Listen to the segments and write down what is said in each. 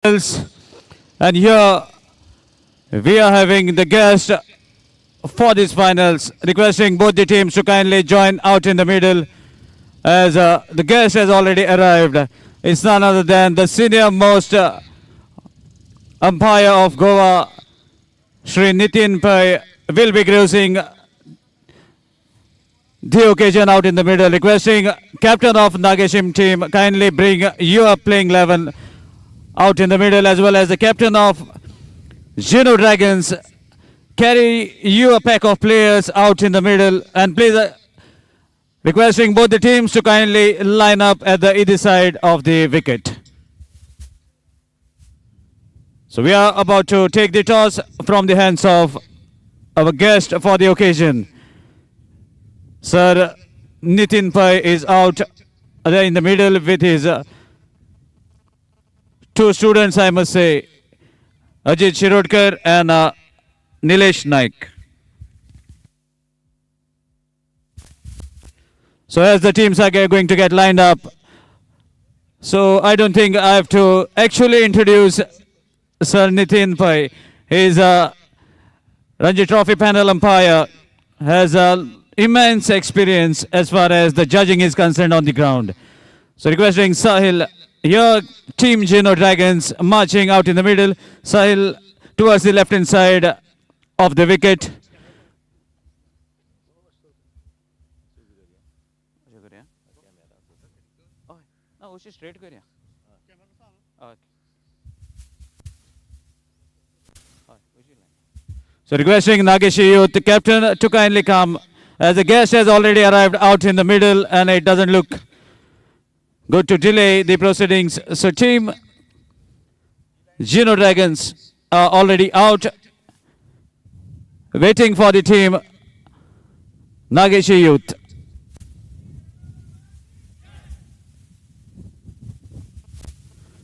And here we are having the guest for these finals, requesting both the teams to kindly join out in the middle as the guest has already arrived. It's none other than the senior most umpire of Goa, Shri Nitin Pai, will be gracing the occasion out in the middle, requesting captain of Nageshi team kindly bring your playing 11 out in the middle, as well as the captain of Geno Dragons carry you a pack of players out in the middle, and please requesting both the teams to kindly line up at the either side of the wicket. So we are about to take the toss from the hands of our guest for the occasion. Sir Nitin Pai is out there in the middle with his two students, I must say, Ajit Shirodkar and Nilesh Naik. So as the teams are going to get lined up, so I don't think I have to actually introduce Sir Nitin Pai. He's a Ranji Trophy panel umpire, has immense experience as far as the judging is concerned on the ground. So requesting Sahil, your team Geno Dragons marching out in the middle. Sahil towards the left hand side of the wicket. So requesting Nageshi Youth, the captain, to kindly come as the guest has already arrived out in the middle and it doesn't look good to delay the proceedings. So team Geno Dragons are already out, waiting for the team Nageshi Youth.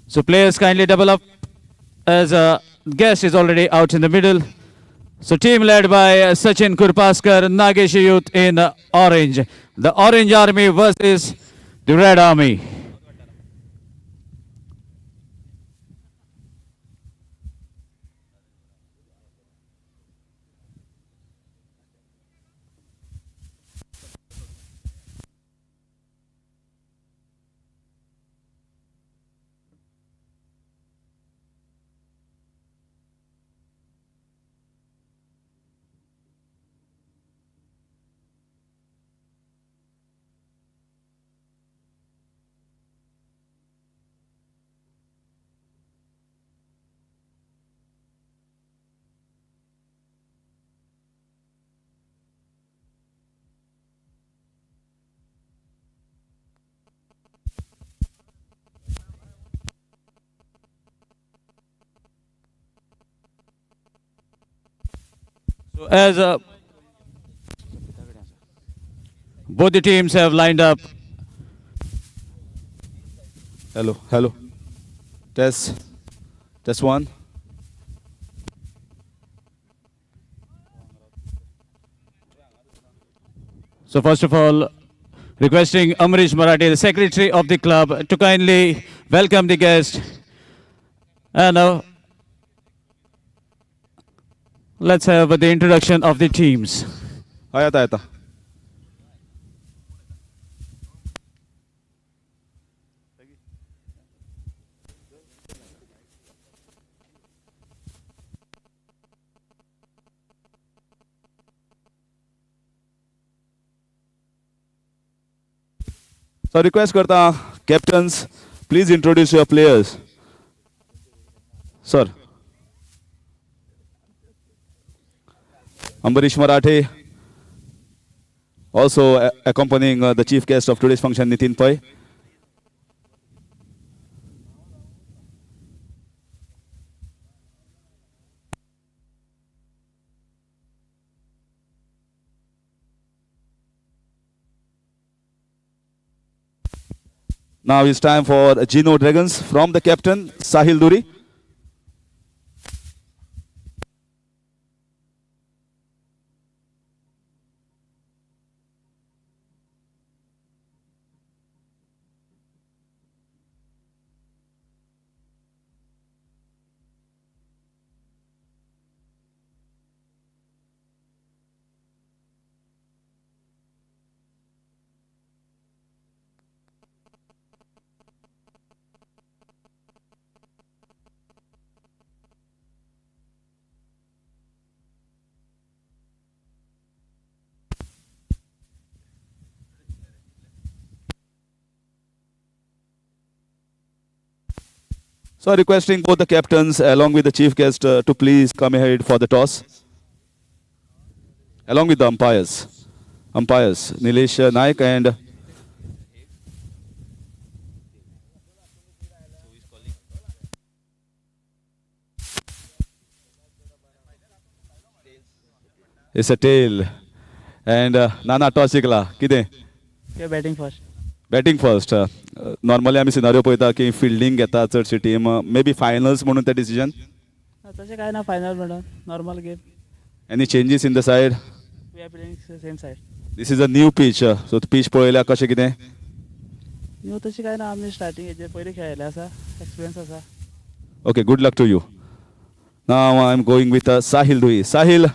So players kindly double up as a guest is already out in the middle. So team led by Sachin Kurpaskar, Nageshi Youth in orange. The Orange Army versus the Red Army. So as both the teams have lined up. Hello. Test one. So first of all, requesting Amrish Marathi, the secretary of the club, to kindly welcome the guest. And now let's have the introduction of the teams. Ayata. So request करता captains, please introduce your players. Sir. Ambarish Marathe, also accompanying the chief guest of today's function, Nitin Pai. Now it's time for Geno Dragons from the captain, Sahil Duri. So requesting both the captains along with the chief guest to please come ahead for the toss. Along with the umpires. Umpires, Nilesh Naik and it's a tail. And Nana toss जिंकला कितें Okay, batting first. Batting first normally आमी scenario पळयता की fielding घेता चडशी team may be finals म्हणून ते decision तशें काय ना फायनल म्हणून normal game any changes in the side we are playing same side this is a new pitch so pitch पळयल्यार कशें कितें न्यू तशी काय ना आमी स्टार्टींग हेजे पयलीं खेळिल्ले आसा एक्सपिरियन्स आसा okay good luck to you now I am going with Sahil दुई Sahil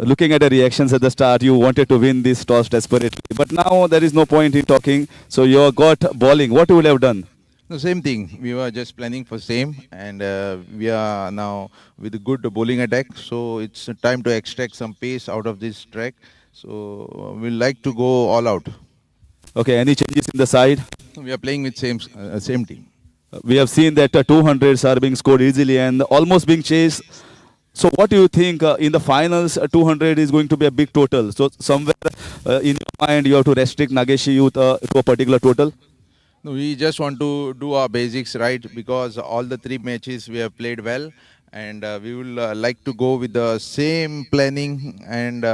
looking at the reactions at the start, you wanted to win this toss desperately. But now there is no point in talking. So you have got bowling. What you would have done? The same thing. We were just planning for same, and we are now with a good bowling attack. So it's time to extract some pace out of this track. So we'd like to go all out. Okay, any changes in the side? We are playing with same team. We have seen that 200s are being scored easily and almost being chased. So what do you think in the finals 200 is going to be a big total? So somewhere in your mind you have to restrict Nageshi youth to a particular total? No, we just want to do our basics right because all the 3 matches we have played well, and we will like to go with the same planning and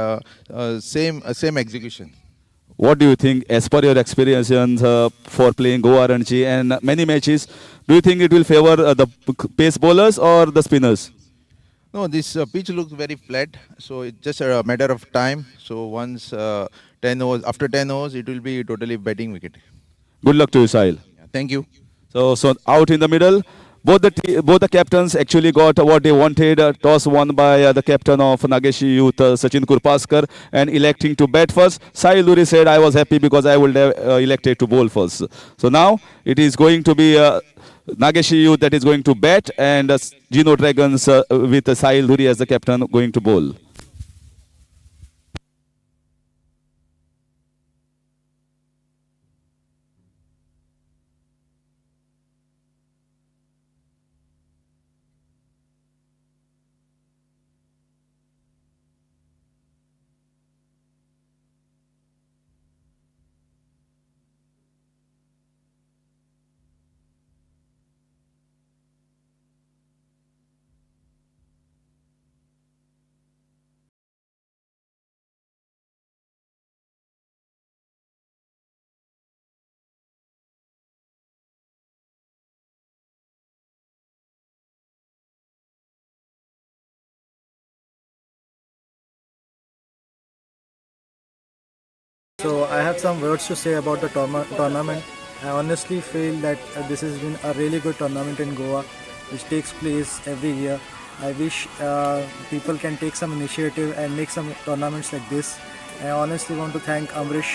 same execution. What do you think as per your experience for playing Goa Ranji and many matches, do you think it will favor the pace bowlers or the spinners? No, this pitch looks very flat, so it's just a matter of time. So once 10 overs, after 10 overs, it will be totally batting wicket. Good luck to you, Sahil. Thank you. So out in the middle, both the captains actually got what they wanted. Toss won by the captain of Nageshi Youth, Sachin Kurpaskar, and electing to bat first. Sahil Duri said, I was happy because I would have elected to bowl first. So now it is going to be Nageshi Youth that is going to bat, and Geno Dragons with Sahil Duri as the captain going to bowl. So I have some words to say about the tournament. I honestly feel that this has been a really good tournament in Goa, which takes place every year. I wish people can take some initiative and make some tournaments like this. I honestly want to thank Amrish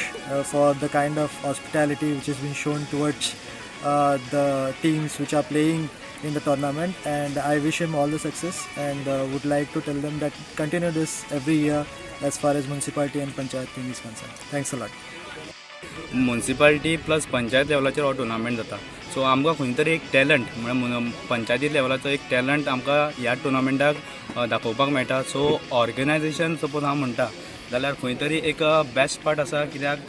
for the kind of hospitality which has been shown towards the teams which are playing in the tournament, and I wish him all the success and would like to tell them that continue this every year as far as municipality and panchayat team is concerned. Thanks a lot. Municipality plus panchayat लेवलाचेर हो tournament जाता सो आमकां खंय तरी एक talent म्हळ्यार पंचायती लेवलाचो एक talent आमकां ह्या टुर्नामेंटाक दाखोवपाक मेळटा सो ऑर्गनायझेशन सपोज हांव म्हणटा जाल्यार खंय तरी एक बेस्ट पार्ट आसा कित्याक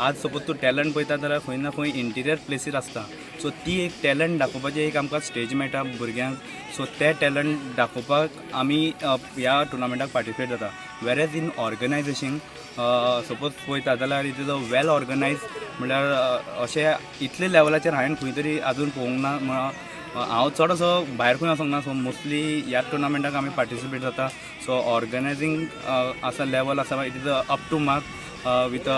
आज सपोज तूं टॅलंट पळयता जाल्यार खंय ना खंय इंटिरियर प्लेसीर आसता सो ती एक टॅलंट दाखोवपाची एक आमकां स्टेज मेळटा भुरग्यांक सो ते टॅलंट दाखोवपाक आमी ह्या टुर्नामेंटाक पार्टिसिपेट जाता वेरेज इन ऑर्गनायझेशन सपोज पळयता जाल्यार it is a well organise म्हळ्यार अशें इतले लेवलाचेर हांवें खंय तरी आजून पळोवंक ना म्हळ्यार हांव चड असो भायर खंय वचोंक ना सो मोस्टली ह्या टुर्नामेंटाक आमी पार्टिसिपेट जाता सो ऑर्गनायझींग आसा लेवल आसा it is up to mark with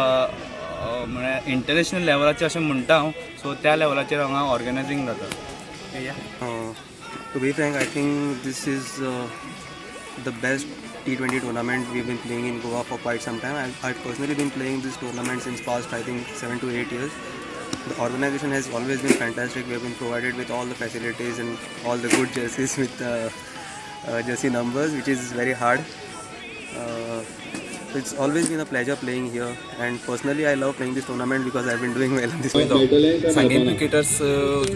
म्हळ्यार इंटरनॅशनल लेवलाचेर अशें म्हणटा हांव सो त्या लेवलाचेर हांगा ऑर्गनायझींग जाता To be frank, I think this is the best T20 tournament we've been playing in Goa for quite some time. I've personally been playing this tournament since past, I think, 7 to 8 years. The organization has always been fantastic. We have been provided with all the facilities and all the good jerseys with jersey numbers, which is very hard. it's always been a pleasure playing here, and personally I love playing this tournament because I've been doing well in this tournament. Sanguem cricketers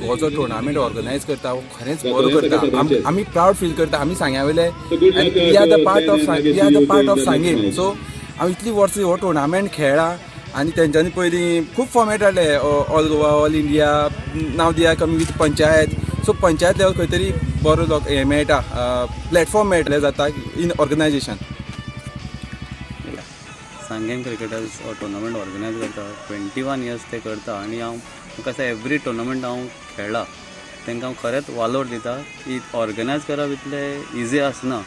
हो जो tournament organise करता वो खरेंच बरो करता आमी proud feel करता आमी सांग्या वयले and we are the part of Sanguem so हांव इतली वर्सां हो टुर्नामेंट खेळ्ळा आनी तेंच्यांनी पयलीं खूब फॉर्मेट हाडले ऑल गोवा ऑल इंडिया नाव दिया कमी with panchayat so panchayat level खंय तरी बरो हें मेळटा प्लॅटफॉर्म मेळटलें जाता इन organisation. Sanguem cricketers tournament organise करता 21 इयर्स ते करता आनी हांव म्हाका अशें एवरी टुर्नामेंट हांव खेळ्ळा तांकां हांव खरेंच वालोर दिता की ऑर्गनायज करप इतलें इजी आसना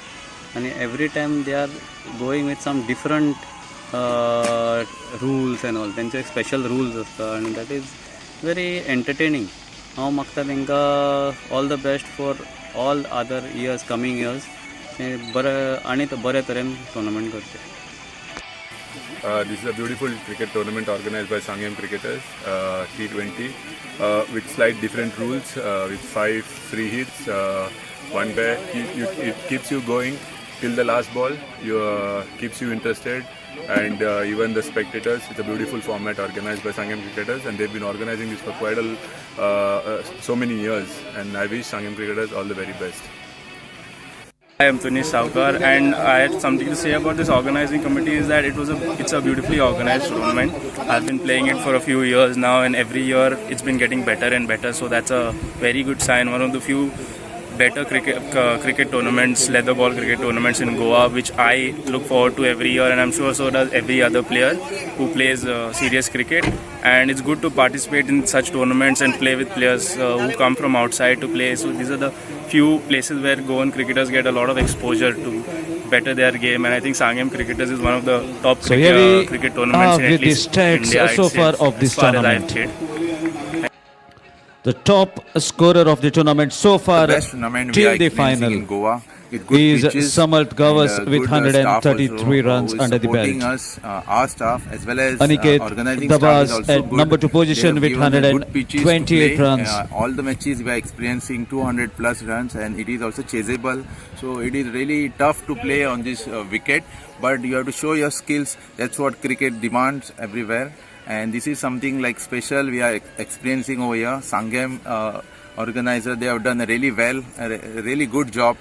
आनी every time they are going with some different rules and all तेंचे स्पेशल रुल्स आसता आनी दॅट इज व्हेरी एंटरटेनींग. हांव मागता तांकां all the best for all other years coming years बरे तरेन टुर्नामेंट करचे. This is a beautiful cricket tournament organized by Sanguem Crickters, T20, with slight different rules, with 5 free hits, one where it keeps you going till the last ball, keeps you interested, and even the spectators. It's a beautiful format organized by Sanguem Cricketers, and they've been organizing this for quite so many years, and I wish Sanguem Cricketers all the very best. I am Tunish Saukar, and I had something to say about this organizing committee is that it's a beautifully organized tournament. I've been playing it for a few years now, and every year it's been getting better and better, so that's a very good sign. One of the few better cricket tournaments, leather ball cricket tournaments in Goa, which I look forward to every year, and I'm sure so does every other player who plays serious cricket. And it's good to participate in such tournaments and play with players who come from outside to play. So these are the few places where Goan cricketers get a lot of exposure to better their game, and I think Sanguem Cricketers is one of the top cricket tournaments in at least India, so far of this tournament. The top scorer of the tournament so far Best tournament we till are the experiencing final in Goa. With good is pitches Samalt Gavas and, with good, staff 133 also, runs who is under the supporting belt. us, our staff as well as Aniket organizing Dabas staff is also at good. number 2 position They have with given good pitches to 128 play. runs. All the matches we are experiencing 200 plus runs, and it is also chaseable. So it is really tough to play on this wicket, but you have to show your skills. That's what cricket demands everywhere, and this is something like special we are experiencing over here. Sanguem organizer, they have done really well, a really good job,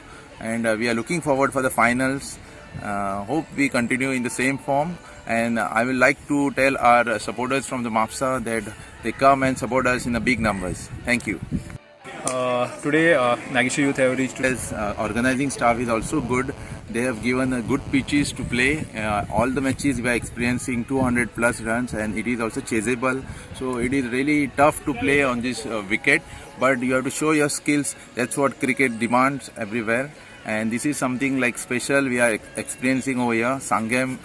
and we are looking forward for the finals. Hope we continue in the same form, and I would like to tell our supporters from the MAPSA that they come and support us in the big numbers. Thank you. Today Nageshi youth have reached Organizing staff is also good. They have given good pitches to play. All the matches we are experiencing 200 plus runs, and it is also chaseable. So it is really tough to play on this wicket, but you have to show your skills. That's what cricket demands everywhere, and this is something like special we are experiencing over here. Sanguem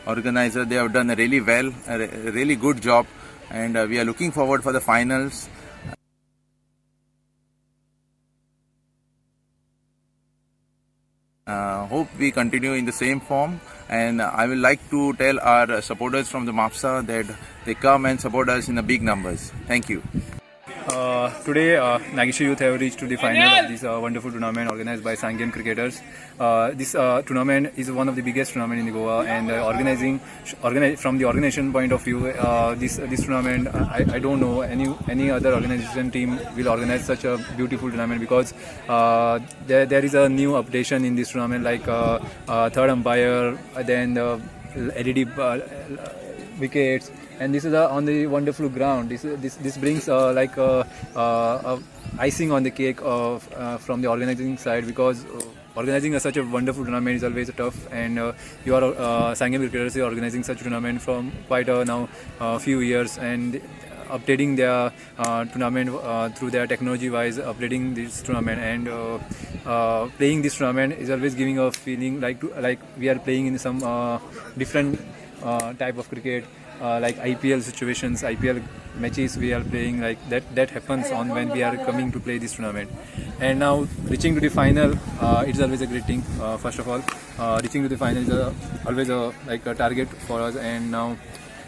organizer, they have done really well, a really good job, and we are looking forward for the finals. Hope we continue in the same form, and I would like to tell our supporters from the MAPSA that they come and support us in the big numbers. Thank you. Today Nageshi youth have reached to the final of this wonderful tournament organized by Sanguem Cricketers. This tournament is one of the biggest tournament in Goa, and from the organization point of view, this tournament I don't know any other organization team will organize such a beautiful tournament, because there is a new updation in this tournament, like third umpire, then LED wickets, and this is on the wonderful ground. This brings like icing on the cake from the organizing side, because organizing such a wonderful tournament is always tough, and Sanguem Cricketers is organizing such a tournament from quite a few years, and updating their tournament through their technology wise, updating this tournament, and playing this tournament is always giving a feeling like we are playing in some different type of cricket, like IPL situations, IPL matches we are playing, like that happens on when we are coming to play this tournament. And now reaching to the final, it's always a great thing. First of all, reaching to the final is always a target for us, and now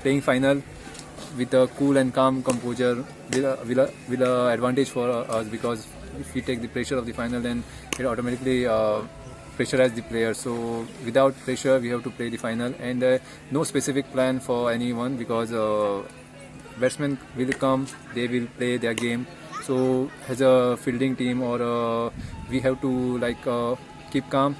playing final with a cool and calm composure will a advantage for us, because if we take the pressure of the final, then it automatically pressurize the players. So without pressure, we have to play the final, and no specific plan for anyone because batsmen will come, they will play their game. So as a fielding team, or we have to keep calm.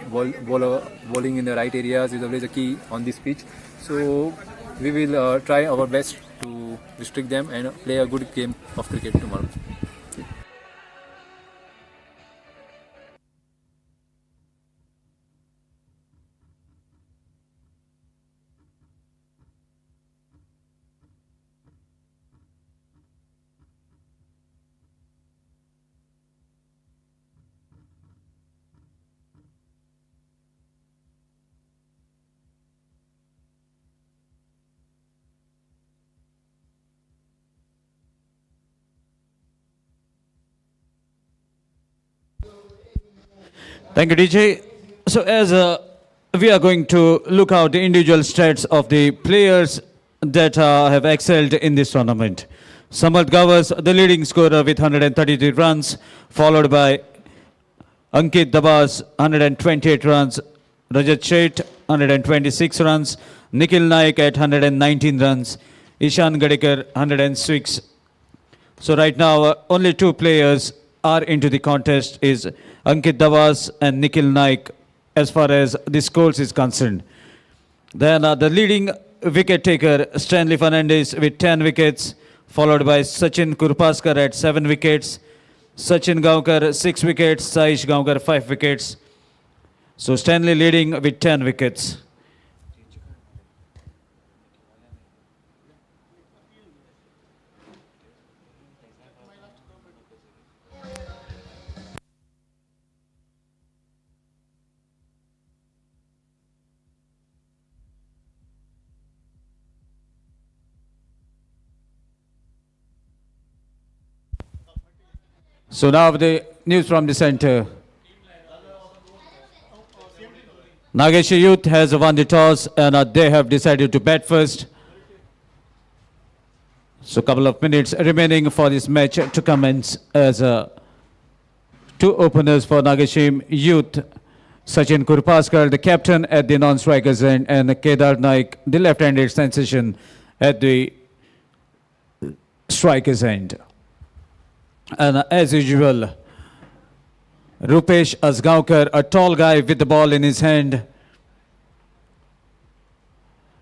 Bowling in the right areas is always a key on this pitch. So we will try our best to restrict them and play a good game of cricket tomorrow. Thank you, DJ. So as we are going to look out the individual stats of the players that have excelled in this tournament. Samarth Gavas, the leading scorer with 133 runs, followed by Ankit Dabas, 128 runs, Rajat Sheth, 126 runs, Nikhil Naik at 119 runs, Ishan Gadekar, 106. So right now, only two players are into the contest is Ankit Dabas and Nikhil Naik as far as the scores is concerned. Then the leading wicket taker Stanley Fernandez with 10 wickets, followed by Sachin Kurpaskar at 7 wickets, Sachin Gaonkar 6 wickets, Saish Gaonkar 5 wickets. So Stanley leading with 10 wickets. So now the news from the center. Nageshi Youth has won the toss and they have decided to bat first. So a couple of minutes remaining for this match to commence as two openers for Nageshi Youth. Sachin Kurpaskar, the captain at the non-strikers end, and Kedar Naik, the left-handed sensation at the strikers end. And as usual, Rupesh Asgaonkar, a tall guy with the ball in his hand,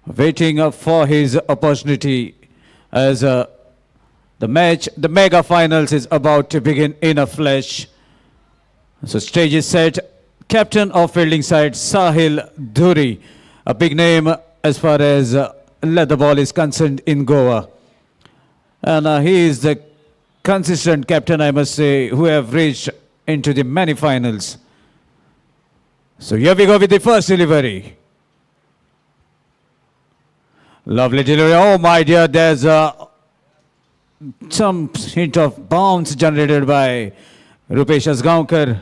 waiting for his opportunity as the mega finals is about to begin in a flash. So stage is set. Captain of fielding side, Sahil Dhuri, a big name as far as leather ball is concerned in Goa. And he is the consistent captain, I must say, who have reached into the many finals. So here we go with the first delivery. Lovely delivery. Oh my dear, there's some hint of bounce generated by Rupesh Asgaonkar.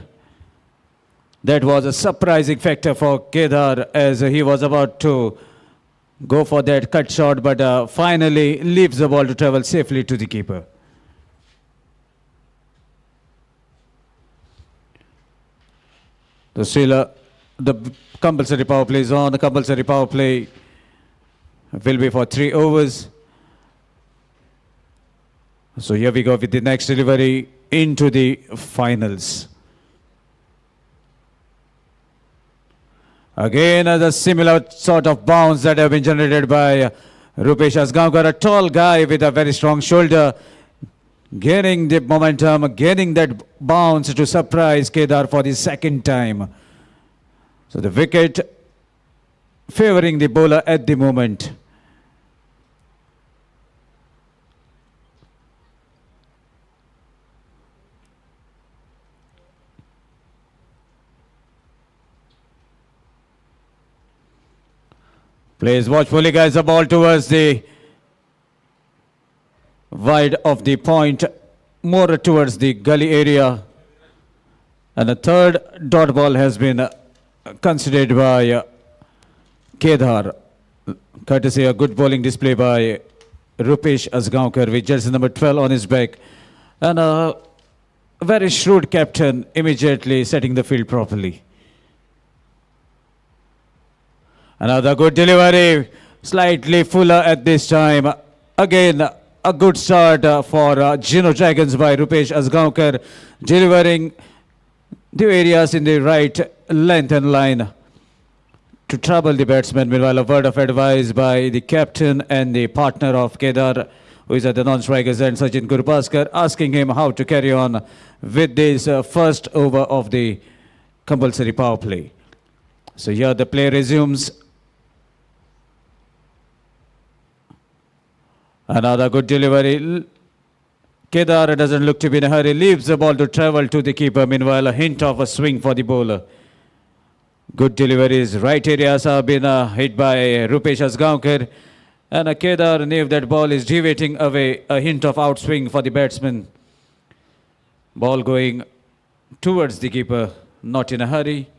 That was a surprising factor for Kedar as he was about to go for that cut shot, but finally leaves the ball to travel safely to the keeper. So still the compulsory power play is on. The compulsory power play will be for 3 overs. So here we go with the next delivery into the finals. Again, the similar sort of bounce that have been generated by Rupesh Asgaonkar, a tall guy with a very strong shoulder, gaining the momentum, gaining that bounce to surprise Kedar for the second time. So the wicket favoring the bowler at the moment. Plays watchfully, guys, the ball towards the wide of the point, more towards the gully area. And the third dot ball has been considered by Kedar, courtesy a good bowling display by Rupesh Asgaonkar with jersey number 12 on his back. And a very shrewd captain immediately setting the field properly. Another good delivery, slightly fuller at this time. Again, a good start for Geno Dragons by Rupesh Asgaonkar, delivering the areas in the right length and line to trouble the batsman. Meanwhile, a word of advice by the captain and the partner of Kedar, who is at the non-strikers end, Sachin Kurpaskar, asking him how to carry on with this first over of the compulsory power play. So here the play resumes. Another good delivery. Kedar doesn't look to be in a hurry, leaves the ball to travel to the keeper. Meanwhile, a hint of a swing for the bowler. Good deliveries. Right areas have been hit by Rupesh Asgaonkar. And Kedar knew that ball is deviating away. A hint of outswing for the batsman. Ball going towards the keeper, not in a hurry.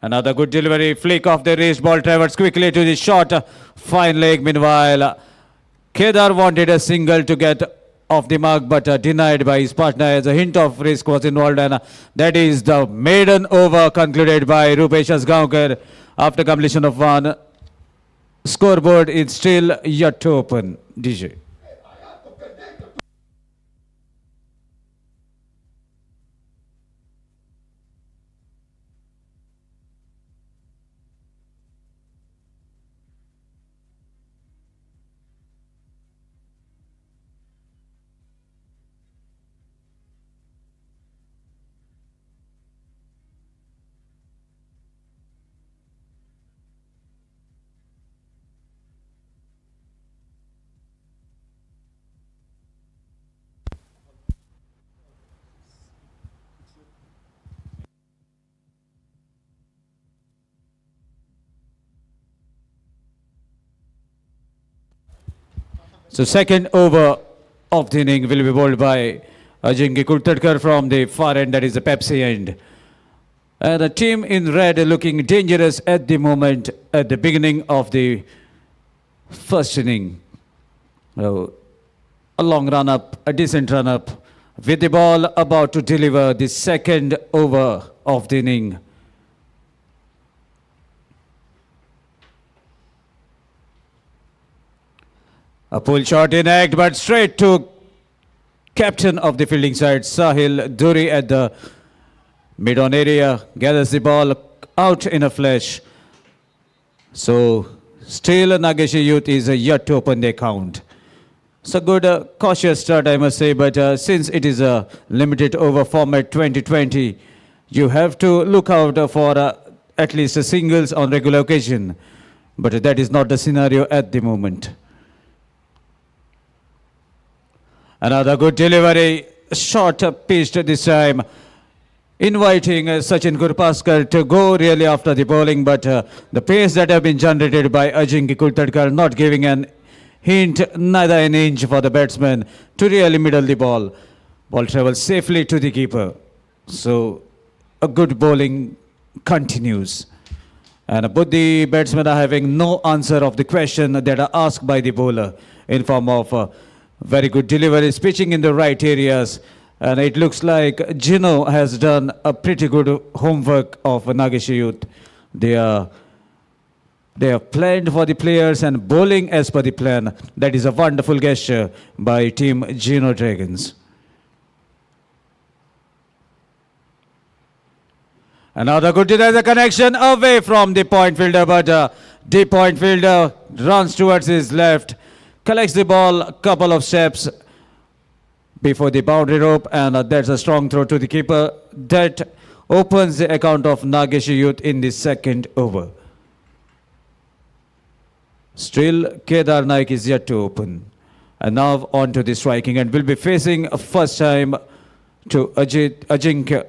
Another good delivery, flick off the wrist, ball travels quickly to the short, fine leg. Meanwhile, Kedar wanted a single to get off the mark, but denied by his partner as a hint of risk was involved, and that is the maiden over concluded by Rupesh Asgaonkar after completion of one. Scoreboard is still yet to open. DJ. So second over of the inning will be bowled by Ajinkya Kultadkar from the far end, that is the Pepsi end. And the team in red looking dangerous at the moment at the beginning of the first inning. A long run up, a decent run up, with the ball about to deliver the second over of the inning. A pull shot in act, but straight to captain of the fielding side, Sahil Duri at the mid-on area, gathers the ball out in a flash. So still Nageshi Youth is yet to open their count. It's a good cautious start, I must say, but since it is a limited over format 2020, you have to look out for at least a singles on regular occasion. But that is not the scenario at the moment. Another good delivery, short pitched this time, inviting Sachin Kurpaskar to go really after the bowling, but the pace that have been generated by Ajinkya Kultadkar not giving an hint, neither an inch for the batsman to really middle the ball. Ball travels safely to the keeper. So a good bowling continues. And both the batsmen are having no answer of the question that are asked by the bowler in form of very good deliveries, pitching in the right areas. And it looks like Geno has done a pretty good homework of Nageshi Youth. They have planned for the players and bowling as per the plan. That is a wonderful gesture by team Geno Dragons. Another good delivery, connection away from the point fielder, but the point fielder runs towards his left, collects the ball a couple of steps before the boundary rope, and that's a strong throw to the keeper. That opens the account of Nageshi Youth in the second over. Still, Kedar Naik is yet to open. And now on to the striking, and will be facing a first time to Ajinkya.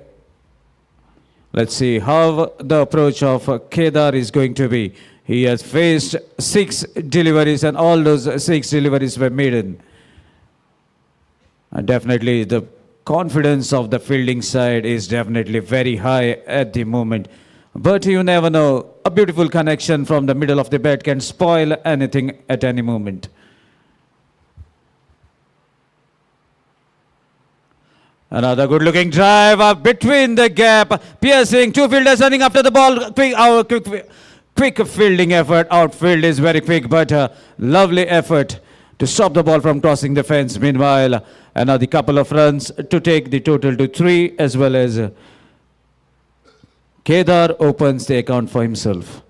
Let's see how the approach of Kedar is going to be. He has faced 6 deliveries, and all those 6 deliveries were maiden. And definitely the confidence of the fielding side is definitely very high at the moment. But you never know, a beautiful connection from the middle of the bat can spoil anything at any moment. Another good looking drive up between the gap. Piercing. Two fielders running after the ball. Quick fielding effort. Outfield is very quick, but lovely effort to stop the ball from crossing the fence. Meanwhile, another couple of runs to take the total to 3, as well as Kedar opens the account for himself.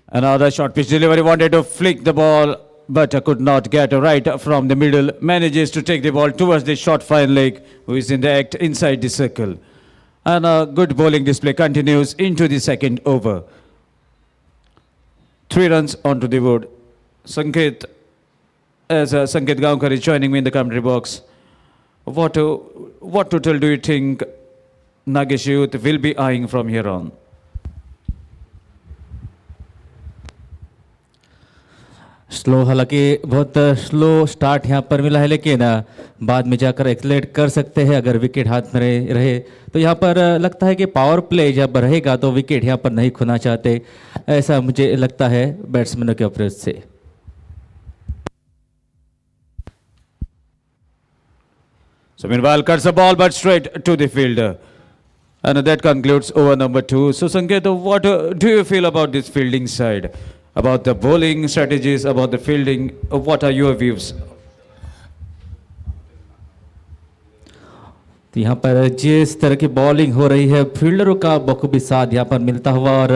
Another short pitch delivery, wanted to flick the ball, but could not get right from the middle. Manages to take the ball towards the short fine leg, who is in the act inside the circle. And a good bowling display continues into the second over. 3 runs onto the board. Sanket, as Sanket Gaonkar is joining me in the commentary box. What total do you think Nageshi Youth will be eyeing from here on? Slow, हालांकि बहुत slow start यहाँ पर मिला है, लेकिन बाद में जाकर एक्सलेट कर सकते हैं अगर विकेट हाथ में रहे तो यहाँ पर लगता है कि पावर प्ले जब रहेगा तो विकेट यहाँ पर नहीं खोना चाहते, ऐसा मुझे लगता है बैट्समैनों के अप्रोच से. So meanwhile cuts the ball but straight to the fielder. And that concludes over number 2. So Sanket, what do you feel about this fielding side? About the bowling strategies, about the fielding, what are your views? तो यहाँ पर जिस तरह की bowling हो रही है, फील्डरों का बखूबी साथ यहाँ पर मिलता हुआ, और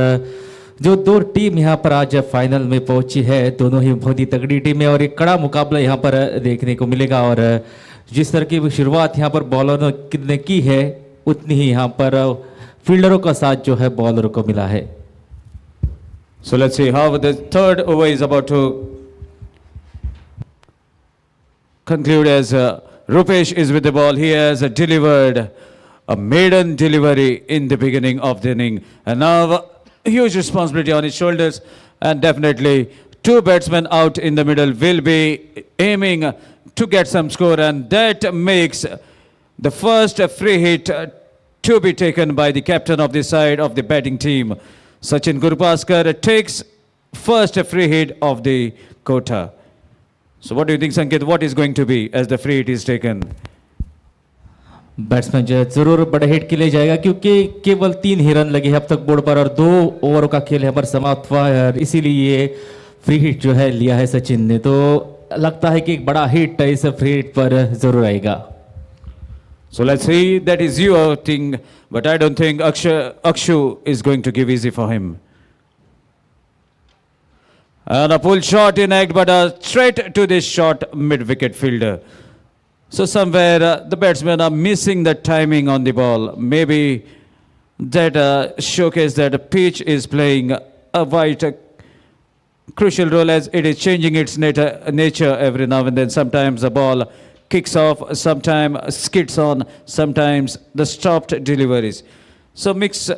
जो 2 टीम यहाँ पर आज फाइनल में पहुंची है, दोनों ही बहुत ही तगड़ी टीम है और एक कड़ा मुकाबला यहाँ पर देखने को मिलेगा. और जिस तरह की शुरुआत यहाँ पर बॉलरों ने की है, उतनी ही यहाँ पर फील्डरों का साथ जो है बॉलरों को मिला है. So let's see how the third over is about to conclude, as Rupesh is with the ball. He has delivered a maiden delivery in the beginning of the inning. And now a huge responsibility on his shoulders. And definitely 2 batsmen out in the middle will be aiming to get some score. And that makes the first free hit to be taken by the captain of the side of the batting team. Sachin Gurpaskar takes first free hit of the quota. So what do you think, Sanket, what is going to be as the free hit is taken? Batsman जो है जरूर बड़े hit के लिए जाएगा, क्योंकि केवल 3 ही run लगे हैं अब तक बोर्ड पर और 2 ओवरों का खेल यहाँ पर समाप्त हुआ है, और इसीलिए ये फ्री हिट जो है लिया है सचिन ने. तो लगता है कि एक बड़ा हिट इस फ्री हिट पर जरूर आएगा. So let's see, that is your thing, but I don't think Akshu is going to give easy for him. And a pull shot in act, but straight to this short mid-wicket fielder. So somewhere the batsmen are missing the timing on the ball. Maybe that showcase that the pitch is playing a crucial role, as it is changing its nature every now and then. Sometimes the ball kicks off, sometimes skids on, sometimes the stopped deliveries. So mixed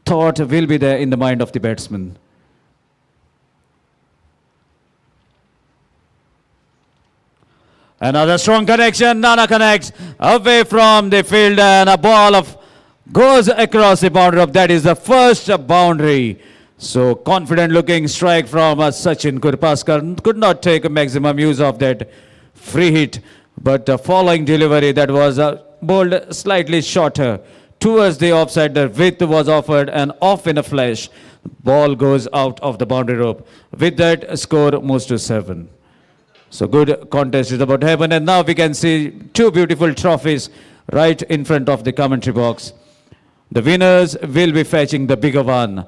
thought will be there in the mind of the batsman. Another strong connection, Nana connects away from the field, and a ball goes across the boundary. That is the first boundary. So confident looking strike from Sachin Gurpaskar. Could not take maximum use of that free hit, but the following delivery that was bowled slightly shorter towards the offside. The width was offered and off in a flash. Ball goes out of the boundary rope. With that, score moves to 7. So good contest is about to happen, and now we can see 2 beautiful trophies right in front of the commentary box. The winners will be fetching the bigger one,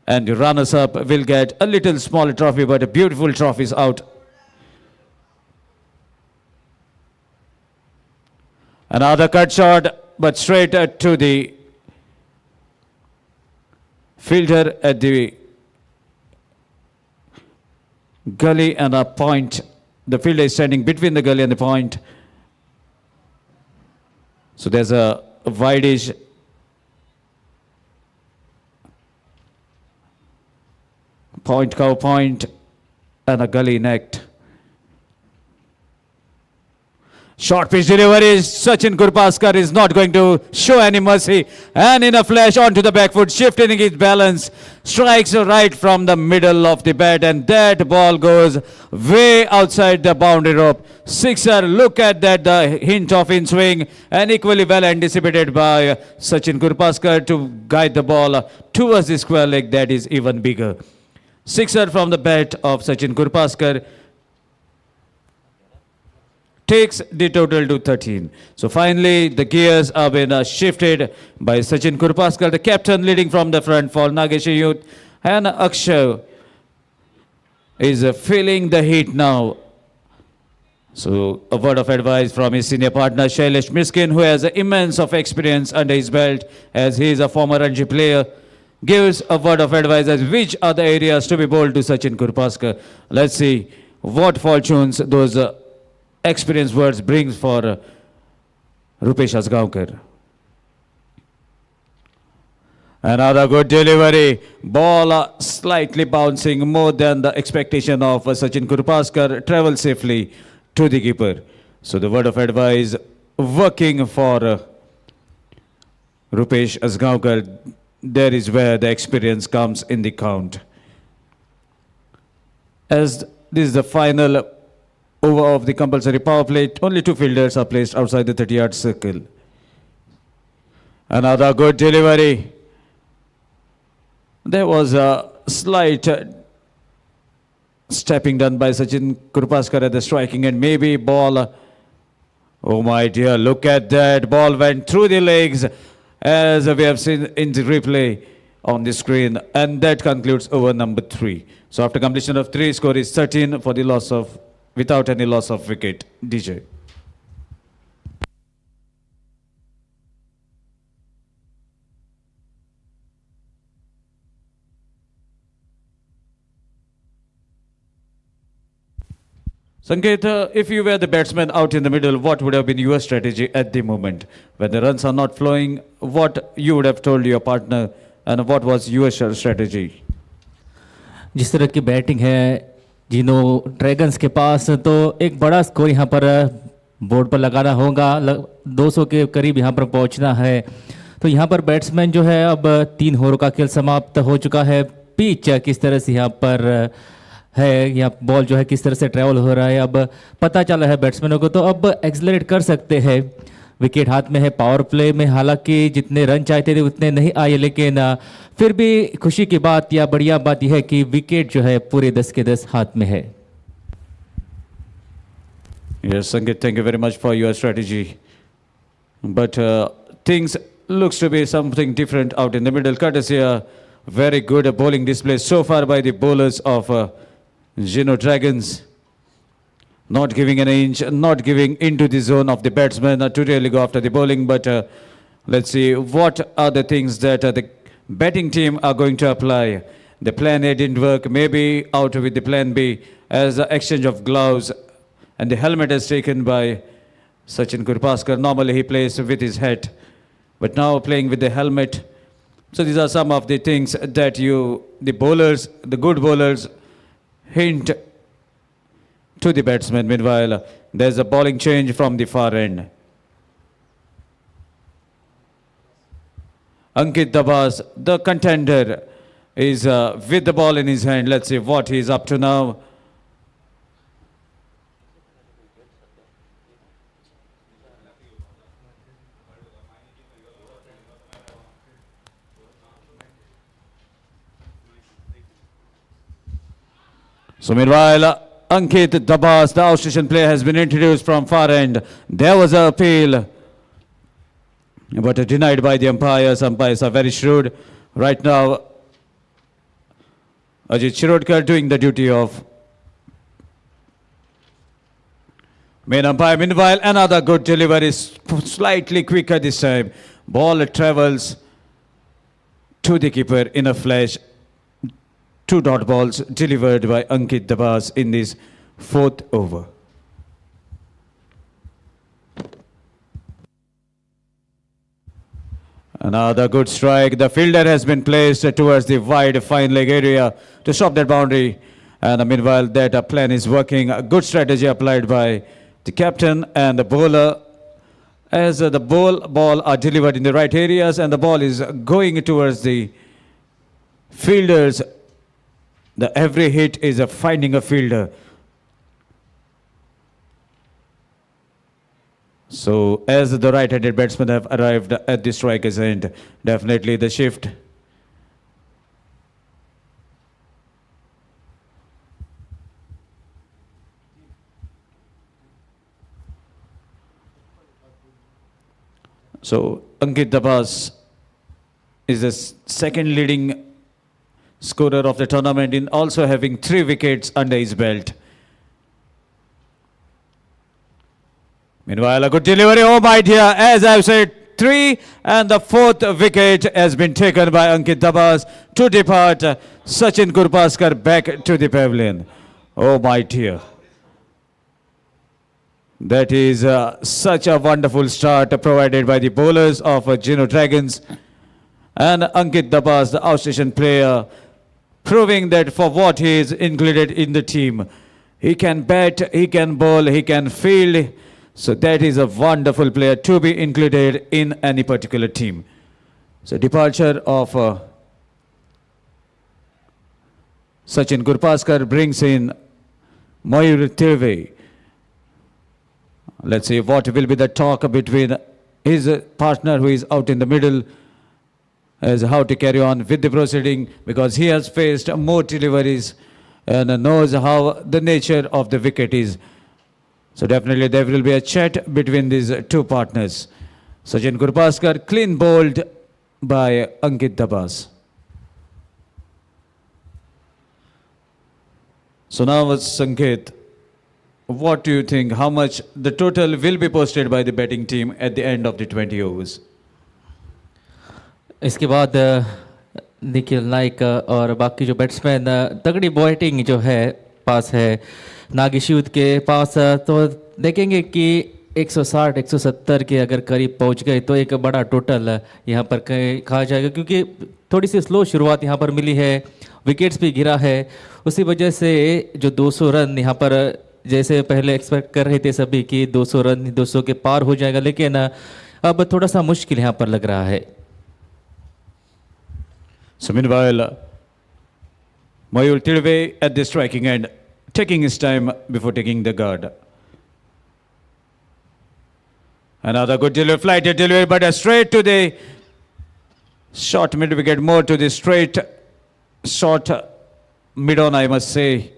and the runners-up will get a little smaller trophy, but a beautiful trophies out. Another cut shot, but straight to the fielder at the gully, and a point. The fielder is standing between the gully and the point. So there's a wideish Point cow point and a gully necked. Short pitch delivery. Sachin Kurpaskar is not going to show any mercy. And in a flash onto the back foot, shifting his balance, strikes right from the middle of the bat, and that ball goes way outside the boundary rope. Sixer, look at that, the hint of in swing, and equally well anticipated by Sachin Kurpaskar to guide the ball towards the square leg that is even bigger. Sixer from the bat of Sachin Kurpaskar takes the total to 13. So finally, the gears have been shifted by Sachin Kurpaskar, the captain leading from the front for Nageshi Youth. And Akshay is feeling the heat now. So a word of advice from his senior partner Shailesh Miskin, who has immense of experience under his belt as he is a former Ranji player, gives a word of advice as which are the areas to be bowled to Sachin Kurpaskar. Let's see what fortunes those experienced words brings for Rupesh Asgaonkar. Another good delivery. Ball slightly bouncing more than the expectation of Sachin Kurpaskar. Travel safely to the keeper. So the word of advice working for Rupesh Asgaonkar. There is where the experience comes in the count. As this is the final over of the compulsory power play, only two fielders are placed outside the 30-yard circle. Another good delivery. There was a slight stepping done by Sachin Kurpaskar at the striking end. Maybe ball. Oh my dear, look at that. Ball went through the legs as we have seen in the replay on the screen. And that concludes over number 3. So after completion of 3, score is 13 for the loss of, without any loss of wicket. DJ. Sanket, if you were the batsman out in the middle, what would have been your strategy at the moment? When the runs are not flowing, what you would have told your partner and what was your strategy? जिस तरह की batting है जिनो dragons के पास, तो एक बड़ा score यहाँ पर बोर्ड पर लगाना होगा। 200 के करीब यहाँ पर पहुँचना है। तो यहाँ पर बैट्समैन जो है, अब 3 ओवर का खेल समाप्त हो चुका है। पिच किस तरह से यहाँ पर है, या बॉल जो है किस तरह से ट्रैवल हो रहा है, अब पता चला है बैट्समैनों को, तो अब एक्सलरेट कर सकते हैं। विकेट हाथ में है। पावर प्ले में हालांकि जितने रन चाहते थे उतने नहीं आए, लेकिन फिर भी खुशी की बात या बढ़िया बात यह है कि विकेट जो है पूरे 10 के 10 हाथ में है। Yes, Sanket, thank you very much for your strategy. But things looks to be something different out in the middle. Courtesy a very good bowling display so far by the bowlers of Geno Dragons. Not giving an inch, not giving into the zone of the batsman to really go after the bowling. But let's see what are the things that the batting team are going to apply. The plan A didn't work, maybe out with the plan B as the exchange of gloves and the helmet is taken by Sachin Kurpaskar. Normally he plays with his head, but now playing with the helmet. So these are some of the things that the bowlers, the good bowlers, hint to the batsman. Meanwhile, there's a bowling change from the far end. Ankit Dabas, the contender, is with the ball in his hand. Let's see what he's up to now. So meanwhile, Ankit Dabas, the Australian player, has been introduced from far end. There was an appeal, but denied by the umpires. Umpires are very shrewd. Right now, Ajit Shirodkar doing the duty of main umpire. Meanwhile, another good delivery, slightly quicker this time. Ball travels to the keeper in a flash. 2 dot balls delivered by Ankit Dabas in this 4th over. Another good strike. The fielder has been placed towards the wide fine leg area to stop that boundary. And meanwhile, that plan is working. A good strategy applied by the captain and the bowler. As the ball are delivered in the right areas and the ball is going towards the fielders, every hit is finding a fielder. So as the right-handed batsmen have arrived at the striker's end, definitely the shift. So Ankit Dabas is the second leading scorer of the tournament in also having 3 wickets under his belt. Meanwhile, a good delivery. Oh my dear, as I've said, 3 and the 4th wicket has been taken by Ankit Dabas to depart Sachin Gurpaskar back to the pavilion. Oh my dear. That is such a wonderful start provided by the bowlers of Geno Dragons. And Ankit Dabas, the outstation player, proving that for what he is included in the team. He can bat, he can bowl, he can field. So that is a wonderful player to be included in any particular team. So departure of Sachin Gurpaskar brings in Mayur Tirve. Let's see what will be the talk between his partner who is out in the middle as how to carry on with the proceeding, because he has faced more deliveries and knows how the nature of the wicket is. So definitely there will be a chat between these two partners. Sachin Gurpaskar clean bowled by Ankit Dabas. So now Sanket, what do you think, how much the total will be posted by the batting team at the end of the 20 overs? इसके बाद निखिल नाइक और बाकी जो batsman तगड़ी batting जो है पास है नागेशी के पास, तो देखेंगे कि 160-170 के अगर करीब पहुंच गए तो एक बड़ा टोटल यहां पर कहा जाएगा, क्योंकि थोड़ी सी स्लो शुरुआत यहां पर मिली है, विकेट्स भी गिरा है, उसी वजह से जो 200 रन यहां पर जैसे पहले एक्सपेक्ट कर रहे थे सभी कि 200 रन 200 के पार हो जाएगा, लेकिन अब थोड़ा सा मुश्किल यहां पर लग रहा है. So meanwhile, Mayur Tirve at the striking end, taking his time before taking the guard. Another good delivery, flighted delivery, but straight to the short mid-wicket, more to the straight short mid-on, I must say.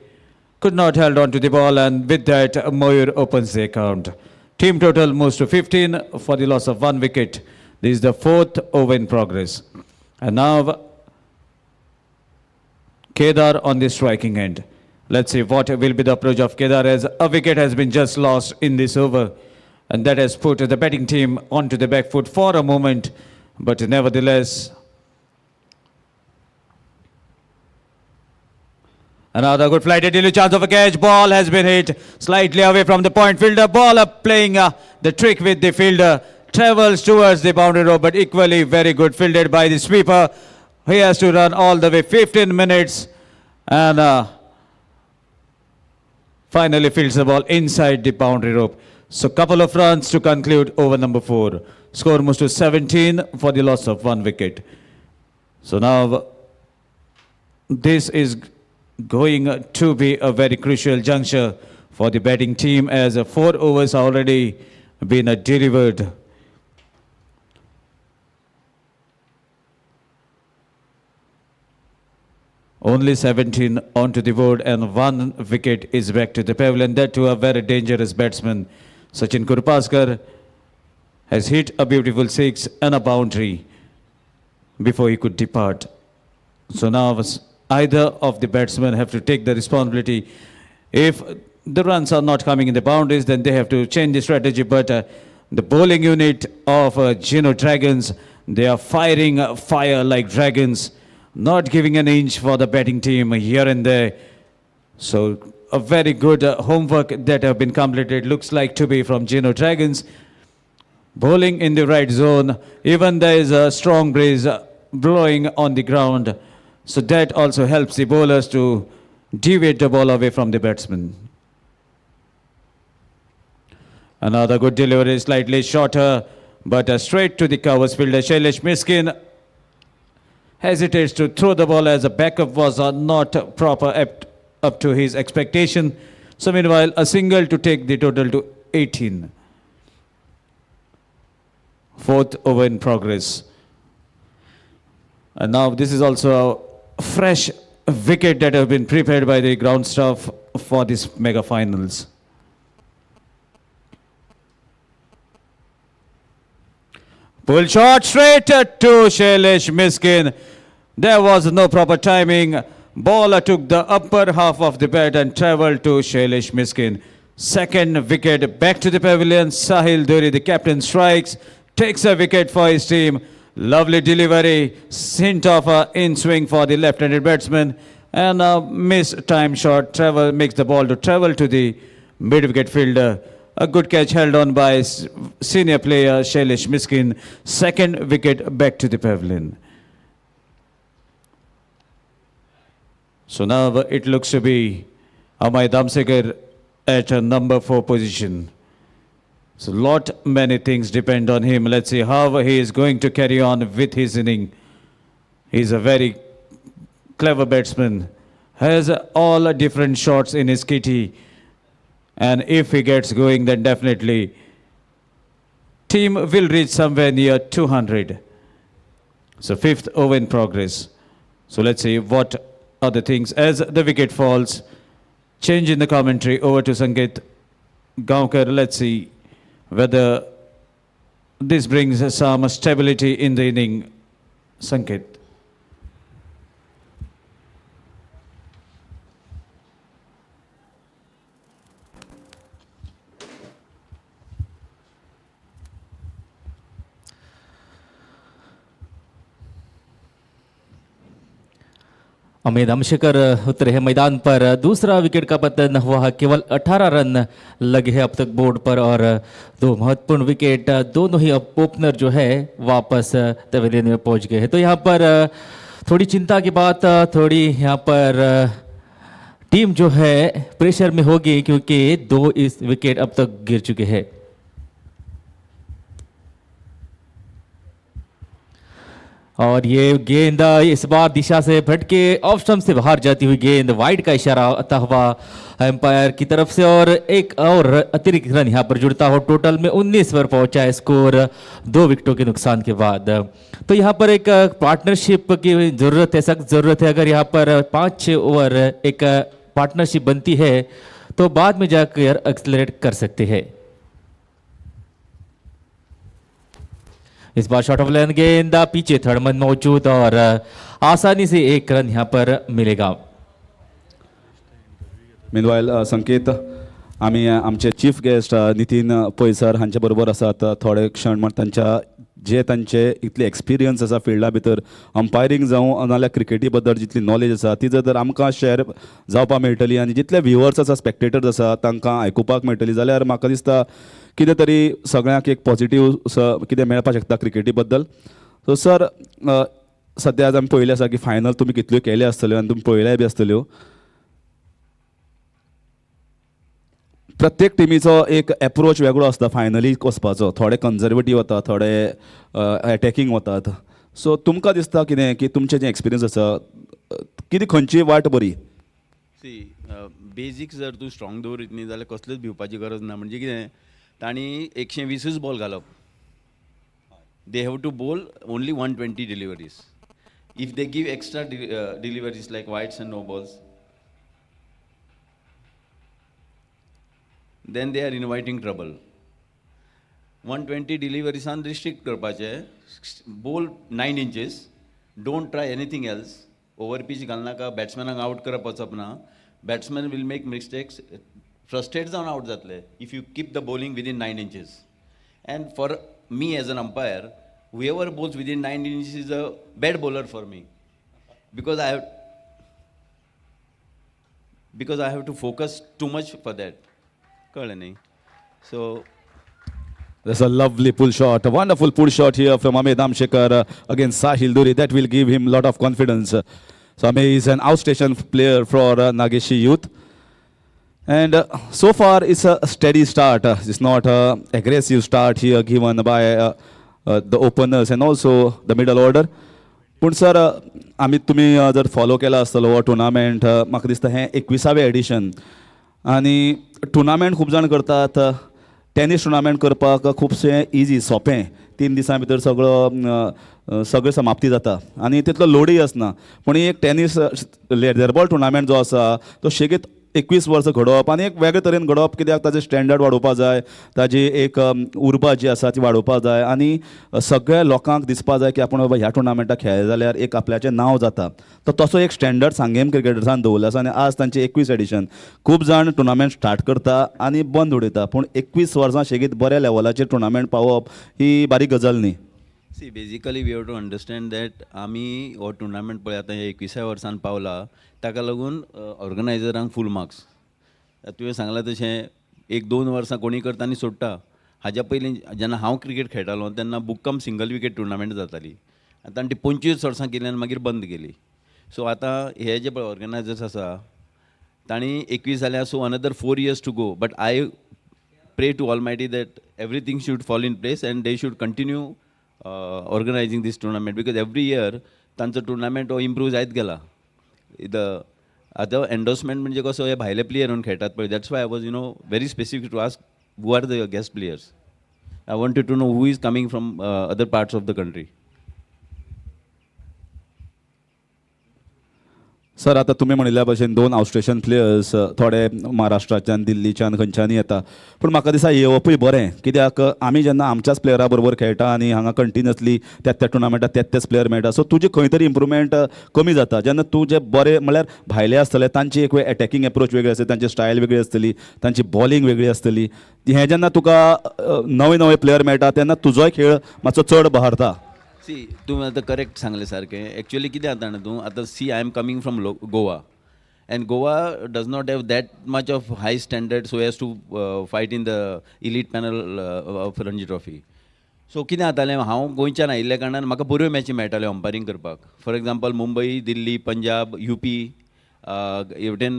Could not hold on to the ball, and with that, Mayur opens the account. Team total moves to 15 for the loss of 1 wicket. This is the 4th over in progress. And now, Kedar on the striking end. Let's see what will be the approach of Kedar, as a wicket has been just lost in this over. And that has put the batting team onto the back foot for a moment. But nevertheless, another good flighted delivery, chance of a catch. Ball has been hit slightly away from the point. Fielder, ball up playing the trick with the fielder. Travels towards the boundary rope, but equally very good fielded by the sweeper. He has to run all the way 15 minutes and finally fields the ball inside the boundary rope. So couple of runs to conclude over number 4. Score moves to 17 for the loss of 1 wicket. So now this is going to be a very crucial juncture for the batting team, as 4 overs already been delivered. Only 17 onto the board and 1 wicket is back to the pavilion. That to a very dangerous batsman. Sachin Gurpaskar has hit a beautiful 6 and a boundary before he could depart. So now either of the batsmen have to take the responsibility. If the runs are not coming in the boundaries, then they have to change the strategy. But the bowling unit of Geno Dragons, they are firing fire like dragons, not giving an inch for the batting team here and there. So a very good homework that have been completed, looks like to be from Geno Dragons. bowling in the right zone. Even there is a strong breeze blowing on the ground. So that also helps the bowlers to deviate the ball away from the batsman. Another good delivery, slightly shorter, but straight to the covers fielder. Shailesh Miskin hesitates to throw the ball as a backup was not proper up to his expectation. So meanwhile, a single to take the total to 18. Fourth over in progress. And now this is also a fresh wicket that have been prepared by the ground staff for this mega finals. Pull shot straight to Shailesh Miskin. There was no proper timing. Ball took the upper half of the bat and travelled to Shailesh Miskin. Second wicket back to the pavilion. Sahil Duri, the captain, strikes, takes a wicket for his team. Lovely delivery, hint of a in swing for the left-handed batsman, and a missed time shot makes the ball to travel to the mid-wicket fielder. A good catch held on by senior player Shailesh Miskin. Second wicket back to the pavilion. So now it looks to be Amay Damsekar at a number 4 position. So many things depend on him. Let's see how he is going to carry on with his inning. He's a very clever batsman. Has all different shots in his kitty. And if he gets going, then definitely team will reach somewhere near 200. So fifth over in progress. So let's see what other things as the wicket falls. Change in the commentary over to Sanket Gaonkar. Let's see whether this brings some stability in the inning. Sanket. Amit अमशेकर उतरे हैं मैदान पर। दूसरा wicket का पतन हुआ, केवल 18 run लगे हैं अब तक बोर्ड पर और 2 महत्वपूर्ण विकेट दोनों ही ओपनर जो है वापस पवेलियन में पहुंच गए हैं। तो यहाँ पर थोड़ी चिंता की बात, थोड़ी यहाँ पर टीम जो है प्रेशर में होगी क्योंकि 2 इस विकेट अब तक गिर चुके हैं। और ये गेंद इस बार दिशा से भटके ऑफ स्टंप से बाहर जाती हुई गेंद, वाइड का इशारा आता हुआ एम्पायर की तरफ से और एक और अतिरिक्त रन यहाँ पर जुड़ता हो। टोटल में 19 पर पहुंचा है स्कोर 2 विकेटों के नुकसान के बाद। तो यहाँ पर एक पार्टनरशिप की ज़रूरत है, सख्त ज़रूरत है। अगर यहाँ पर 5-6 ओवर एक पार्टनरशिप बनती है तो बाद में जाकर एक्सलरेट कर सकते हैं। इस बार शॉर्ट ऑफ लेंथ गेंद पीछे थर्डमन मौजूद और आसानी से 1 रन यहाँ पर मिलेगा। मीनवायल संकेत, आम्ही आमचे chief guest Nitin Pai sir हांचे बरोबर आसात। थोडे क्षण म्हण तांचे इतले एक्सपिरियन्स आसा फिल्डा भितर, अंपायरींग जावं नाल्यार क्रिकेटी बद्दल जितली नॉलेज आसा ती जर आमकां शेअर जावपाक मेळटली आनी जितले व्ह्युअर्स आसा, स्पेक्टेटर्स आसा तांकां आयकुपाक मेळटली जाल्यार म्हाका दिसता कितें तरी सगळ्यांक एक पॉझिटिव्ह कितें मेळपाक शकता क्रिकेटी बद्दल। सो सर, सद्या आज आमी पळयलें आसा की फायनल तुमी कितल्यो केल्यो आसतल्यो आनी तुमी पळयल्याय बी आसतल्यो। प्रत्येक टिमीचो एक एप्रोच वेगळो आसता फायनलीक वचपाचो। थोडे कन्जर्वेटीव वता, थोडे अटॅकिंग वतात। सो तुमकां दिसता कितें की तुमचें जें एक्सपिरियन्स आसा कितें खंयची वाट बरी? सी बेजिक्स जर तूं स्ट्रॉंग दवरीत न्ही जाल्यार कसल्योच भिवपाची गरज ना। म्हणजे कितें, तांणी 120 बॉल घालप, they have to bowl only 120 deliveries. If they give extra deliveries like wides and no balls, then they are inviting trouble. 120 deliveries restrict करपाचे, bowl 9 inches, don't try anything else. Over pitch घालनाका, बॅट्समॅनाक out करप वचप ना. Batsman will make mistakes, frustrate जावन out जातले if you keep the bowling within 9 inches. And for me as an umpire, whoever bowls within 9 inches is a bad bowler for me, because I have to focus too much for that. कळलं नाही. सो That's a lovely pull shot, a wonderful pull shot here from Amit Damshekar against Sahil Duri. That will give him a lot of confidence. So Amit is an outstation player for Nageshi Youth. And so far it's a steady start. It's not an aggressive start here given by the openers and also the middle order. पूण sir आमी तुमी जर follow केला आसतलो हो tournament म्हाका दिसता हें 21वें एडिशन आनी टुर्नामेंट खूब जाण करतात टेनीस टुर्नामेंट करपाक खुबशें इजी सोंपें 3 दिसां भितर सगळें समाप्ती जाता आनी तितलो लोडूय आसना पूण एक टेनीस लेदर बॉल टुर्नामेंट जो आसा तो शेगीत 21 वर्सां घडोवप आनी एक वेगळे तरेन घडोवप कित्याक ताजें स्टँडर्ड वाडोवपाक जाय ताजी एक उर्बा जी आसा ती वाडोवपाक जाय आनी सगळ्या लोकांक दिसपाक जाय की आपूण बाबा ह्या टुर्नामेंटाक खेळ्ळे जाल्यार एक आपल्याचें नांव जाता तो तसो एक स्टँडर्ड सांगेम क्रिकेटर्सान दवरलो आसा आनी आज तांचें 21 एडिशन खूब जाण टुर्नामेंट स्टार्ट करता आनी बंद उडयता पूण 21 वर्सां शेगीत बऱ्या लेवलाचेर टुर्नामेंट पावप ही बारीक गजाल न्ही. See basically we have to understand that आमी हो टुर्नामेंट पळय आतां 21व्या वर्सान पावला ताका लागून ऑर्गनायझरांक फूल मार्क्स. तुवें सांगलां तशें 1-2 वर्सां कोणी करता आनी सोडटा. हाज्या पयलीं जेन्ना हांव क्रिकेट खेळटालो तेन्ना बुक्कम सिंगल विकेट टुर्नामेंट जाताली आतां ती 25 वर्सां केल्यान मागीर बंद केली. सो आतां हे जे पळय ऑर्गनायझर्स आसा तांणी 21 जाल्यार so another 4 years to go but I pray to Almighty that everything should fall in place and they should continue organising this tournament because every year तांचो टुर्नामेंट हो इम्प्रूव जायत गेला. आतां एन्डोर्समेंट म्हणजे कसो हे भायले प्लेयर म्हणून खेळटात पळय that's why I was very specific to ask who are the guest players. I wanted to know who is coming from other parts of the country. Sir आतां तुमी म्हणिल्ल्या भशेन 2 आउटस्टेशन प्लेयर्स थोडे महाराष्ट्राच्यान दिल्लीच्यान खंयच्यानय येता पूण म्हाका दिसता येवपूय बरें कित्याक आमी जेन्ना आमच्याच प्लेयरा बरोबर खेळटा आनी हांगा कंटिन्युअसली त्या टुर्नामेंटाक तेच प्लेयर मेळटा सो तुजी खंय तरी इम्प्रुवमेंट कमी जाता जेन्ना तूं जे बरे म्हळ्यार भायले आसतले तांची एक वेळ अटॅकिंग एप्रोच वेगळी आसतली तांची स्टायल वेगळी आसतली तांची बॉलिंग वेगळी आसतली हें जेन्ना तुका नवे प्लेयर मेळटा तेन्ना तुजोय खेळ मातसो चड बहरता. सी तुम्ही आता करेक्ट सांगले सारकें एक्चुअली कितें जाता न्हू तूं आतां see I am coming from Goa and Goa does not have that much of high standard so as to fight in the elite panel of Ranji trophy. So कितें जातालें हांव गोंयच्यान आयिल्ल्या कारणान म्हाका बऱ्यो मॅची मेळटाल्यो अंपायरींग करपाक. For example Mumbai Delhi Punjab UP हेवटेन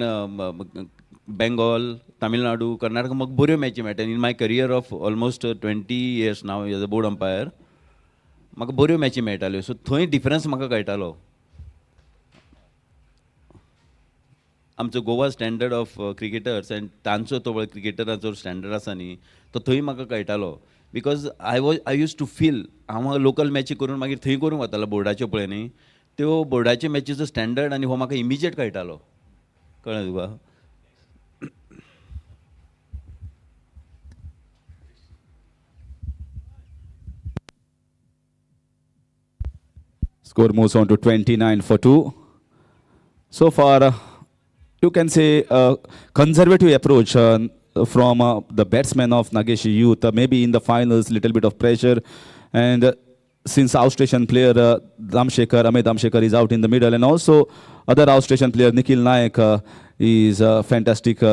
बेंगॉल तामिळनाडू कर्नाटका म्हाका बऱ्यो मॅची मेळटाल्यो. In my career of almost 20 years now as a board umpire म्हाका बऱ्यो मॅची मेळटाल्यो. सो थंय डिफरन्स म्हाका कळटालो. आमचो Goa standard of cricketers and तांचो तो क्रिकेटराचो स्टँडर्ड आसा न्ही तो थंय म्हाका कळटालो because I use to feel हांव लोकल मॅची करून मागीर थंय करूंक वतालो बोर्डाच्यो पळय न्ही त्यो बोर्डाचे मॅचीचो स्टँडर्ड आनी हो म्हाका इमिजिएट कळटालो. कळ्ळें तुका. Score moves on to 29 for 2. So far, you can say a conservative approach from the batsmen of Nageshi Youth. Maybe in the finals, little bit of pressure. And since outstation player Amit Damshekar is out in the middle, and also other outstation player Nikhil Naik is a fantastic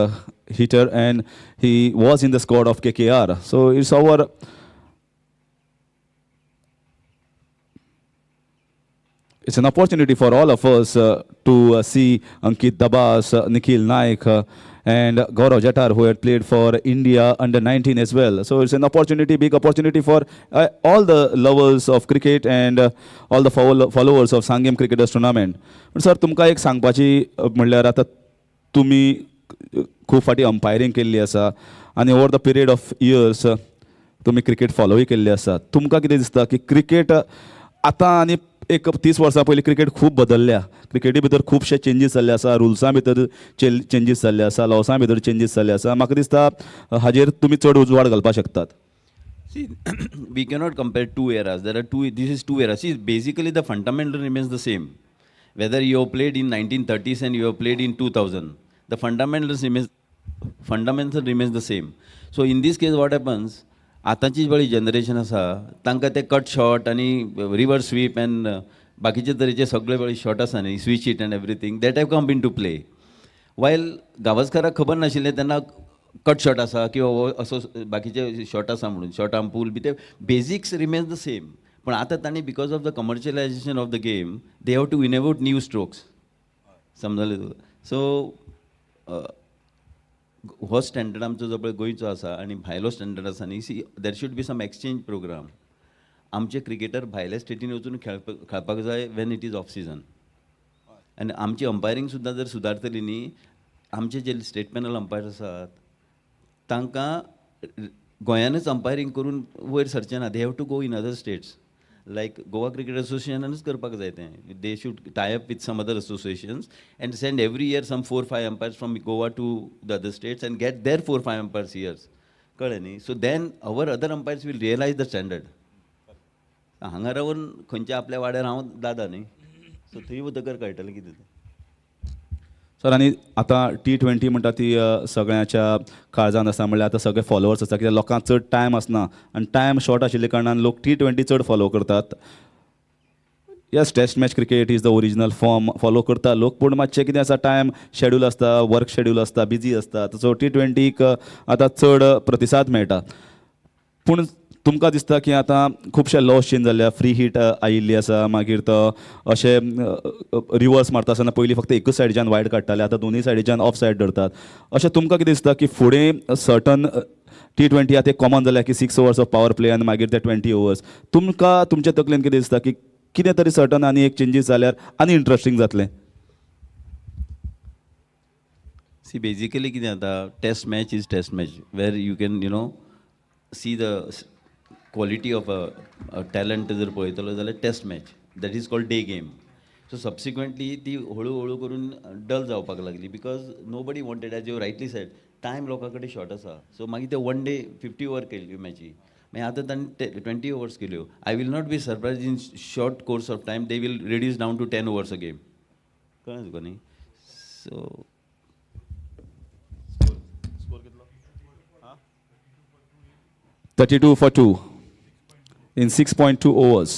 hitter, and he was in the squad of KKR. So it's our it's an opportunity for all of us to see Ankit Dabas, Nikhil Naik, and Gaurav Jatar, who had played for India under 19 as well. So it's an opportunity, big opportunity for all the lovers of cricket and all the followers of Sanguem Crickters tournament. But sir, तुमकां एक सांगपाची म्हणल्यार आतां तुमी खूब फाटी अंपायरींग केल्ली आसा आनी over the period of years तुमी क्रिकेट फॉलोय केल्ली आसा. तुमकां कितें दिसता की क्रिकेट आतां आनी एक 30 वर्सां पयलीं क्रिकेट खूब बदलल्या. क्रिकेटी भितर खुबशे चेंजीस जाल्ले आसा. रुल्सां भितर चेंजीस जाल्ले आसा. लॉसां भितर चेंजीस जाल्ले आसा. म्हाका दिसता हाजेर तुमी चड उजवाड घालपाक शकतात. See, we cannot compare two eras. This is two eras. See, basically the fundamental remains the same. Whether you have played in 1930s and you have played in 2000, the fundamental remains the same. So in this case, what happens? आतांची जी generation आसा तांकां ते cut shot आनी reverse sweep and बाकीचे तरेचे सगळे बळे shot आसा न्ही switch it and everything that have come in to play. वायल गावस्कराक खबर नाशिल्लें तेन्ना कट शॉट आसा किंवा असो बाकीचे शॉट आसा म्हणून शॉर्ट आर्म पूल बी ते बेजिक्स रिमेन्स द सेम. पण आतां तांणी because of the commercialisation of the game they have to innovate new strokes. समजलें तुका? सो हो स्टँडर्ड आमचो जो पळय गोंयचो आसा आनी भायलो स्टँडर्ड आसा न्ही, see there should be some exchange programme. आमचे क्रिकेटर भायल्या स्टेटीन वचून खेळपाक जाय when it is off season. आनी आमची अंपायरींग सुद्दां जर सुदारतली न्ही, आमचे जे स्टेट पॅनल अंपायर्स आसात तांकां गोंयानूच अंपायरींग करून वयर सरचें ना. They have to go in other states. Like Goa cricket असोसिएशनानूच करपाक जाय तें. They should tie up with some other associations and send every year some 4-5 umpires from Goa to the other states and get their 4-5 umpires years. कळ्ळें न्ही? So then our other umpires will realise the standard. हांगा रावन खंयच्या आपल्या वाड्यार हांव दादा न्ही, सो थंय वतकर कळटलें कितें तें. सर आनी आतां T20 म्हणटा ती सगळ्यांच्या काळजान आसा. म्हणल्यार आतां सगळे फॉलोवर्स आसा, कित्याक लोकांक चड टायम आसना आनी टायम शॉर्ट आशिल्ले कारणान लोक T20 चड फॉलो करतात. Yes, test match cricket is the original form follow करता लोक, पूण मातशें कितें आसा, टायम शेड्यूल आसता, वर्क शेड्यूल आसता, बिजी आसता. सो T20क आतां चड प्रतिसाद मेळटा. पूण तुमकां दिसता की आतां खुबशे लॉस चेंज जाल्ल्या, फ्री हीट आयिल्ली आसा, मागीर तो अशें रिवर्स मारता आसतना पयलीं फक्त एकूच सायडीच्यान वायड काडटाले, आतां दोनूय सायडीच्यान ऑफ सायड धरतात. अशें तुमकां कितें दिसता की फुडें सर्टन T20 आतां कॉमन जाल्या की 6 ओवर्स ऑफ पावर प्ले आनी मागीर ते 20 ओवर्स. तुमकां तुमच्या तकलेन कितें दिसता की कितें तरी सर्टन आनी एक चेंजीस जाल्यार आनी इंट्रस्टींग जातलें? सी बेजिकली कितें जाता, test match is test match where you can see the quality of a talent जर पळयतलो जाल्यार test match that is called day game. So subsequently ती हळू हळू करून डल जावपाक लागली because nobody wanted, as you rightly said, time लोकां कडेन शॉर्ट आसा. सो मागीर ते 1 डे 50 ओवर केल्ल्यो मॅची, मागीर आतां तांणी 20 ओवर्स केल्यो. I will not be surprised in short course of time they will reduce down to 10 overs a game. कळ्ळें तुका न्ही? So 32 for 2 in 6.2 overs.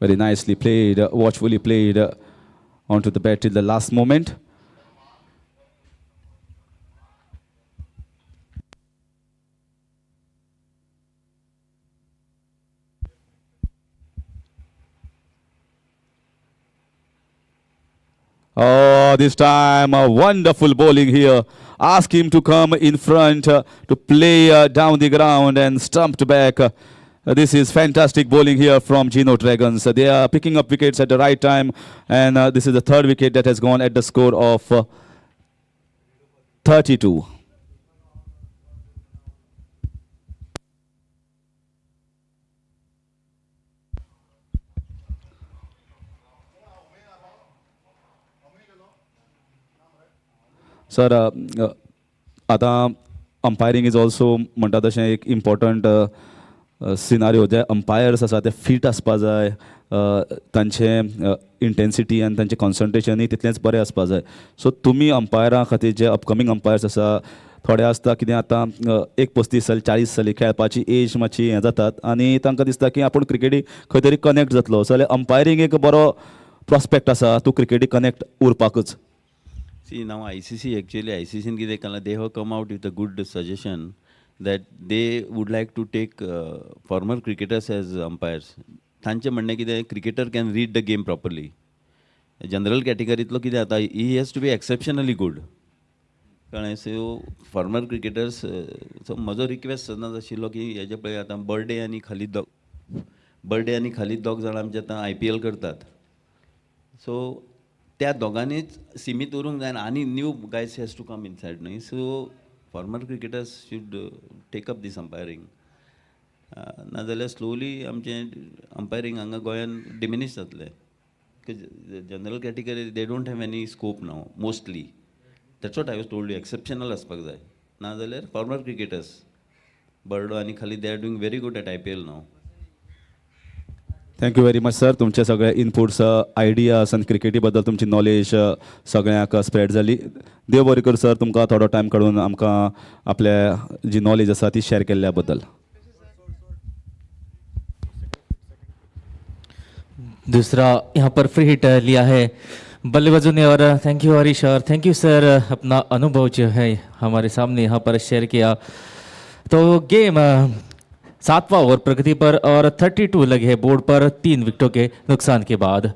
Very nicely played, watchfully played onto the bat till the last moment. Oh, this time a wonderful bowling here. Ask him to come in front to play down the ground and stumped back. This is fantastic bowling here from Geno Dragons. They are picking up wickets at the right time, and this is the third wicket that has gone at the score of 32. Sir आतां अंपायरींग is also म्हणटा तशें एक important scenario. जे umpires आसा ते feet आसपा जाय, तांचें intensity आनी तांचें कॉन्सन्ट्रेशनूय तितलेंच बरें आसपा जाय. सो तुमी अंपायरां खातीर जे अपकमींग अंपायर्स आसा, थोडे आसता कितें आतां एक 35 साली 40 साली खेळपाची एज मातशी हें जातात आनी तांकां दिसता की आपूण क्रिकेटीक खंय तरी कनेक्ट जातलो. सो जाल्यार अंपायरींग एक बरो प्रॉस्पेक्ट आसा तूं क्रिकेटीक कनेक्ट उरपाकूच. See, now ICC कितें केलां, they have come out with a good suggestion that they would like to take former cricketers as umpires. तांचें म्हणणें कितें, cricketer can read the game properly. General कॅटेगरींतलो कितें जाता, he has to be exceptionally good. कळ्ळें? सो former cricketers, सो म्हजो request सदांच आशिल्लो की हेजे पळय आतां बर्डे आनी खालीद दोग जाण आमचे आतां IPL करतात. सो त्या दोगांनीच सीमीत उरूंक जायना, आनी new guys has to come inside न्ही. So former cricketers should take up this umpiring. नाजाल्यार स्लोली आमचें अंपायरींग हांगा गोंयान डिमिनीश जातलें. General category they don't have any scope now mostly. That's what I was told you, exceptional आसपाक जाय. नाजाल्यार former cricketers बर्डो आनी खाली they are doing very good at IPL now. Thank you very much sir. तुमचे सगळे inputs, ideas आनी क्रिकेटी बद्दल तुमची नॉलेज सगळ्यांक स्प्रेड जाली. देव बरें कर सर, तुमकां थोडो टायम काडून आमकां आपल्या जी नॉलेज आसा ती शेअर केल्ल्या बद्दल. दूसरा यहाँ पर फ्री हिट लिया है बल्लेबाजों ने। और थैंक यू हरीश और थैंक यू सर, अपना अनुभव जो है हमारे सामने यहाँ पर शेयर किया। तो गेम 7वां ओवर प्रगति पर और 32 लगे हैं बोर्ड पर 3 विकेटों के नुकसान के बाद।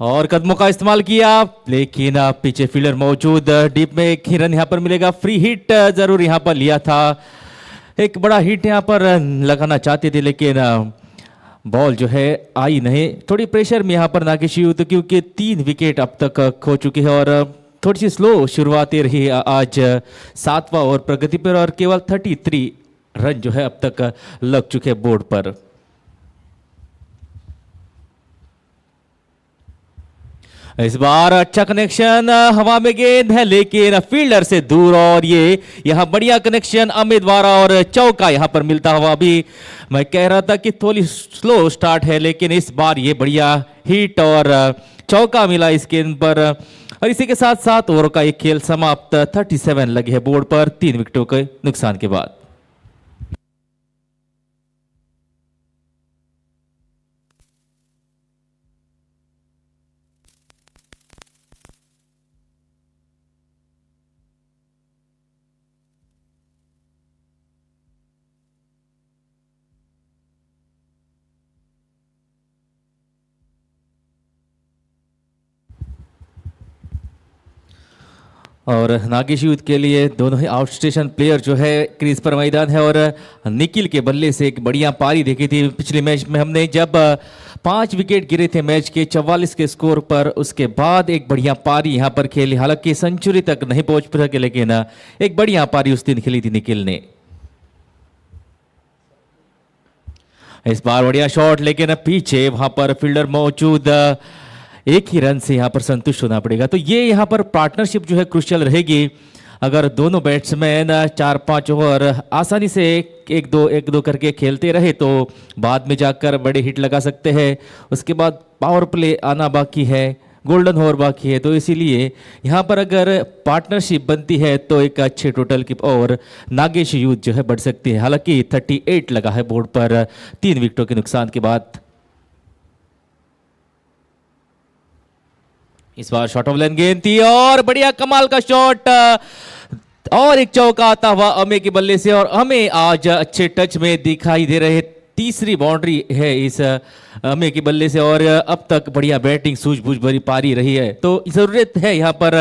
और कदमों का इस्तेमाल किया लेकिन पीछे फील्डर मौजूद, डीप में एक ही रन यहाँ पर मिलेगा। फ्री हिट जरूर यहाँ पर लिया था, एक बड़ा हिट यहाँ पर लगाना चाहते थे लेकिन बॉल जो है आई नहीं। थोड़ी प्रेशर में यहाँ पर नागेशी यूथ, क्योंकि 3 विकेट अब तक खो चुके हैं और थोड़ी सी स्लो शुरुआत रही आज 7वां ओवर प्रगति पर और केवल 33 रन जो है अब तक लग चुके बोर्ड पर। इस बार अच्छा कनेक्शन, हवा में गेंद है लेकिन फील्डर से दूर और ये यहाँ बढ़िया कनेक्शन अमित द्वारा और चौका यहाँ पर मिलता हुआ। अभी मैं कह रहा था कि थोड़ी स्लो स्टार्ट है लेकिन इस बार ये बढ़िया हिट और चौका मिला इस गेंद पर। और इसी के साथ 7 ओवर का एक खेल समाप्त। 37 लगे हैं बोर्ड पर 3 विकेटों के नुकसान के बाद। और नागेशी यूथ के लिए दोनों ही आउट स्टेशन प्लेयर जो है क्रीज पर मैदान है। और निखिल के बल्ले से एक बढ़िया पारी देखी थी पिछले मैच में हमने, जब 5 विकेट गिरे थे मैच के 44 के स्कोर पर। उसके बाद एक बढ़िया पारी यहाँ पर खेली, हालांकि सेंचुरी तक नहीं पहुंच सके लेकिन एक बढ़िया पारी उस दिन खेली थी निखिल ने। इस बार बढ़िया शॉट लेकिन पीछे वहां पर फील्डर मौजूद, एक ही रन से यहाँ पर संतुष्ट होना पड़ेगा। तो ये यहाँ पर पार्टनरशिप जो है क्रुशियल रहेगी। अगर दोनों बैट्समैन 4-5 ओवर आसानी से एक दो करके खेलते रहे तो बाद में जाकर बड़े हिट लगा सकते हैं। उसके बाद पावर प्ले आना बाकी है, गोल्डन ओवर बाकी है। तो इसीलिए यहाँ पर अगर पार्टनरशिप बनती है तो एक अच्छे टोटल की ओवर नागेशी यूथ जो है बढ़ सकती है। हालांकि 38 लगा है बोर्ड पर 3 विकेटों के नुकसान के बाद। इस बार शॉट ऑफ लाइन गेंद थी और बढ़िया कमाल का शॉट और एक चौका आता हुआ अमे के बल्ले से। और हमें आज अच्छे टच में दिखाई दे रहे, तीसरी बाउंड्री है इस अमे के बल्ले से और अब तक बढ़िया बैटिंग सूझबूझ भरी पारी रही है। तो जरूरत है यहाँ पर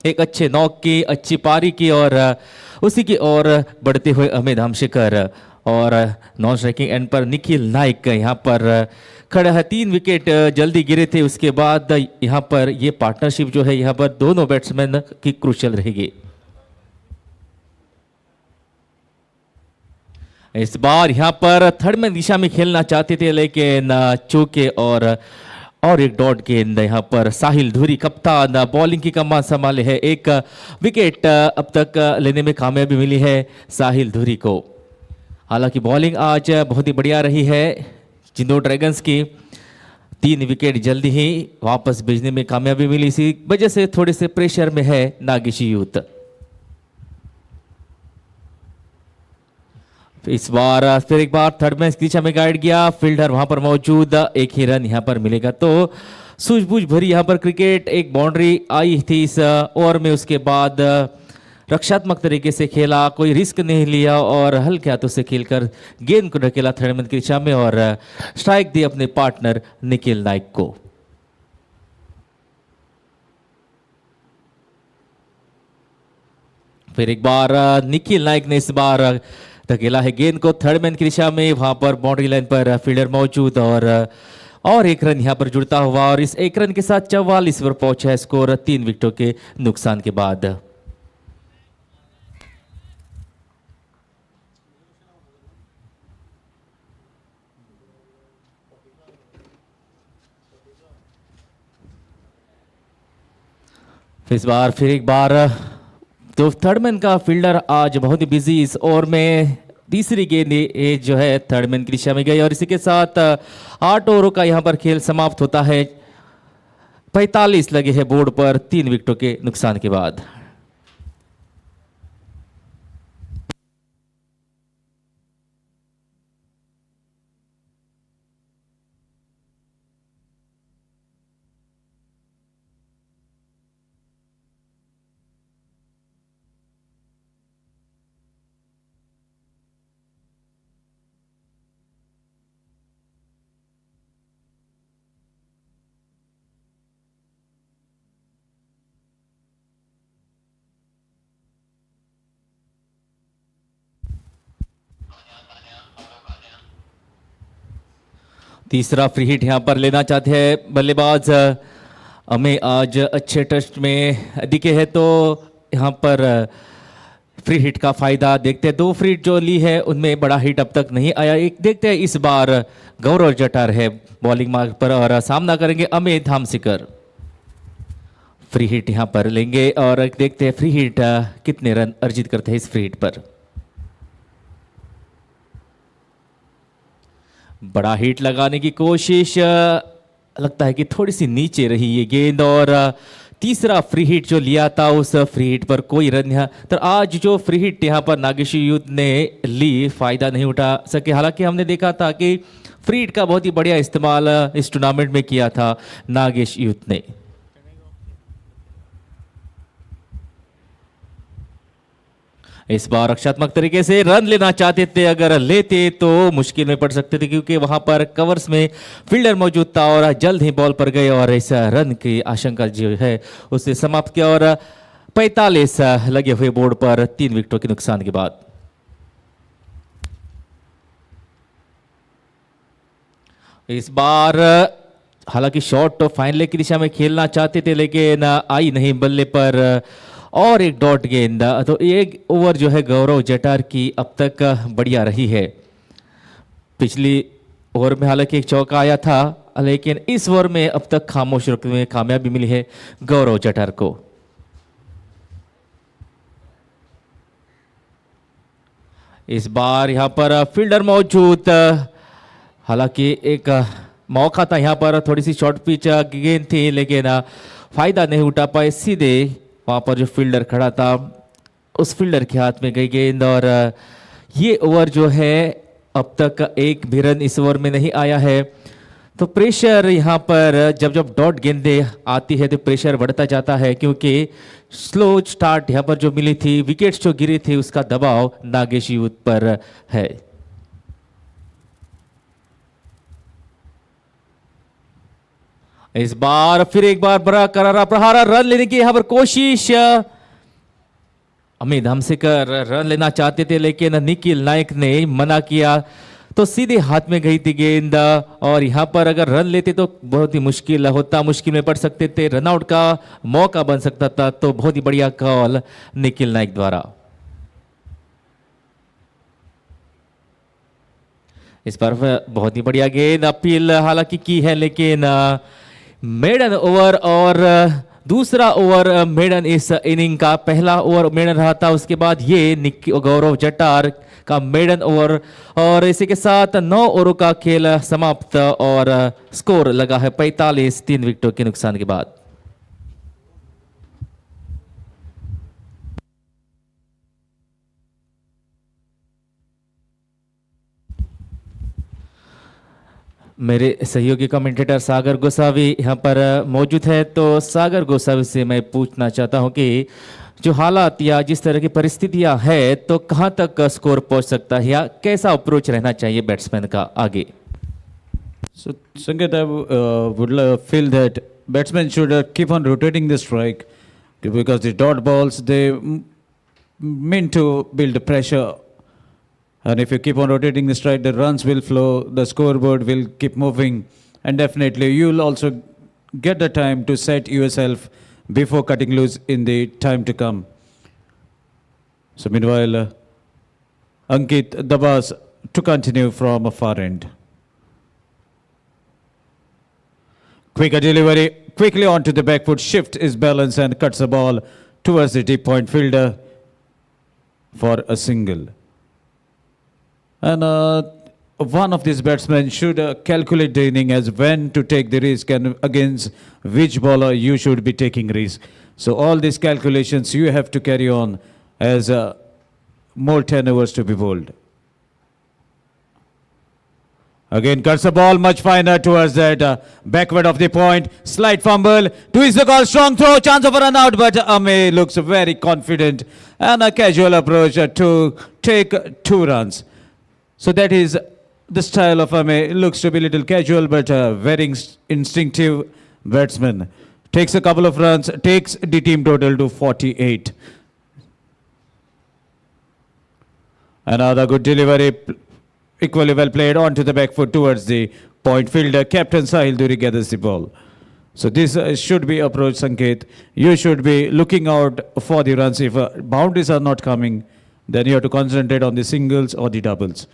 एक अच्छे नॉक की, अच्छी पारी की और उसी की ओर बढ़ते हुए अमे धामशेखर। और नॉन स्ट्राइकिंग एंड पर निखिल नाइक यहाँ पर खड़ा है। 3 विकेट जल्दी गिरे थे, उसके बाद यहाँ पर ये पार्टनरशिप जो है यहाँ पर दोनों बैट्समैन की क्रूशियल रहेगी। इस बार यहाँ पर थर्ड में दिशा में खेलना चाहते थे लेकिन चौके और एक डॉट गेंद यहाँ पर साहिल धुरी कप्तान बॉलिंग की कमान संभाले है। एक विकेट अब तक लेने में कामयाबी मिली है साहिल धुरी को। हालांकि बॉलिंग आज बहुत ही बढ़िया रही है जिंदो ड्रैगन्स की। 3 विकेट जल्दी ही वापस भेजने में कामयाबी मिली, इसी वजह से थोड़े से प्रेशर में है नागेशी यूथ। इस बार फिर एक बार थर्ड मैच दिशा में गाइड किया, फील्डर वहां पर मौजूद, एक ही रन यहां पर मिलेगा। तो सूझबूझ भरी यहां पर क्रिकेट, एक बाउंड्री आई थी इस ओवर में, उसके बाद रक्षात्मक तरीके से खेला, कोई रिस्क नहीं लिया और हल्के हाथों से खेलकर गेंद को ढकेला थर्ड मैन की दिशा में और स्ट्राइक दी अपने पार्टनर निखिल नाइक को। फिर एक बार निखिल नाइक ने इस बार धकेला है गेंद को थर्ड मैन की दिशा में, वहां पर बाउंड्री लाइन पर फील्डर मौजूद और एक रन यहां पर जुड़ता हुआ और इस एक रन के साथ 44 पर पहुंचा है स्कोर 3 विकेटों के नुकसान के बाद। इस बार फिर एक बार तो थर्ड मैन का फील्डर आज बहुत ही बिजी, इस ओवर में तीसरी गेंद जो है थर्ड मैन की दिशा में गई और इसी के साथ 8 ओवरों का यहां पर खेल समाप्त होता है। 45 लगे हैं बोर्ड पर 3 विकेटों के नुकसान के बाद। तीसरा फ्री हिट यहाँ पर लेना चाहते हैं बल्लेबाज हमें आज अच्छे टेस्ट में दिखे हैं, तो यहाँ पर फ्री हिट का फायदा देखते हैं। 2 फ्री हिट जो ली है उनमें बड़ा हिट अब तक नहीं आया। एक देखते हैं इस बार गौरव जटार है बॉलिंग मार्ग पर और सामना करेंगे अमित धामसिकर। फ्री हिट यहाँ पर लेंगे और देखते हैं फ्री हिट कितने रन अर्जित करते हैं इस फ्री हिट पर। बड़ा हिट लगाने की कोशिश, लगता है कि थोड़ी सी नीचे रही ये गेंद और तीसरा फ्री हिट जो लिया था उस फ्री हिट पर कोई रन यहाँ। तो आज जो फ्री हिट यहाँ पर नागेशी यूथ ने ली फायदा नहीं उठा सके। हालांकि हमने देखा था कि फ्री हिट का बहुत ही बढ़िया इस्तेमाल इस टूर्नामेंट में किया था नागेश यूथ ने। इस बार रक्षात्मक तरीके से रन लेना चाहते थे, अगर लेते तो मुश्किल में पड़ सकते थे क्योंकि वहां पर कवर्स में फील्डर मौजूद था और जल्द ही बॉल पर गए और इस रन की आशंका जो है उसे समाप्त किया और 45 लगे हुए बोर्ड पर 3 विकेटों के नुकसान के बाद। इस बार हालांकि शॉट तो फाइनल की दिशा में खेलना चाहते थे लेकिन आई नहीं बल्ले पर और एक डॉट गेंद। तो एक ओवर जो है गौरव जटार की अब तक बढ़िया रही है। पिछली ओवर में हालांकि एक चौका आया था लेकिन इस ओवर में अब तक खामोश रुकने में कामयाबी मिली है गौरव जटार को। इस बार यहां पर फील्डर मौजूद, हालांकि एक मौका था यहां पर, थोड़ी सी शॉर्ट पिच गेंद थी लेकिन फायदा नहीं उठा पाए। सीधे वहां पर जो फील्डर खड़ा था उस फील्डर के हाथ में गई गेंद और ये ओवर जो है अब तक एक भी रन इस ओवर में नहीं आया है। तो प्रेशर यहाँ पर जब जब डॉट गेंदें आती है तो प्रेशर बढ़ता जाता है क्योंकि स्लो स्टार्ट यहाँ पर जो मिली थी, विकेट्स जो गिरी थी, उसका दबाव नागेश यूथ पर है। इस बार फिर एक बार बड़ा करारा प्रहारा, रन लेने की यहां पर कोशिश। अमित धामसिकर रन लेना चाहते थे लेकिन निखिल नायक ने मना किया तो सीधे हाथ में गई थी गेंद और यहां पर अगर रन लेते तो बहुत ही मुश्किल होता, मुश्किल में पड़ सकते थे, रनआउट का मौका बन सकता था। तो बहुत ही बढ़िया कॉल निखिल नायक द्वारा। इस पर बहुत ही बढ़िया गेंद, अपील हालांकि की है लेकिन मेडन ओवर और दूसरा ओवर मेडन इस इनिंग का, पहला ओवर मेडन रहा था, उसके बाद ये गौरव जटार का मेडन ओवर और इसी के साथ 9 ओवरों का खेल समाप्त और स्कोर लगा है 45 3 विकेटों के नुकसान के बाद। मेरे सहयोगी कमेंटेटर सागर गोसावी यहाँ पर मौजूद है। तो सागर गोसावी से मैं पूछना चाहता हूँ कि जो हालात या जिस तरह की परिस्थितियाँ है तो कहाँ तक स्कोर पहुँच सकता है या कैसा अप्रोच रहना चाहिए बैट्समैन का आगे? So Sanget, I would feel that batsmen should keep on rotating the strike because the dot balls, they mean to build pressure. And if you keep on rotating the strike, the runs will flow, the scoreboard will keep moving, and definitely you'll also get the time to set yourself before cutting loose in the time to come. So meanwhile, Ankit Dabas to continue from a far end. Quicker delivery, quickly onto the back foot, shift his balance and cuts the ball towards the deep point fielder for a single. And one of these batsmen should calculate the inning as when to take the risk and against which bowler you should be taking risk. So all these calculations you have to carry on as more 10 overs to be bowled. Again cuts the ball much finer towards that backward of the point. Slight fumble. Twist the call. Strong throw. Chance of a run out. But Ame looks very confident. And a casual approach to take 2 runs. So that is the style of Ame. Looks to be a little casual but very instinctive batsman. Takes a couple of runs. Takes the team total to 48. Another good delivery. Equally well played onto the back foot towards the Point fielder, Captain Sahil Duri gathers the ball. So this should be approach, Sanket. You should be looking out for the runs. If boundaries are not coming, then you have to concentrate on the singles or the doubles.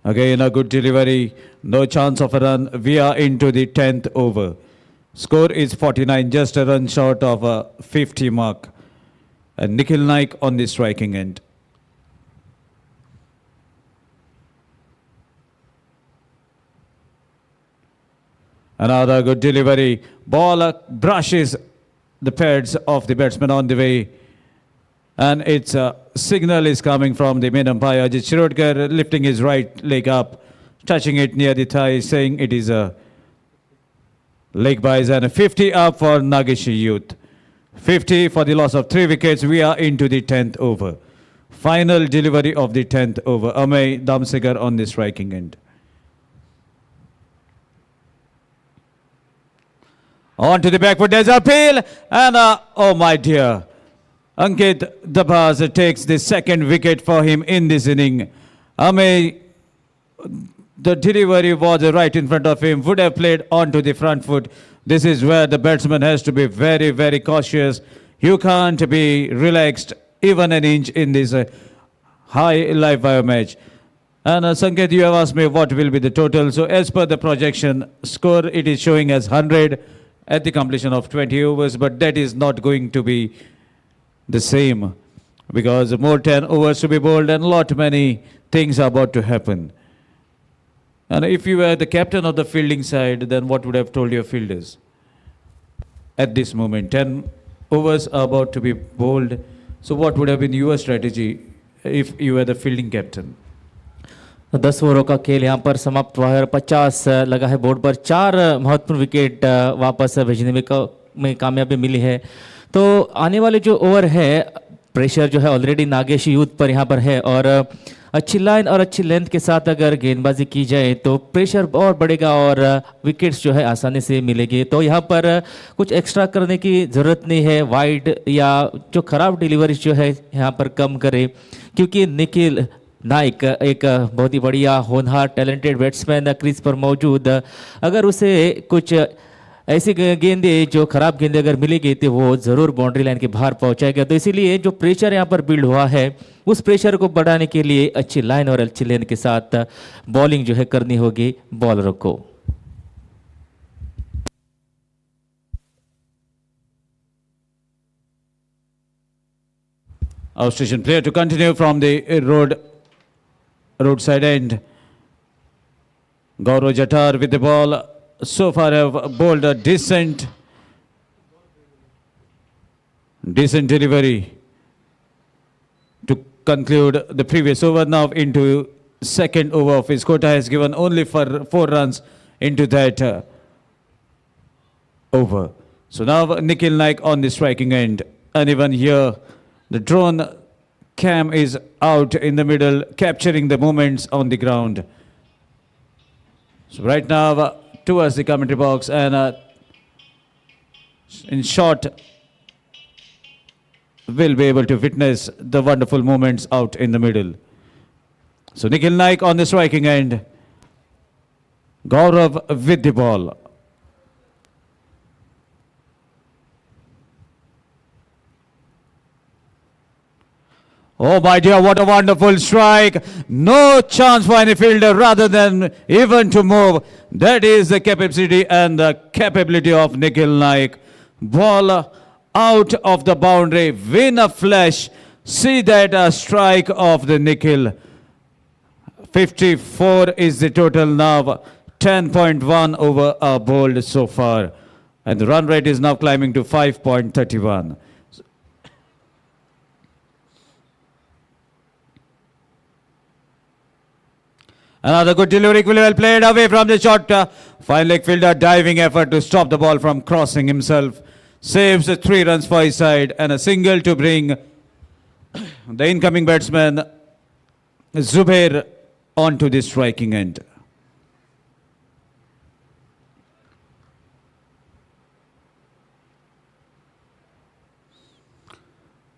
Again, a good delivery. No chance of a run. We are into the 10th over. Score is 49, just a run short of a 50 mark. And Nikhil Naik on the striking end. Another good delivery. Ball brushes the pads of the batsman on the way. And its signal is coming from the main umpire, Ajit Shirodkar, lifting his right leg up, touching it near the thigh, saying it is a leg byes, and a 50 up for Nageshi Youth. 50 for the loss of 3 wickets. We are into the 10th over. Final delivery of the 10th over. Amey Damsegar on the striking end. On to the back foot, there's a appeal, and oh my dear. Ankit Dabhas takes the second wicket for him in this inning. Amey, the delivery was right in front of him, would have played onto the front foot. This is where the batsman has to be very, very cautious. You can't be relaxed even an inch in this high live wire match. And Sanket, you have asked me what will be the total. So as per the projection score, it is showing as 100 at the completion of 20 overs, but that is not going to be the same because more 10 overs to be bowled and lot many things are about to happen. And if you were the captain of the fielding side, then what would have told your fielders? At this moment, 10 overs are about to be bowled. So what would have been your strategy if you were the fielding captain? 10 ओवरों का खेल यहाँ पर समाप्त हुआ है और 50 लगा है बोर्ड पर। 4 महत्वपूर्ण विकेट वापस भेजने में कामयाबी मिली है। तो आने वाले जो ओवर है, प्रेशर जो है ऑलरेडी नागेशी यूथ पर यहाँ पर है और अच्छी लाइन और अच्छी लेंथ के साथ अगर गेंदबाजी की जाए तो प्रेशर और बढ़ेगा और विकेट्स जो है आसानी से मिलेगी। तो यहाँ पर कुछ एक्स्ट्रा करने की ज़रूरत नहीं है, वाइड या जो ख़राब डिलीवरी जो है यहाँ पर कम करे, क्योंकि निखिल नाइक एक बहुत ही बढ़िया होनहार टैलेंटेड बैट्समैन क्रीज पर मौजूद, अगर उसे कुछ ऐसी गेंदें जो ख़राब गेंदें अगर मिलेगी तो वो ज़रूर बाउंड्री लाइन के बाहर पहुंचाएगा। तो इसीलिए जो प्रेशर यहाँ पर बिल्ड हुआ है उस प्रेशर को बढ़ाने के लिए अच्छी लाइन और अच्छी लेन के साथ बॉलिंग जो है करनी होगी बॉलरों को। Outstation player to continue from the roadside end. Gaurav Jatar with the ball. So far have bowled a decent delivery to conclude the previous over. Now into second over of his quota, has given only for 4 runs into that over. So now Nikhil Naik on the striking end, and even here the drone cam is out in the middle, capturing the moments on the ground. So right now towards the commentary box, and in short we'll be able to witness the wonderful moments out in the middle. So Nikhil Naik on the striking end, Gaurav with the ball. Oh my dear, what a wonderful strike. No chance for any fielder rather than even to move. That is the capacity and the capability of Nikhil Naik. Ball out of the boundary, win a flash. See that strike of the Nikhil. 54 is the total now. 10.1 over are bowled so far. And the run rate is now climbing to 5.31. Another good delivery, equally well played away from the shot. Fine leg fielder, diving effort to stop the ball from crossing himself. Saves the 3 runs for his side and a single to bring the incoming batsman Zubair onto the striking end.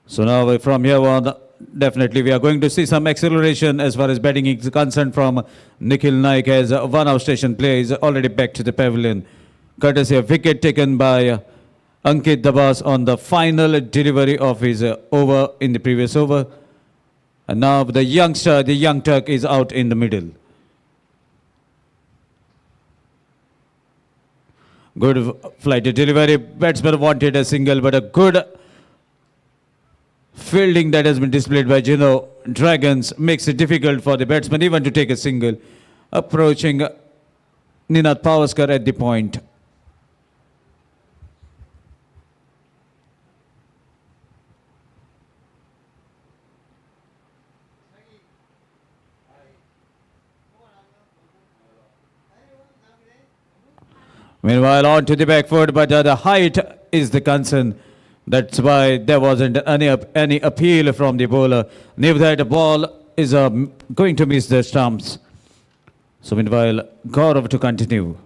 So now from here on, definitely we are going to see some acceleration as far as batting is concerned from Nikhil Naik, as one outstation player is already back to the pavilion. Courtesy of wicket taken by Ankit Dabas on the final delivery of his over in the previous over. And now the youngster, the young Turk, is out in the middle. Good flighted delivery. Batsman wanted a single, but a good fielding that has been displayed by Geno Dragons makes it difficult for the batsman even to take a single. Approaching Ninath Pavaskar at the point. Meanwhile, on to the back foot, but the height is the concern. That's why there wasn't any appeal from the bowler. Knew that the ball is going to miss the stumps. So meanwhile, Gaurav to continue.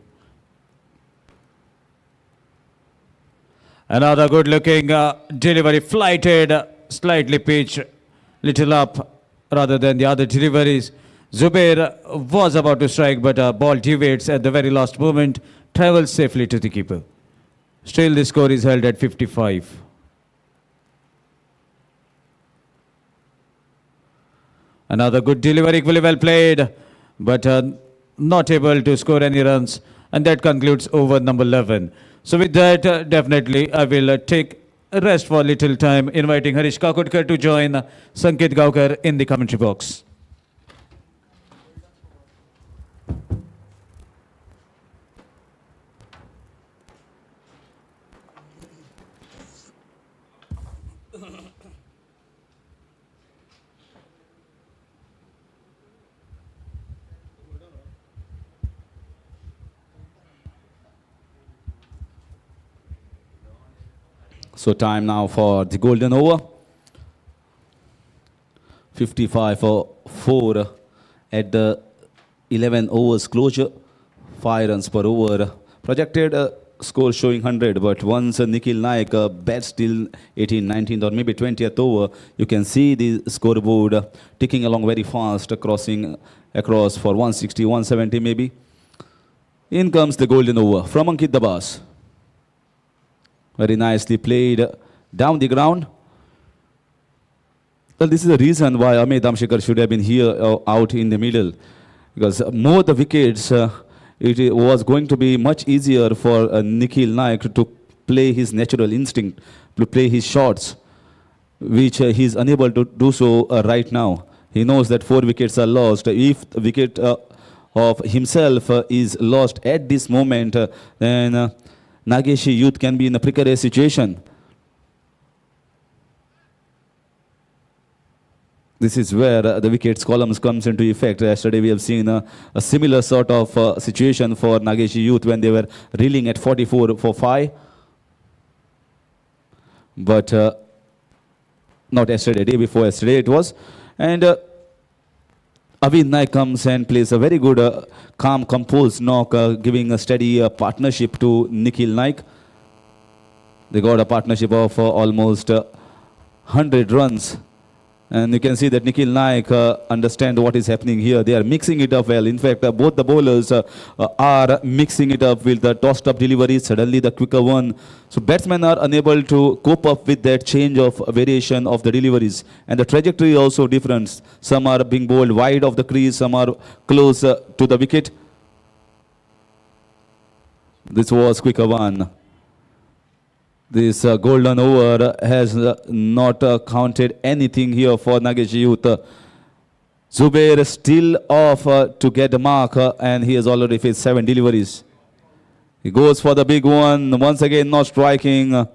Another good looking delivery, flighted, slightly pitched, little up rather than the other deliveries. Zubair was about to strike, but ball deviates at the very last moment, travels safely to the keeper. Still the score is held at 55. Another good delivery, equally well played, but not able to score any runs. And that concludes over number 11. So with that, definitely I will take a rest for a little time, inviting Harish Kakodkar to join Sanket Gaukar in the commentary box. So time now for the golden over. 55 for 4 at the 11 overs closure. 5 runs per over. Projected score showing 100, but once Nikhil Naik bats till 18th, 19th or maybe 20th over, you can see the scoreboard ticking along very fast, crossing across for 160, 170 maybe. In comes the golden over from Ankit Dabas. Very nicely played down the ground. Well, this is the reason why Amit Damshekar should have been here out in the middle. Because more the wickets, it was going to be much easier for Nikhil Naik to play his natural instinct, to play his shots, which he is unable to do so right now. He knows that 4 wickets are lost. If the wicket of himself is lost at this moment, then Nageshi youth can be in a precarious situation. This is where the wickets columns comes into effect. Yesterday we have seen a similar sort of situation for Nageshi youth when they were reeling at 44 for 5. But not yesterday, day before yesterday it was. And Avid Naik comes and plays a very good, calm, composed knock, giving a steady partnership to Nikhil Naik. They got a partnership of almost 100 runs. And you can see that Nikhil Naik understand what is happening here. They are mixing it up well. In fact, both the bowlers are mixing it up with the tossed up delivery, suddenly the quicker one. So batsmen are unable to cope up with that change of variation of the deliveries. And the trajectory is also different. Some are being bowled wide of the crease, some are close to the wicket. This was quicker one. This golden over has not counted anything here for Nageshi youth. Zubair still off to get the mark and he has already faced 7 deliveries. He goes for the big one, once again not striking.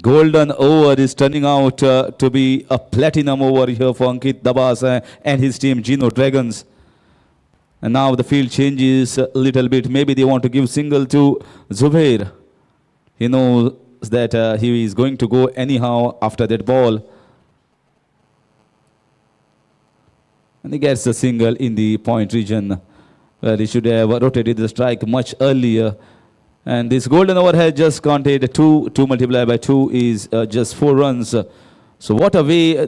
Golden over is turning out to be a platinum over here for Ankit Dabas and his team Geno Dragons. And now the field changes a little bit. Maybe they want to give single to Zubair. He knows that he is going to go anyhow after that ball. And he gets a single in the point region. Well, he should have rotated the strike much earlier. And this golden over has just counted 2. 2 multiplied by 2 is just 4 runs. So what a way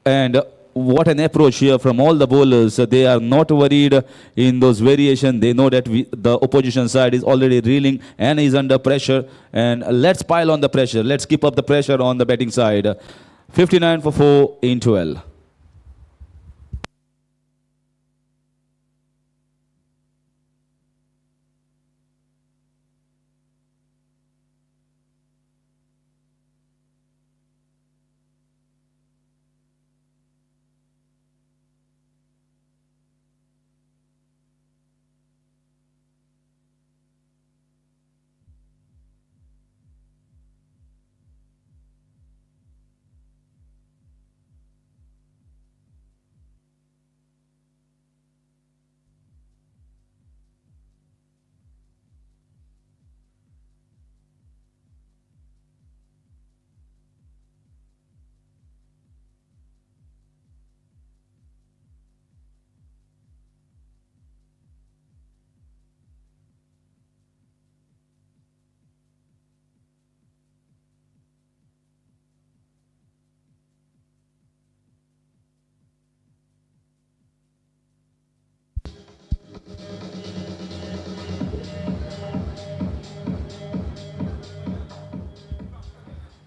And what an approach here from all the bowlers. They are not worried in those variations. They know that the opposition side is already reeling and is under pressure. And let's pile on the pressure. Let's keep up the pressure on the batting side. 59 for 4 in 12.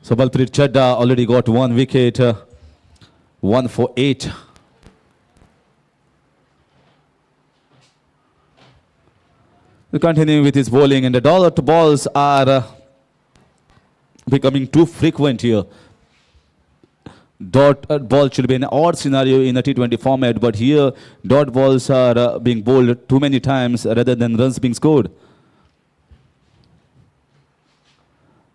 So Balpreet Chadda already got 1 wicket, 1 for 8. We continue with his bowling, and the dot balls are becoming too frequent here. Dot ball should be an odd scenario in a T20 format, but here dot balls are being bowled too many times rather than runs being scored.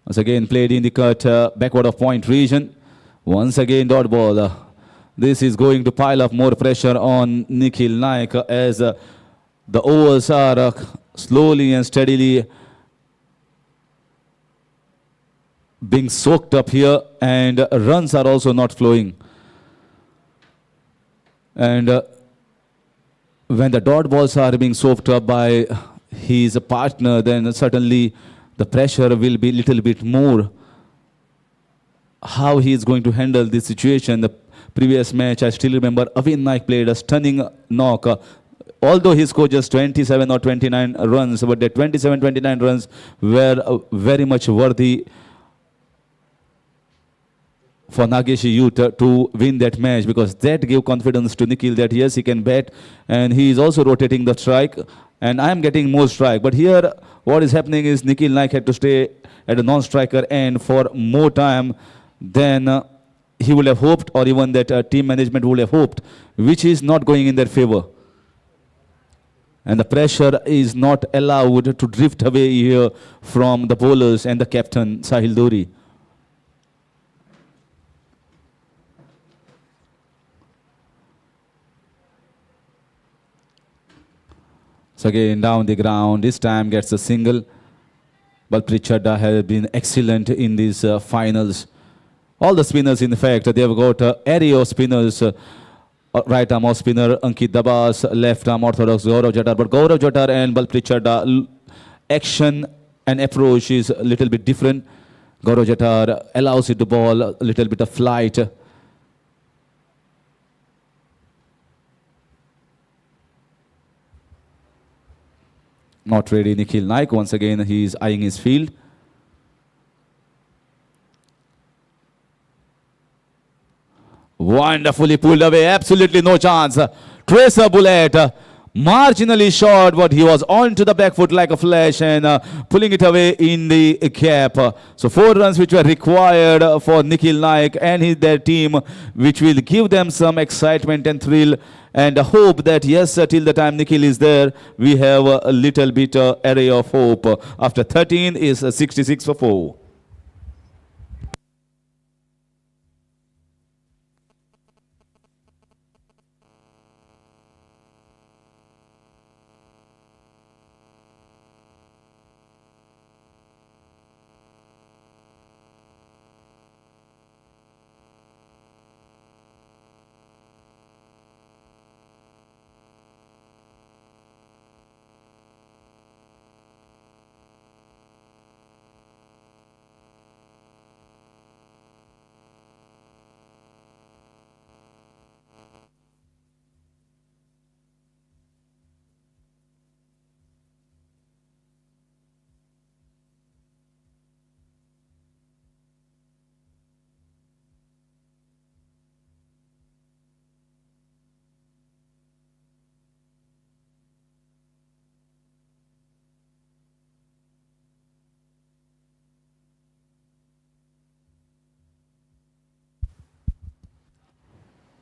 Once again played in the cut backward of point region. Once again dot ball. This is going to pile up more pressure on Nikhil Naik as the overs are slowly and steadily being soaked up here, and runs are also not flowing. And when the dot balls are being soaked up by his partner, then certainly the pressure will be a little bit more. How he is going to handle this situation. The previous match, I still remember Avin Naik played a stunning knock. Although he scored just 27 or 29 runs, but the 27-29 runs were very much worthy for Nageshi youth to win that match, because that gave confidence to Nikhil that yes, he can bat, and he is also rotating the strike, and I am getting more strike. But here what is happening is Nikhil Naik had to stay at a non-striker end for more time than he would have hoped, or even that team management would have hoped, which is not going in their favor. And the pressure is not allowed to drift away here from the bowlers and the captain Sahil Duri. So again down the ground, this time gets a single. Balpreet Chadda has been excellent in these finals. All the spinners, in fact, they have got array of spinners. Right arm off spinner Ankit Dabas, left arm orthodox Gaurav Jattar. But Gaurav Jattar and Balpreet Chadda, action and approach is a little bit different. Gaurav Jattar allows it to ball a little bit of flight. Not ready, Nikhil Naik. Once again, he is eyeing his field. Wonderfully pulled away. Absolutely no chance. Tracer bullet. Marginally short, but he was on to the back foot like a flash and pulling it away in the cap. So 4 runs which were required for Nikhil Naik and their team, which will give them some excitement and thrill and hope that yes, till the time Nikhil is there, we have a little bit array of hope. After 13 is 66 for 4.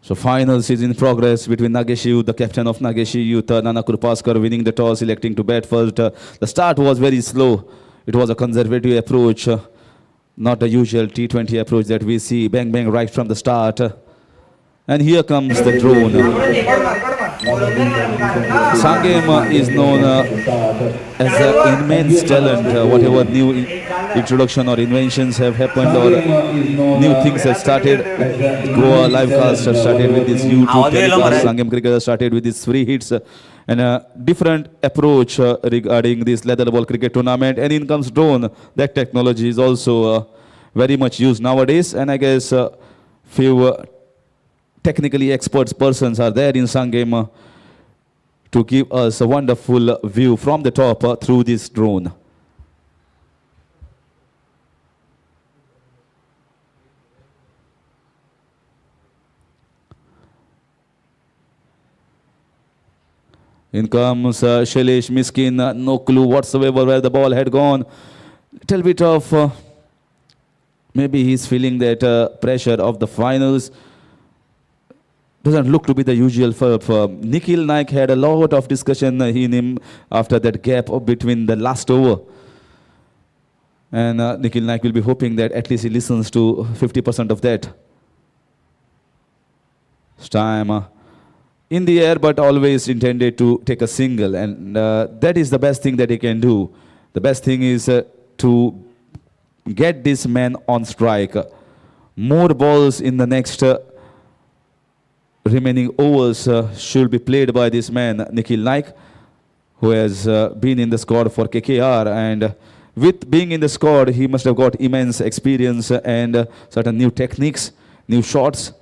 So finals is in progress between Nageshi, the captain of Nageshi Youth, Nana Kurpaskar winning the toss, electing to bat first. The start was very slow. It was a conservative approach, not the usual T20 approach that we see. Bang, bang, right from the start. And here comes the drone. Sanguem is known as an immense talent. Whatever new introduction or inventions have happened or new things have started, Goa Livecast has started with this YouTube telecast. Sanguem Cricket started with these free hits and a different approach regarding this leather ball cricket tournament. And in comes drone. That technology is also very much used nowadays. And I guess few technically experts persons are there in Sanguem to give us a wonderful view from the top through this drone. In comes Shailesh Miskin, no clue whatsoever where the ball had gone. Little bit of maybe he's feeling that pressure of the finals. Doesn't look to be the usual for Nikhil Naik had a lot of discussion in him after that gap between the last over. And Nikhil Naik will be hoping that at least he listens to 50% of that. It's time in the air, but always intended to take a single. And that is the best thing that he can do. The best thing is to get this man on strike. More balls in the next remaining overs should be played by this man, Nikhil Naik, who has been in the squad for KKR. And with being in the squad, he must have got immense experience and certain new techniques, new shots.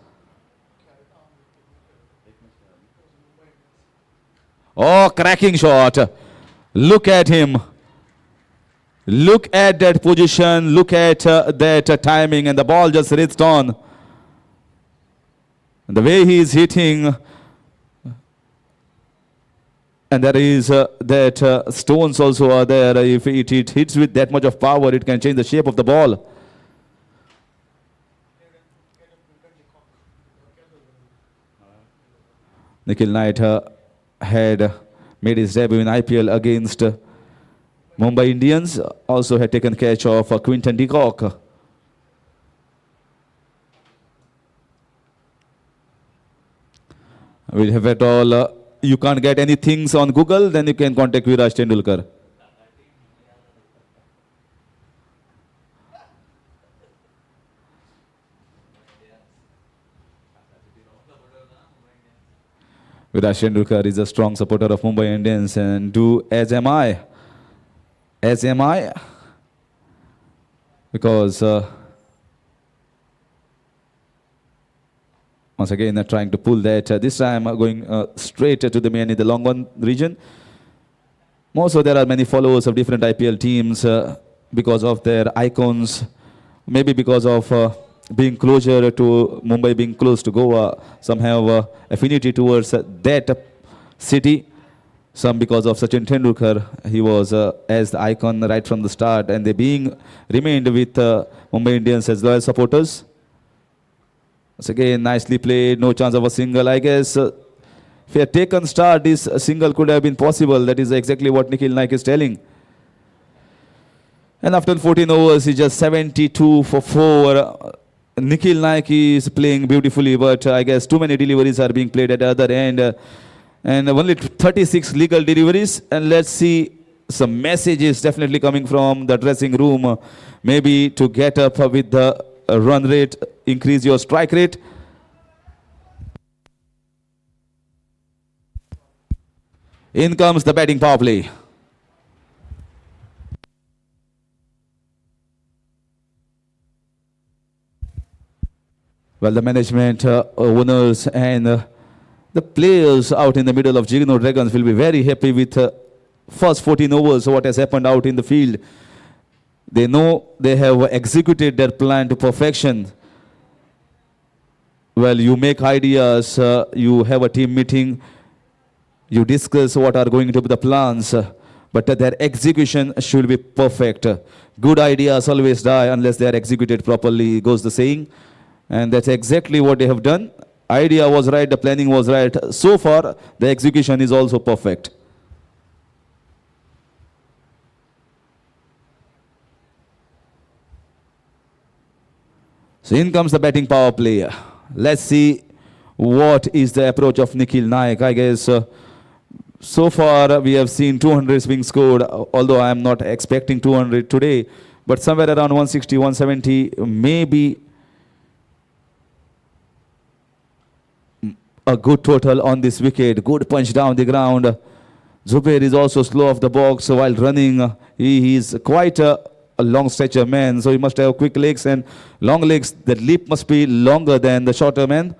Oh, cracking shot. Look at him. Look at that position. Look at that timing. And the ball just reached on. And the way he is hitting, and there is that stones also are there. If it hits with that much of power, it can change the shape of the ball. Nikhil Naik had made his debut in IPL against Mumbai Indians. Also had taken catch of Quinton de Kock. We'll have it all. You can't get any things on Google, then you can contact Viraj Tendulkar. Viraj Tendulkar is a strong supporter of Mumbai Indians, and do as am I. As am I. Because once again, trying to pull that. This time going straight to the man in the long one region. Also, there are many followers of different IPL teams because of their icons. Maybe because of being closer to Mumbai, being close to Goa. Some have affinity towards that city. Some because of Sachin Tendulkar. He was as the icon right from the start. And they remained with Mumbai Indians as loyal supporters. Once again, nicely played, no chance of a single. I guess if he had taken start, this single could have been possible. That is exactly what Nikhil Naik is telling. And after 14 overs, he's just 72 for 4. Nikhil Naik is playing beautifully, but I guess too many deliveries are being played at the other end. And only 36 legal deliveries. And let's see some messages definitely coming from the dressing room. Maybe to get up with the run rate, increase your strike rate. In comes the batting power play. Well, the management, owners and the players out in the middle of Geno Dragons will be very happy with first 14 overs, what has happened out in the field. They know they have executed their plan to perfection. Well, you make ideas, you have a team meeting, you discuss what are going to be the plans, but their execution should be perfect. Good ideas always die unless they are executed properly, goes the saying. And that's exactly what they have done. idea was right, the planning was right. So far, the execution is also perfect. So in comes the batting power play. Let's see what is the approach of Nikhil Naik. I guess so far we have seen 200 being scored, although I am not expecting 200 today, but somewhere around 160, 170, maybe a good total on this wicket. Good punch down the ground. Zubair is also slow off the box while running. He is quite a long stretcher man, so he must have quick legs and long legs. The leap must be longer than the shorter man.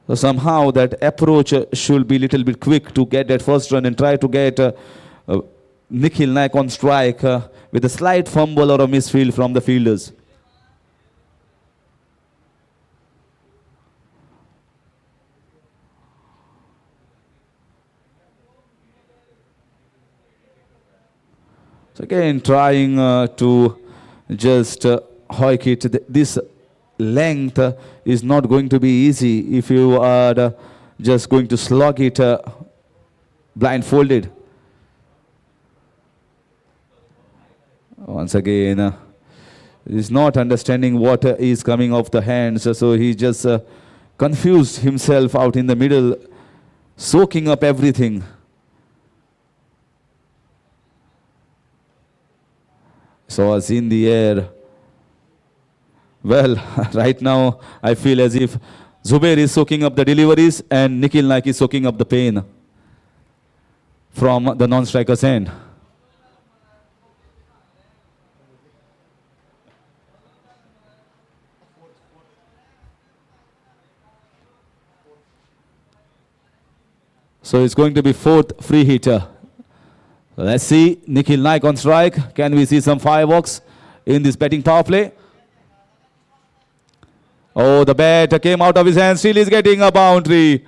So somehow that approach should be a little bit quick to get that first run and try to get Nikhil Naik on strike with a slight fumble or a misfield from the fielders. So again, trying to just hoik it. This length is not going to be easy if you are just going to slog it blindfolded. Once again, he's not understanding what is coming off the hands, so he just confused himself out in the middle, soaking up everything. So was in the air. Well, right now I feel as if Zubair is soaking up the deliveries and Nikhil Naik is soaking up the pain from the non-striker's end. So it's going to be fourth free hitter. Let's see Nikhil Naik on strike. Can we see some fireworks in this batting power play? Oh, the bat came out of his hand. Still is getting a boundary.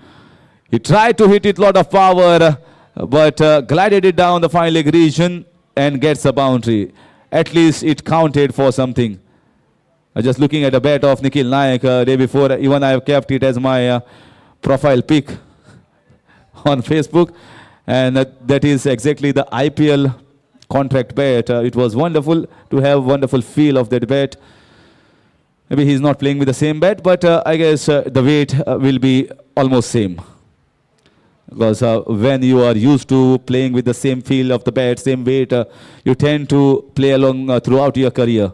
He tried to hit it lot of power, but glided it down the fine leg region and gets a boundary. At least it counted for something. Just looking at the bat of Nikhil Naik day before, even I have kept it as my profile pic on Facebook. And that is exactly the IPL contract bat. It was wonderful to have wonderful feel of that bat. Maybe he's not playing with the same bat, but I guess the weight will be almost same. Because when you are used to playing with the same feel of the bat, same weight, you tend to play along throughout your career.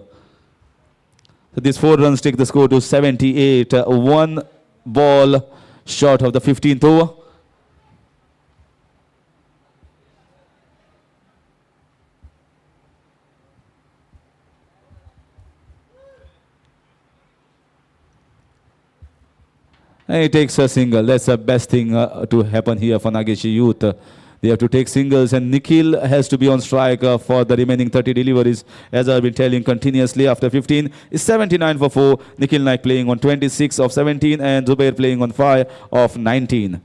So these 4 runs take the score to 78. One ball short of the 15th over. And he takes a single. That's the best thing to happen here for Nageshi youth. They have to take singles, and Nikhil has to be on strike for the remaining 30 deliveries. As I've been telling continuously, after 15 is 79 for 4. Nikhil Naik playing on 26 of 17 and Zubair playing on 5 of 19.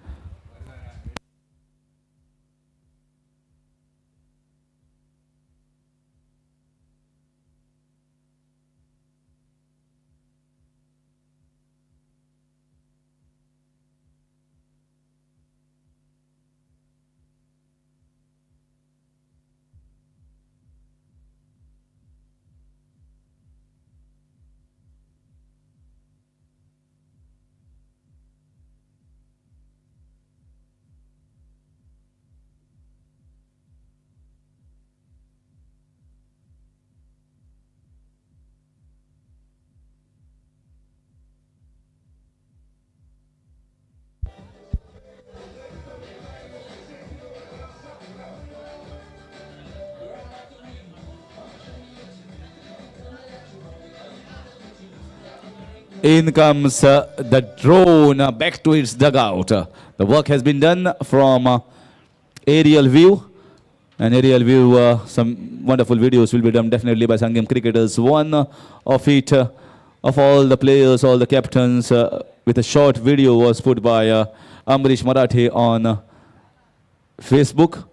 In comes the drone back to its dugout. The work has been done from aerial view. And aerial view, some wonderful videos will be done definitely by Sanguem Crickters. One of it, of all the players, all the captains, with a short video was put by Amrish Marathe on Facebook.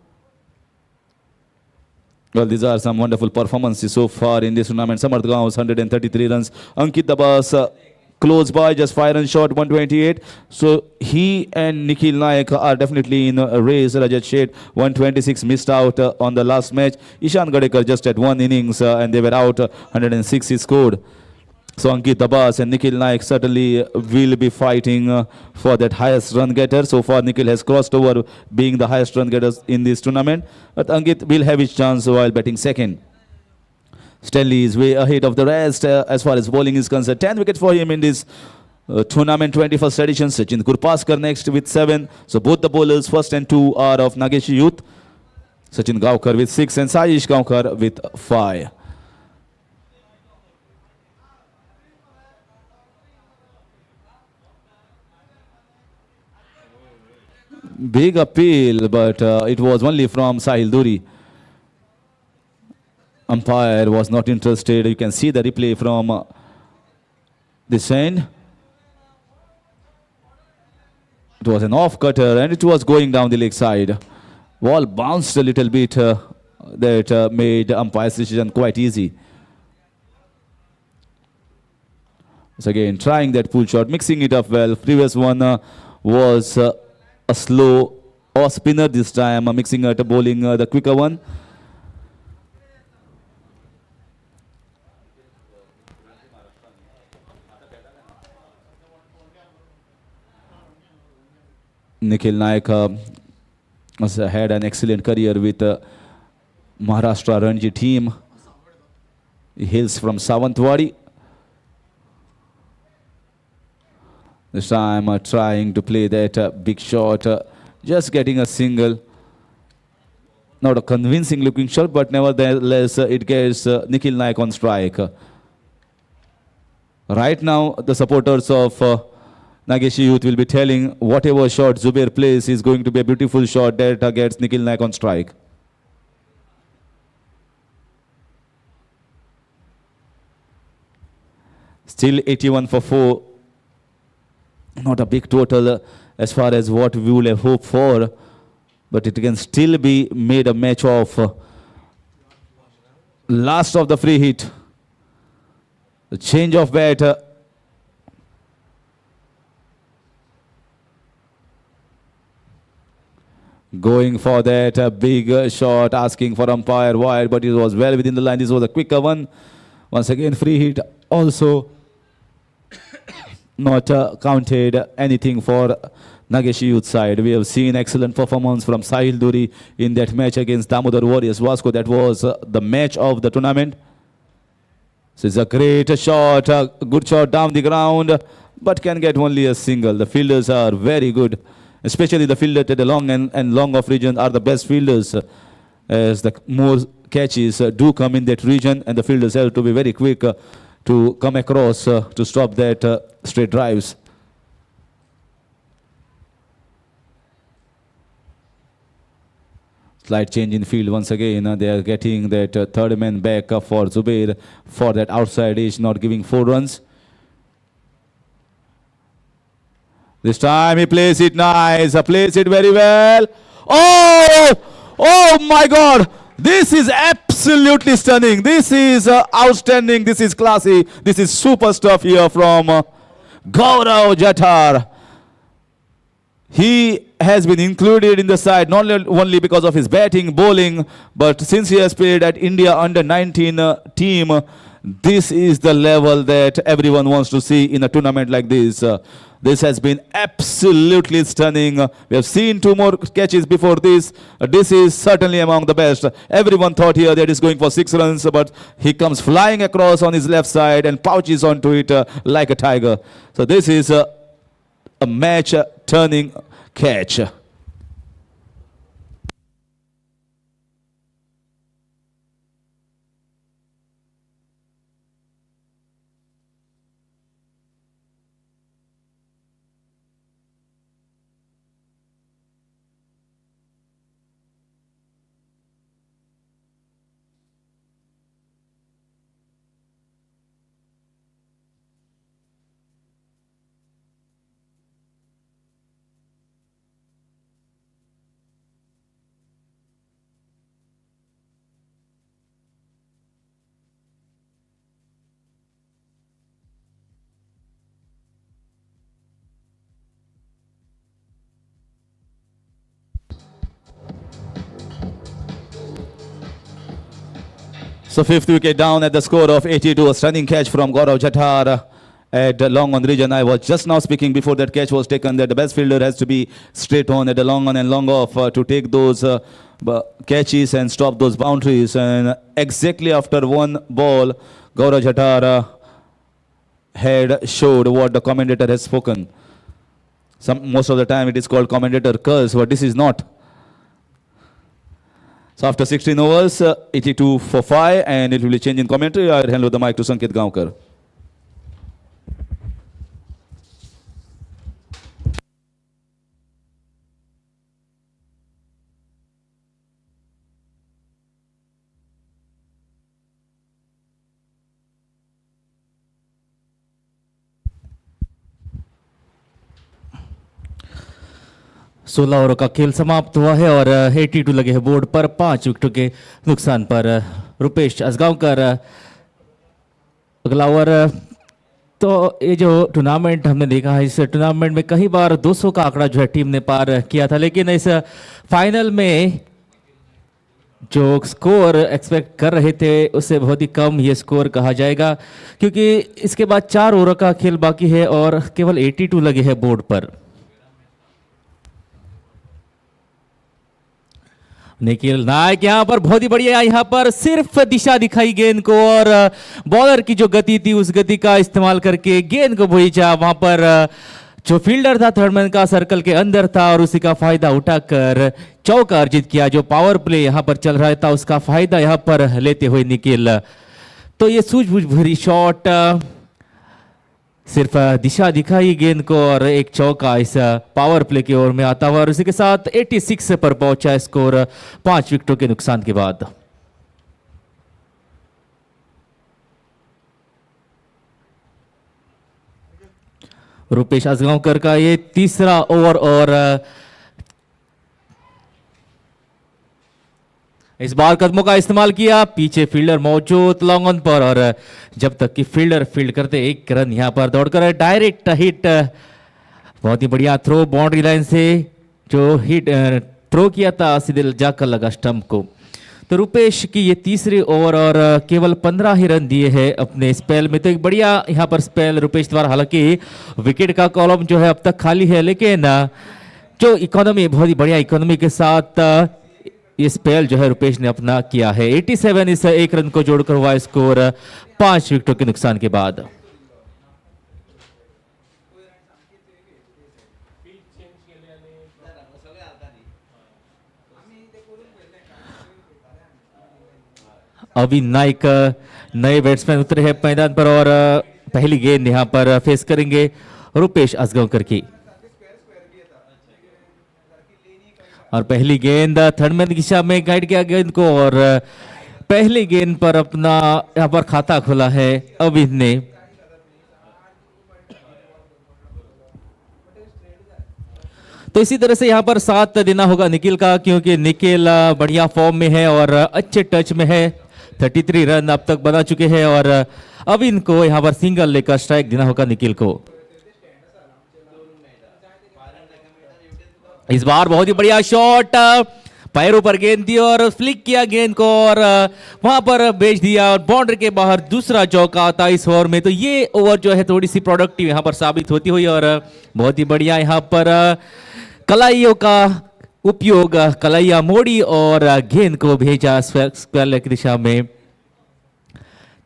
Well, these are some wonderful performances so far in this tournament. Samarth Gaon's 133 runs. Ankit Dabas close by, just fire and shot 128. So he and Nikhil Naik are definitely in a race. Rajat Sheth 126 missed out on the last match. Ishan Gadekar just had one innings and they were out 106 he scored. So Ankit Abbas and Nikhil Naik certainly will be fighting for that highest run getter. So far Nikhil has crossed over being the highest run getter in this tournament. But Ankit will have his chance while batting second. Stanley is way ahead of the rest as far as bowling is concerned. 10 wickets for him in this tournament 21st edition. Sachin Kurpaskar next with 7. So both the bowlers first and 2 are of Nageshi youth. Sachin Gaonkar with 6 and Saish Gaonkar with 5. Big appeal, but it was only from Sahil Duri. Umpire was not interested. You can see the replay from this end. It was an off cutter and it was going down the leg side. Ball bounced a little bit. That made umpire's decision quite easy. So again, trying that pull shot, mixing it up well. Previous one was a slow off spinner. This time mixing it, bowling the quicker one. Nikhil Naik has had an excellent career with Maharashtra Ranji team. He hails from Sawantwadi. This time trying to play that big shot, just getting a single. Not a convincing looking shot, but nevertheless it gets Nikhil Naik on strike. Right now the supporters of Nageshi youth will be telling whatever shot Zubair plays is going to be a beautiful shot that gets Nikhil Naik on strike. Still 81 for 4. Not a big total as far as what we would have hoped for, but it can still be made a match of. Last of the free hit. The change of bat. Going for that big shot, asking for umpire wide, but it was well within the line. This was a quicker one. Once again, free hit also not counted anything for Nageshi youth side. We have seen excellent performance from Sahil Duri in that match against Damodar Warriors Vasco. That was the match of the tournament. So it's a great shot, a good shot down the ground, but can get only a single. The fielders are very good. Especially the fielder at the long and long off region are the best fielders, as the more catches do come in that region, and the fielders have to be very quick to come across to stop that straight drives. Slight change in field once again. They are getting that third man back for Zubair for that outside edge, not giving 4 runs. This time he plays it nice, plays it very well. Oh! Oh my God! This is absolutely stunning. This is outstanding. This is classy. This is super stuff here from Gaurav Jathar. He has been included in the side not only because of his batting, bowling, but since he has played at India under-19 team, this is the level that everyone wants to see in a tournament like this. This has been absolutely stunning. We have seen 2 more catches before this. This is certainly among the best. Everyone thought here that he's going for 6 runs, but he comes flying across on his left side and pouches onto it like a tiger. So this is a match-turning catch. So fifth wicket down at the score of 82. A stunning catch from Gaurav Jathar at long on region. I was just now speaking before that catch was taken that the best fielder has to be straight on at the long on and long off to take those catches and stop those boundaries. And exactly after one ball, Gaurav Jathar had showed what the commentator has spoken. Most of the time it is called commentator curse, but this is not. So after 16 overs, 82 for 5, and it will be changing commentary. I'll hand over the mic to Sanket Gaonkar. सोलह ओवरों का खेल समाप्त हुआ है और 82 लगे हैं बोर्ड पर। 5 विकेटों के नुकसान पर रुपेश असगांवकर अगला ओवर। तो ये जो टूर्नामेंट हमने देखा है, इस टूर्नामेंट में कई बार 200 का आंकड़ा जो है टीम ने पार किया था, लेकिन इस फाइनल में जो स्कोर एक्सपेक्ट कर रहे थे उससे बहुत ही कम ये स्कोर कहा जाएगा, क्योंकि इसके बाद 4 ओवर का खेल बाकी है और केवल 82 लगे हैं बोर्ड पर। निखिल नायक यहाँ पर बहुत ही बढ़िया, यहाँ पर सिर्फ दिशा दिखाई गेंद को और बॉलर की जो गति थी उस गति का इस्तेमाल करके गेंद को भेजा। वहां पर जो फील्डर था थर्डमैन का सर्कल के अंदर था और उसी का फायदा उठाकर चौका अर्जित किया। जो पावर प्ले यहाँ पर चल रहा था उसका फायदा यहाँ पर लेते हुए निखिल, तो ये सूझबूझ भरी शॉट सिर्फ दिशा दिखाई गेंद को और एक चौका इस पावर प्ले की ओर में आता हुआ और उसी के साथ 86 पर पहुंचा स्कोर 5 विकेटों के नुकसान के बाद। रुपेश असगांवकर का ये तीसरा ओवर और इस बार कदमों का इस्तेमाल किया, पीछे फील्डर मौजूद लॉन्ग ऑन पर और जब तक कि फील्डर फील्ड करते 1 रन यहां पर दौड़कर डायरेक्ट हिट। बहुत ही बढ़िया थ्रो बाउंड्री लाइन से जो हिट थ्रो किया था सीधे जाकर लगा स्टंप को। तो रुपेश की ये तीसरे ओवर और केवल 15 ही रन दिए हैं अपने स्पेल में, तो एक बढ़िया यहाँ पर स्पेल रुपेश द्वारा। हालांकि विकेट का कॉलम जो है अब तक खाली है, लेकिन जो इकोनॉमी बहुत ही बढ़िया इकोनॉमी के साथ ये स्पेल जो है रुपेश ने अपना किया है। 87 इस 1 रन को जोड़कर हुआ स्कोर 5 विकेटों के नुकसान के बाद। अभी नाइक नए बैट्समैन उतरे हैं मैदान पर और पहली गेंद यहां पर फेस करेंगे रुपेश असगांवकर की। और पहली गेंद थर्डमैन की दिशा में गाइड किया गेंद को और पहली गेंद पर अपना यहां पर खाता खोला है अविन ने। तो इसी तरह से यहां पर साथ देना होगा निखिल का, क्योंकि निखिल बढ़िया फॉर्म में है और अच्छे टच में है। 33 रन अब तक बना चुके हैं और अविन को यहां पर सिंगल लेकर स्ट्राइक देना होगा निखिल को। इस बार बहुत ही बढ़िया शॉट, पैरों पर गेंद दी और फ्लिक किया गेंद को और वहां पर भेज दिया और बाउंड्री के बाहर दूसरा चौका आता इस ओवर में। तो ये ओवर जो है थोड़ी सी प्रोडक्टिव यहां पर साबित होती हुई और बहुत ही बढ़िया यहां पर कलाइयों का उपयोग, कलाइया मोड़ी और गेंद को भेजा स्क्वायर की दिशा में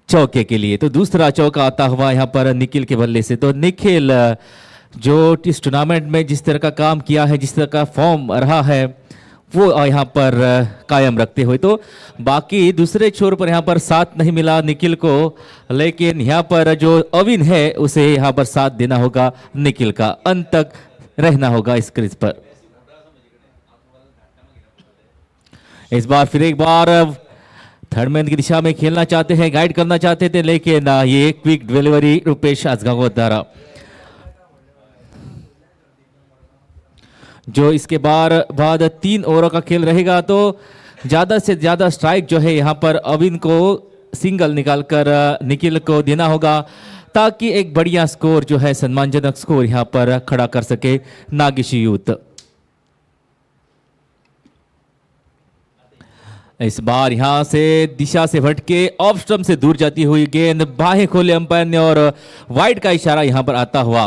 चौके के लिए। तो दूसरा चौका आता हुआ यहां पर निखिल के बल्ले से। तो निखिल जो इस टूर्नामेंट में जिस तरह का काम किया है, जिस तरह का फॉर्म रहा है, वो यहाँ पर कायम रखते हुए, तो बाकी दूसरे छोर पर यहाँ पर साथ नहीं मिला निखिल को, लेकिन यहाँ पर जो अविन है उसे यहाँ पर साथ देना होगा निखिल का, अंत तक रहना होगा इस क्रीज पर। इस बार फिर एक बार थर्डमैन की दिशा में खेलना चाहते हैं, गाइड करना चाहते थे, लेकिन ये क्विक डिलीवरी रुपेश असगांवकर द्वारा। जो इसके बाद 3 ओवरों का खेल रहेगा, तो ज्यादा से ज्यादा स्ट्राइक जो है यहाँ पर अविन को सिंगल निकालकर निखिल को देना होगा, ताकि एक बढ़िया स्कोर जो है सम्मानजनक स्कोर यहाँ पर खड़ा कर सके नागेशी यूथ। इस बार यहां से दिशा से भटके ऑफ स्टंप से दूर जाती हुई गेंद बाहें खोले अंपायर ने और वाइड का इशारा यहां पर आता हुआ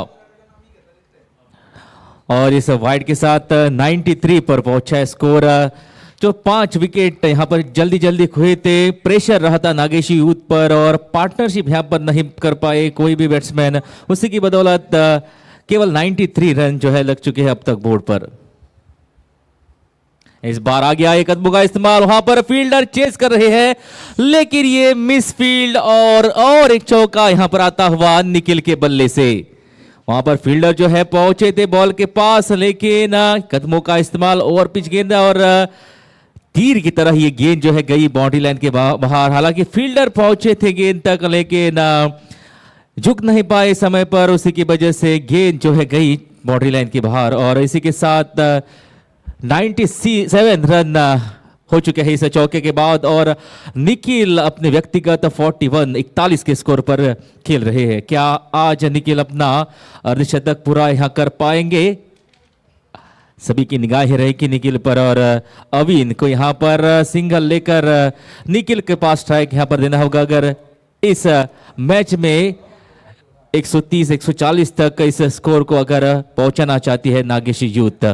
और इस वाइड के साथ 93 पर पहुंचा है स्कोर। जो 5 विकेट यहां पर जल्दी जल्दी हुए थे, प्रेशर रहा था नागेशी यूथ पर और पार्टनरशिप यहां पर नहीं कर पाए कोई भी बैट्समैन, उसी की बदौलत केवल 93 रन जो है लग चुके हैं अब तक बोर्ड पर। इस बार आ गया एक कदमों का इस्तेमाल, वहां पर फील्डर चेस कर रहे हैं लेकिन ये मिस फील्ड और एक चौका यहां पर आता हुआ निखिल के बल्ले से। वहां पर फील्डर जो है पहुंचे थे बॉल के पास लेकिन कदमों का इस्तेमाल ओवर पिच गेंद और तीर की तरह ये गेंद जो है गई बाउंड्री लाइन के बाहर। हालांकि फील्डर पहुंचे थे गेंद तक लेकिन झुक नहीं पाए समय पर, उसी की वजह से गेंद जो है गई बाउंड्री लाइन के बाहर और इसी के साथ 97 रन हो चुके हैं इस चौके के बाद और निखिल अपने व्यक्तिगत 41 के स्कोर पर खेल रहे हैं। क्या आज निखिल अपना अर्धशतक पूरा यहां कर पाएंगे? सभी की निगाहें रहेगी निखिल पर और अविन को यहां पर सिंगल लेकर निखिल के पास स्ट्राइक यहां पर देना होगा अगर इस मैच में 130-140 तक इस स्कोर को अगर पहुंचाना चाहती है नागेशी यूथ।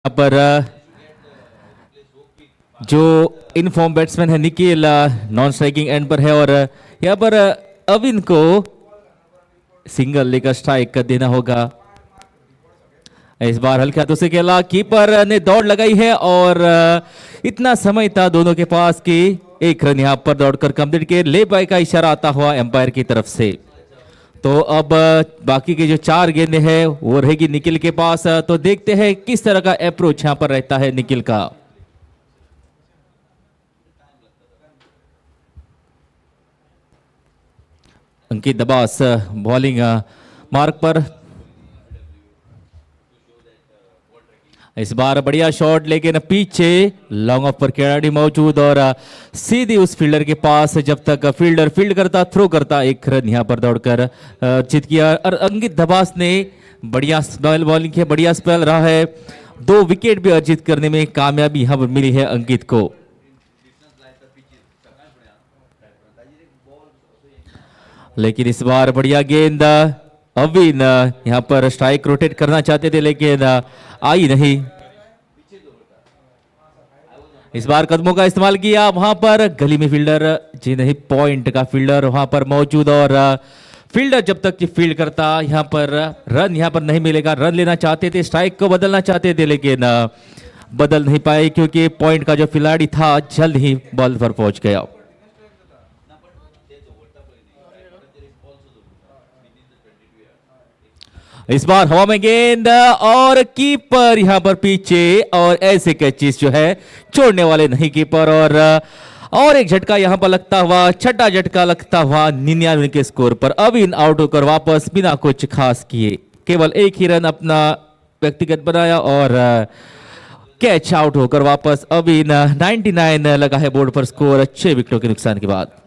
यहाँ पर जो इनफॉर्म बैट्समैन है निखिल नॉन स्ट्राइकिंग एंड पर है और यहाँ पर अविन को सिंगल लेकर स्ट्राइक देना होगा। इस बार हल्के हाथों से खेला, कीपर ने दौड़ लगाई है और इतना समय था दोनों के पास कि एक रन यहाँ पर दौड़कर कंप्लीट किए। ले बाय का इशारा आता हुआ एम्पायर की तरफ से। तो अब बाकी के जो 4 गेंदें हैं वो रहेगी निखिल के पास। तो देखते हैं किस तरह का अप्रोच यहां पर रहता है निखिल का। अंकित दबास बॉलिंग मार्क पर। इस बार बढ़िया शॉट लेकिन पीछे लॉन्ग ऑफ पर खिलाड़ी मौजूद और सीधी उस फील्डर के पास जब तक फील्डर फील्ड करता थ्रो करता एक रन यहां पर दौड़कर जीत किया। और अंकित दबास ने बढ़िया स्पेल बॉलिंग की, बढ़िया स्पेल रहा है। 2 विकेट भी अर्जित करने में कामयाबी यहां पर मिली है अंकित को। लेकिन इस बार बढ़िया गेंद, अविन यहां पर स्ट्राइक रोटेट करना चाहते थे लेकिन आई नहीं। इस बार कदमों का इस्तेमाल किया, वहां पर गली में फील्डर जी नहीं, पॉइंट का फील्डर वहां पर मौजूद और फील्डर जब तक फील्ड करता यहां पर रन यहां पर नहीं मिलेगा। रन लेना चाहते थे, स्ट्राइक को बदलना चाहते थे लेकिन बदल नहीं पाए क्योंकि पॉइंट का जो खिलाड़ी था जल्द ही बॉल पर पहुंच गया। इस बार हवा में गेंद और कीपर यहां पर पीछे और ऐसे कैचेस जो है छोड़ने वाले नहीं कीपर और एक झटका यहां पर लगता हुआ, छठा झटका लगता हुआ 99 के स्कोर पर। अविन आउट होकर वापस बिना कुछ खास किए केवल एक ही रन अपना व्यक्तिगत बनाया और कैच आउट होकर वापस अविन 99 लगा है बोर्ड पर स्कोर 6 विकेटों के नुकसान के बाद।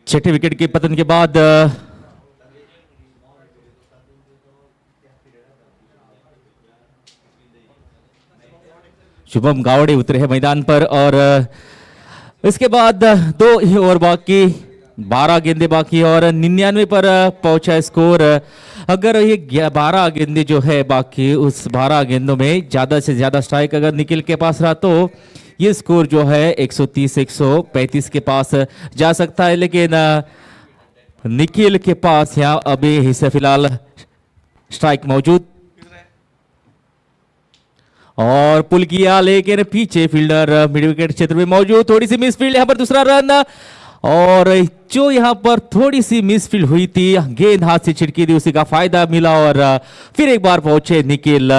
छठे विकेट के पतन के बाद शुभम गावड़े उतरे हैं मैदान पर और इसके बाद 2 ही ओवर बाकी, 12 गेंदे बाकी और 99 पर पहुंचा है स्कोर। अगर ये 12 गेंदे जो है बाकी, उस 12 गेंदों में ज्यादा से ज्यादा स्ट्राइक अगर निखिल के पास रहा तो ये स्कोर जो है 130-135 के पास जा सकता है, लेकिन निखिल के पास यहाँ अभी हिस्से फिलहाल स्ट्राइक मौजूद और पुल किया, लेकिन पीछे फील्डर मिड विकेट क्षेत्र में मौजूद। थोड़ी सी मिसफील्ड, यहाँ पर दूसरा रन और जो यहाँ पर थोड़ी सी मिसफील्ड हुई थी, गेंद हाथ से छिटकी थी, उसी का फायदा मिला और फिर एक बार पहुंचे निखिल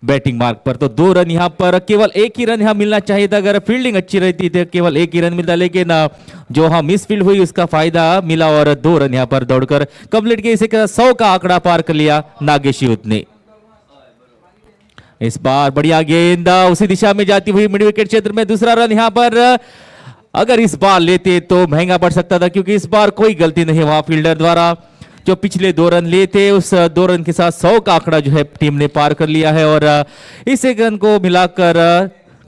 बैटिंग मार्क पर। तो 2 रन यहाँ पर, केवल 1 ही रन यहाँ मिलना चाहिए था। अगर फील्डिंग अच्छी रहती तो केवल 1 ही रन मिलता, लेकिन जो हाँ मिसफील्ड हुई उसका फायदा मिला और 2 रन यहाँ पर दौड़कर कंप्लीट किया। इसे 100 का आंकड़ा पार कर लिया नागेशी ने। इस बार बढ़िया गेंद उसी दिशा में जाती हुई मिड विकेट क्षेत्र में, दूसरा रन यहाँ पर अगर इस बार लेते तो महंगा पड़ सकता था, क्योंकि इस बार कोई गलती नहीं वहां फील्डर द्वारा। जो पिछले 2 रन लिए थे उस 2 रन के साथ 100 का आंकड़ा जो है टीम ने पार कर लिया है और इस एक रन को मिलाकर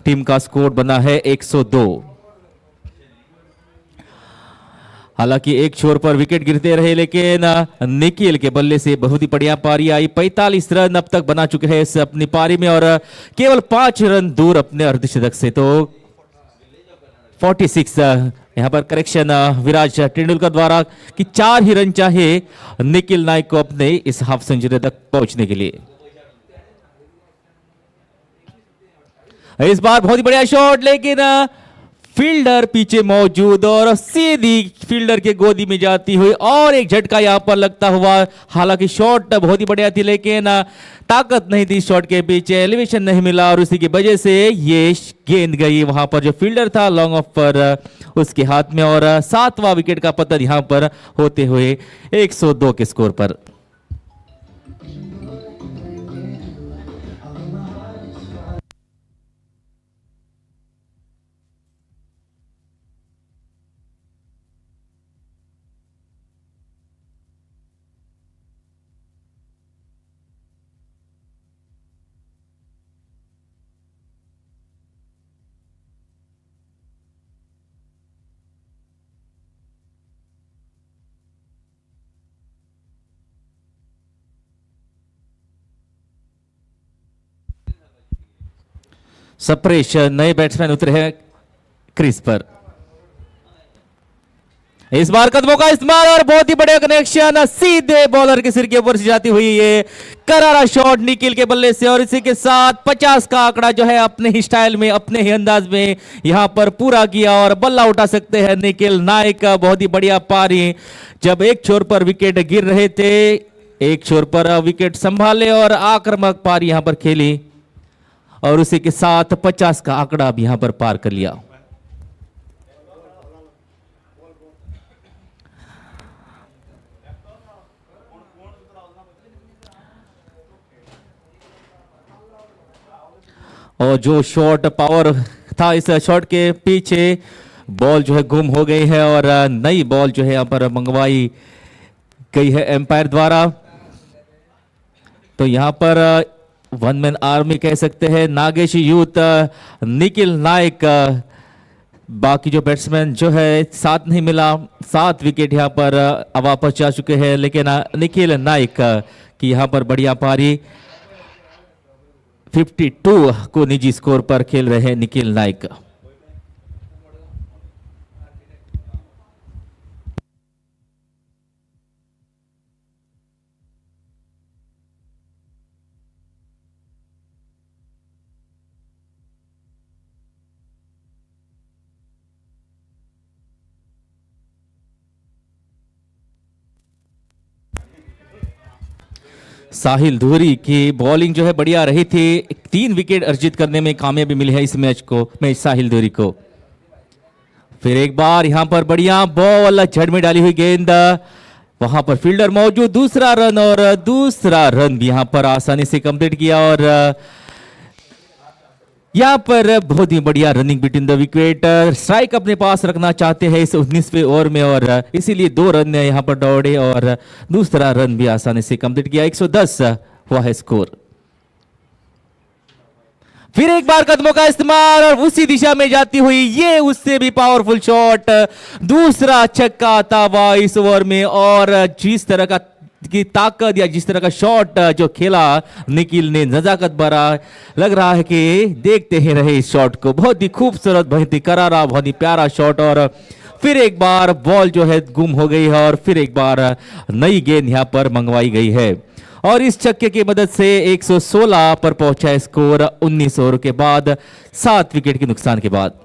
टीम का स्कोर बना है 102। हालांकि एक छोर पर विकेट गिरते रहे, लेकिन निखिल के बल्ले से बहुत ही बढ़िया पारी आई। 45 रन अब तक बना चुके हैं इस अपनी पारी में और केवल 5 रन दूर अपने अर्धशतक से। तो 46 यहां पर करेक्शन विराज तेंदुलकर द्वारा कि 4 ही रन चाहिए निखिल नायक को अपने इस हाफ सेंचुरी तक पहुंचने के लिए। इस बार बहुत ही बढ़िया शॉट, लेकिन फील्डर पीछे मौजूद और सीधी फील्डर के गोदी में जाती हुई और एक झटका यहां पर लगता हुआ। हालांकि शॉट बहुत ही बढ़िया थी, लेकिन ताकत नहीं थी शॉट के पीछे, एलिवेशन नहीं मिला और उसी की वजह से ये गेंद गई वहां पर जो फील्डर था लॉन्ग ऑफ पर उसके हाथ में और 7वां विकेट का पतन यहां पर होते हुए 102 के स्कोर पर। सप्रेश नए बैट्समैन उतरे हैं क्रीज पर। इस बार कदमों का इस्तेमाल और बहुत ही बढ़िया कनेक्शन, सीधे बॉलर के सिर के ऊपर से जाती हुई ये करारा शॉट निखिल के बल्ले से और इसी के साथ 50 का आंकड़ा जो है अपने ही स्टाइल में अपने ही अंदाज में यहां पर पूरा किया और बल्ला उठा सकते हैं निखिल नायक का। बहुत ही बढ़िया पारी, जब एक छोर पर विकेट गिर रहे थे, एक छोर पर विकेट संभाले और आक्रामक पारी यहां पर खेली और उसी के साथ 50 का आंकड़ा अब यहां पर पार कर लिया। और जो शॉट पावर था इस शॉट के पीछे बॉल जो है गुम हो गई है और नई बॉल जो है यहां पर मंगवाई गई है एम्पायर द्वारा। तो यहां पर 1 मैन आर्मी कह सकते हैं नागेशी यूथ निखिल नायक। बाकी जो बैट्समैन जो है साथ नहीं मिला, 7 विकेट यहां पर वापस जा चुके हैं, लेकिन निखिल नायक की यहां पर बढ़िया पारी। 52 को निजी स्कोर पर खेल रहे हैं निखिल नायक। साहिल धूरी की बॉलिंग जो है बढ़िया रही थी, 3 विकेट अर्जित करने में कामयाबी मिली है इस मैच साहिल धूरी को। फिर एक बार यहां पर बढ़िया बॉल जड़ में डाली हुई गेंद, वहां पर फील्डर मौजूद, दूसरा रन और दूसरा रन भी यहां पर आसानी से कंप्लीट किया और यहां पर बहुत ही बढ़िया running between the wicket. Strike अपने पास रखना चाहते हैं इस 19वें ओवर में और इसीलिए 2 रन यहां पर दौड़े और दूसरा रन भी आसानी से कंप्लीट किया। 110 हुआ है स्कोर। फिर एक बार कदमों का इस्तेमाल और उसी दिशा में जाती हुई ये उससे भी पावरफुल शॉट, दूसरा छक्का आता हुआ इस ओवर में। और जिस तरह का की ताकत या जिस तरह का शॉट जो खेला निखिल ने, नजाकत भरा, लग रहा है कि देखते ही रहे इस शॉट को। बहुत ही खूबसूरत, बहुत ही करारा, बहुत ही प्यारा शॉट। और फिर एक बार बॉल जो है गुम हो गई है और फिर एक बार नई गेंद यहां पर मंगवाई गई है। और इस छक्के की मदद से 116 पर पहुंचा है स्कोर 19 ओवर के बाद, 7 विकेट के नुकसान के बाद।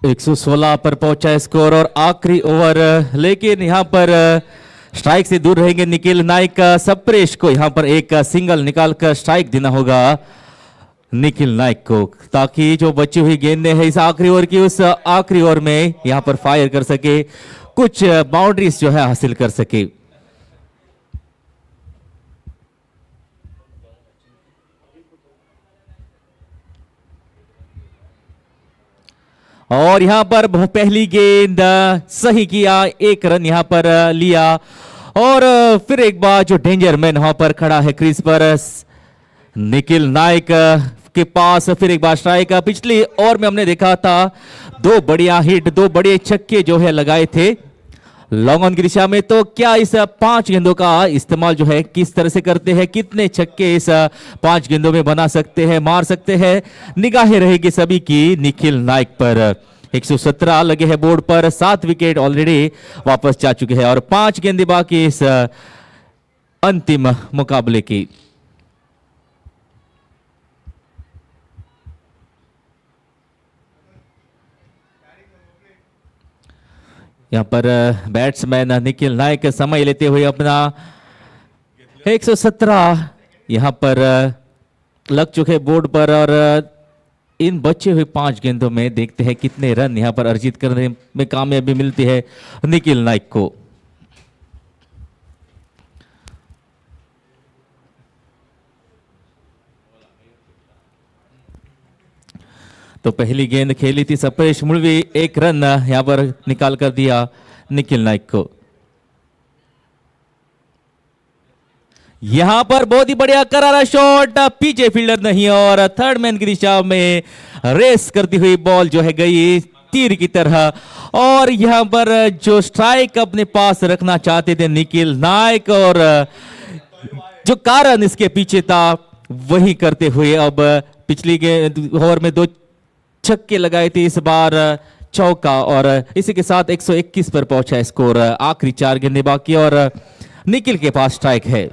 एक 116 पर पहुंचा स्कोर और आखिरी ओवर, लेकिन यहां पर स्ट्राइक से दूर रहेंगे निखिल नाइक। सप्रेश को यहां पर एक सिंगल निकालकर स्ट्राइक देना होगा निखिल नाइक को, ताकि जो बची हुई गेंदें हैं इस आखिरी ओवर की, उस आखिरी ओवर में यहां पर फायर कर सके, कुछ बाउंड्रीज जो है हासिल कर सके। और यहां पर पहली गेंद सही किया, एक रन यहां पर लिया। और फिर एक बार जो डेंजर मैन वहां पर खड़ा है क्रीज पर, निखिल नाइक के पास फिर एक बार स्ट्राइक। पिछली ओवर में हमने देखा था 2 बढ़िया हिट, 2 बड़े छक्के जो है लगाए थे लॉन्ग ऑन की दिशा में। तो क्या इस 5 गेंदों का इस्तेमाल जो है किस तरह से करते हैं, कितने छक्के इस 5 गेंदों में बना सकते हैं, मार सकते हैं, निगाहें रहेगी सभी की निखिल नाइक पर। 117 लगे हैं बोर्ड पर, 7 विकेट ऑलरेडी वापस जा चुके हैं और 5 गेंदें बाकी इस अंतिम मुकाबले की। यहां पर बैट्समैन निखिल नाइक समय लेते हुए अपना 117 यहां पर लग चुके बोर्ड पर। और इन बचे हुए 5 गेंदों में देखते हैं कितने रन यहां पर अर्जित करने में कामयाबी मिलती है निखिल नाइक को। तो पहली गेंद खेली थी सप्रेश मुड़वी, 1 रन यहां पर निकाल कर दिया निखिल नाइक को। यहां पर बहुत ही बढ़िया करारा शॉट, पीछे फील्डर नहीं और थर्ड मैन की दिशा में रेस करती हुई बॉल जो है गई तीर की तरह। और यहां पर जो स्ट्राइक अपने पास रखना चाहते थे निखिल नाइक, और जो कारण इसके पीछे था वही करते हुए अब पिछली ओवर में 2 छक्के लगाए थे, इस बार चौका। और इसी के साथ 121 पर पहुंचा स्कोर, आखिरी 4 गेंदें बाकी और निखिल के पास स्ट्राइक है।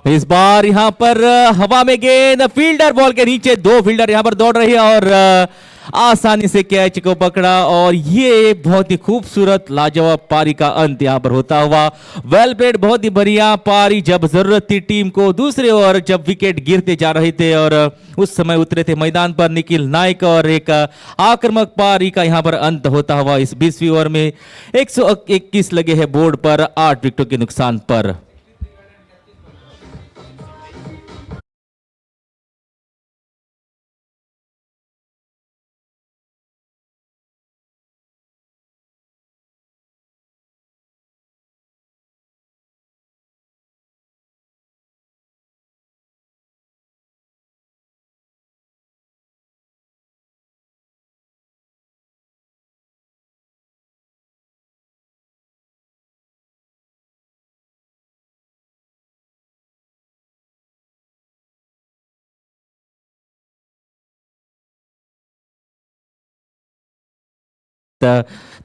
इस बार यहां पर हवा में गेंद, फील्डर बॉल के नीचे, 2 फील्डर यहां पर दौड़ रही है और आसानी से कैच को पकड़ा। और ये बहुत ही खूबसूरत लाजवाब पारी का अंत यहां पर होता हुआ। वेल प्लेड, बहुत ही बढ़िया पारी। जब जरूरत थी टीम को, दूसरे ओवर जब विकेट गिरते जा रहे थे और उस समय उतरे थे मैदान पर निखिल नाइक, और एक आक्रामक पारी का यहां पर अंत होता हुआ इस 20वीं ओवर में 121 लगे हैं बोर्ड पर 8 विकेटों के नुकसान पर।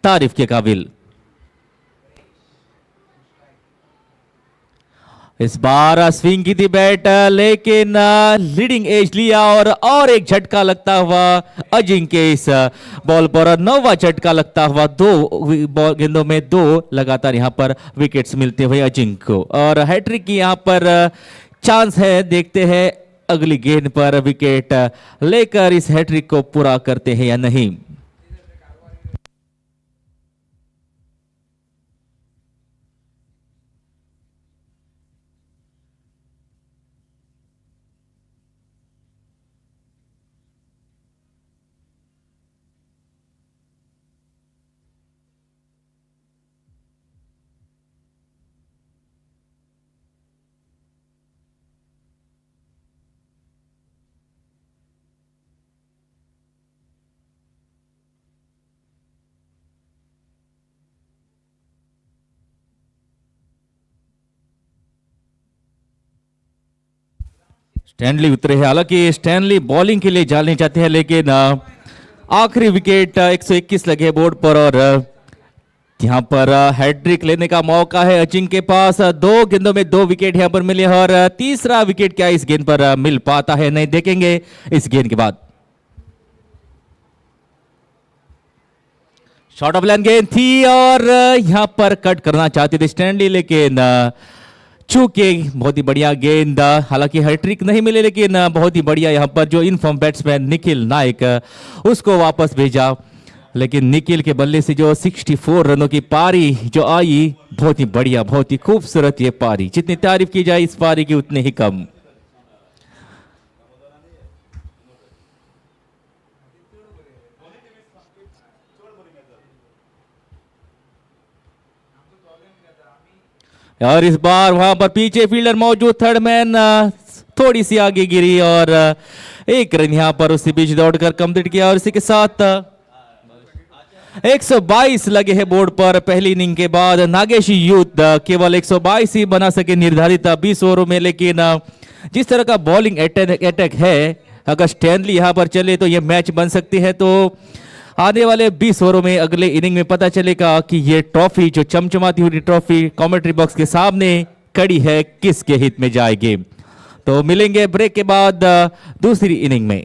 तारीफ के काबिल। इस बार स्विंग की थी बैट, लेकिन लीडिंग एज लिया और एक झटका लगता हुआ अजिंक्य इस बॉल पर, नौवा झटका लगता हुआ, दो गेंदों में दो लगातार यहां पर विकेट्स मिलते हुए अजिंक्य को, और हैट्रिक की यहां पर चांस है। देखते हैं अगली गेंद पर विकेट लेकर इस हैट्रिक को पूरा करते हैं या नहीं। स्टैनली उतरे हैं, हालांकि स्टैनली बॉलिंग के लिए जाने चाहते हैं, लेकिन आखिरी विकेट 121 लगे बोर्ड पर, और यहां पर हैट्रिक लेने का मौका है अजिंक्य के पास। दो गेंदों में दो विकेट यहां पर मिले, और तीसरा विकेट क्या इस गेंद पर मिल पाता है, नहीं देखेंगे इस गेंद के बाद। शॉर्ट ऑफ लाइन गेंद थी और यहां पर कट करना चाहते थे स्टैनली, लेकिन चूके बहुत ही बढ़िया गेंद, हालांकि हैट्रिक नहीं मिले, लेकिन बहुत ही बढ़िया यहां पर जो इनफॉर्म बैट्समैन निखिल नायक उसको वापस भेजा। लेकिन निखिल के बल्ले से जो 64 रनों की पारी जो आई, बहुत ही बढ़िया, बहुत ही खूबसूरत ये पारी, जितनी तारीफ की जाए इस पारी की उतनी ही कम। और इस बार वहां पर पीछे फील्डर मौजूद, थर्ड मैन थोड़ी सी आगे गिरी और एक रन यहां पर उसी बीच दौड़कर कंप्लीट किया, और इसी के साथ 122 लगे हैं बोर्ड पर पहली इनिंग के बाद। नागेशी यूथ केवल 122 ही बना सके निर्धारित 20 ओवरों में, लेकिन जिस तरह का बॉलिंग अटैक है, अगर स्टैनली यहां पर चले तो यह मैच बन सकती है। तो आने वाले 20 ओवरों में अगले इनिंग में पता चलेगा कि ये ट्रॉफी, जो चमचमाती हुई ट्रॉफी कमेंट्री बॉक्स के सामने खड़ी है, किसके हित में जाएगी। तो मिलेंगे ब्रेक के बाद दूसरी इनिंग में।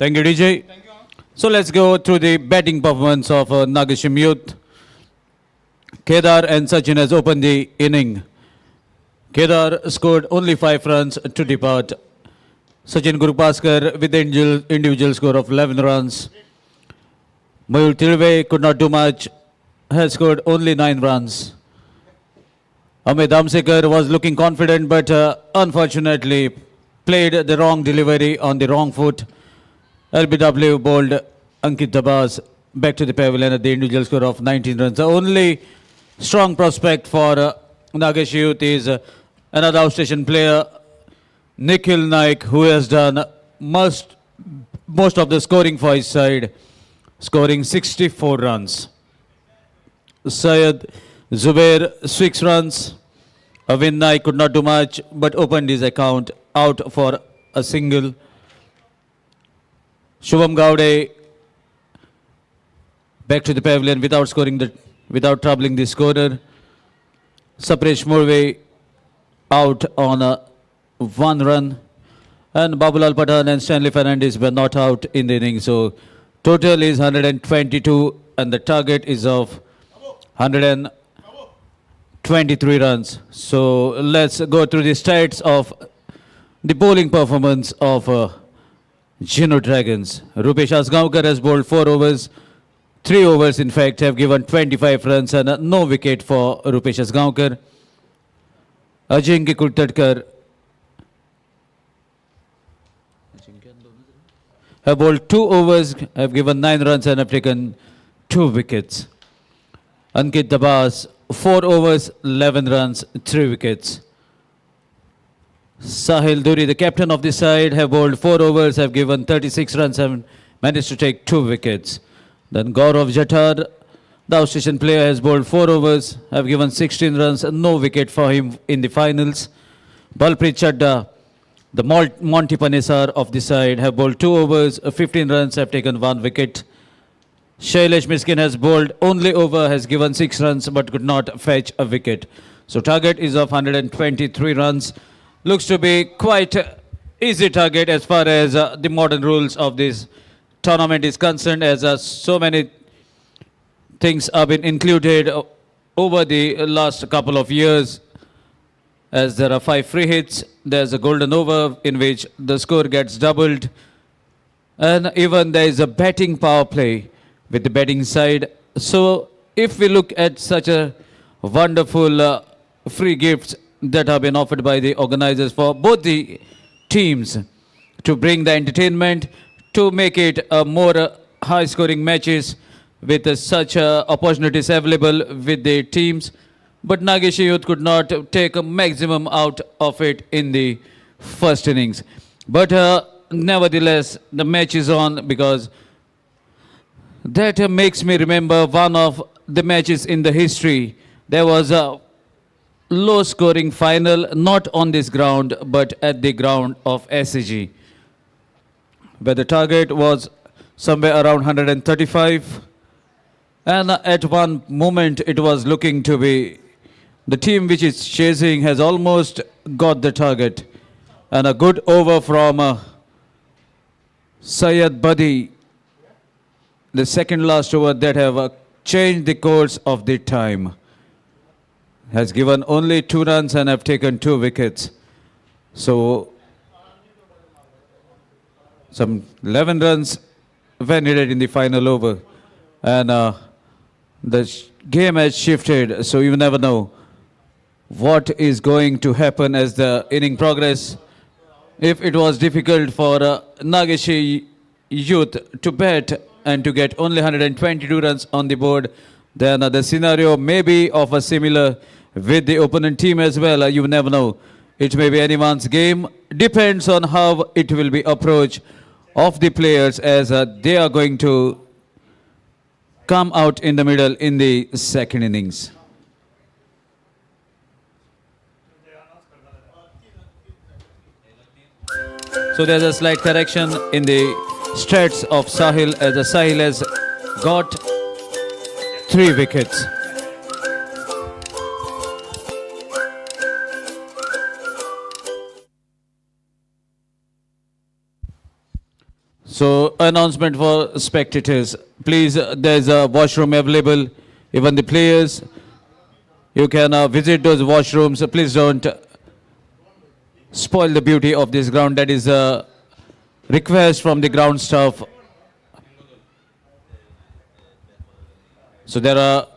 Thank you, DJ. So let's go through the batting performance of Nageshi Youth. Kedar and Sachin has opened the inning. Kedar scored only 5 runs to depart. Sachin Gurupaskar with the individual score of 11 runs. Mayur Tirve could not do much, has scored only 9 runs. Amit Amsekar was looking confident but unfortunately played the wrong delivery on the wrong foot. LBW bowled Ankit Dabas back to the pavilion at the individual score of 19 runs. The only strong prospect for Nageshi Youth is another outstation player, Nikhil Naik, who has done most of the scoring for his side, scoring 64 runs. Syed Zubair 6 runs. Avin Naik could not do much but opened his account out for a single. Shubham Gowde back to the pavilion without troubling the scorer. Sapresh Murve out on a 1 run. And Babulal Pathan and Stanley Fernandez were not out in the inning. So total is 122 and the target is of 123 runs. So let's go through the stats of the bowling performance of Geno Dragons. Rupesh Asgaonkar has bowled 4 overs. 3 overs, in fact, have given 25 runs and no wicket for Rupesh Asgaonkar. Ajinkya Kultatkar have bowled 2 overs, have given 9 runs and have taken 2 wickets. Ankit Dabas, 4 overs, 11 runs, 3 wickets. Sahil Duri, the captain of the side, have bowled 4 overs, have given 36 runs and managed to take 2 wickets. Then Gaurav Jatar, the outstation player, has bowled 4 overs, have given 16 runs and no wicket for him in the finals. Balpreet Chadda, the Monty Panesar of the side, have bowled 2 overs, 15 runs, have taken 1 wicket. Shailesh Miskin has bowled only over, has given 6 runs but could not fetch a wicket. So target is of 123 runs. Looks to be quite easy target as far as the modern rules of this tournament is concerned, as so many things have been included over the last couple of years. As there are 5 free hits, there's a golden over in which the score gets doubled, and even there is a batting power play with the batting side. So if we look at such a wonderful free gifts that have been offered by the organizers for both the teams to bring the entertainment, to make it more high scoring matches with such opportunities available with the teams, but Nageshi Youth could not take a maximum out of it in the first innings. But nevertheless, the match is on, because that makes me remember one of the matches in the history. There was a low scoring final, not on this ground but at the ground of SCG, where the target was somewhere around 135, and at one moment it was looking to be the team which is chasing has almost got the target, and a good over from Syed Badi, the second last over that have changed the course of the time, has given only 2 runs and have taken 2 wickets. So some 11 runs were needed in the final over, and the game has shifted, so you never know what is going to happen as the inning progress. If it was difficult for Nageshi Youth to bat and to get only 122 runs on the board, then the scenario may be of a similar with the opponent team as well. You never know. It may be anyone's game. Depends on how it will be approached of the players as they are going to come out in the middle in the second innings. So there's a slight correction in the stats of Sahil, as Sahil has got 3 wickets. So, announcement for spectators. Please, there's a washroom available. Even the players, you can visit those washrooms. Please don't spoil the beauty of this ground. That is a request from the ground staff. So there are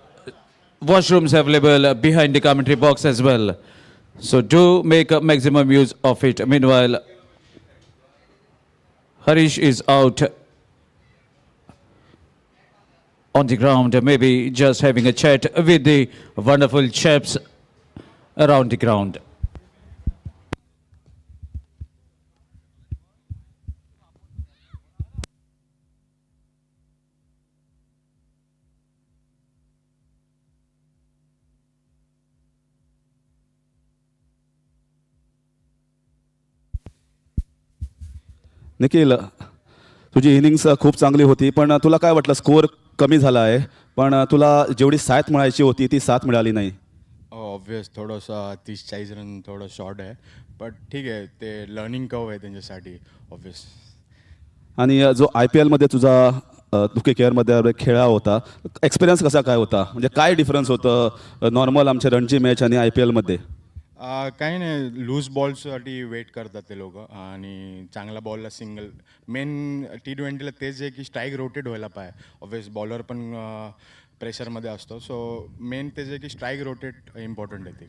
washrooms available behind the commentary box as well. So do make a maximum use of it. Meanwhile, Harish is out on the ground, maybe just having a chat with the wonderful chaps around the ground. Nikhil, तुझी innings खूप चांगली होती, पण तुला काय वाटलं score कमी झाला आहे, पण तुला जेवढी साथ मिळायची होती ती साथ मिळाली नाही. ऑब्वियस थोडंसं 30-40 रन थोडं शॉर्ट आहे, बट ठीक आहे, ते लर्निंग कर्व आहे त्यांच्यासाठी ऑब्वियस. आणि जो IPL मध्ये तुझा तुके केअरमध्ये खेळा होता, एक्सपिरियन्स कसा काय होता, म्हणजे काय डिफरन्स होतं नॉर्मल आमच्या रणजी मॅच आणि IPL मध्ये? काही नाही, लूज बॉलसाठी वेट करतात ते लोक आणि चांगला बॉलला सिंगल. मेन T20ला तेच आहे की स्ट्राईक रोटेट व्हायला पाहिजे. ऑब्वियस बॉलर पण प्रेशरमध्ये असतो, सो मेन तेच आहे की स्ट्राईक रोटेट इम्पॉर्टंट आहे ते.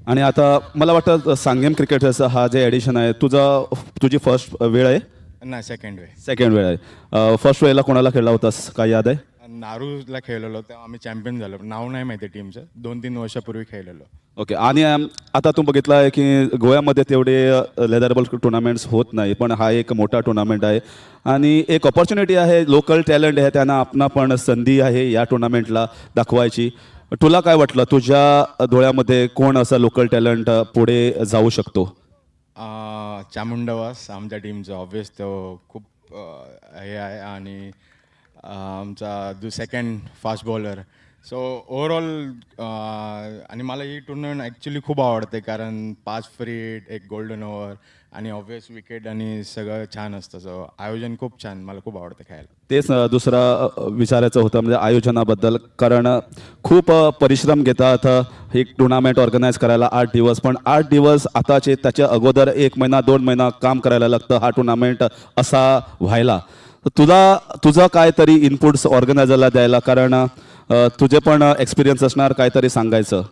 आणि आता मला वाटतं सांगेम क्रिकेटर्स हा जे ॲडिशन आहे तुझी फर्स्ट वेळ आहे? नाही, सेकंड वेळ आहे. फर्स्ट वेळेला कोणाला खेळला होतास, काय याद आहे? नारूला खेळलेलो, तेव्हा आम्ही चॅम्पियन झालो. नाव नाही माहिती टीमचं, 2-3 वर्षापूर्वी खेळलेलो. ओके. आणि आता तू बघितलं आहे की गोव्यामध्ये तेवढे लेदर बॉल टुर्नामेंट्स होत नाही, पण हा एक मोठा टुर्नामेंट आहे आणि एक ऑपॉर्च्युनिटी आहे. लोकल टॅलेंट आहे, त्यांना आपणा पण संधी आहे या टुर्नामेंटला दाखवायची. तुला काय वाटलं, तुझ्या डोळ्यामध्ये कोण असा लोकल टॅलेंट पुढे जाऊ शकतो? चामुंडावास आमच्या टीमचं ऑब्वियस तो खूप हे आहे आणि आमचा second fast bowler. So overall आणि मला ही टुर्नामेंट ॲक्च्युली खूप आवडते, कारण 5 फ्री हिट, 1 गोल्डन ओव्हर आणि ऑब्वियस विकेट आणि सगळं छान असतं. सो आयोजन खूप छान, मला खूप आवडतं खेळायला. तेच दुसरा विचारायचं होतं म्हणजे आयोजनाबद्दल, कारण खूप परिश्रम घेतात एक टुर्नामेंट ऑर्गनाईज करायला 8 दिवस, पण 8 दिवस आताचे त्याच्या अगोदर 1 महिना 2 महिना काम करायला लागतं हा टुर्नामेंट असा व्हायला. तुझा काहीतरी इनपुट्स ऑर्गनायझरला द्यायला, कारण तुझे पण एक्सपिरियन्स असणार, काहीतरी सांगायचं?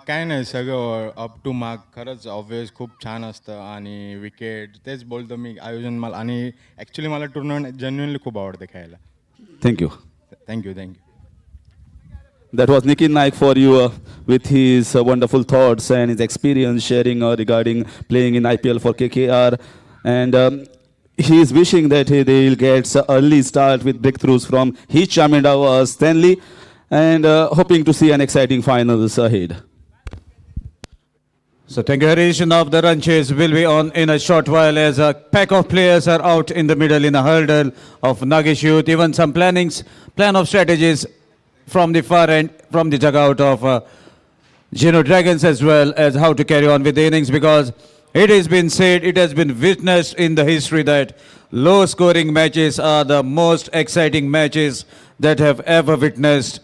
काय नाही, सगळं अप टू मार्क. खरंच ऑब्वियस खूप छान असतं आणि विकेट तेच बोलतो मी. आयोजन मला आणि ॲक्च्युली मला टुर्नामेंट जेन्युइनली खूप आवडते खेळायला. Thank you. Thank you. That was Nikhil Naik for you with his wonderful thoughts and his experience sharing regarding playing in IPL for KKR. And he is wishing that they will get early start with breakthroughs from his Chaminda Stanley and hoping to see an exciting finals ahead. So thank you, Harish. Now the run chase will be on in a short while as a pack of players are out in the middle in a hurdle of Nageshi youth. Even some plan of strategies from the far end, from the dugout of Geno Dragons, as well as how to carry on with the innings, because it has been said, it has been witnessed in the history that low scoring matches are the most exciting matches that have ever witnessed,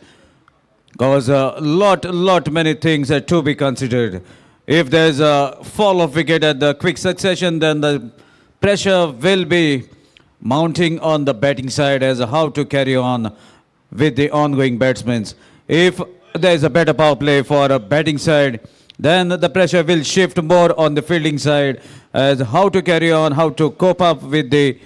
because a lot many things are to be considered. If there's a fall of wicket at the quick succession, then the pressure will be mounting on the batting side as how to carry on with the ongoing batsmen. If there is a better power play for a batting side, then the pressure will shift more on the fielding side as how to carry on, how to cope up with the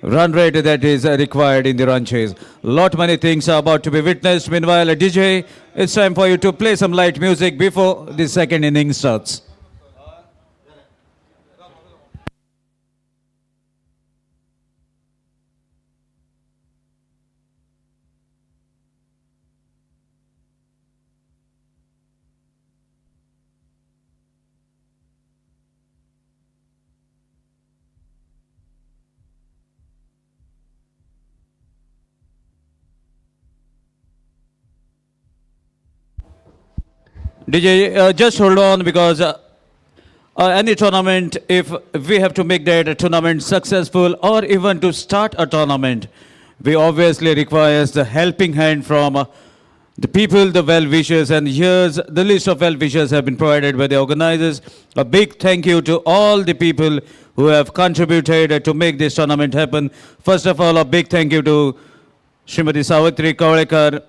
run rate that is required in the run chase. Lot many things are about to be witnessed. Meanwhile, DJ, it's time for you to play some light music before the second inning starts. DJ, just hold on, because any tournament, if we have to make that tournament successful or even to start a tournament, we obviously requires the helping hand from the people, the well-wishers, and here's the list of well-wishers have been provided by the organizers. A big thank you to all the people who have contributed to make this tournament happen. First of all, a big thank you to Srimati Savitri Kavalekar.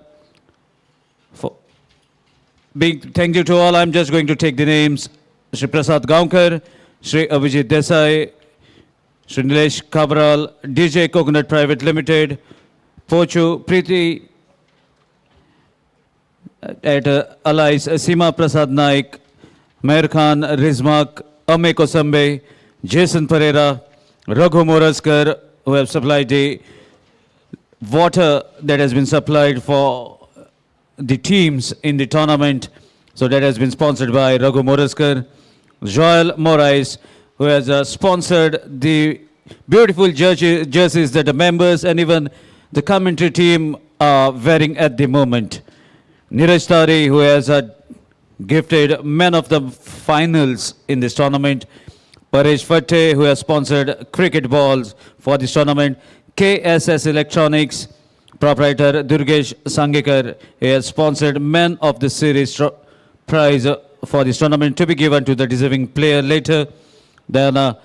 Big thank you to all. I'm just going to take the names. Shri Prasad Gaonkar, Shri Abhijit Desai, Shri Nilesh Kabral, DJ Coconut Private Limited, Pochu Preeti, at Allies, Seema Prasad Naik, Meher Khan, Rizmak, Ame Kosambe, Jason Pereira, Raghu Moraskar, who have supplied the water that has been supplied for the teams in the tournament. So that has been sponsored by Raghu Moraskar. Joel Morais, who has sponsored the beautiful jerseys that the members and even the commentary team are wearing at the moment. Neeraj Tari, who has gifted man of the finals in this tournament. Paresh Fatte, who has sponsored cricket balls for this tournament. KSS Electronics, proprietor Durgesh Sangekar, he has sponsored man of the series prize for this tournament to be given to the deserving player later. Then a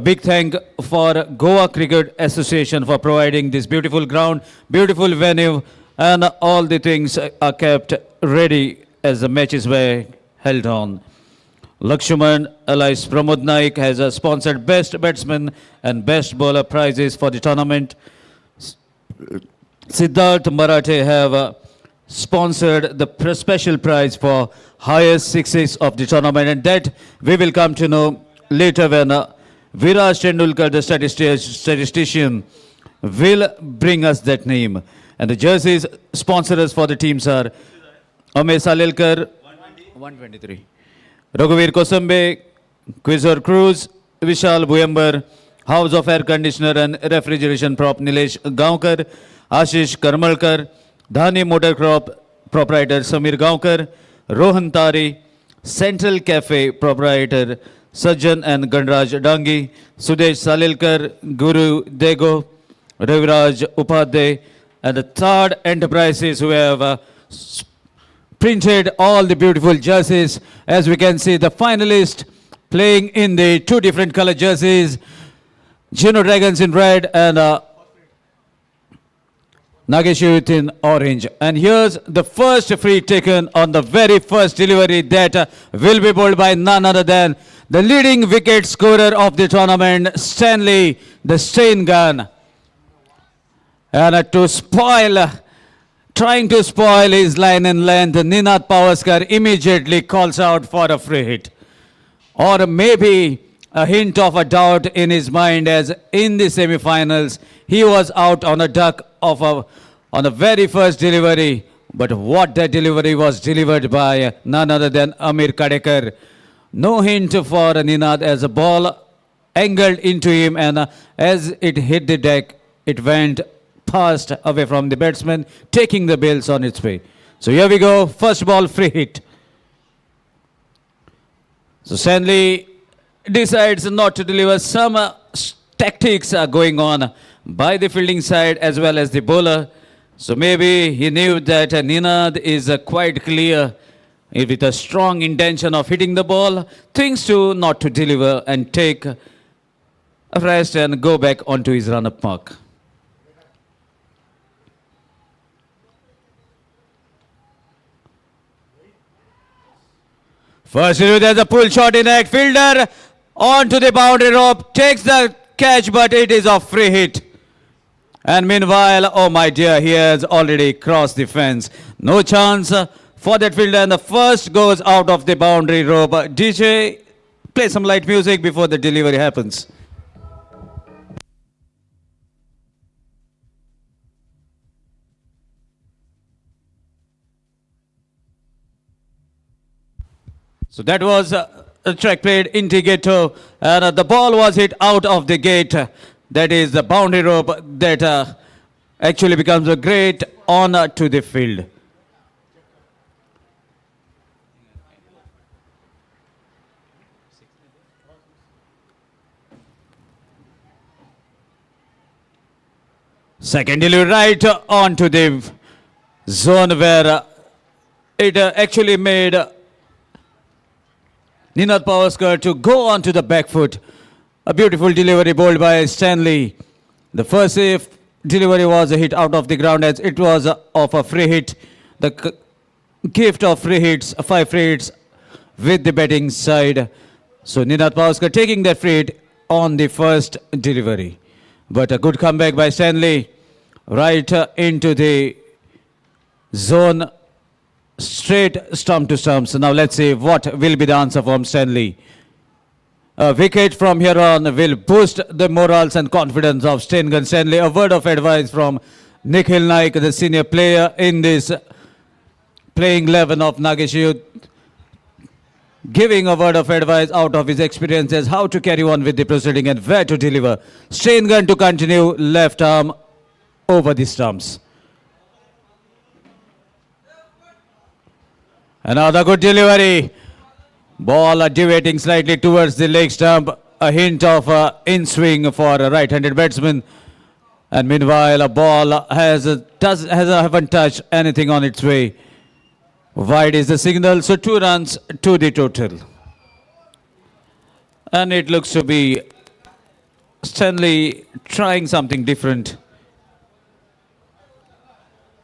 big thank for Goa Cricket Association for providing this beautiful ground, beautiful venue, and all the things are kept ready as the matches were held on. Lakshman Allies Pramod Naik has sponsored best batsman and best bowler prizes for the tournament. Siddharth Marathe have sponsored the special prize for highest sixes of the tournament, and that we will come to know later when Viraj Tendulkar, the statistician, will bring us that name. And the jerseys sponsors for the teams are Ame Salilkar, 123. Raghuveer Kosambe, Quizor Cruz, Vishal Buyambar, House of Air Conditioner and Refrigeration Prop Nilesh Gaonkar, Ashish Karmalkar, Dhani Motor Crop Proprietor Samir Gaonkar, Rohan Tari, Central Cafe Proprietor Sajjan and Gandraj Dangi, Sudesh Salilkar, Guru Dego, Raviraj Upadhyay, and the third enterprises who have printed all the beautiful jerseys. As we can see, the finalists playing in the two different color jerseys, Geno Dragons in red and Nageshi in orange. And here's the first free taken on the very first delivery that will be bowled by none other than the leading wicket scorer of the tournament, Stanley, the Stain Gun. And trying to spoil his line and length, Ninad Pavaskar immediately calls out for a free hit. Or maybe a hint of a doubt in his mind, as in the semi-finals he was out on a duck on the very first delivery. But what that delivery was delivered by none other than Amir Kadekar. No hint for Ninad as a ball angled into him, and as it hit the deck, it went past away from the batsman, taking the bails on its way. So here we go, first ball free hit. So Stanley decides not to deliver. Some tactics are going on by the fielding side as well as the bowler. So maybe he knew that Ninad is quite clear with a strong intention of hitting the ball, thinks to not to deliver and take a rest and go back onto his run-up mark. First, there's a pull shot in act. Fielder onto the boundary rope, takes the catch, but it is a free hit. And meanwhile, oh my dear, he has already crossed the fence. No chance for that fielder, and the first goes out of the boundary rope. DJ, play some light music before the delivery happens. So that was a track played into Ghetto, and the ball was hit out of the gate. That is the boundary rope that actually becomes a great honor to the field. Second delivery right onto the zone where it actually made Ninad Pavaskar to go onto the back foot. A beautiful delivery bowled by Stanley. The first delivery was a hit out of the ground as it was of a free hit. The gift of free hits, 5 free hits with the batting side. So Ninad Pavaskar taking that free hit on the first delivery. But a good comeback by Stanley right into the zone, straight stump to stump. So now let's see what will be the answer from Stanley. A wicket from here on will boost the morals and confidence of Sanguem Stanley. A word of advice from Nikhil Naik, the senior player in this playing 11 of Nageshi, giving a word of advice out of his experiences, how to carry on with the proceeding and where to deliver. Sanguem to continue, left arm over the stumps. Another good delivery. Ball deviating slightly towards the leg stump. A hint of in swing for a right-handed batsman. And meanwhile, a ball haven't touched anything on its way. Wide is the signal, so 2 runs to the total. And it looks to be Stanley trying something different.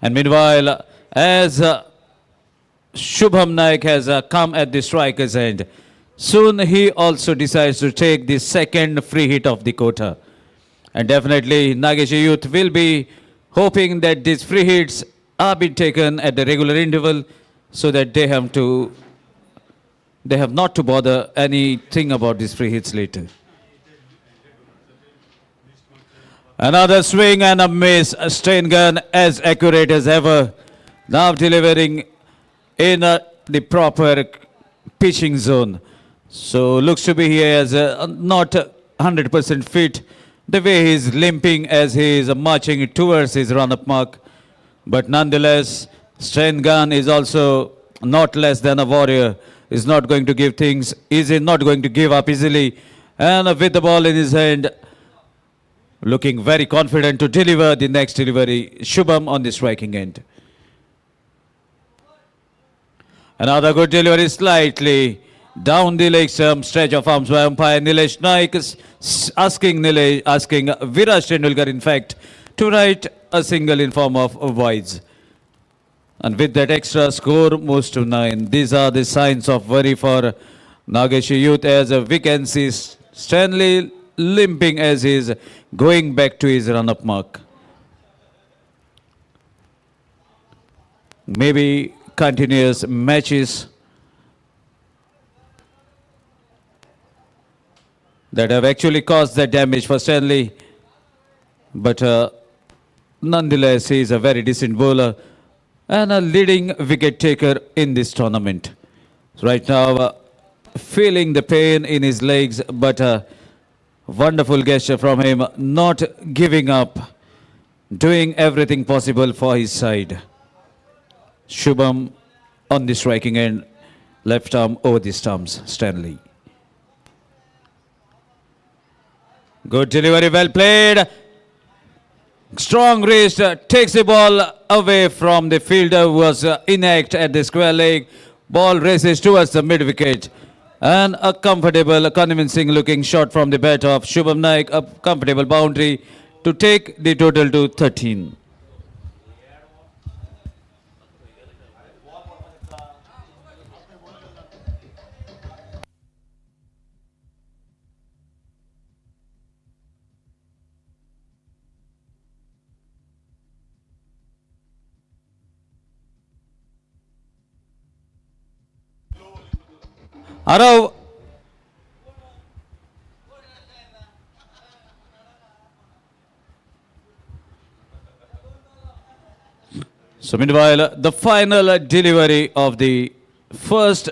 And meanwhile, as Shubham Naik has come at the striker's end, soon he also decides to take the second free hit of the quarter. And definitely Nageshi youth will be hoping that these free hits are being taken at the regular interval so that they have not to bother anything about these free hits later. Another swing and a miss. Sanguem as accurate as ever. Now delivering in the proper pitching zone. So looks to be he is not 100% fit. The way he is limping as he is marching towards his run-up mark. But nonetheless, Sanguem is also not less than a warrior. Is not going to give things easy, not going to give up easily. And with the ball in his hand, looking very confident to deliver the next delivery. Shubham on the striking end. Another good delivery, slightly down the leg stump, stretch of arms by umpire Nilesh Naik, asking Virat Tendulkar, in fact, to write a single in form of wides. And with that extra score moves to 9. These are the signs of worry for Nageshi youth as we can see Stanley limping as he is going back to his run-up mark. Maybe continuous matches that have actually caused that damage for Stanley. But nonetheless, he is a very decent bowler and a leading wicket taker in this tournament. Right now, feeling the pain in his legs, but a wonderful gesture from him, not giving up, doing everything possible for his side. Shubham on the striking end, left arm over the stumps, Stanley. Good delivery, well played. Strong wrist, takes the ball away from the fielder who was inact at the square leg. Ball races towards the mid wicket. And a comfortable, convincing looking shot from the bat of Shubham Naik. A comfortable boundary to take the total to 13. Arav. So meanwhile, the final delivery of the first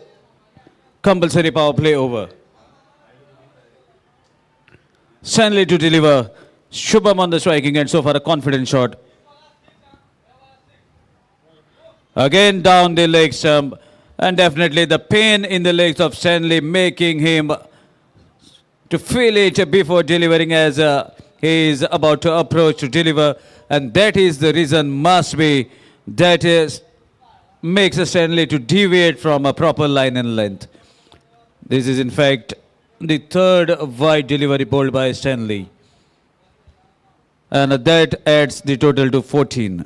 compulsory power play over. Stanley to deliver. Shubham on the striking end. So far a confident shot. Again down the leg stump. And definitely the pain in the legs of Stanley making him to feel it before delivering as he is about to approach to deliver, and that is the reason must be that is makes Stanley to deviate from a proper line and length. This is in fact the third wide delivery bowled by Stanley, and that adds the total to 14.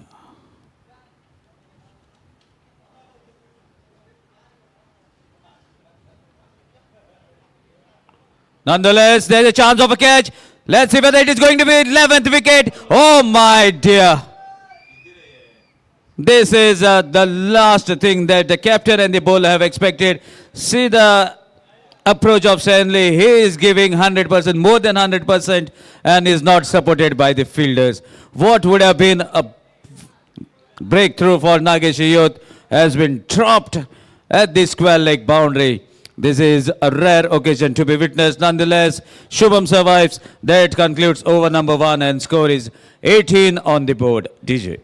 Nonetheless, there's a chance of a catch. Let's see whether it is going to be 11th wicket. Oh my dear. This is the last thing that the captain and the bowler have expected. See the approach of Stanley. He is giving 100%, more than 100%, and is not supported by the fielders. What would have been a breakthrough for Nageshi Youth has been dropped at the square leg boundary. This is a rare occasion to be witnessed. Nonetheless, Shubham survives. That concludes over number 1 and score is 18 on the board. DJ.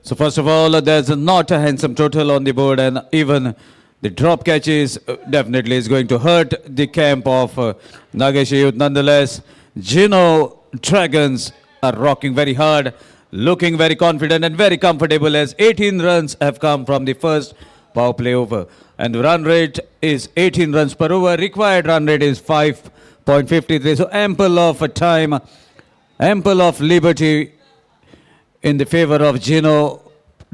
So first of all, there's not a handsome total on the board, and even the drop catches definitely is going to hurt the camp of Nageshi Youth. Nonetheless, Geno Dragons are rocking very hard, looking very confident and very comfortable as 18 runs have come from the first power play over. And the run rate is 18 runs per over. Required run rate is 5.53. So ample of time, ample of liberty in the favor of Geno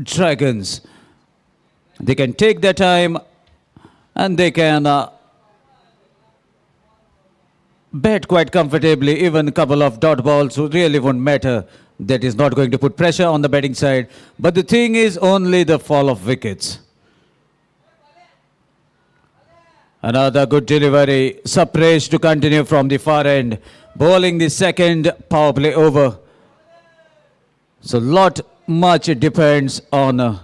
Dragons. They can take their time and they can bat quite comfortably. Even a couple of dot balls really won't matter. That is not going to put pressure on the batting side. But the thing is only the fall of wickets. Another good delivery. Suppressed to continue from the far end. Bowling the second power play over. So much depends on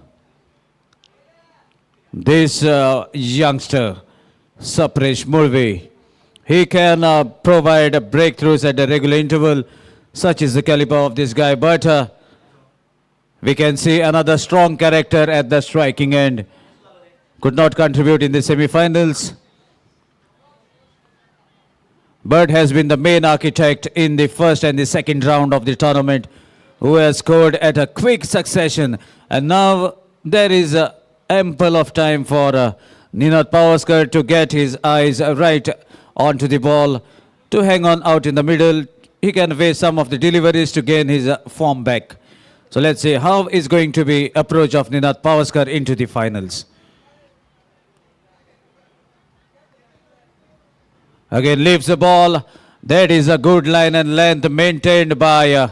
this youngster, Sapresh Murvi. He can provide breakthroughs at a regular interval. Such is the caliber of this guy. But we can see another strong character at the striking end. Could not contribute in the semi-finals, but has been the main architect in the first and the second round of the tournament, who has scored at a quick succession. And now there is ample of time for Ninath Pavaskar to get his eyes right onto the ball, to hang on out in the middle. He can waste some of the deliveries to gain his form back. So let's see how is going to be approach of Ninath Pavaskar into the finals. Again leaves the ball. That is a good line and length maintained by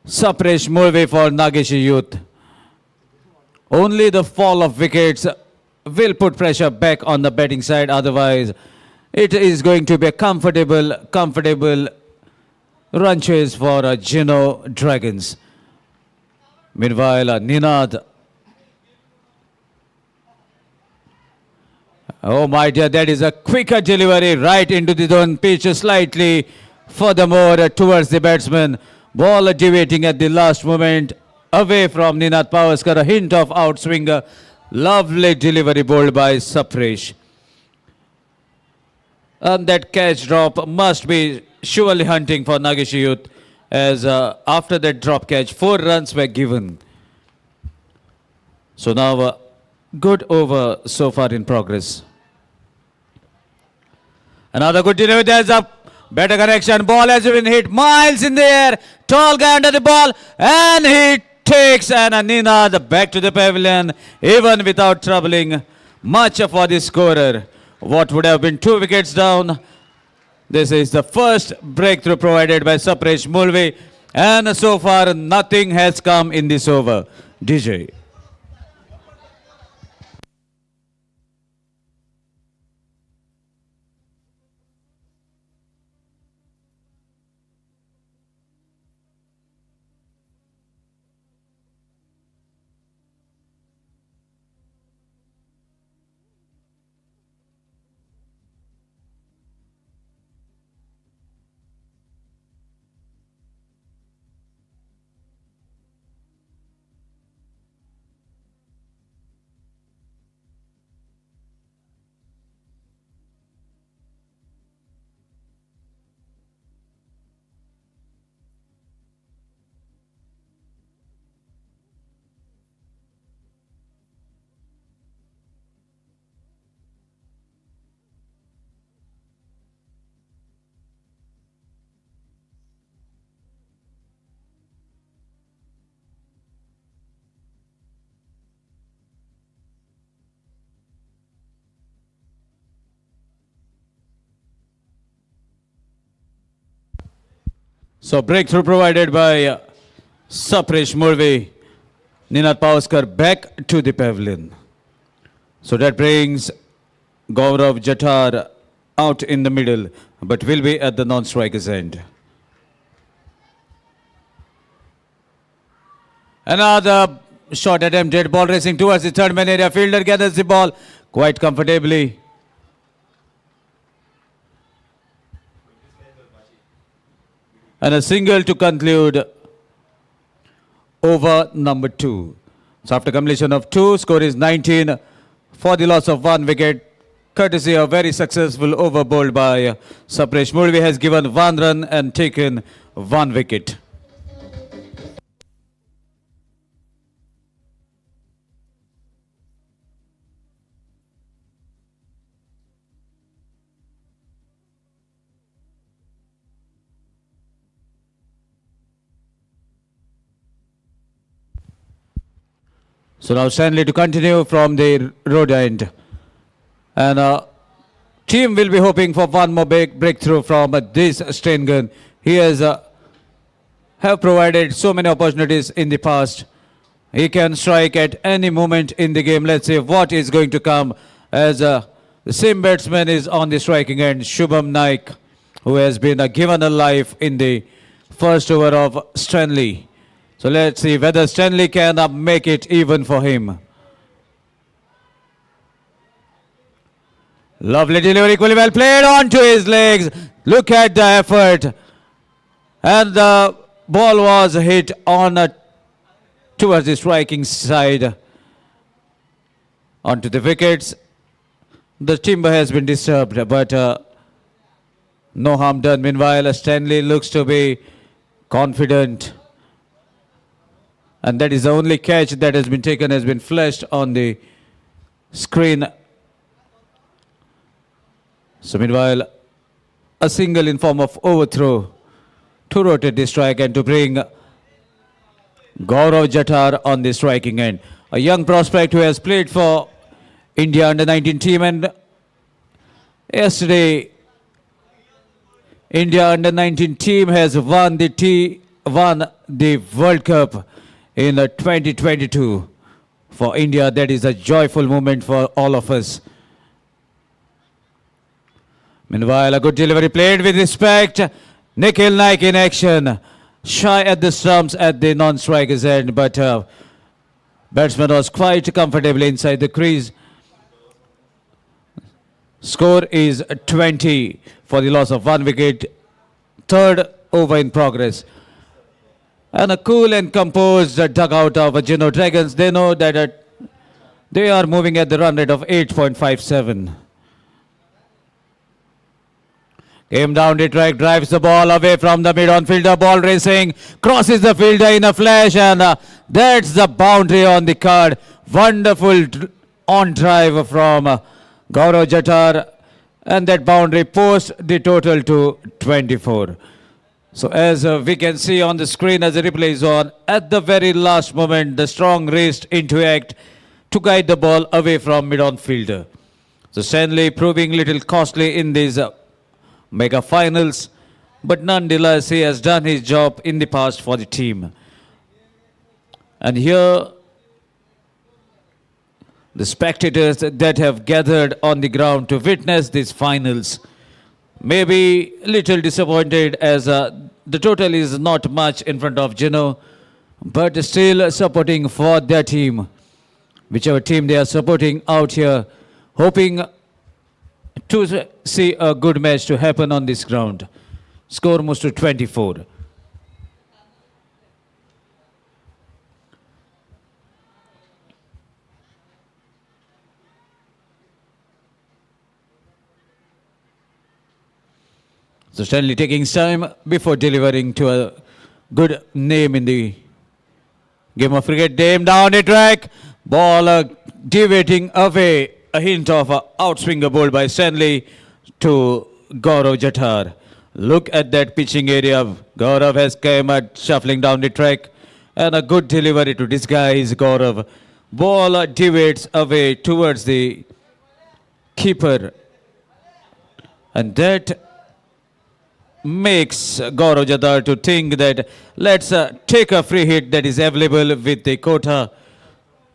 Sapresh Murvi for Nageshi Youth. Only the fall of wickets will put pressure back on the batting side. Otherwise, it is going to be a comfortable run chase for Geno Dragons. Meanwhile, Ninath. Oh my dear, that is a quicker delivery right into the zone pitch, slightly furthermore towards the batsman. Ball deviating at the last moment away from Ninath Pavaskar. A hint of outswinger. Lovely delivery bowled by Sapresh. And that catch drop must be surely hunting for Nageshi Youth, as after that drop catch 4 runs were given. So now good over so far in progress. Another good delivery. There's a better connection. Ball has been hit miles in the air. Tall guy under the ball. And he takes Ninath back to the pavilion, even without troubling much for the scorer. What would have been 2 wickets down. This is the first breakthrough provided by Sapresh Mulvi. And so far nothing has come in this over. DJ. So breakthrough provided by Sapresh Murvi. Ninad Pauskar back to the pavilion. So that brings Gaurav Jatar out in the middle, but will be at the non-striker's end. Another shot attempted, ball racing towards the third man area. Fielder gathers the ball quite comfortably. And a single to conclude over number 2. So after completion of 2, score is 19 for the loss of 1 wicket. Courtesy of very successful over bowled by Sapresh Murvi has given 1 run and taken 1 wicket. So now Stanley to continue from the road end. And team will be hoping for one more big breakthrough from this strain gun. He has have provided so many opportunities in the past. He can strike at any moment in the game. Let's see what is going to come as the same batsman is on the striking end, Shubham Naik, who has been given a life in the first over of Stanley. So let's see whether Stanley can make it even for him. Lovely delivery, equally well played onto his legs. Look at the effort. And the ball was hit on towards the striking side. Onto the wickets. The timber has been disturbed, but no harm done. Meanwhile, Stanley looks to be confident. And that is the only catch that has been taken, has been flashed on the screen. So meanwhile, a single in form of overthrow to rotate the strike and to bring Gaurav Jatar on the striking end. A young prospect who has played for India under-19 team, and yesterday India under-19 team has won the World Cup in 2022 for India. That is a joyful moment for all of us. Meanwhile, a good delivery played with respect. Nikhil Naik in action. Shy at the stumps at the non-striker's end, but batsman was quite comfortably inside the crease. Score is 20 for the loss of 1 wicket. Third over in progress. And a cool and composed dugout of Geno Dragons. They know that they are moving at the run rate of 8.57. Came down the track, drives the ball away from the mid-on fielder. Ball racing, crosses the fielder in a flash, and that's the boundary on the card. Wonderful on drive from Gaurav Jatar, and that boundary posts the total to 24. So as we can see on the screen as the replay is on, at the very last moment, the strong wrist into act to guide the ball away from mid-on fielder. So Stanley proving little costly in these mega finals, but nonetheless he has done his job in the past for the team. And here the spectators that have gathered on the ground to witness these finals may be little disappointed as the total is not much in front of Geno, but still supporting for their team, whichever team they are supporting out here, hoping to see a good match to happen on this ground. Score moves to 24. So Stanley taking his time before delivering to a good name in the game of cricket. Dame down the track. Ball deviating away. A hint of outswinger bowled by Stanley to Gaurav Jatar. Look at that pitching area. Gaurav has come shuffling down the track. And a good delivery to disguise Gaurav. Ball deviates away towards the keeper. And that makes Gaurav Jadar to think that let's take a free hit that is available with the quota,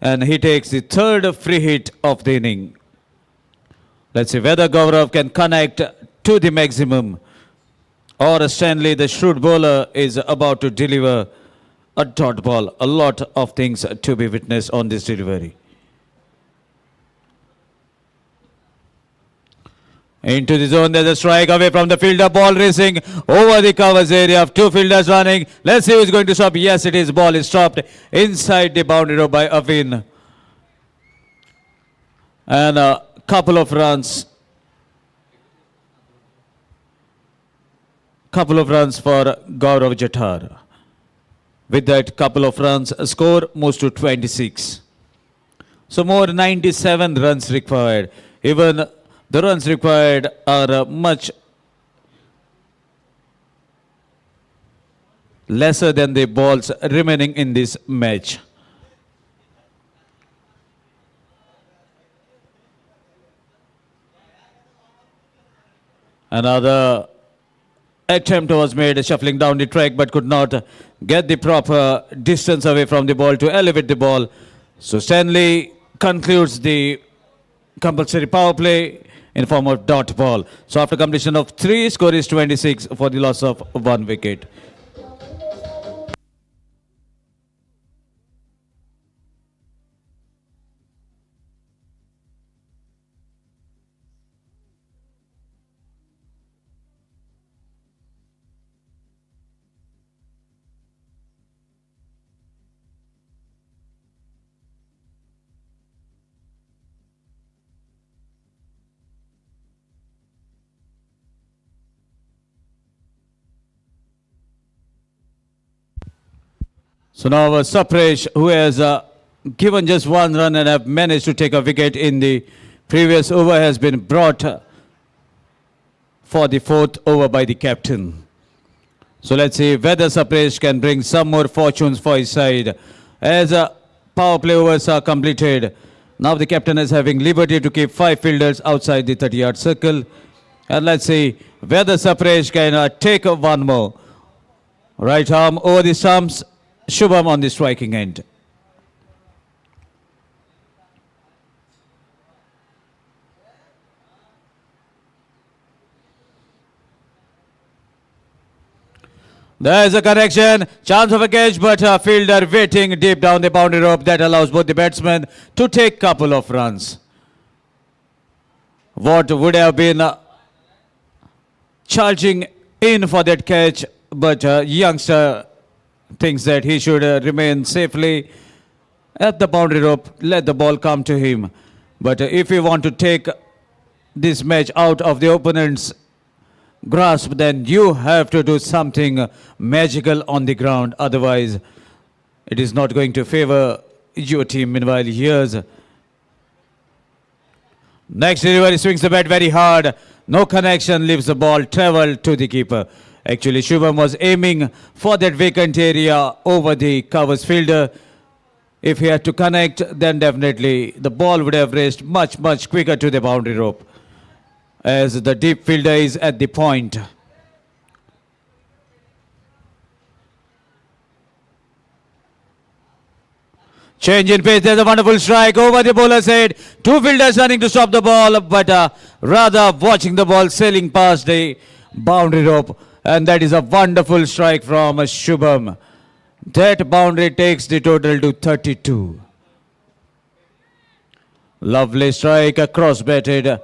and he takes the third free hit of the inning. Let's see whether Gaurav can connect to the maximum, or Stanley, the shrewd bowler, is about to deliver a dot ball. A lot of things to be witnessed on this delivery. Into the zone, there's a strike away from the fielder. Ball racing over the covers area of two fielders running. Let's see who's going to stop. Yes, it is. Ball is stopped inside the boundary row by Avin. And a couple of runs. Couple of runs for Gaurav Jadar. With that couple of runs, score moves to 26. So more 97 runs required. Even the runs required are much lesser than the balls remaining in this match. Another attempt was made shuffling down the track, but could not get the proper distance away from the ball to elevate the ball. So Stanley concludes the compulsory power play in form of dot ball. So after completion of 3, score is 26 for the loss of 1 wicket. So now Sapresh, who has given just 1 run and have managed to take a wicket in the previous over, has been brought for the 4th over by the captain. So let's see whether Sapresh can bring some more fortunes for his side. As power play overs are completed, now the captain is having liberty to keep 5 fielders outside the 30-yard circle. And let's see whether Sapresh can take 1 more. Right arm over the stumps. Shubham on the striking end. There's a correction. Chance of a catch, but a fielder waiting deep down the boundary rope. That allows both the batsmen to take couple of runs. What would have been charging in for that catch, but youngster thinks that he should remain safely at the boundary rope, let the ball come to him. But if you want to take this match out of the opponent's grasp, then you have to do something magical on the ground. Otherwise, it is not going to favor your team. Meanwhile, here's next delivery, swings the bat very hard. No connection, leaves the ball travel to the keeper. Actually, Shubham was aiming for that vacant area over the covers fielder. If he had to connect, then definitely the ball would have raced much, much quicker to the boundary rope, as the deep fielder is at the point. Change in pace, there's a wonderful strike over the bowler's head. 2 fielders running to stop the ball, but rather watching the ball sailing past the boundary rope. And that is a wonderful strike from Shubham. That boundary takes the total to 32. Lovely strike, a cross-batted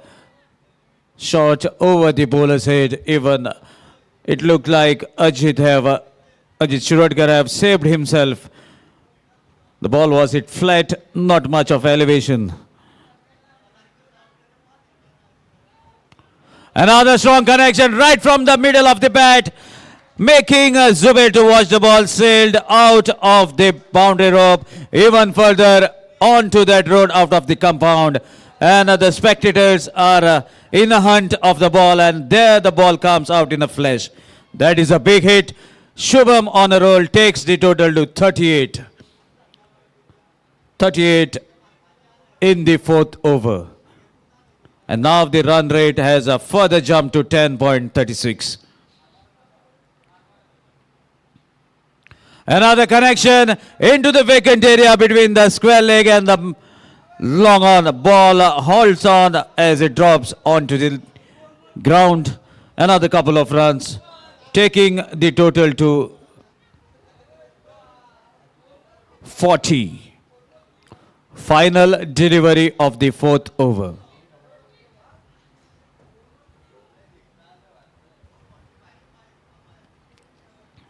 shot over the bowler's head. Even it looked like Ajit Shirodkar have saved himself. The ball was hit flat, not much of elevation. Another strong connection right from the middle of the bat, making Zubair to watch the ball sailed out of the boundary rope, even further onto that road out of the compound. And the spectators are in a hunt of the ball, and there the ball comes out in a flash. That is a big hit. Shubham on a roll takes the total to 38. 38 in the 4th over. And now the run rate has a further jump to 10.36. Another connection into the vacant area between the square leg and the long on. Ball holds on as it drops onto the ground. Another couple of runs, taking the total to 40. Final delivery of the fourth over.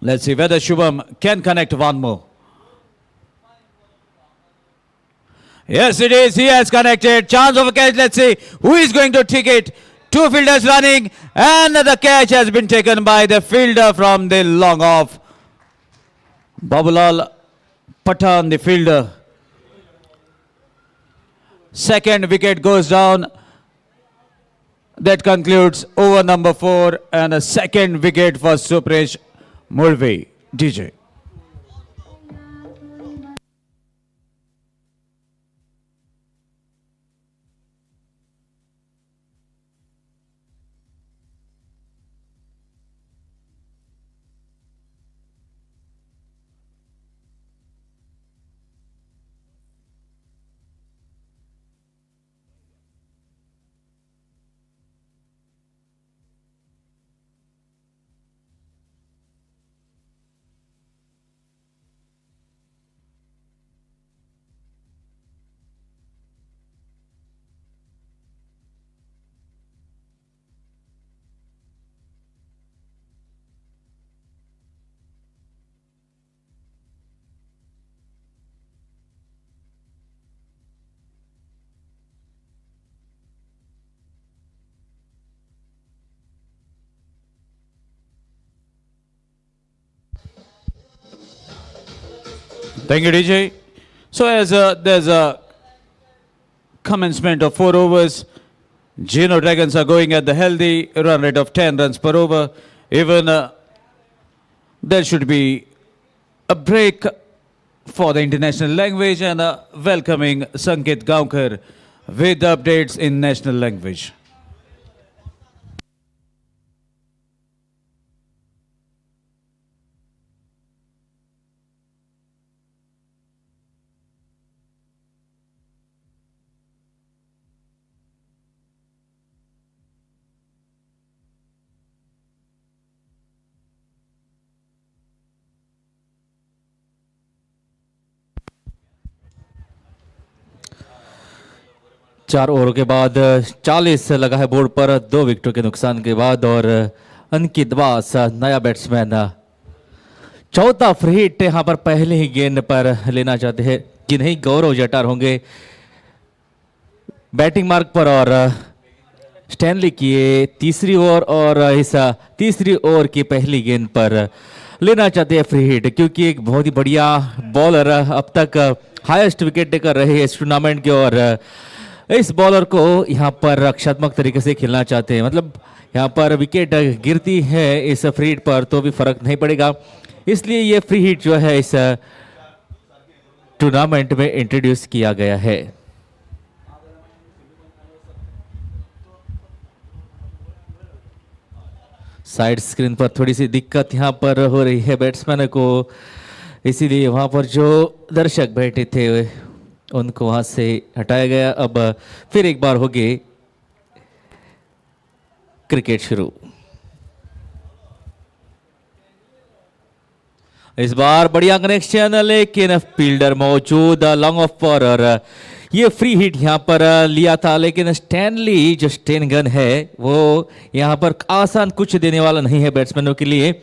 Let's see whether Shubham can connect one more. Yes, it is. He has connected. Chance of a catch. Let's see who is going to take it. Two fielders running, and the catch has been taken by the fielder from the long off. Babulal Pathan, the fielder. Second wicket goes down. That concludes over number 4, and a second wicket for Supresh Mulvi. DJ. Thank you, DJ. So as there's a commencement of 4 overs, Geno Dragons are going at the healthy run rate of 10 runs per over. Even there should be a break for the international language and welcoming Sanket Gaonkar with updates in national language. चार ओवरों के बाद 40 लगा है board पर 2 विकेटों के नुकसान के बाद और अंकित दास नया बैट्समैन चौथा फ्री हिट यहां पर पहले ही गेंद पर लेना चाहते हैं जिन्हें गौरव जटार होंगे बैटिंग मार्क पर और स्टैनली की तीसरी ओवर और इस तीसरी ओवर की पहली गेंद पर लेना चाहते हैं फ्री हिट क्योंकि एक बहुत ही बढ़िया बॉलर अब तक हाईएस्ट विकेट टेकर रहे इस टूर्नामेंट के और इस बॉलर को यहां पर रक्षात्मक तरीके से खेलना चाहते हैं मतलब यहां पर विकेट गिरती है इस फ्री हिट पर तो भी फर्क नहीं पड़ेगा इसलिए ये फ्री हिट जो है इस टूर्नामेंट में इंट्रोड्यूस किया गया है साइड स्क्रीन पर थोड़ी सी दिक्कत यहां पर हो रही है बैट्समैन को इसीलिए वहां पर जो दर्शक बैठे थे उनको वहां से हटाया गया अब फिर एक बार होगी क्रिकेट शुरू इस बार बढ़िया कनेक्शन लेकिन फील्डर मौजूद लॉन्ग ऑफ पर और ये फ्री हिट यहां पर लिया था लेकिन स्टैनली जो स्टेन गन है वो यहां पर आसान कुछ देने वाला नहीं है बैट्समैनों के लिए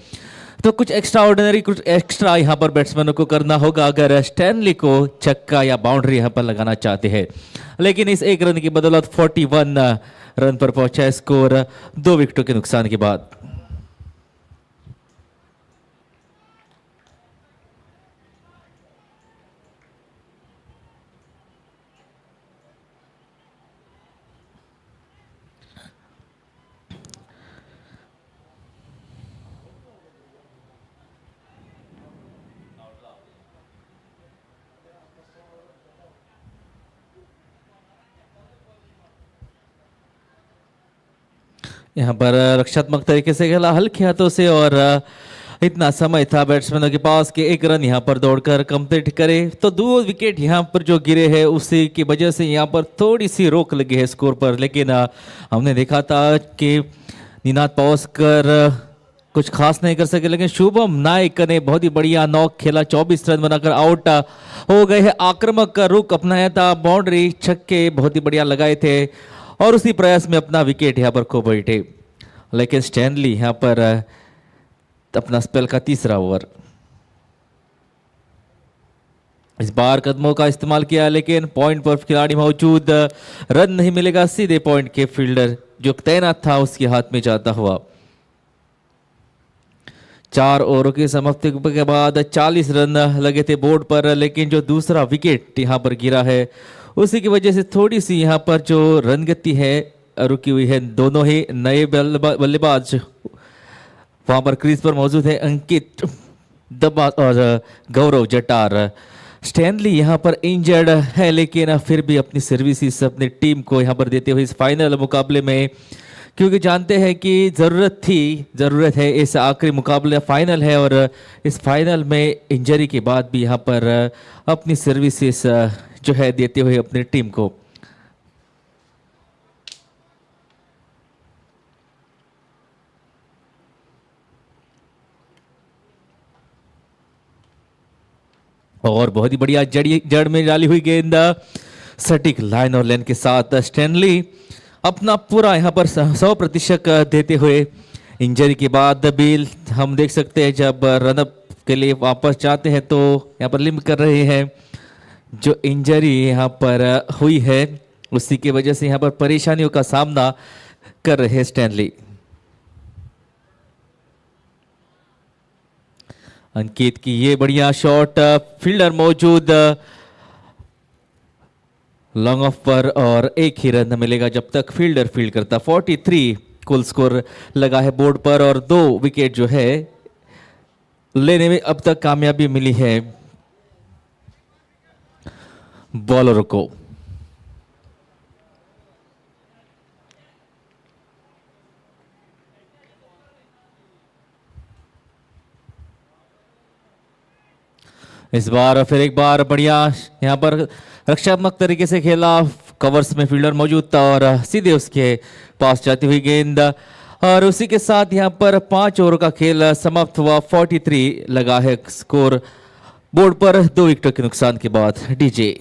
तो कुछ एक्स्ट्रा ऑर्डिनरी कुछ एक्स्ट्रा यहां पर बैट्समैनों को करना होगा अगर स्टैनली को छक्का या बाउंड्री यहां पर लगाना चाहते हैं लेकिन इस एक रन की बदौलत 41 रन पर पहुंचा स्कोर 2 विकेटों के नुकसान के बाद यहाँ पर रक्षात्मक तरीके से खेला हल्के हाथों से और इतना समय था बैट्समैनों के पास कि एक रन यहाँ पर दौड़कर कंप्लीट करे, तो 2 विकेट यहाँ पर जो गिरे हैं उसी की वजह से यहाँ पर थोड़ी सी रोक लगी है स्कोर पर। लेकिन हमने देखा था कि निनाद पावस्कर कुछ खास नहीं कर सके, लेकिन शुभम नायक ने बहुत ही बढ़िया नॉक खेला, 24 रन बनाकर आउट हो गए हैं। आक्रामक का रुख अपनाया था, बाउंड्री छक्के बहुत ही बढ़िया लगाए थे और उसी प्रयास में अपना विकेट यहाँ पर खो बैठे। लेकिन स्टैनली यहाँ पर अपना स्पेल का तीसरा ओवर, इस बार कदमों का इस्तेमाल किया, लेकिन पॉइंट पर खिलाड़ी मौजूद, रन नहीं मिलेगा, सीधे पॉइंट के फील्डर जो तैनात था उसके हाथ में जाता हुआ। 4 ओवरों की समाप्ति के बाद 40 रन लगे थे बोर्ड पर, लेकिन जो दूसरा विकेट यहां पर गिरा है उसी की वजह से थोड़ी सी यहां पर जो रन गति है रुकी हुई है। दोनों ही नए बल्लेबाज वहां पर क्रीज पर मौजूद है, अंकित दबा और गौरव जटार। स्टैनली यहां पर इंजर्ड है, लेकिन फिर भी अपनी सर्विसेज अपनी टीम को यहां पर देते हुए इस फाइनल मुकाबले में, क्योंकि जानते हैं कि ज़रूरत है, इस आखिरी मुकाबले फाइनल है और इस फाइनल में इंजरी के बाद भी यहाँ पर अपनी सर्विसेज जो है देते हुए अपनी टीम को। और बहुत ही बढ़िया जड़ में डाली हुई गेंद, सटीक लाइन और लेन के साथ स्टैनली अपना पूरा यहाँ पर 100% देते हुए, इंजरी के बाद भी हम देख सकते हैं जब रनअप के लिए वापस जाते हैं तो यहाँ पर लिम्प कर रहे हैं। जो इंजरी यहाँ पर हुई है उसी की वजह से यहाँ पर परेशानियों का सामना कर रहे हैं स्टैनली। अंकित की ये बढ़िया शॉट, फील्डर मौजूद लॉन्ग ऑफ पर और एक ही रन मिलेगा जब तक फील्डर फील्ड करता। 43 कुल स्कोर लगा है बोर्ड पर और 2 विकेट जो है लेने में अब तक कामयाबी मिली है बॉलर को। इस बार फिर एक बार बढ़िया यहाँ पर रक्षात्मक तरीके से खेला, कवर्स में फील्डर मौजूद था और सीधे उसके पास जाती हुई गेंद, और उसी के साथ यहाँ पर 5 ओवर का खेल समाप्त हुआ। 43 लगा है स्कोर बोर्ड पर 2 विकेटों के नुकसान के बाद। डीजे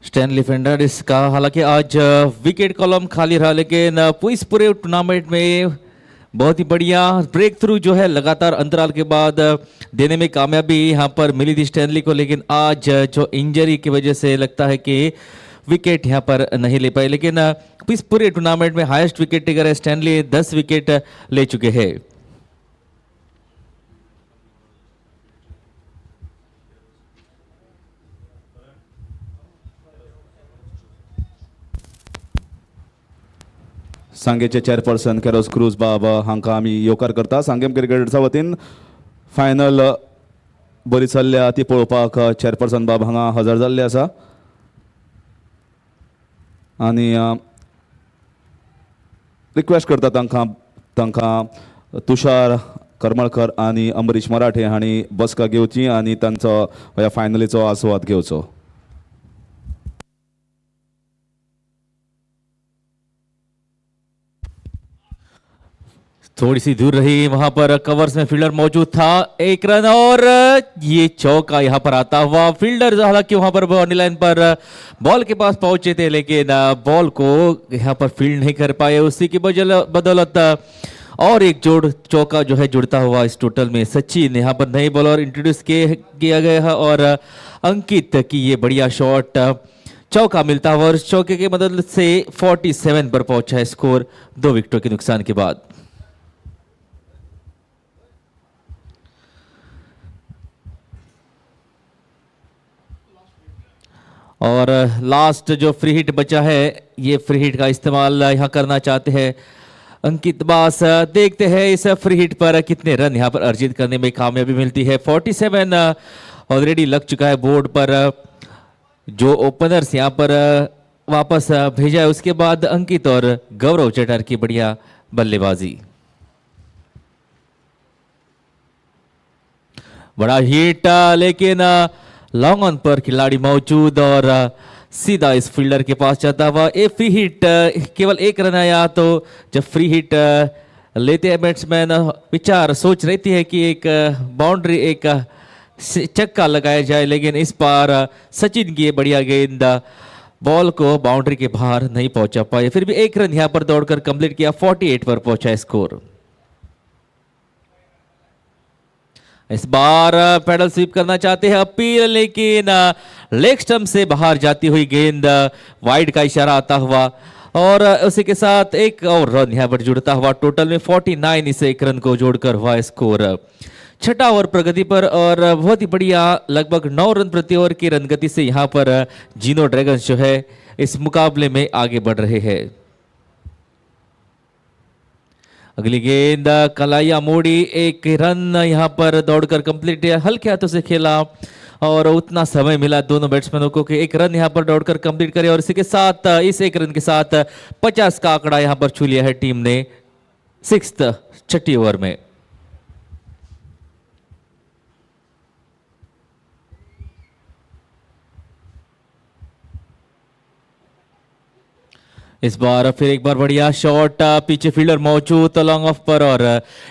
स्टैनली फर्नांडिस का हालांकि आज विकेट कॉलम खाली रहा, लेकिन इस पूरे टूर्नामेंट में बहुत ही बढ़िया ब्रेक थ्रू जो है लगातार अंतराल के बाद देने में कामयाबी यहाँ पर मिली थी स्टैनली को। लेकिन आज जो इंजरी की वजह से लगता है कि विकेट यहाँ पर नहीं ले पाए, लेकिन इस पूरे टूर्नामेंट में हाईएस्ट विकेट टेकर है स्टैनली, 10 विकेट ले चुके हैं। सांगेचे चेअरपर्सन कॅरोस क्रूज बाब हांकां आमी येवकार करता। सांगेम क्रिकेटर्सा वतीन फायनल बरी चल्ल्या ती पळोवपाक चेअरपर्सन बाब हांगा हजर जाल्ले आसा आनी रिक्वेस्ट करता तांकां तुषार करमळकर आनी अमरीश मराठे हांणी बसका घेवची आनी तांचो ह्या फायनलीचो आस्वाद घेवचो। थोड़ी सी दूर रही, वहां पर कवर्स में फील्डर मौजूद था, एक रन और ये चौका यहां पर आता हुआ। फील्डर हालांकि वहां पर बाउंड्री लाइन पर बॉल के पास पहुंचे थे, लेकिन बॉल को यहां पर फील्ड नहीं कर पाए। उसी की बदौलत और एक जोड़ चौका जो है जुड़ता हुआ इस टोटल में। सचिन यहाँ पर नए बॉलर इंट्रोड्यूस किया गया है और अंकित की ये बढ़िया शॉट, चौका मिलता हुआ और चौके की मदद से 47 पर पहुंचा है स्कोर 2 विकेटों के नुकसान के बाद। और लास्ट जो फ्री हिट बचा है, ये फ्री हिट का इस्तेमाल यहाँ करना चाहते हैं अंकित बास। देखते हैं इस फ्री हिट पर कितने रन यहाँ पर अर्जित करने में कामयाबी मिलती है। 47 ऑलरेडी लग चुका है बोर्ड पर। जो ओपनर्स यहाँ पर वापस भेजा है, उसके बाद अंकित और गौरव चटर की बढ़िया बल्लेबाजी। बड़ा हिट, लेकिन लॉन्ग ऑन पर खिलाड़ी मौजूद और सीधा इस फील्डर के पास जाता हुआ। ए फ्री हिट, केवल एक रन आया। तो जब फ्री हिट लेते हैं बैट्समैन, विचार सोच रहती है कि एक बाउंड्री, एक चक्का लगाया जाए, लेकिन इस बार सचिन की बढ़िया गेंद बॉल को बाउंड्री के बाहर नहीं पहुंचा पाए। फिर भी एक रन यहां पर दौड़कर कंप्लीट किया, 48 पर पहुंचा स्कोर। इस बार पैडल स्वीप करना चाहते हैं अपील, लेकिन लेग स्टंप से बाहर जाती हुई गेंद, वाइड का इशारा आता हुआ और उसी के साथ एक और रन यहां पर जुड़ता हुआ। टोटल में 49, इसे एक रन को जोड़कर हुआ स्कोर। छठा ओवर प्रगति पर और बहुत ही बढ़िया लगभग 9 रन प्रति ओवर की रन गति से यहां पर जीनो ड्रैगन्स जो है इस मुकाबले में आगे बढ़ रहे हैं। अगली गेंद कलाइया मोड़ी, एक रन यहां पर दौड़कर कंप्लीट, हल्के हाथों से खेला और उतना समय मिला दोनों बैट्समैनों को कि एक रन यहां पर दौड़कर कंप्लीट करे और इसी के साथ, इस एक रन के साथ 50 का आंकड़ा यहां पर छू लिया है टीम ने 6th ओवर में। इस बार फिर एक बार बढ़िया शॉट, पीछे फील्डर मौजूद तो लॉन्ग ऑफ पर और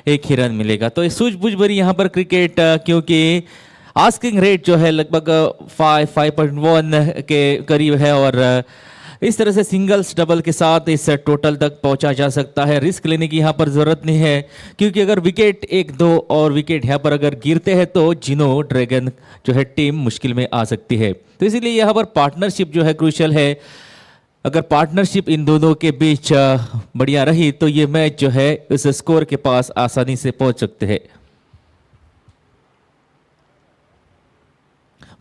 एक ही रन मिलेगा। तो सूझबूझ भरी यहाँ पर क्रिकेट, क्योंकि आस्किंग रेट जो है लगभग 5.1 के करीब है और इस तरह से सिंगल्स डबल के साथ इस टोटल तक पहुंचा जा सकता है। रिस्क लेने की यहाँ पर जरूरत नहीं है, क्योंकि अगर विकेट 1-2 और विकेट यहाँ पर अगर गिरते हैं तो जिनो ड्रैगन जो है टीम मुश्किल में आ सकती है। तो इसीलिए यहाँ पर पार्टनरशिप जो है क्रूशियल है। अगर पार्टनरशिप इन दोनों के बीच बढ़िया रही तो ये मैच जो है इस स्कोर के पास आसानी से पहुंच सकते हैं।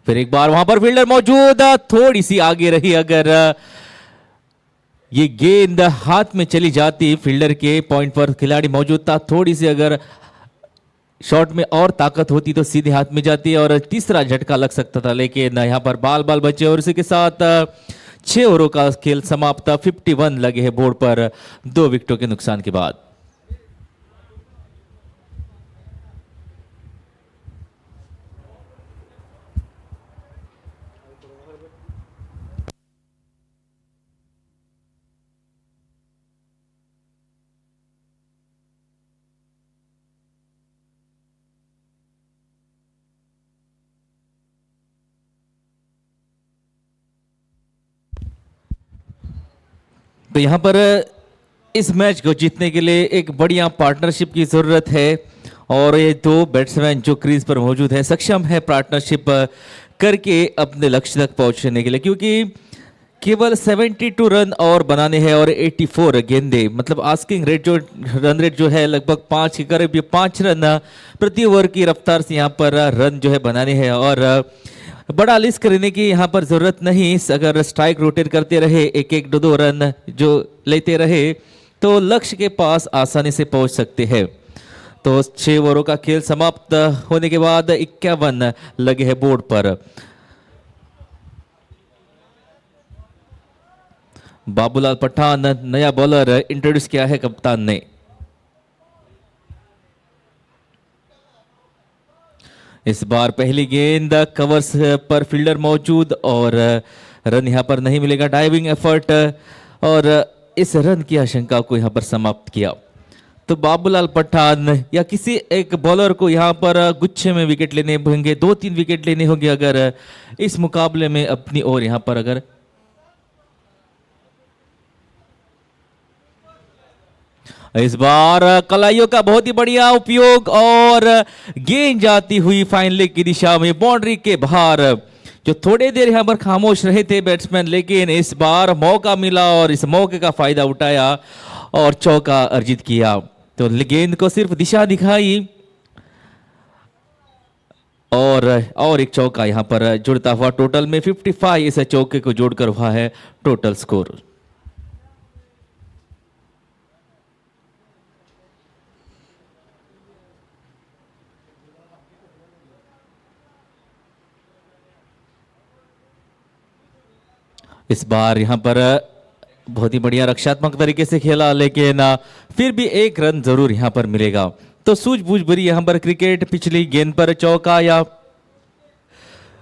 फिर एक बार वहां पर फील्डर मौजूद, थोड़ी सी आगे रही, अगर ये गेंद हाथ में चली जाती, फील्डर के पॉइंट पर खिलाड़ी मौजूद था, थोड़ी सी अगर शॉट में और ताकत होती तो सीधे हाथ में जाती और तीसरा झटका लग सकता था, लेकिन यहां पर बाल बाल बचे और इसी के साथ 6 ओवरों का खेल समाप्त। 51 लगे हैं बोर्ड पर 2 विकेटों के नुकसान के बाद। तो यहां पर इस मैच को जीतने के लिए एक बढ़िया पार्टनरशिप की जरूरत है और ये 2 बैट्समैन जो क्रीज पर मौजूद है सक्षम है पार्टनरशिप करके अपने लक्ष्य तक पहुंचने के लिए, क्योंकि केवल 72 रन और बनाने हैं और 84 गेंदे, मतलब आस्किंग रेट जो रन रेट जो है लगभग 5 के करीब, 5 रन प्रति ओवर की रफ्तार से यहाँ पर रन जो है बनाने हैं और बड़ा लिस्ट करने की यहाँ पर जरूरत नहीं। अगर स्ट्राइक रोटेट करते रहे, 1-1 2-2 रन जो लेते रहे तो लक्ष्य के पास आसानी से पहुंच सकते हैं। तो 6 ओवरों का खेल समाप्त होने के बाद 51 लगे हैं बोर्ड पर। बाबूलाल पठान नया बॉलर इंट्रोड्यूस किया है कप्तान ने। इस बार पहली गेंद कवर्स पर फील्डर मौजूद और रन यहां पर नहीं मिलेगा। डाइविंग एफर्ट और इस रन की आशंका को यहां पर समाप्त किया। तो बाबूलाल पठान या किसी एक बॉलर को यहाँ पर गुच्छे में विकेट लेने होंगे, 2-3 विकेट लेने होंगे अगर इस मुकाबले में अपनी ओर यहाँ पर अगर इस बार कलाइयों का बहुत ही बढ़िया उपयोग और गेंद जाती हुई फाइन लेग की दिशा में बाउंड्री के बाहर। जो थोड़े देर यहाँ पर खामोश रहे थे बैट्समैन, लेकिन इस बार मौका मिला और इस मौके का फायदा उठाया और चौका अर्जित किया। तो गेंद को सिर्फ दिशा दिखाई और एक चौका यहाँ पर जुड़ता हुआ। टोटल में 55 इस चौके को जोड़कर हुआ है टोटल स्कोर। इस बार यहाँ पर बहुत ही बढ़िया रक्षात्मक तरीके से खेला, लेकिन फिर भी एक रन जरूर यहाँ पर मिलेगा। तो सूझबूझ भरी यहाँ पर क्रिकेट। पिछली गेंद पर चौका या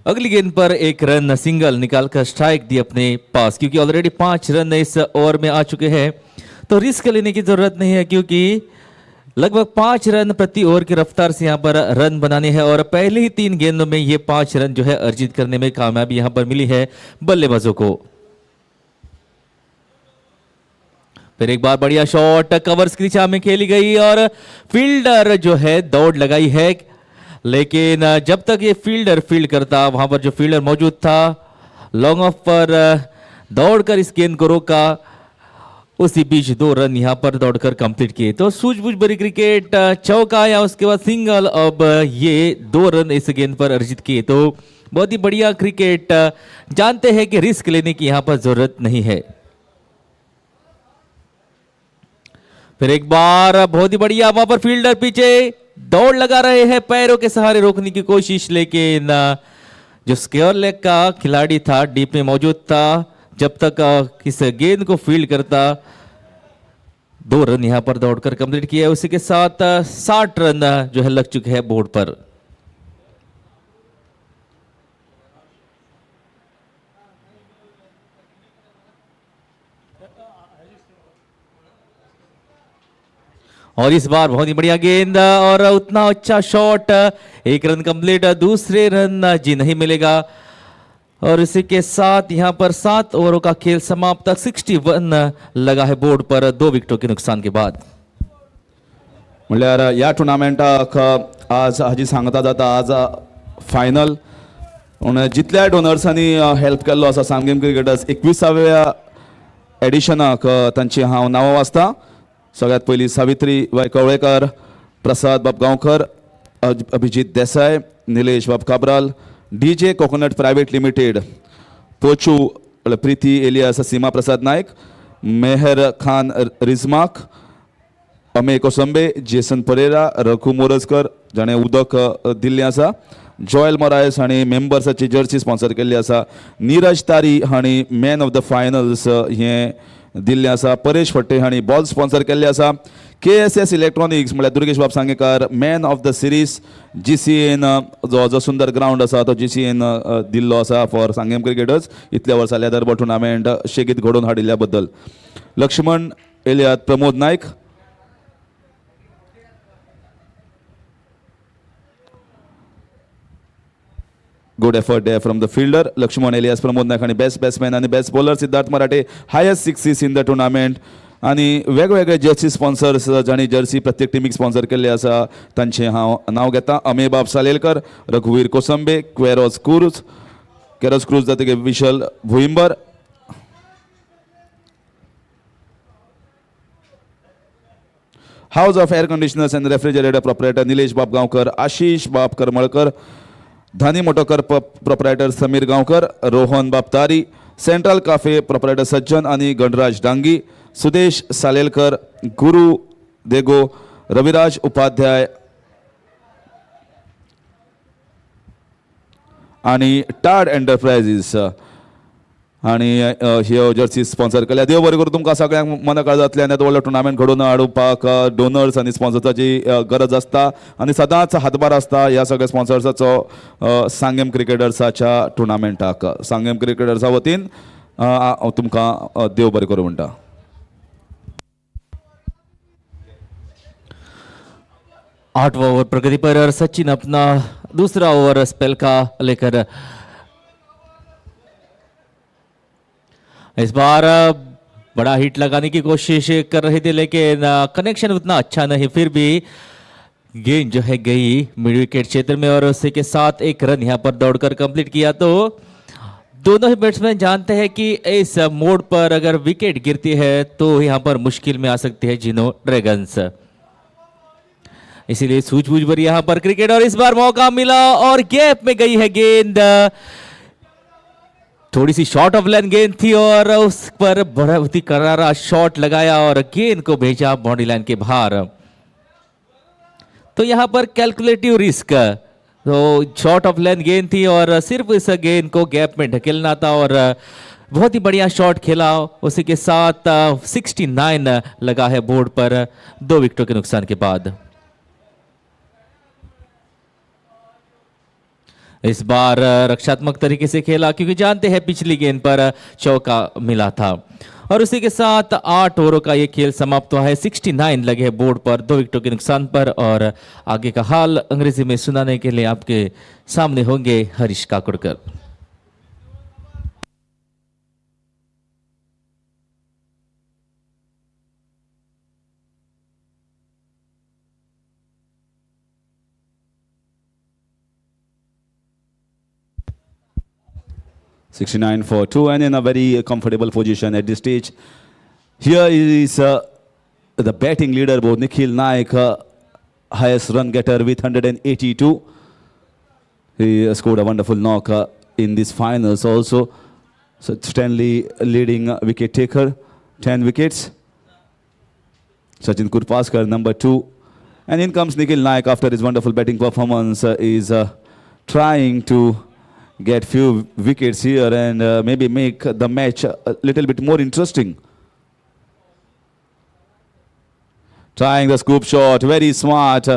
अगली गेंद पर एक रन सिंगल निकालकर स्ट्राइक दी अपने पास, क्योंकि ऑलरेडी 5 रन इस ओवर में आ चुके हैं। तो रिस्क लेने की जरूरत नहीं है, क्योंकि लगभग 5 रन प्रति ओवर की रफ्तार से यहाँ पर रन बनाने हैं और पहले ही 3 गेंदों में ये 5 रन जो है अर्जित करने में कामयाबी यहाँ पर मिली है बल्लेबाजों को। फिर एक बार बढ़िया शॉट कवर्स की दिशा में खेली गई और फील्डर जो है दौड़ लगाई है, लेकिन जब तक ये फील्डर फील्ड करता, वहां पर जो फील्डर मौजूद था लॉन्ग ऑफ पर दौड़कर इस गेंद को रोका। उसी बीच 2 रन यहां पर दौड़कर कंप्लीट किए। तो सूझबूझ भरी क्रिकेट, चौका या उसके बाद सिंगल, अब ये 2 रन इस गेंद पर अर्जित किए। तो बहुत ही बढ़िया क्रिकेट। जानते हैं कि रिस्क लेने की यहां पर जरूरत नहीं है। फिर एक बार बहुत ही बढ़िया, वहां पर फील्डर पीछे दौड़ लगा रहे हैं, पैरों के सहारे रोकने की कोशिश, लेकिन जो स्क्वायर लेग का खिलाड़ी था डीप में मौजूद था, जब तक इस गेंद को फील्ड करता 2 रन यहां पर दौड़कर कंप्लीट किया। उसी के साथ 60 रन जो है लग चुके हैं बोर्ड पर। और इस बार बहुत ही बढ़िया गेंद और उतना अच्छा शॉट, 1 रन कंप्लीट। दूसरे रन जी नहीं मिलेगा और इसी के साथ यहां पर 7 ओवरों का खेल समाप्त। 61 लगा है बोर्ड पर 2 विकेटों के नुकसान के बाद। म्हणल्यार ह्या टुर्नामेंटाक आज हाजी सांगता जाता आज फायनल जितल्या डोनर्सांनी हेल्प केल्लो आसा सांगेम क्रिकेटर्स 21व्या एडिशनाक तांची हांव नांवां वाचतां। सगळ्यात पयलीं सावित्री बाय कवळेकर, प्रसाद बाब गांवकर, अभिजीत देसाय, निलेश बाब Cabral, DJ coconut private limited, पोचू प्रीती एलियास सीमा प्रसाद नायक, मेहर खान रिजमाक, अमे कोसंबे, जेसन परेरा, रघु मोरजकर जाणें उदक दिल्लें आसा, जॉयल मोरायस हांणी मेंबर्साची जर्सी स्पॉन्सर केल्ली आसा, नीरज तारी हांणी मॅन ऑफ द फायनल्स हें दिल्लें आसा, परेश फट्टे हांणी बॉल स्पॉन्सर केल्ले आसा, KSS इलेक्ट्रॉनिक्स म्हळ्यार दुर्गेश बाब सांगेकार मॅन ऑफ द सिरीज, GCAन जो सुंदर ग्राउंड आसा तो GCAन दिल्लो आसा फॉर सांगेम क्रिकेटर्स इतल्या वर्सां लेदर टुर्नामेंट शेगीत घडोवन हाडिल्ल्या बद्दल। Laxman alias Pramod Naik, good effort day from the fielder Laxman alias Pramod Naik आणि बेस्ट बॅट्समॅन आणि best bowler Siddharth Marathe, highest 6 in the tournament. आणि वेगवेगळे जर्सी स्पॉन्सर्स जाणी जर्सी प्रत्येक टीमीक स्पॉन्सर केल्ले आसा तांचे हांव नांव घेता। अमेबाब सालेलकर, रघुवीर कोसंबे, कॅरोज क्रूज जातकीर Vishal Bhuimbar, house of air conditioners and refrigerator proprietor Nilesh Bab Gaonkar, Ashish Bab Karmalkar, Dhani Motocorp proprietor Sameer Gaonkar, Rohan Bab Tari, central cafe proprietor सज्जन आणि गणराज डांगी, सुदेश सालेलकर, गुरु देगो, रविराज उपाध्याय आणि टाड एंटरप्राइजीस आणि ह्यो जर्सी स्पॉन्सर केल्या। देव बरें करूं तुमकां सगळ्यांक मन काळजांतल्यान येदो व्हडलो टुर्नामेंट घडोवन हाडपाक डोनर्स आनी स्पॉन्सर्साची गरज आसता आनी सदांच हातभार आसता ह्या सगळ्या स्पॉन्सर्साचो सांगेम क्रिकेटर्साच्या टुर्नामेंटाक। सांगेम क्रिकेटर्सा वतीन तुमकां देव बरें करूं म्हणटा। 8वां ओवर प्रगति पर और सचिन अपना दूसरा ओवर स्पेल का लेकर इस बार बड़ा हिट लगाने की कोशिश कर रहे थे, लेकिन कनेक्शन उतना अच्छा नहीं। फिर भी गेंद जो है गई मिड विकेट क्षेत्र में और उसी के साथ एक रन यहां पर दौड़कर कंप्लीट किया। तो दोनों ही बैट्समैन जानते हैं कि इस मोड पर अगर विकेट गिरती है तो यहां पर मुश्किल में आ सकती है जेनो ड्रैगन्स, इसीलिए सूझबूझ भरी यहां पर क्रिकेट। और इस बार मौका मिला और गैप में गई है गेंद, थोड़ी सी शॉर्ट ऑफ लेंथ गेंद थी और उस पर बहुत ही करारा शॉट लगाया और गेंद को भेजा बाउंड्री लाइन के बाहर। तो यहां पर कैलकुलेटिव रिस्क, तो शॉर्ट ऑफ लेंथ गेंद थी और सिर्फ इस गेंद को गैप में ढकेलना था और बहुत ही बढ़िया शॉट खेला। उसी के साथ 69 लगा है बोर्ड पर 2 विकेटों के नुकसान के बाद। इस बार रक्षात्मक तरीके से खेला क्योंकि जानते हैं पिछली गेंद पर चौका मिला था। और उसी के साथ 8 ओवरों का ये खेल समाप्त हुआ है। 69 लगे हैं बोर्ड पर 2 विकेटों के नुकसान पर। और आगे का हाल अंग्रेजी में सुनाने के लिए आपके सामने होंगे Harish काकुड़कर। $69 for 2 and in a very comfortable position at this stage. Here is the batting leaderboard, Nikhil Naik, highest run getter with 182. He scored a wonderful knock in these finals also. So Stanley leading wicket taker, 10 wickets. Sachin Kurpaskar number 2. And in comes Nikhil Naik after his wonderful batting performance, is trying to get few wickets here and maybe make the match a little bit more interesting. Trying the scoop shot, very smart,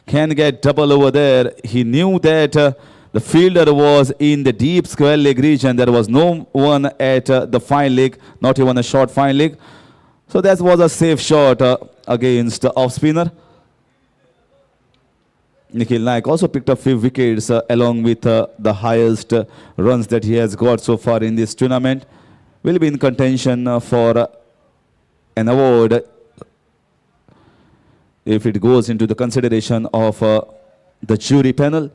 can get double over there. He knew that the fielder was in the deep square leg region. There was no one at the fine leg, not even a short fine leg. So that was a safe shot against the off spinner. Nikhil Naik also picked up few wickets along with the highest runs that he has got so far in this tournament. Will be in contention for an award if it goes into the consideration of the jury panel.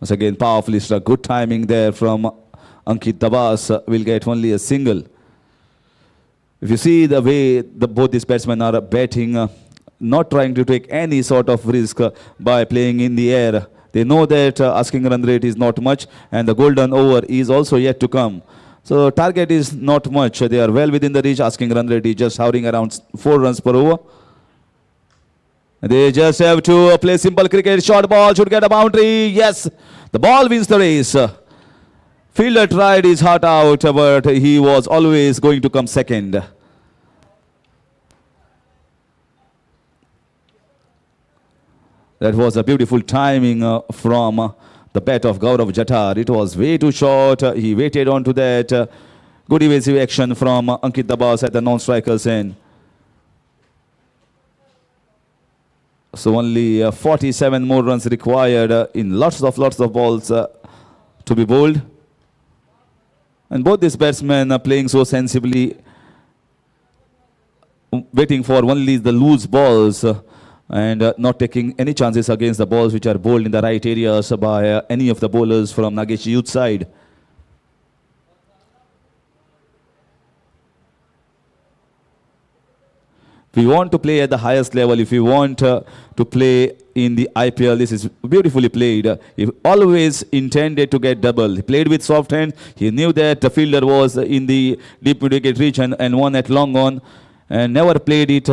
Once again, powerfully struck. Good timing there from Ankit Dabas. Will get only a single. If you see the way both these batsmen are batting, not trying to take any sort of risk by playing in the air. They know that asking run rate is not much and the golden over is also yet to come. So target is not much. They are well within the reach. Asking run rate is just hovering around 4 runs per over. They just have to play simple cricket. Short ball should get a boundary. Yes, the ball wins the race. Fielder tried his heart out, but he was always going to come second. That was a beautiful timing from the bat of Gaurav Jatar. It was way too short. He waited onto that. Good evasive action from Ankit Dabas at the non-striker's end. So only 47 more runs required in lots of balls to be bowled. And both these batsmen are playing so sensibly, waiting for only the loose balls. And not taking any chances against the balls which are bowled in the right areas by any of the bowlers from Nageshi youth side. If we want to play at the highest level, if we want to play in the IPL, this is beautifully played. He always intended to get double. He played with soft hand. He knew that the fielder was in the deep mid-wicket region and one at long on, and never played it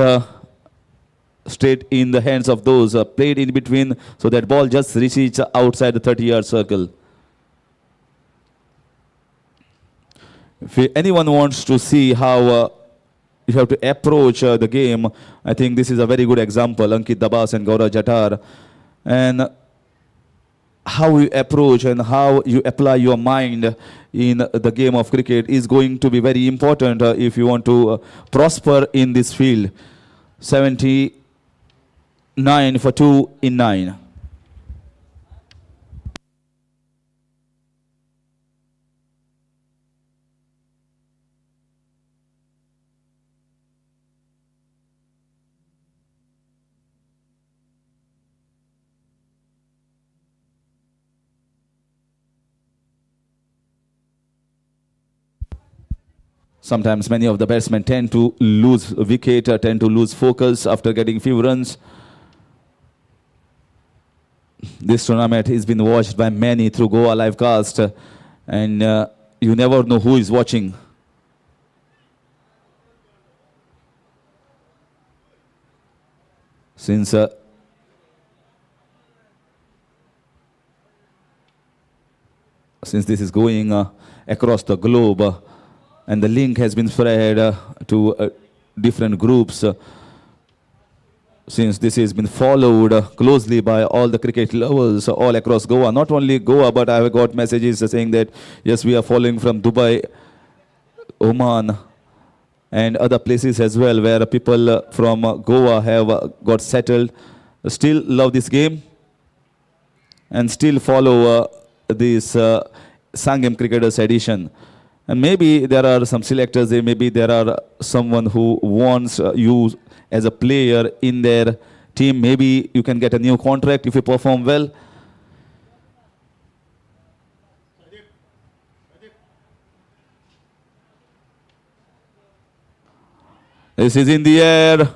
straight in the hands of those, played in between so that ball just reaches outside the 30-yard circle. If anyone wants to see how you have to approach the game, I think this is a very good example, Ankit Dabas and Gaurav Jatar. And how you approach and how you apply your mind in the game of cricket is going to be very important if you want to prosper in this field. 79 for 2 in 9. Sometimes many of the batsmen tend to lose wicket, tend to lose focus after getting few runs. This tournament has been watched by many through Goa livecast, and you never know who is watching. Since this is going across the globe, and the link has been spread to different groups, since this has been followed closely by all the cricket lovers all across Goa. Not only Goa, but I have got messages saying that, yes, we are following from Dubai, Oman, and other places as well, where people from Goa have got settled, still love this game, and still follow this Sanguem Cricketers edition. And maybe there are some selectors, maybe there are someone who wants you as a player in their team. Maybe you can get a new contract if you perform well. This is in the air,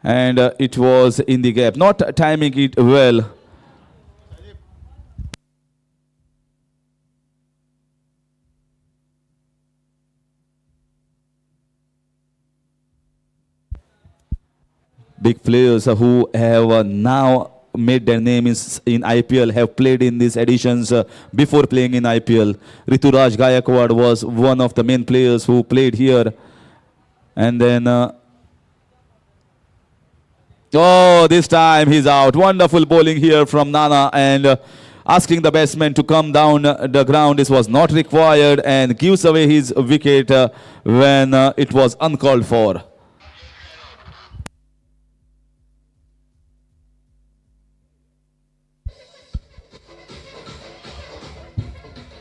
and it was in the gap. Not timing it well. Big players who have now made their name in IPL have played in these editions before playing in IPL. Rituraj Gaikwad was one of the main players who played here. And then, oh, this time he's out. Wonderful bowling here from Nana, and asking the batsman to come down the ground. This was not required, and gives away his wicket when it was uncalled for.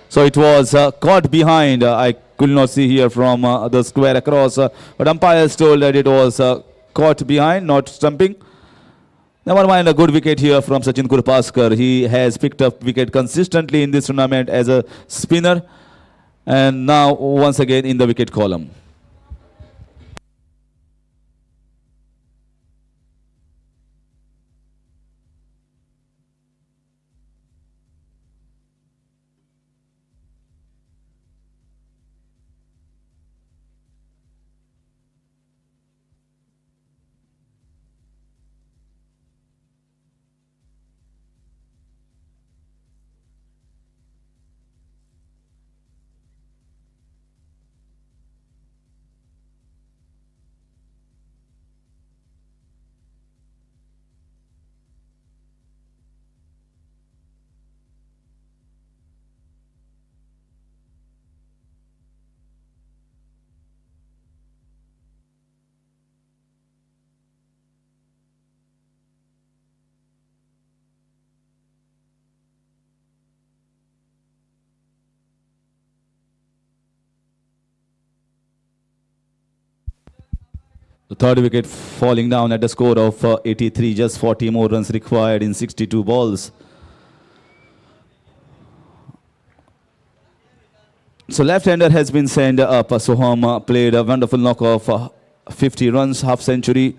So it was caught behind. I could not see here from the square across, but umpires told that it was caught behind, not stumping. Never mind, a good wicket here from Sachin Kurpaskar. He has picked up wicket consistently in this tournament as a spinner, and now once again in the wicket column. The third wicket falling down at a score of 83, just 40 more runs required in 62 balls. So left-hander has been sent up. Soham played a wonderful knock of 50 runs, half century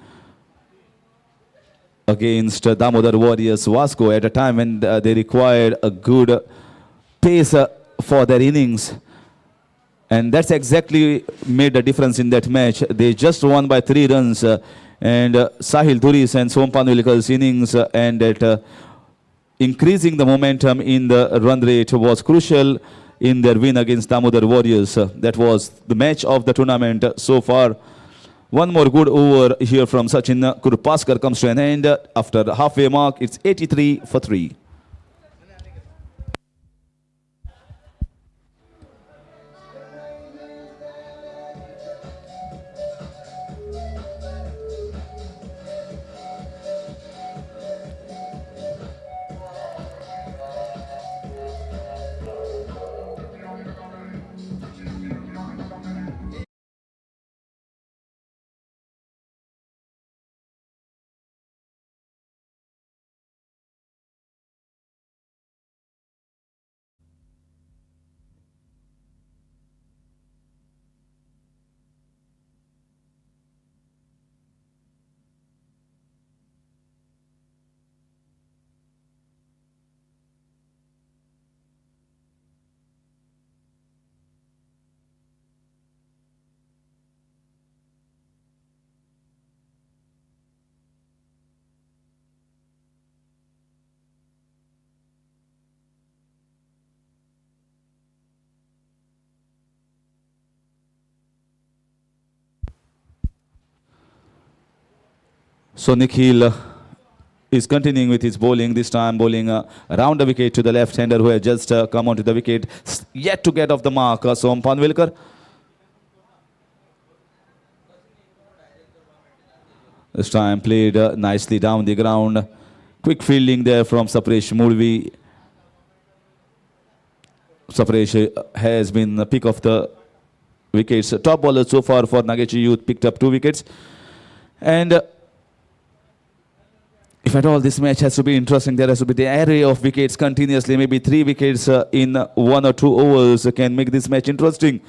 against Damodar Warriors Vasco at a time when they required a good pace for their innings. And that's exactly made the difference in that match. They just won by 3 runs. And Sahil Dhuris and Som Panulikal's innings and that increasing the momentum in the run rate was crucial in their win against Damodar Warriors. That was the match of the tournament so far. One more good over here from Sachin Kurpaskar comes to an end. After the halfway mark, it's 83 for 3. So Nikhil is continuing with his bowling, this time bowling around the wicket to the left-hander who has just come onto the wicket, yet to get off the mark. Soham Panvelkar. This time played nicely down the ground. Quick fielding there from Sapresh Murvi. Sapresh has been the pick of the wickets. Top bowler so far for Nageshi Youth, picked up 2 wickets. And if at all this match has to be interesting, there has to be the array of wickets continuously. Maybe 3 wickets in 1 or 2 overs can make this match interesting.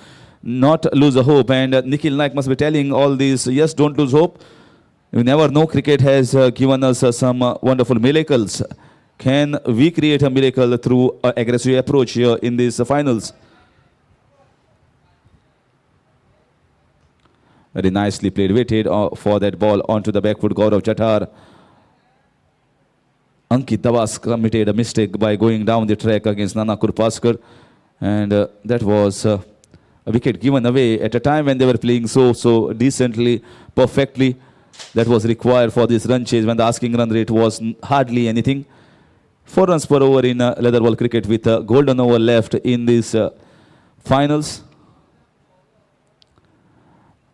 Not lose a hope. And Nikhil Naik must be telling all these, yes, don't lose hope. You never know, cricket has given us some wonderful miracles. Can we create a miracle through an aggressive approach here in these finals? Very nicely played, waited for that ball onto the back foot, Gaurav Chathar. Ankit Dabas committed a mistake by going down the track against Nana Kurpaskar. And that was a wicket given away at a time when they were playing so decently, perfectly. That was required for this run chase when the asking run rate was hardly anything. 4 runs per over in leather ball cricket with a golden over left in these finals.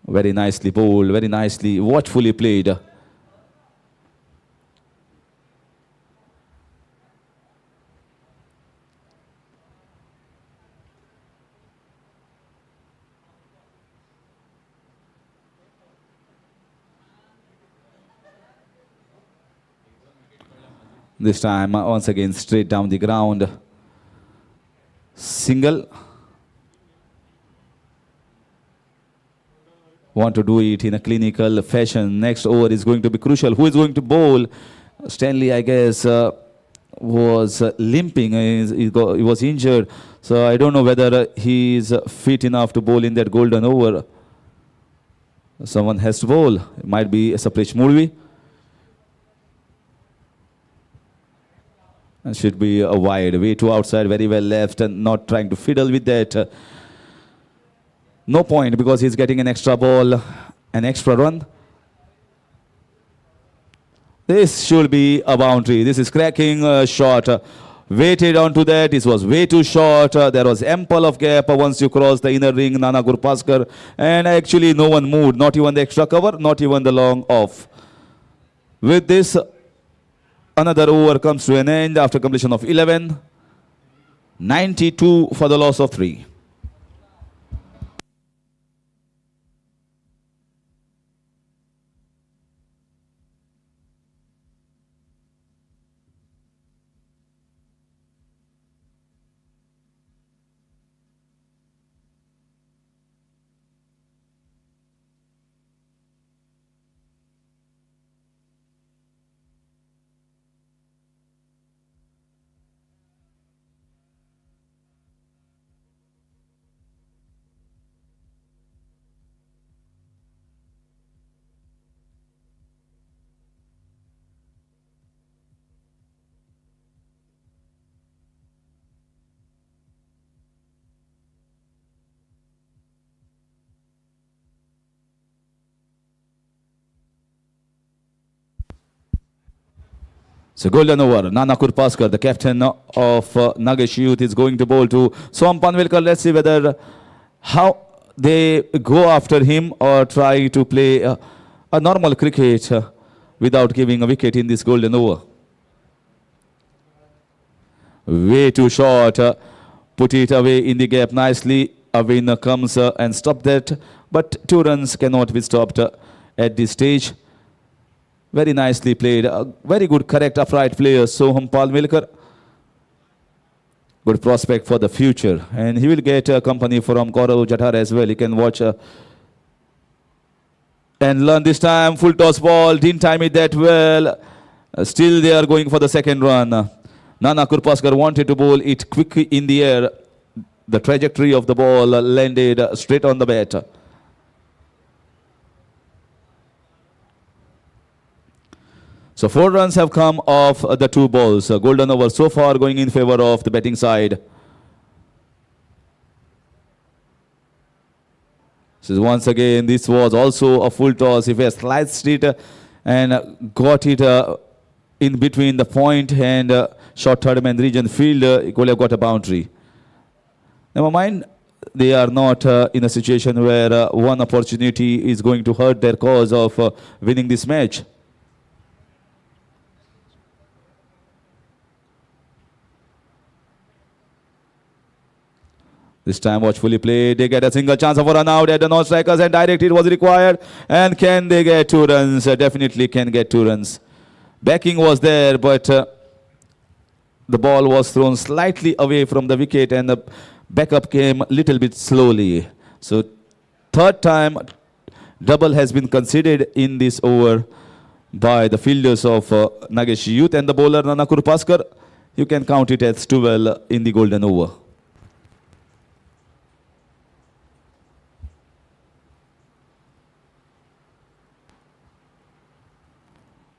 Very nicely bowled, very nicely, watchfully played. This time, once again, straight down the ground. Single. Want to do it in a clinical fashion. Next over is going to be crucial. Who is going to bowl? Stanley, I guess, was limping. He was injured. So I don't know whether he is fit enough to bowl in that golden over. Someone has to bowl. It might be Sapresh Murvi. And should be a wide, way too outside, very well left, and not trying to fiddle with that. No point because he's getting an extra ball, an extra run. This should be a boundary. This is cracking shot. Weighted onto that. It was way too short. There was ample of gap once you cross the inner ring, Nana Gurpaskar. And actually no one moved, not even the extra cover, not even the long off. With this, another over comes to an end after completion of 11. 92 for the loss of 3. So golden over. Nana Kurpaskar, the captain of Nageshi Youth, is going to bowl to Soham Panvelkar. Let's see whether how they go after him or try to play a normal cricket without giving a wicket in this golden over. Way too short. Put it away in the gap nicely. Avin comes and stop that. But 2 runs cannot be stopped at this stage. Very nicely played. Very good, correct, upright player, Soham Panvelkar. Good prospect for the future. And he will get company from Gaurav Chathar as well. He can watch and learn this time. Full toss ball. Didn't time it that well. Still they are going for the second run. Nana Kurpaskar wanted to bowl it quickly in the air. The trajectory of the ball landed straight on the bat. So 4 runs have come off the 2 balls. Golden over so far going in favor of the batting side. So once again, this was also a full toss. If he has sliced it and got it in between the point and short third man region field. He could have got a boundary. Never mind, they are not in a situation where one opportunity is going to hurt their cause of winning this match. This time watchfully played. They get a single chance of a run out at the non-strikers and direct hit was required. And can they get 2 runs? Definitely can get 2 runs. Backing was there, but the ball was thrown slightly away from the wicket and the backup came a little bit slowly. So third time double has been considered in this over by the fielders of Nageshi Youth and the bowler Nana Kurpaskar. You can count it as 12 in the golden over.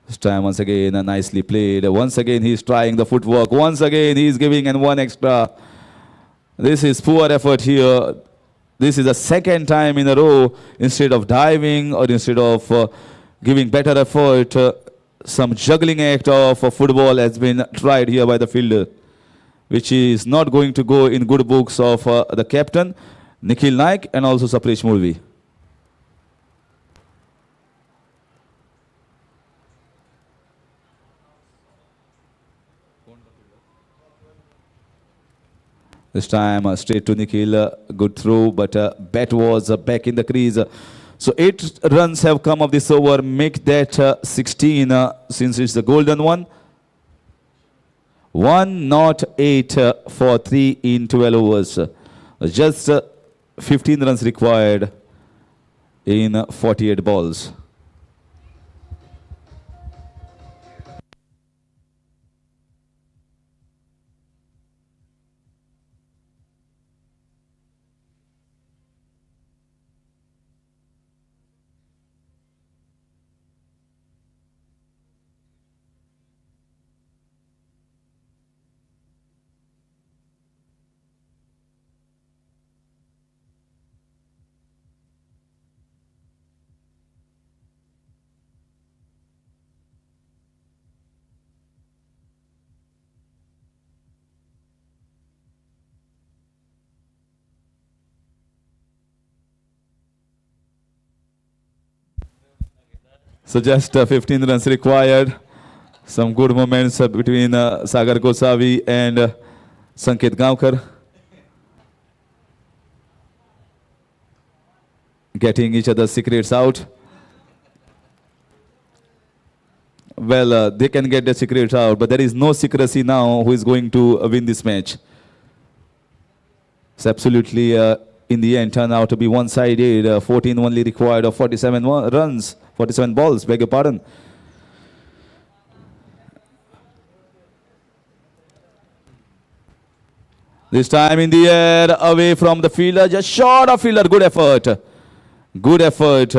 This time once again nicely played. Once again he's trying the footwork. Once again he's giving an 1 extra. This is poor effort here. This is the second time in a row, instead of diving or instead of giving better effort, some juggling act of football has been tried here by the fielder, which is not going to go in good books of the captain, Nikhil Naik, and also Sapresh Murvi. This time straight to Nikhil, good throw, but bat was back in the crease. So 8 runs have come of this over, make that 16 since it's the golden one. 1 not 8 for 3 in 12 overs. Just 15 runs required in 48 balls. So just 15 runs required. Some good moments between Sagar Gosavi and Sanket Gaonkar. Getting each other's secrets out. Well, they can get the secrets out, but there is no secrecy now who is going to win this match. It's absolutely, in the end, turned out to be one-sided. 14 only required of 47 runs. 47 balls, beg your pardon. This time in the air, away from the fielder, just short of fielder, good effort. Good effort.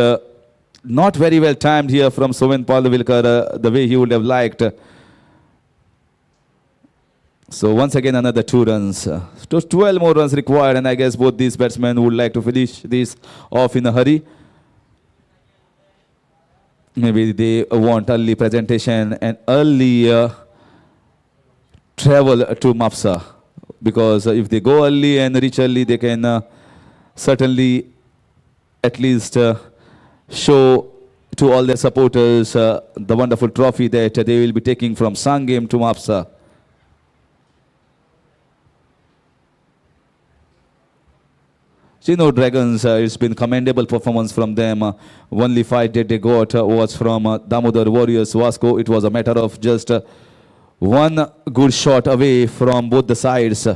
Not very well timed here from Soven Palvilkar, the way he would have liked. So once again another 2 runs. So 12 more runs required, and I guess both these batsmen would like to finish this off in a hurry. Maybe they want early presentation and early travel to Mapsa. Because if they go early and reach early, they can certainly at least show to all their supporters the wonderful trophy that they will be taking from Sanguem to Mapsa. Geno Dragons, it's been commendable performance from them. Only fight that they got was from Damodar Warriors Vasco. It was a matter of just one good shot away from both the sides.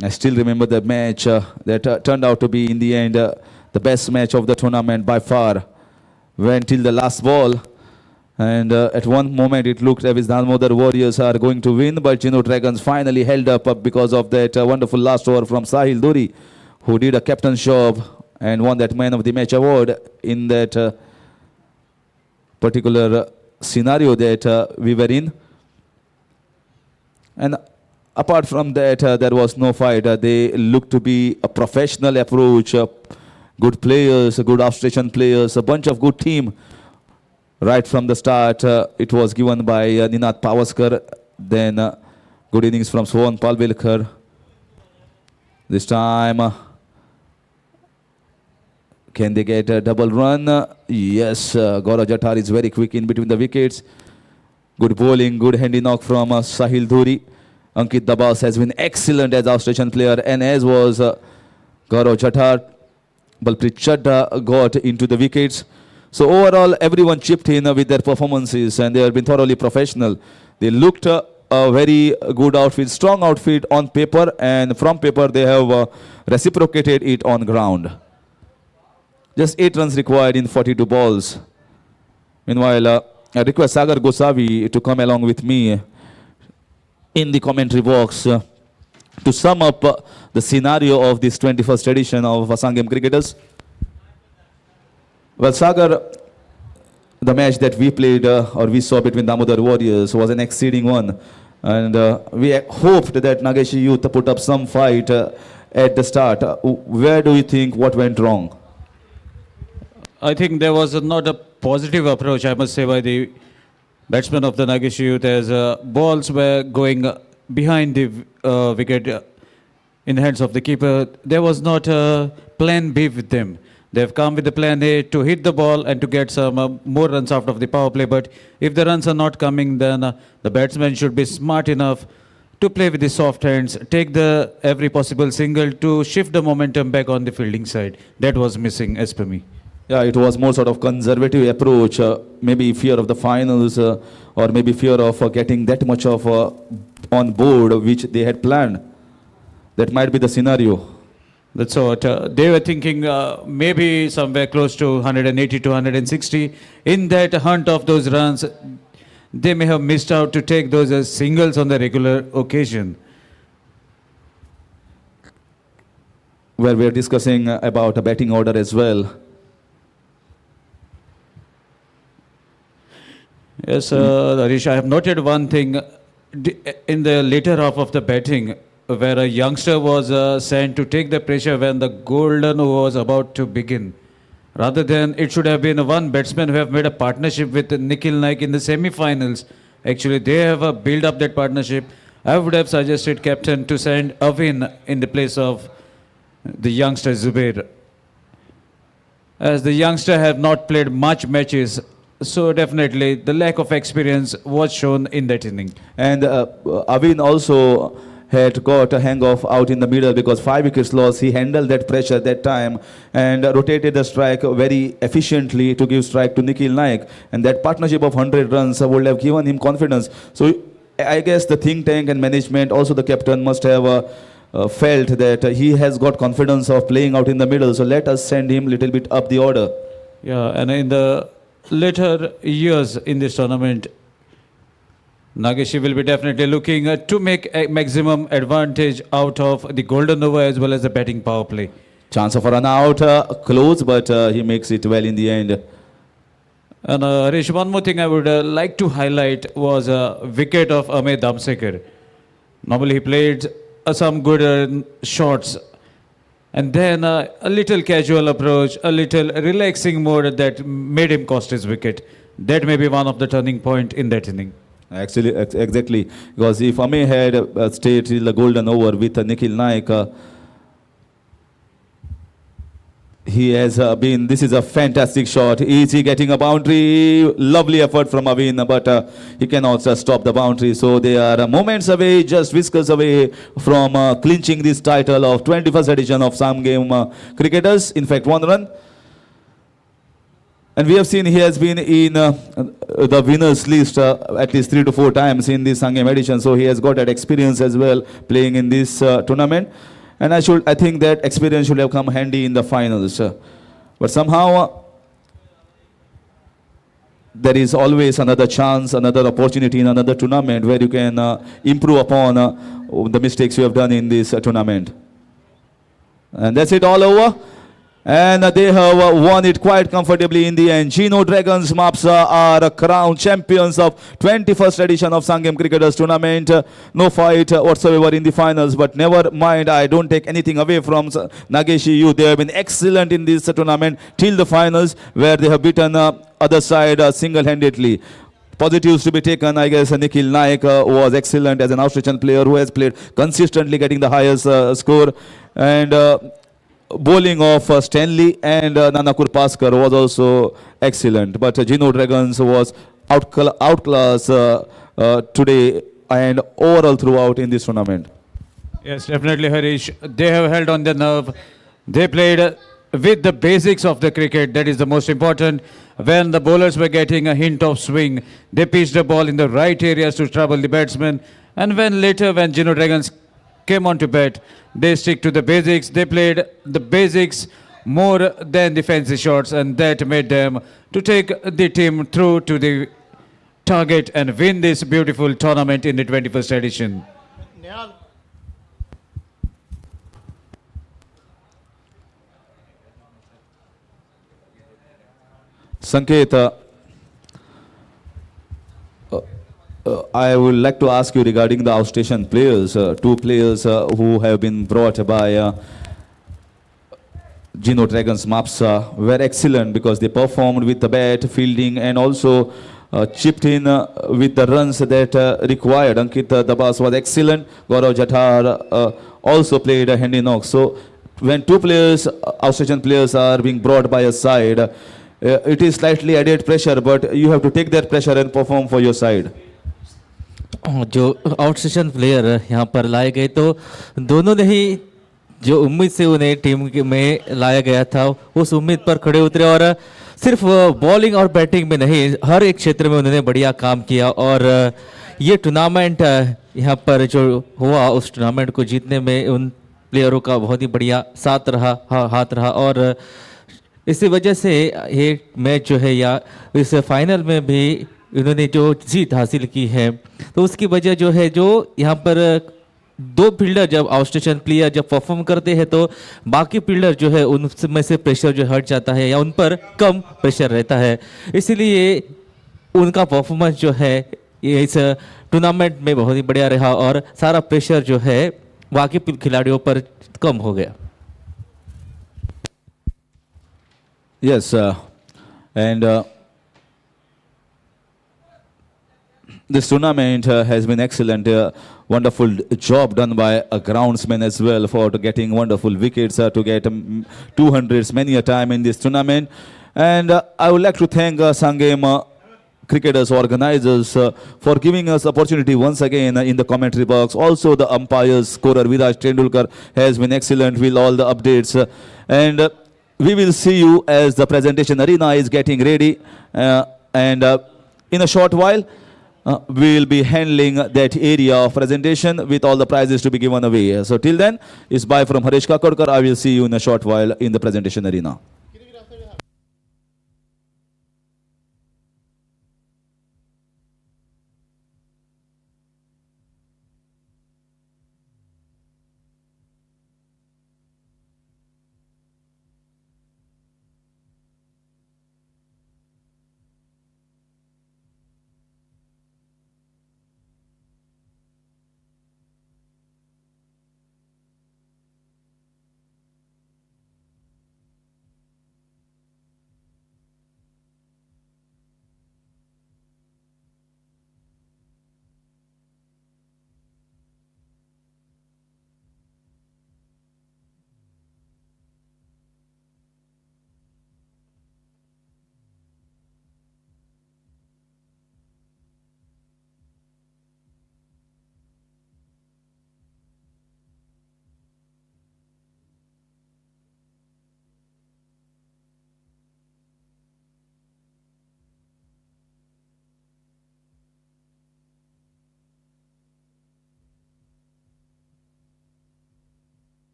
I still remember the match that turned out to be in the end the best match of the tournament by far. Went till the last ball. And at one moment it looked as if Damodar Warriors are going to win, but Geno Dragons finally held up because of that wonderful last over from Sahil Duri, who did a captain's job and won that man of the match award in that particular scenario that we were in. And apart from that, there was no fight. They looked to be a professional approach, good players, good off-station players, a bunch of good team Right from the start, it was given by Ninad Pavaskar. Then good innings from Sohan Palvilkar. This time, can they get a double run? Yes, Gaurav Jathar is very quick in between the wickets. Good bowling, good handy knock from Sahil Dhuri. Ankit Dabas has been excellent as our station player, and as was Gaurav Jathar. Balpreet Chadha got into the wickets. So overall, everyone chipped in with their performances, and they have been thoroughly professional. They looked a very good outfit, strong outfit on paper, and from paper they have reciprocated it on ground. Just 8 runs required in 42 balls. Meanwhile, I request Sagar Gosavi to come along with me in the commentary box to sum up the scenario of this 21st edition of Sanguem Cricketers. Well, Sagar, the match that we played or we saw between Damodar Warriors was an exceeding one. And we hoped that Nageshi Youth put up some fight at the start. Where do you think what went wrong? I think there was not a positive approach, I must say, by the batsmen of the Nageshi Youth, as balls were going behind the wicket in the hands of the keeper. There was not a plan B with them. They've come with the plan A to hit the ball and to get some more runs out of the power play. But if the runs are not coming, then the batsmen should be smart enough to play with the soft hands, take the every possible single to shift the momentum back on the fielding side. That was missing as per me. Yeah, it was more sort of conservative approach, maybe fear of the finals or maybe fear of getting that much of on board which they had planned. That might be the scenario. That's what they were thinking, maybe somewhere close to 180 to 160. In that hunt of those runs, they may have missed out to take those as singles on the regular occasion. Where we are discussing about a batting order as well. Yes, Harish, I have noted one thing in the later half of the batting, where a youngster was sent to take the pressure when the golden was about to begin. Rather than it should have been one batsman who have made a partnership with Nikhil Naik in the semi-finals. Actually, they have built up that partnership. I would have suggested captain to send Avin in the place of the youngster Zubair. As the youngster have not played much matches, so definitely the lack of experience was shown in that inning. And Avin also had got a hang of out in the middle because 5 wickets lost. He handled that pressure that time and rotated the strike very efficiently to give strike to Nikhil Naik. And that partnership of 100 runs would have given him confidence. So I guess the think tank and management, also the captain, must have felt that he has got confidence of playing out in the middle. So let us send him a little bit up the order. Yeah, and in the later years in this tournament, Nageshi will be definitely looking to make a maximum advantage out of the golden over as well as the batting power play. Chance of a run out, close, but he makes it well in the end. And Harish, one more thing I would like to highlight was a wicket of Amey Damsekar. Normally he played some good shots, and then a little casual approach, a little relaxing mode that made him cost his wicket. That may be one of the turning point in that inning. Actually, exactly. Because if Amey had stayed till the golden over with Nikhil Naik, he has been, this is a fantastic shot. Easy getting a boundary. Lovely effort from Avin, but he cannot stop the boundary. So they are moments away, just whiskers away from clinching this title of 21st edition of Sanguem Cricketers. In fact, 1 run. And we have seen he has been in the winners list at least 3 to 4 times in this Sanguem edition. So he has got that experience as well playing in this tournament. And I think that experience should have come handy in the finals. But somehow there is always another chance, another opportunity in another tournament where you can improve upon the mistakes you have done in this tournament. And that's it all over. And they have won it quite comfortably in the end. Geno Dragons Mapsa are crowned champions of 21st edition of Sanguem Cricketers Tournament. No fight whatsoever in the finals, but never mind. I don't take anything away from Nageshi youth. They have been excellent in this tournament till the finals, where they have beaten other side single-handedly. Positives to be taken, I guess. Nikhil Naik was excellent as an Australian player who has played consistently, getting the highest score. And bowling of Stanley and Nana Kurpaskar was also excellent. But Geno Dragons was outclassed today and overall throughout in this tournament. Yes, definitely, Harish. They have held on the nerve. They played with the basics of the cricket. That is the most important. When the bowlers were getting a hint of swing, they pitched the ball in the right areas to trouble the batsmen. And when Geno Dragons came on to bat, they stick to the basics. They played the basics more than the fancy shots, and that made them to take the team through to the target and win this beautiful tournament in the 21st edition. Sanket, I would like to ask you regarding the outstation players, two players who have been brought by Geno Dragons Mapsa were excellent because they performed with the bat, fielding, and also chipped in with the runs that required. Ankit Dabas was excellent. Gaurav Jathar also played a handy knock. So when two players, outstation players, are being brought by a side, it is slightly added pressure, but you have to take that pressure and perform for your side. जो outstation player यहाँ पर लाए गए तो दोनों ने ही जो उम्मीद से उन्हें टीम में लाया गया था उस उम्मीद पर खड़े उतरे और सिर्फ बॉलिंग और बैटिंग में नहीं हर एक क्षेत्र में उन्होंने बढ़िया काम किया और ये टूर्नामेंट यहाँ पर जो हुआ उस टूर्नामेंट को जीतने में उन प्लेयरों का बहुत ही बढ़िया साथ रहा हाथ रहा और इसी वजह से ये मैच जो है या इस फाइनल में भी इन्होंने जो जीत हासिल की है तो उसकी वजह जो है जो यहाँ पर दो फील्डर जब आउटस्टेशन प्लेयर जब परफॉर्म करते हैं तो बाकी फील्डर जो है उनमें से प्रेशर जो हट जाता है या उन पर कम प्रेशर रहता है इसीलिए उनका परफॉर्मेंस जो है ये इस टूर्नामेंट में बहुत ही बढ़िया रहा और सारा प्रेशर जो है बाकी खिलाड़ियों पर कम हो गया. Yes, and this tournament has been excellent. Wonderful job done by a groundsman as well for getting wonderful wickets to get 200s many a time in this tournament. And I would like to thank Sanguem cricketers organizers for giving us opportunity once again in the commentary box. Also the umpires, scorer Viraj Tendulkar has been excellent with all the updates. And we will see you as the presentation arena is getting ready. And in a short while, we will be handling that area of presentation with all the prizes to be given away. So till then, it's bye from Harish Kakodkar. I will see you in a short while in the presentation arena.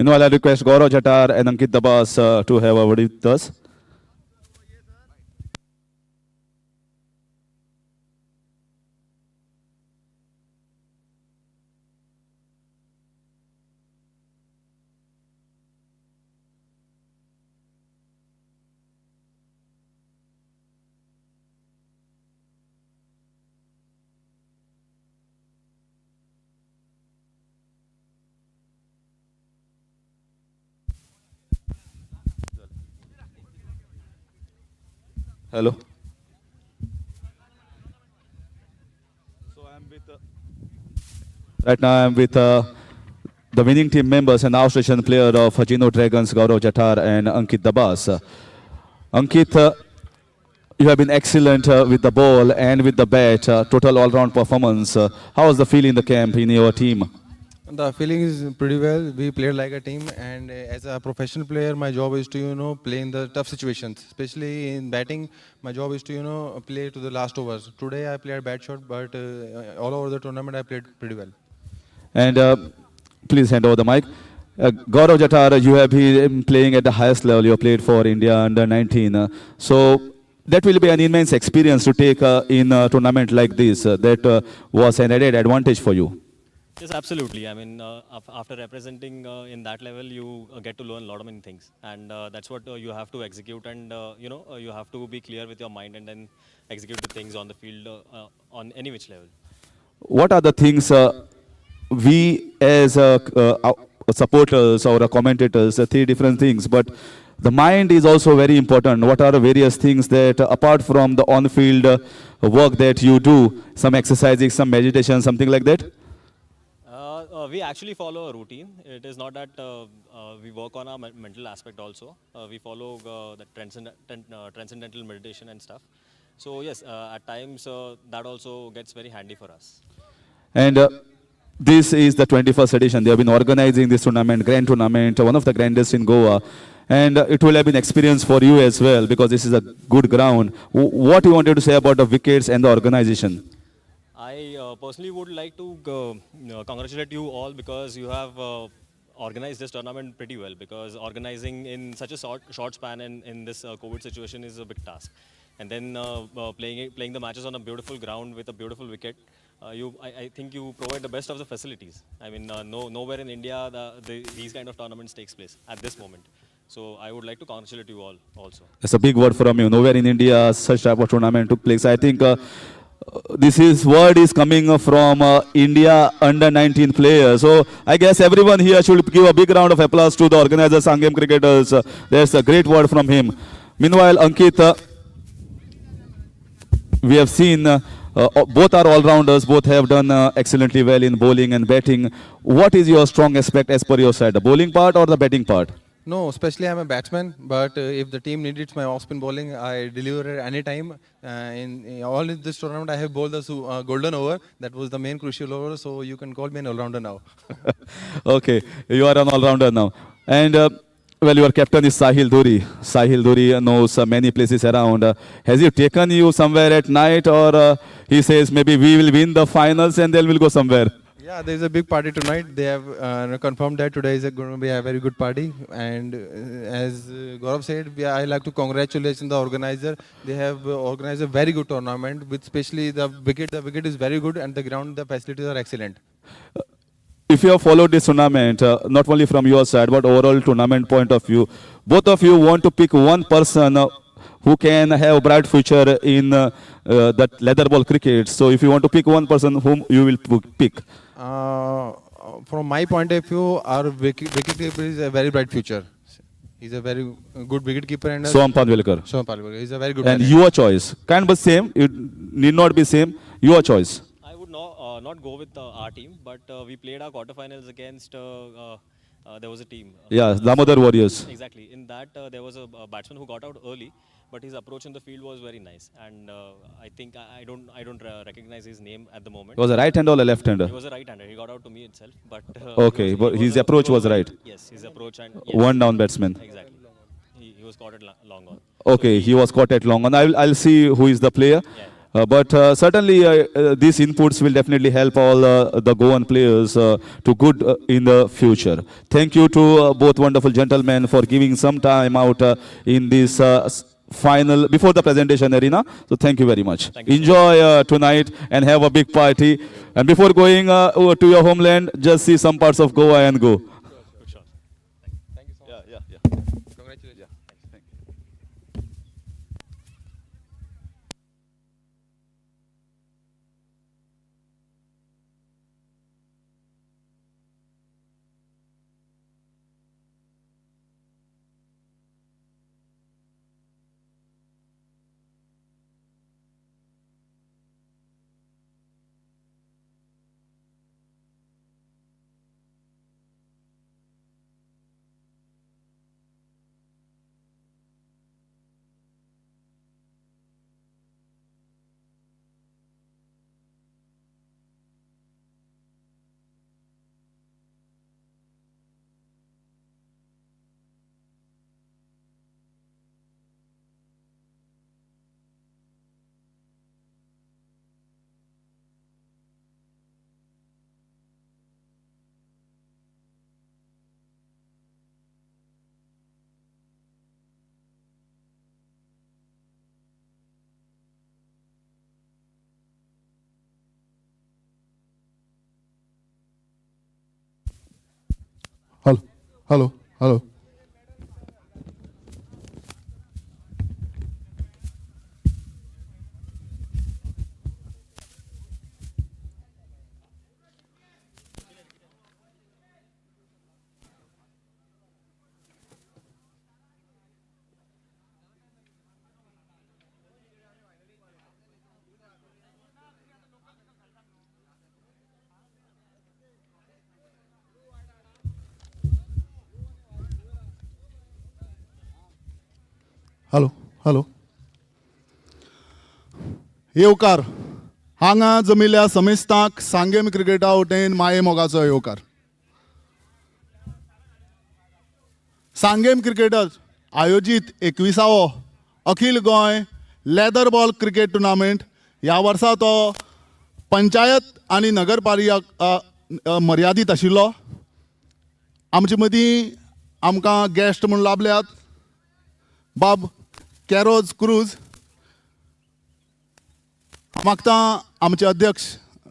Meanwhile, I request Gaurav Jatar and Ankit Dabas to have a word with us. Hello. Right now, I'm with the winning team members and outstation player of Geno Dragons, Gaurav Jatar and Ankit Dabas. Ankit, you have been excellent with the ball and with the bat, total all-round performance. How was the feel in the camp in your team? The feeling is pretty well. We played like a team, and as a professional player, my job is to play in the tough situations. Especially in batting, my job is to play to the last overs. Today I played bad shot, but all over the tournament I played pretty well. And please hand over the mic. Gaurav Jatar, you have been playing at the highest level. You have played for India under 19. So that will be an immense experience to take in a tournament like this. That was an added advantage for you. Yes, absolutely. I mean, after representing in that level, you get to learn a lot of many things, and that's what you have to execute. And you have to be clear with your mind, and then execute the things on the field on any which level. What are the things we as supporters or commentators, three different things, but the mind is also very important. What are the various things that apart from the on-field work that you do, some exercising, some meditation, something like that? We actually follow a routine. It is not that we work on our mental aspect also. We follow the transcendental meditation and stuff. So yes, at times that also gets very handy for us. And this is the 21st edition. They have been organizing this tournament, grand tournament, one of the grandest in Goa. And it will have been experience for you as well because this is a good ground. What you wanted to say about the wickets and the organization? I personally would like to congratulate you all because you have organized this tournament pretty well, because organizing in such a short span and in this COVID situation is a big task. And then playing the matches on a beautiful ground with a beautiful wicket, I think you provide the best of the facilities. I mean, nowhere in India these kind of tournaments takes place at this moment. So I would like to congratulate you all also. That's a big word from you. Nowhere in India such type of tournament took place. I think this word is coming from India under 19 players. So I guess everyone here should give a big round of applause to the organizer, Sanguem Cricketers. There's a great word from him. Meanwhile, Ankit, we have seen both are all-rounders, both have done excellently well in bowling and batting. What is your strong aspect as per your side, the bowling part or the batting part? No, especially I'm a batsman, but if the team needs my off-spin bowling, I deliver at any time. In all in this tournament, I have bowled the golden over. That was the main crucial over, so you can call me an all-rounder now. Okay, you are an all-rounder now. And well, your captain is Sahil Dhuri. Sahil Dhuri knows many places around. Has he taken you somewhere at night, or he says maybe we will win the finals and then we'll go somewhere? Yeah, there is a big party tonight. They have confirmed that today is going to be a very good party. And as Gaurav said, I like to congratulate the organizer. They have organized a very good tournament, with especially the wicket. The wicket is very good, and the ground, the facilities are excellent. If you have followed this tournament, not only from your side, but overall tournament point of view, both of you want to pick one person who can have a bright future in that leather ball cricket. So if you want to pick one person, whom you will pick? From my point of view, our wicketkeeper is a very bright future. He's a very good wicketkeeper. And Soham Palwelkar. Soham Palwelkar. He's a very good. And your choice. Can be same. It need not be same. Your choice. I would not go with our team, but we played our quarterfinals against. There was a team. Yeah, Damodar Warriors. Exactly. In that, there was a batsman who got out early, but his approach in the field was very nice. And I think I don't recognize his name at the moment. He was a right-hander or a left-hander? He was a right-hander. He got out to me itself, but. Okay, but his approach was right. Yes, his approach and. Yes. One down batsman. Exactly. He was caught at long on. Okay, he was caught at long on. I'll see who is the player. Yeah. But certainly, these inputs will definitely help all the Goan players to good in the future. Thank you to both wonderful gentlemen for giving some time out in this final before the presentation arena. So thank you very much. Enjoy tonight and have a big party. And before going over to your homeland, just see some parts of Goa and go. Hello, hello, hello. Hello hello येवकार हांगा जमिल्ल्या समेस्तांक सांगेम क्रिकेटा वटेन माये मोगाचो येवकार. Sanguem cricketers आयोजीत 21वो अखिल Goa leather ball cricket tournament ह्या वर्सा तो पंचायत आनी नगरपालिका मर्यादीत आशिल्लो. आमचे मदीं आमकां गेस्ट म्हूण लाभल्यात बाब कॅरोज क्रूज. मागता आमचे अध्यक्ष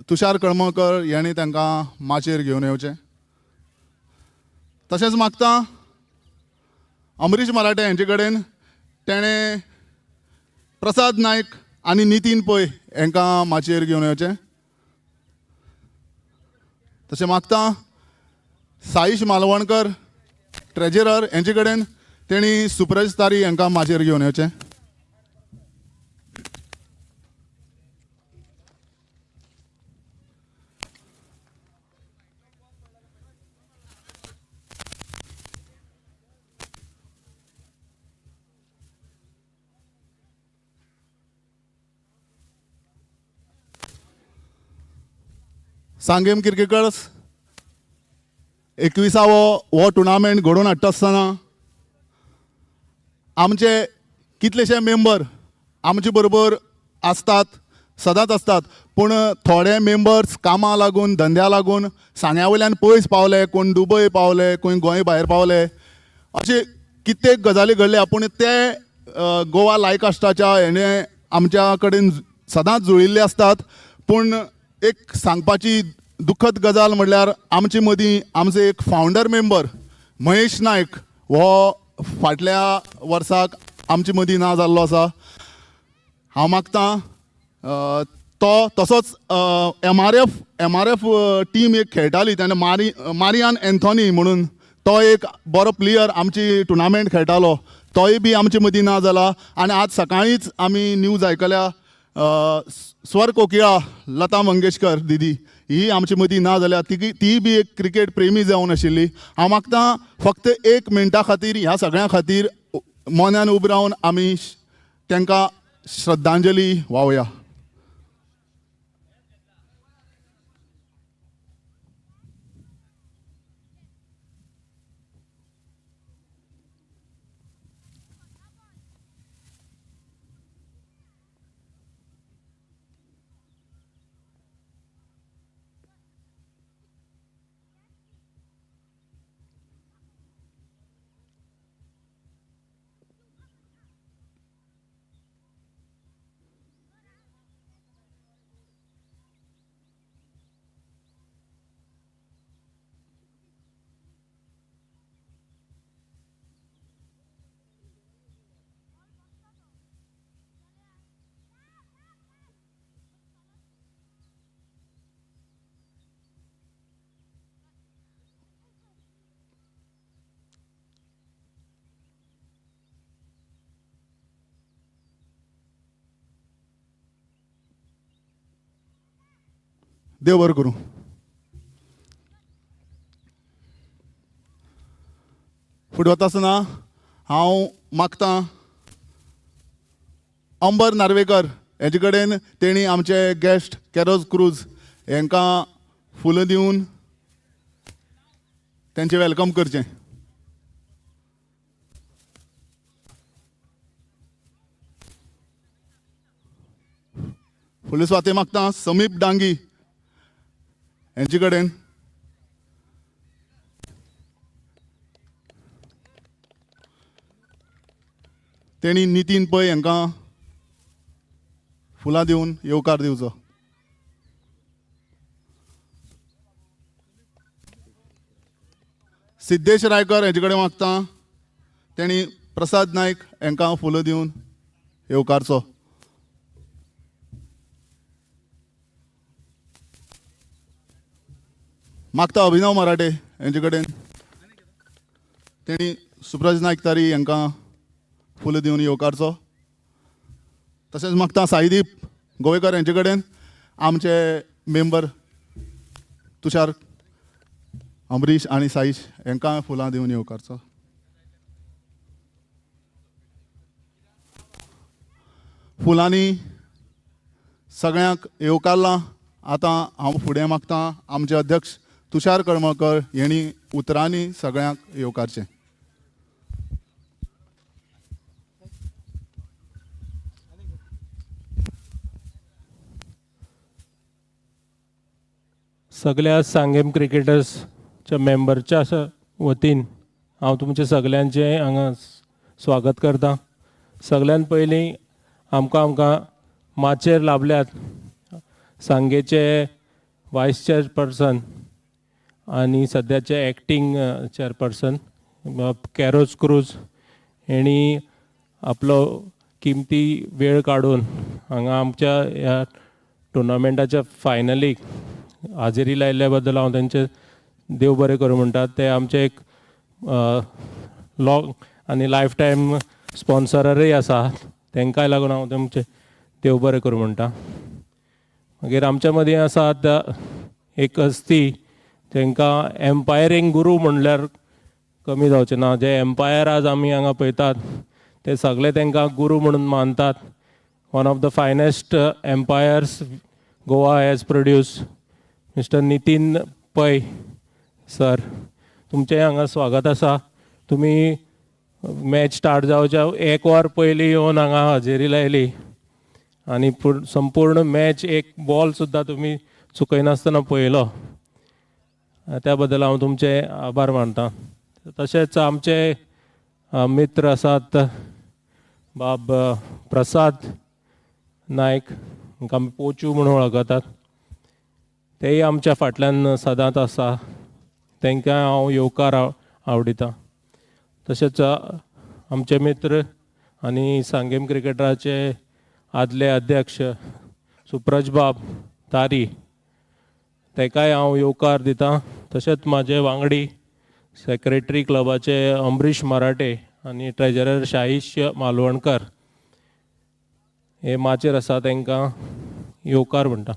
तुषार कळमकर यांनी तांकां माचयेर घेवन येवचें. तशेंच मागता अमरीश मराठे हांचे कडेन तेणें प्रसाद नायक आनी नितीन पै हांकां माचयेर घेवन येवचें. तशें मागता साईश मालवणकर ट्रेजरर हांचे कडेन तेणी सुप्रज तारी हांकां माचयेर घेवन येवचें. सांगेम क्रिकेटर्स 21वो हो टुर्नामेंट घडोवन हाडटा आसतना आमचे कितलेशे मेंबर आमचे बरोबर आसतात सदांच आसतात. पूण थोडे मेंबर्स कामां लागून धंद्या लागून सांग्या वयल्यान पयस पावले, कोण दुबय पावले, कोण गोंय भायर पावले, अशे कित्येक गजाली घडल्या. पूण ते गोवा लायकास्टाच्या हेणे आमच्या कडेन सदांच जुळिल्ले असतात. पूण एक सांगपाची दुखद गजाल म्हणल्यार आमचे मदीं आमचो एक फावंडर मेंबर महेश नायक हो फाटल्या वर्साक आमचे मदीं ना जाल्लो आसा. हांव मागतां तो तसोच एम आर एफ टीम एक खेळटाली तेन्ना मारियान एन्थॉनी म्हणून तो एक बरो प्लेयर आमची टुर्नामेंट खेळटालो, तोय बी आमचे मदीं ना जाला. आनी आज सकाळींच आमी न्यूज आयकल्या स्वर कोकिळा लता मंगेशकर दिदी ही आमचे मदीं ना जाल्या. ती बी एक क्रिकेट प्रेमी जावन आशिल्ली. हांव मागतां फक्त 1 मिनटा खातीर ह्या सगळ्यां खातीर मनान उबे रावन आमी तांकां श्रद्धांजली वावया. देव बरें करूं. फुडें वता आसतना हांव मागतां अंबर नार्वेकर हेजे कडेन तेणी आमचे गेस्ट कॅरोज क्रूज हांकां फुलां दिवन तेंचें वेलकम करचें. फुडले सुवाते मागतां समीप डांगी हेंचे कडेन तेणी नितीन पै हांकां फुलां दिवन येवकार दिवचो. सिद्धेश रायकर हेजे कडेन मागतां तेणी प्रसाद नायक हांकां फुलां दिवन येवकारचो. मागता अभिनव मराठे हेंचे कडेन तेणी सुप्रज नायक तारी हांकां फुलां दिवन येवकारचो. तशेंच मागता साईदीप गोवेकर हेंचे कडेन आमचे मेंबर तुषार अमरीश आनी साईश हांकां फुलां दिवन येवकारचो. फुलांनी सगळ्यांक येवकारलां. आतां हांव फुडें मागतां आमचे अध्यक्ष तुषार कळमकर हेणी उतरांनी सगळ्यांक येवकारचें. सगळ्या सांगेम क्रिकेटर्सच्या मेंबरच्या वतीन हांव तुमचे सगळ्यांचें हांगा स्वागत करतां. सगळ्यान पयलीं आमकां माचेर लाभल्यात सांगेचे वायस चेअरपर्सन आनी सद्याचे एक्टींग चेअरपर्सन कॅरोज क्रूज हेणी आपलो किमती वेळ काडून हांगा आमच्या ह्या टुर्नामेंटाच्या फायनलीक हाजेरी लायिल्ल्या बद्दल हांव तेंचे देव बरें करूं म्हणटा. ते आमचे एक लॉंग आनी लायफ टायम स्पॉन्सरय आसा. तांकांय लागून हांव तेंचे देव बरें करूं म्हणटा. मागीर आमच्या मदीं आसात एक हस्ती तांकां एम्पायरींग गुरू म्हणल्यार कमी जावचें ना. जे एम्पायर आज आमी हांगा पळयतात ते सगळे तांकां गुरू म्हणून मानतात. One of the finest umpires Goa has produce mister Nitin Pai sir, तुमचें हांगा स्वागत आसा. तुमी मॅच स्टार्ट जावच्या 1 वर पयलीं येवन हांगा हजेरी लायली आनी संपूर्ण मॅच एक बॉल सुद्दां तुमी चुकयनासतना पळयलो. त्या बद्दल हांव तुमचे आभार मानतां. तशेंच आमचे मित्र आसात बाब प्रसाद नायक, हांकां आमी पोचू म्हणून वळखतात. तेय आमच्या फाटल्यान सदांच आसा. तांकां हांव येवकार आवडितां. तशेंच आमचे मित्र आनी सांगेम क्रिकेटराचे आदले अध्यक्ष सुप्रज बाब तारी ताकाय हांव येवकार दितां. तशेंच म्हाजे वांगडी सेक्रेटरी क्लबाचे अमरीश मराठे आनी ट्रेजरर शाहीश मालवणकर हे माचेर आसा, तांकां येवकार म्हणटा.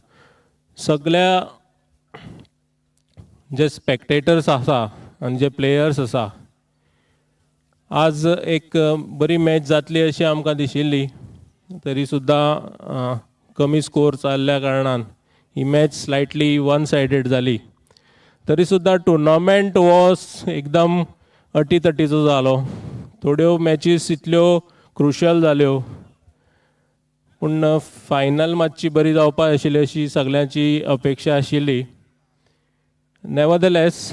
सगळ्या जे स्पेक्टेटर्स आसा आनी जे प्लेयर्स आसा, आज एक बरी मॅच जातली अशी आमकां दिशिल्ली, तरी सुद्दां कमी स्कोर जाल्ल्या कारणान ही मॅच स्लायटली वन सायडेड जाली. तरी सुद्दां टुर्नामेंट हो एकदम अटीतटीचो जालो. थोड्यो मॅचीस इतल्यो क्रुशल जाल्यो, पूण फायनल मातशी बरी जावपाक आशिल्ली अशी सगळ्यांची अपेक्षा आशिल्ली. Nevertheless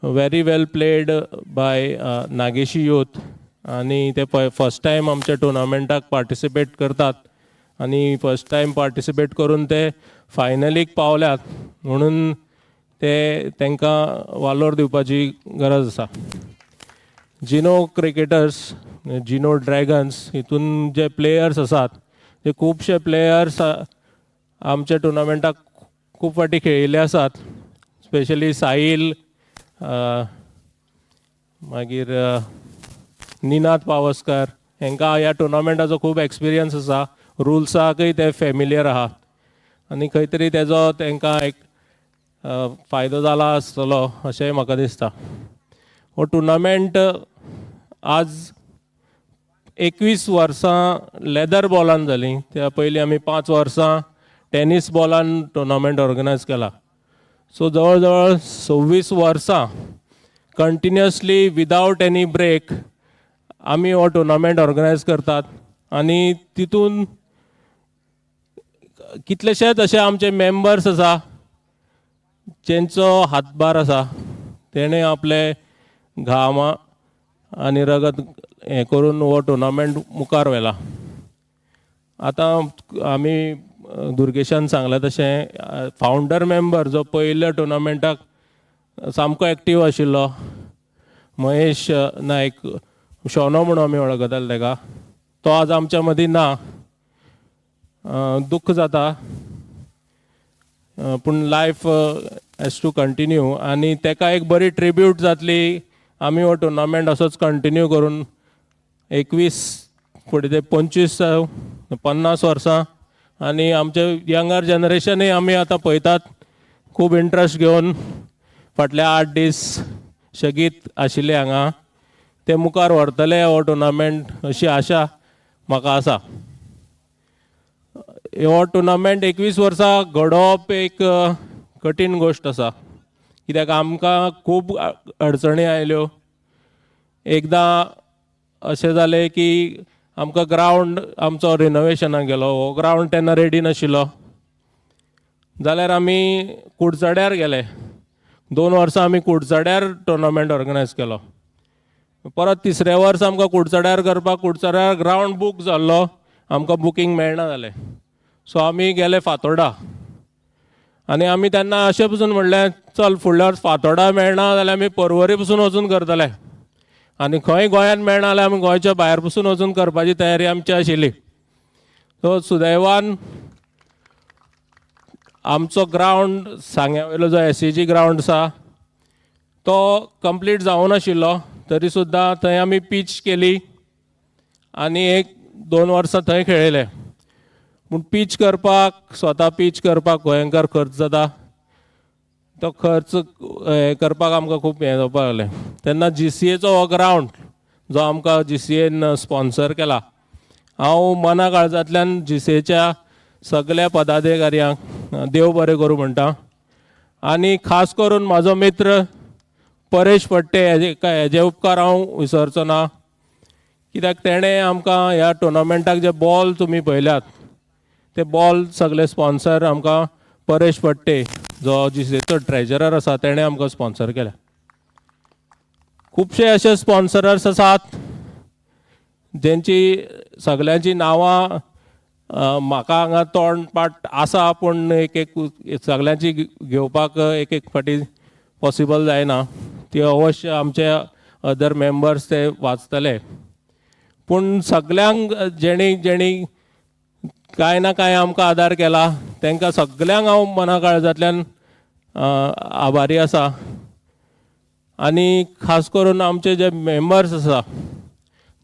very well played by Nageshi youth आनी ते फर्स्ट टायम आमच्या टुर्नामेंटाक पार्टिसिपेट करतात आनी फर्स्ट टायम पार्टिसिपेट करून ते फायनलीक पावल्यात म्हणून ते तांकां वालोर दिवपाची गरज आसा. जिनो क्रिकेटर्स, जिनो ड्रॅगन्स हितून जे प्लेयर्स आसात ते खुबशे प्लेयर्स आमच्या टुर्नामेंटाक खूब फाटी खेळिल्ले आसात. स्पेशली साहिल, मागीर निनाद पावसकर, हांकां ह्या टुर्नामेंटाचो खूब एक्सपिरियन्स आसा. रुल्साकय ते फॅमिलियर आहा. आनी खंय तरी तेजो तांकां एक फायदो जाला आसतलो अशेंय म्हाका दिसता. हो टुर्नामेंट आज 21 वर्सां लेदर बॉलान जाली. त्या पयलीं आमी 5 वर्सां टेनीस बॉलान टुर्नामेंट ऑर्गनायज केला. सो जवळ जवळ 26 वर्सां कंटिन्युअसली विदावट एनी ब्रेक आमी हो टुर्नामेंट ऑर्गनायज करतात. आनी तितून कितलेशेच अशे आमचे मेंबर्स आसा जेंचो हातभार आसा. तेणे आपले घाम आनी रगत हें करून हो टुर्नामेंट मुखार व्हेला. आतां आमी दुर्गेशान सांगलां तशें फावंडर मेंबर जो पयल्या टुर्नामेंटाक सामको एक्टीव आशिल्लो महेश नायक, शोनो म्हणून आमी वळखताले ताका, तो आज आमच्या मदीं ना. दुख्ख जाता, पूण लायफ हॅज टू कंटिन्यू. आनी ताका एक बरी ट्रिब्यूट जातली. आमी हो टुर्नामेंट असोच कंटिन्यू करून 21 फुडें ते 25 50 वर्सां आनी आमचे यंगर जनरेशनूय आमी आतां पळयतात खूब इंट्रस्ट घेवन फाटले 8 दीस शगीत आशिल्ले हांगा ते मुखार व्हरतले हो टुर्नामेंट अशी आशा म्हाका आसा. हो टुर्नामेंट 21 वर्सां घडोवप एक कठीण गोश्ट आसा, कित्याक आमकां खूब अडचणी आयल्यो. एकदां अशें जालें की आमकां ग्रावंड आमचो रिनोवेशनाक गेलो. हो ग्रावंड तेन्ना रेडी नाशिल्लो. जाल्यार आमी कुडचड्यार गेले. 2 वर्सां आमी कुडचड्यार टुर्नामेंट ऑर्गनायज केलो. परत तिसरे वर्स आमकां कुडचड्यार करपाक कुडचड्यार ग्रावंड बूक जाल्लो, आमकां बुकींग मेळना जालें. सो आमी गेले फातोर्डा. आनी आमी तेन्ना अशें पसून म्हणलें चल फुडल्या वर्स फातोर्डा मेळना जाल्यार आमी पर्वरी पसून वचून करतले. आनी खंय गोंयांत मेळना जाल्यार आमी गोंयच्या भायर पसून वचून करपाची तयारी आमची आशिल्ली. सो सुदैवान आमचो ग्रावंड सांग्या वयलो जो SCG ग्रावंड आसा तो कंप्लीट जावं नाशिल्लो. तरी सुद्दां थंय आमी पीच केली आनी 1-2 वर्सां थंय खेळिले. पूण पीच करपाक स्वता पीच करपाक भयंकर खर्च जाता. तो खर्च हें करपाक आमकां खूब हें जावपाक लागलें. तेन्ना GCAचो हो ग्रावंड जो आमकां GCAन स्पॉन्सर केला, हांव मना काळजांतल्यान GCAच्या सगळ्या पदाधिकाऱ्यांक देव बरें करूं म्हणटा. आनी खास करून म्हाजो मित्र परेश फडटे हेजे उपकार हांव विसरचो ना. कित्याक तेणें आमकां ह्या टुर्नामेंटाक जे बॉल तुमी पळयल्यात ते बॉल सगळे स्पॉन्सर आमकां परेश फडटे जो GCAचो ट्रेजरर आसा तेणें आमकां स्पॉन्सर केल्या. खुबशे अशे स्पॉन्सरर्स आसात जेंची सगळ्यांची नांवां म्हाका हांगा तोंडपाट आसा, पूण एक सगळ्यांची घेवपाक एक फावटी पॉसिबल जायना. ती अवश्य आमचे अदर मेंबर्स ते वाचतले. पूण सगळ्यांक जेणी कांय ना कांय आमकां आदार केला तांकां सगळ्यांक हांव मना काळजांतल्यान आभारी आसा. आनी खास करून आमचे जे मेंबर्स आसा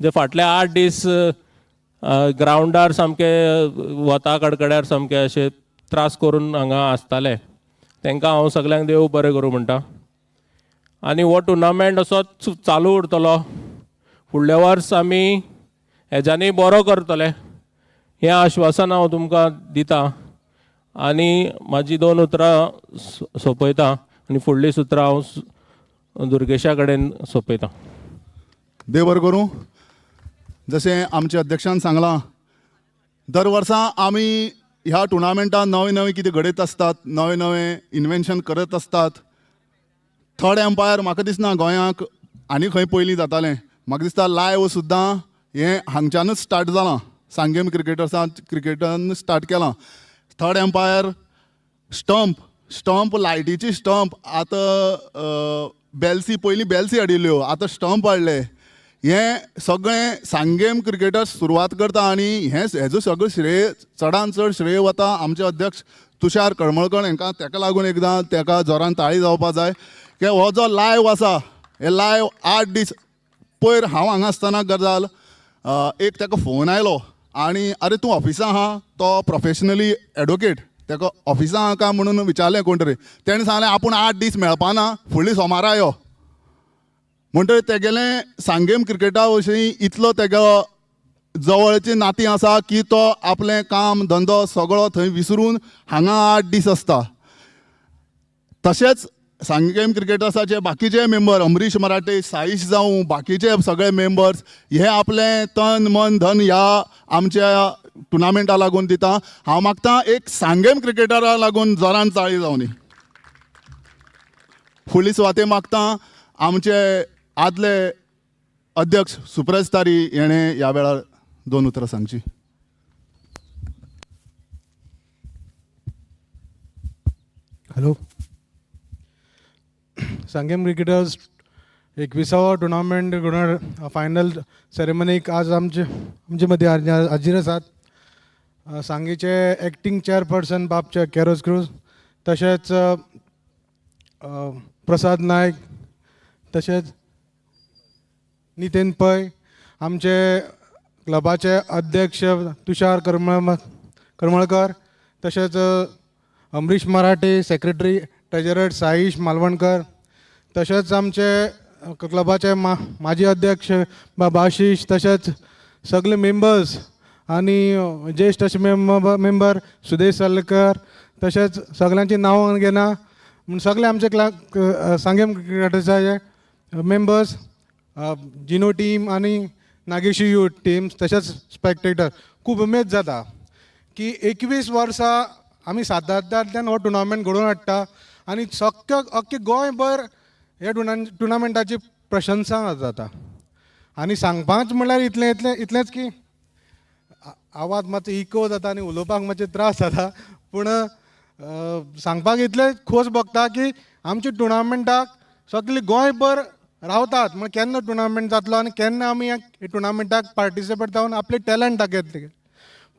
जे फाटले 8 दीस ग्रावंडार सामके वता कडकड्यार सामके अशे त्रास करून हांगा आसताले तांकां हांव सगळ्यांक देव बरें करूं म्हणटा. आनी हो टुर्नामेंट असोच चालू उरतलो. फुडले वर्स आमी हेज्यांनी बरो करतले हें आश्वासन हांव तुमकां दितां. आनी म्हाजी 2 उतरां सोंपयतां आनी फुडलीं सुत्रां हांव दुर्गेशा कडेन सोंपयतां. देव बरें करूं. जशें आमच्या अध्यक्षान सांगलां, दर वर्सा आमी ह्या टुर्नामेंटान नवे नवे कितें घडयत आसतात, नवे नवे इन्वेन्शन करत आसतात. थर्ड एम्पायर म्हाका दिसना गोंयांक आनी खंय पयलीं जातालें. म्हाका दिसता लायव्ह सुद्दां हें हांगच्यानच स्टार्ट जालां. सांगेम क्रिकेटान स्टार्ट केलां. थर्ड एम्पायर स्टंप लायटीची स्टंप आतां बेल्सी, पयलीं बेल्सी हाडिल्ल्यो, आतां स्टंप हाडले. हें सगळें सांगेम क्रिकेटर्स सुरवात करता आनी हेजो सगळो श्रेय चडांत चड श्रेय वता आमचे अध्यक्ष तुषार कळमळकर हांकां. ताका लागून एकदां ताका जोरान ताळी जावपा जाय की हो जो लायव्ह आसा हे लायव्ह 8 दीस पयर हांव हांगा आसतना गजाल एक ताका फोन आयलो आनी आरे तूं ऑफिसां आहा, तो प्रोफेशनली एडवोकेट, ताका ऑफिसां काय म्हणून विचारलें कोण तरी तेणें सांगलें आपूण 8 दीस मेळपाना फुडल्या सोमारा यो म्हणटकीर तेगेलें सांगेम क्रिकेटा विशीं इतलो तेगो जवळचें नातीं आसा की तो आपलें काम धंदो सगळो थंय विसरून हांगा 8 दीस आसता. तशेंच सांगेम क्रिकेटर्साचे बाकीचे मेंबर अमरीश मराठे साईश जावं बाकीचे सगळे मेंबर्स हे आपलें तन मन धन ह्या आमच्या टुर्नामेंटा लागून दिता. हांव मागतां एक सांगेम क्रिकेटरा लागून जोरान ताळी जावनी. फुडली सुवाते मागतां आमचे आदले अध्यक्ष सुप्रज तारी हेणें ह्या वेळार 2 उतरां सांगची. Hello. Sanguem cricketers 21वा tournament final सेरेमनीक आज आमचे मदीं हाजीर आसात. सांगेचे एक्टिंग चेअरपर्सन बाबचे कॅरोस क्रूज, तशेंच प्रसाद नायक, तशेंच नितीन पै, आमचे क्लबाचे अध्यक्ष तुषार करमळकर, तशेंच अमरीश मराठे, सेक्रेटरी ट्रेजरर साईश मालवणकर, तशेंच आमचे क्लबाचे माजी अध्यक्ष बाबा आशीष, तशेंच सगळे मेंबर्स आनी ज्येश्ठ अशे मेंबर सुदेश सालकर, तशेंच सगळ्यांची नांवां घेना म्हण सगळे आमचे सांगेम क्रिकेटर्साचे मेंबर्स, जिनो टीम आनी नागेशी यूथ टीम, तशेंच स्पेक्टेटर खूब उमेद जाता की 21 वर्सां आमी सातत्यान हो टुर्नामेंट घडोवन हाडटा आनी अख्खे गोंयभर ह्या टुर्नामेंटाची प्रशंसा जाता. आनी सांगपाच म्हळ्यार इतलेंच की आवाज मातसो इको जाता आनी उलोवपाक मातशे त्रास जाता, पूण सांगपाक इतलें खोस भोगता की आमच्या टुर्नामेंटाक सगळे गोंयभर रावतात. म्हण केन्ना टुर्नामेंट जातलो आनी केन्ना आमी ह्या टुर्नामेंटाक पार्टिसिपेट जावन आपले टॅलंट दाखयतले.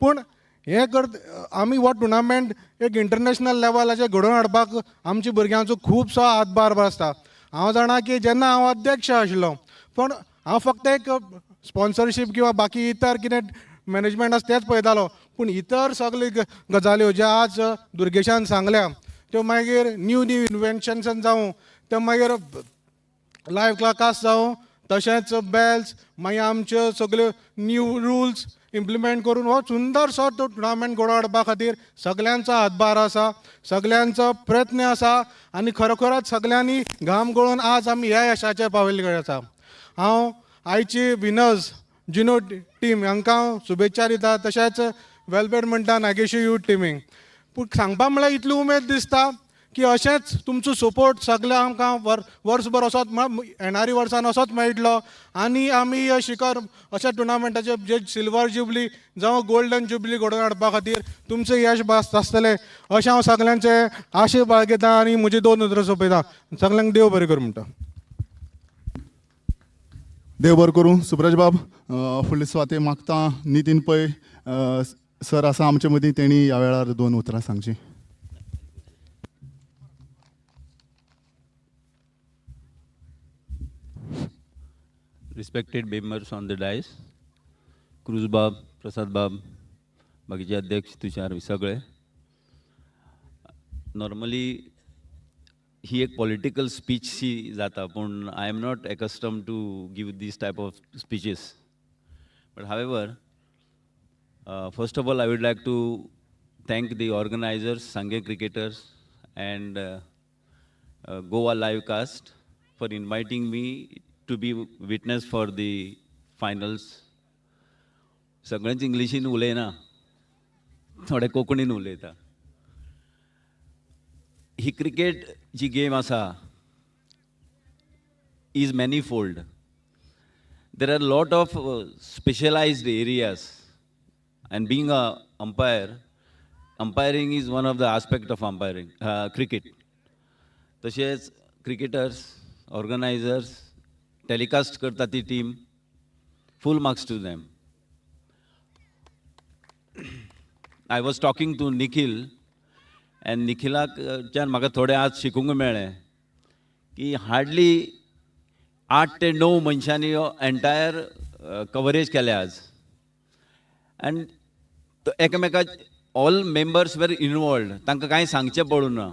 पूण हे आमी हो टुर्नामेंट एक इंटरनॅशनल लेवलाचेर घडोवन हाडपाक आमच्या भुरग्यांचो खुबसो हातभार आसता. हांव जाणा की जेन्ना हांव अध्यक्ष आशिल्लो पण हांव फक्त एक स्पॉन्सरशीप किंवा बाकी इतर कितें मॅनेजमेंट आसा तेंच पळयतालो, पूण इतर सगळे गजाल्यो ज्यो आज दुर्गेशान सांगल्या त्यो मागीर न्यू इन्वेन्शन्स जावं, त्यो मागीर लायव्ह क्लास जावं, तशेंच बेल्स, मागीर आमच्यो सगल्यो न्यू रुल्स इम्प्लिमेंट करून हो सुंदरसो तो टुर्नामेंट घडोवन हाडपा खातीर सगळ्यांचो हातभार आसा, सगळ्यांचो प्रयत्न आसा आनी खरोखरच सगळ्यांनी घाम गळोवन आज आमी ह्या यशाचेर पावयल्ले आसा. हांव आयची विनर्स जिनो टीम हांकां शुभेच्छा दिता, तशेंच वेलबेड म्हणटा नागेशी यूथ टिमीक. पूण सांगपा म्हळ्यार इतली उमेद दिसता की अशेंच तुमचो सपोर्ट सगळे आमकां वर्सभर असोच येणाऱ्या वर्सान असोच मेळटलो आनी आमी शिखर अशा टुर्नामेंटाचे जे सिल्वर जुबली जावं गोल्डन जुबली घडोवन हाडपा खातीर तुमचें यश आसतलें अशें हांव सगळ्यांचे आशे बाळगिता आनी म्हजी 2 उतरां सोंपयता. सगळ्यांक देव बरें करूं म्हणटा. देव बरें करूं. सुब्रज बाब, फुडले सुवाते मागता नितीन पै सर आसा आमचे मदीं, तेणी ह्या वेळार 2 उतरां सांगची. Respected members on the dais, Cruz Bab, Prasad Bab, बाकीचे अध्यक्ष तुषार सगळे. नॉर्मली ही एक पॉलिटिकल स्पीच शी जाता, पूण I am not accustom to give this type of speeches. But however, first of all I would like to thank the organizers, Sanguem Cricketers and Goa Livecast for inviting me to be witness for the finals. सगळ्यांच इंग्लिशीन उलयना, थोडे कोंकणीन उलयता. ही cricket जी game आसा is manifold. There are a lot of specialized areas, and being a umpire, umpiring is one of the aspect of umpiring, cricket. तशेंच cricketers, organizers, telecast करता ती team, full marks to them. I was talking to Nikhil, and निखिलाच्यान म्हाका थोडे आज शिकूंक मेळ्ळें की hardly 8 ते 9 मनशांनी एंटायर कवरेज केले आज. अँड एकामेका ऑल मेंबर्स वेर इनवॉल्ड, तांकां कांय सांगचें पडूं ना,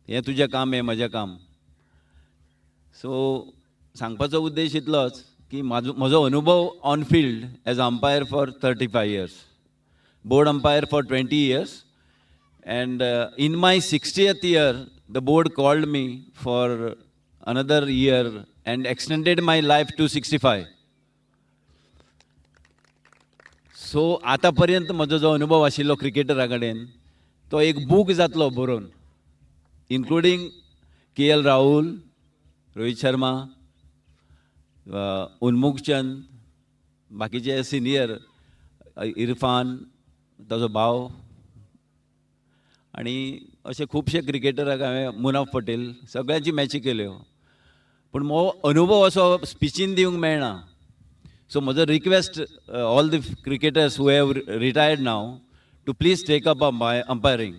हें तुजें काम, हें म्हजें काम. सो सांगपाचो उद्देश इतलोच की म्हजो अनुभव on field as umpire for 35 years, board umpire for 20 years, and in my 60th year the board called me for another year and extended my life to 65. सो आतां पर्यंत म्हजो जो अनुभव आशिल्लो क्रिकेटरा कडेन तो एक बूक जातलो बरोवन, इन्क्लुडींग KL राहुल, रोहित शर्मा, उन्मुख चंद, बाकीचे सिनियर, इरफान ताजो भाव, आनी अशे खुबशे क्रिकेटराक हांवें, मुनाफ पटेल, सगळ्यांची मॅची केल्यो. पूण म्हजो अनुभव असो स्पिचीन दिवंक मेळना. सो म्हजो request all the cricketers who have retired now to please take up umpiring,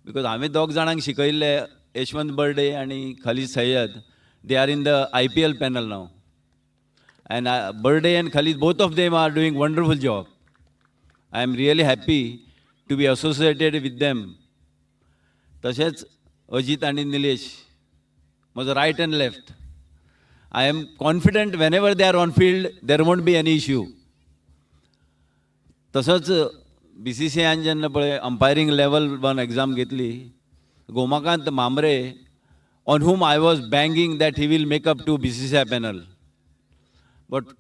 because हांवें दोग जाणांक शिकयल्ले, यशवंत बर्डे आनी Khalid Syed, they are in the IPL panel now, and Burde and Khalid, both of them are doing wonderful job. I am really happy to be associated with them. तशेंच अजीत आणि निलेश, म्हजो right and left. I am confident whenever they are on field there won't be any issue. तसोच BCCI जेन्ना पळय अंपायरींग level 1 exam घेतली, गोमाकांत मांबरे, on whom I was banging that he will make up to BCCI panel. But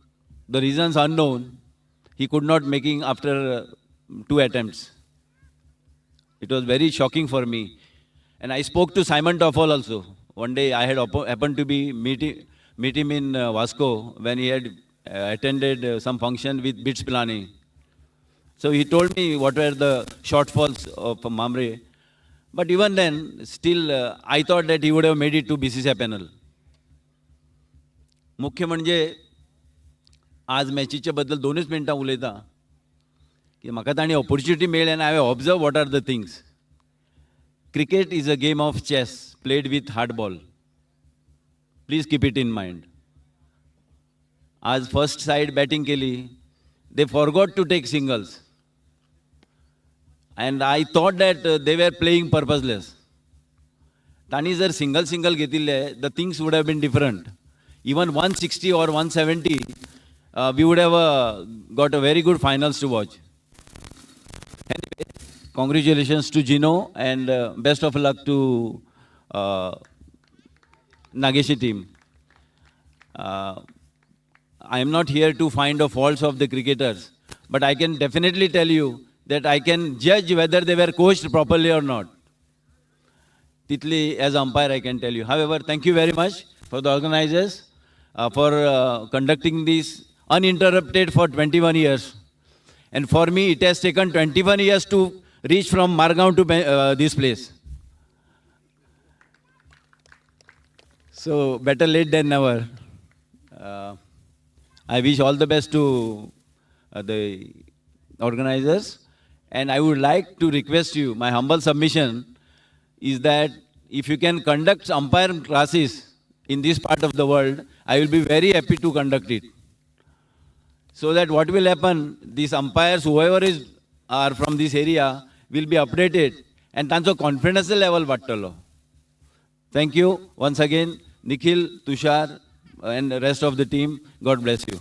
the reasons unknown, he could not making after 2 attempts. It was very shocking for me. And I spoke to Simon Toffel also. One day I had happened to be meet him in Vasco when he had attended some function with Bits Pilani. So he told me what were the shortfalls of Mamre. But even then, still, I thought that he would have made it to BCCI panel. मुख्य म्हणजे आज मॅचीचे बद्दल 2च मिनटां उलयता की म्हाका ताणी opportunity मेळ्ळी आनी हांवें observe what are the things. Cricket is a game of chess played with hard ball. Please keep it in mind. आज फर्स्ट साइड बॅटिंग केली, they forgot to take singles. And I thought that they were playing purposeless. Tani jar single घेतिल्ले, the things would have been different. Even 160 or 170, we would have got a very good finals to watch. Anyway, congratulations to Geno and best of luck to Nageshi team. I am not here to find the faults of the cricketers, but I can definitely tell you that I can judge whether they were coached properly or not. Titli, as umpire, I can tell you. However, thank you very much for the organizers for conducting this uninterrupted for 21 years. And for me, it has taken 21 years to reach from Margaon to this place. So, better late than never. I wish all the best to the organizers. And I would like to request you, my humble submission is that if you can conduct umpire classes in this part of the world, I will be very happy to conduct it. So that what will happen, these umpires, whoever are from this area, will be updated and tancho confidence level vattalo. Thank you once again, Nikhil, Tushar, and the rest of the team. God bless you.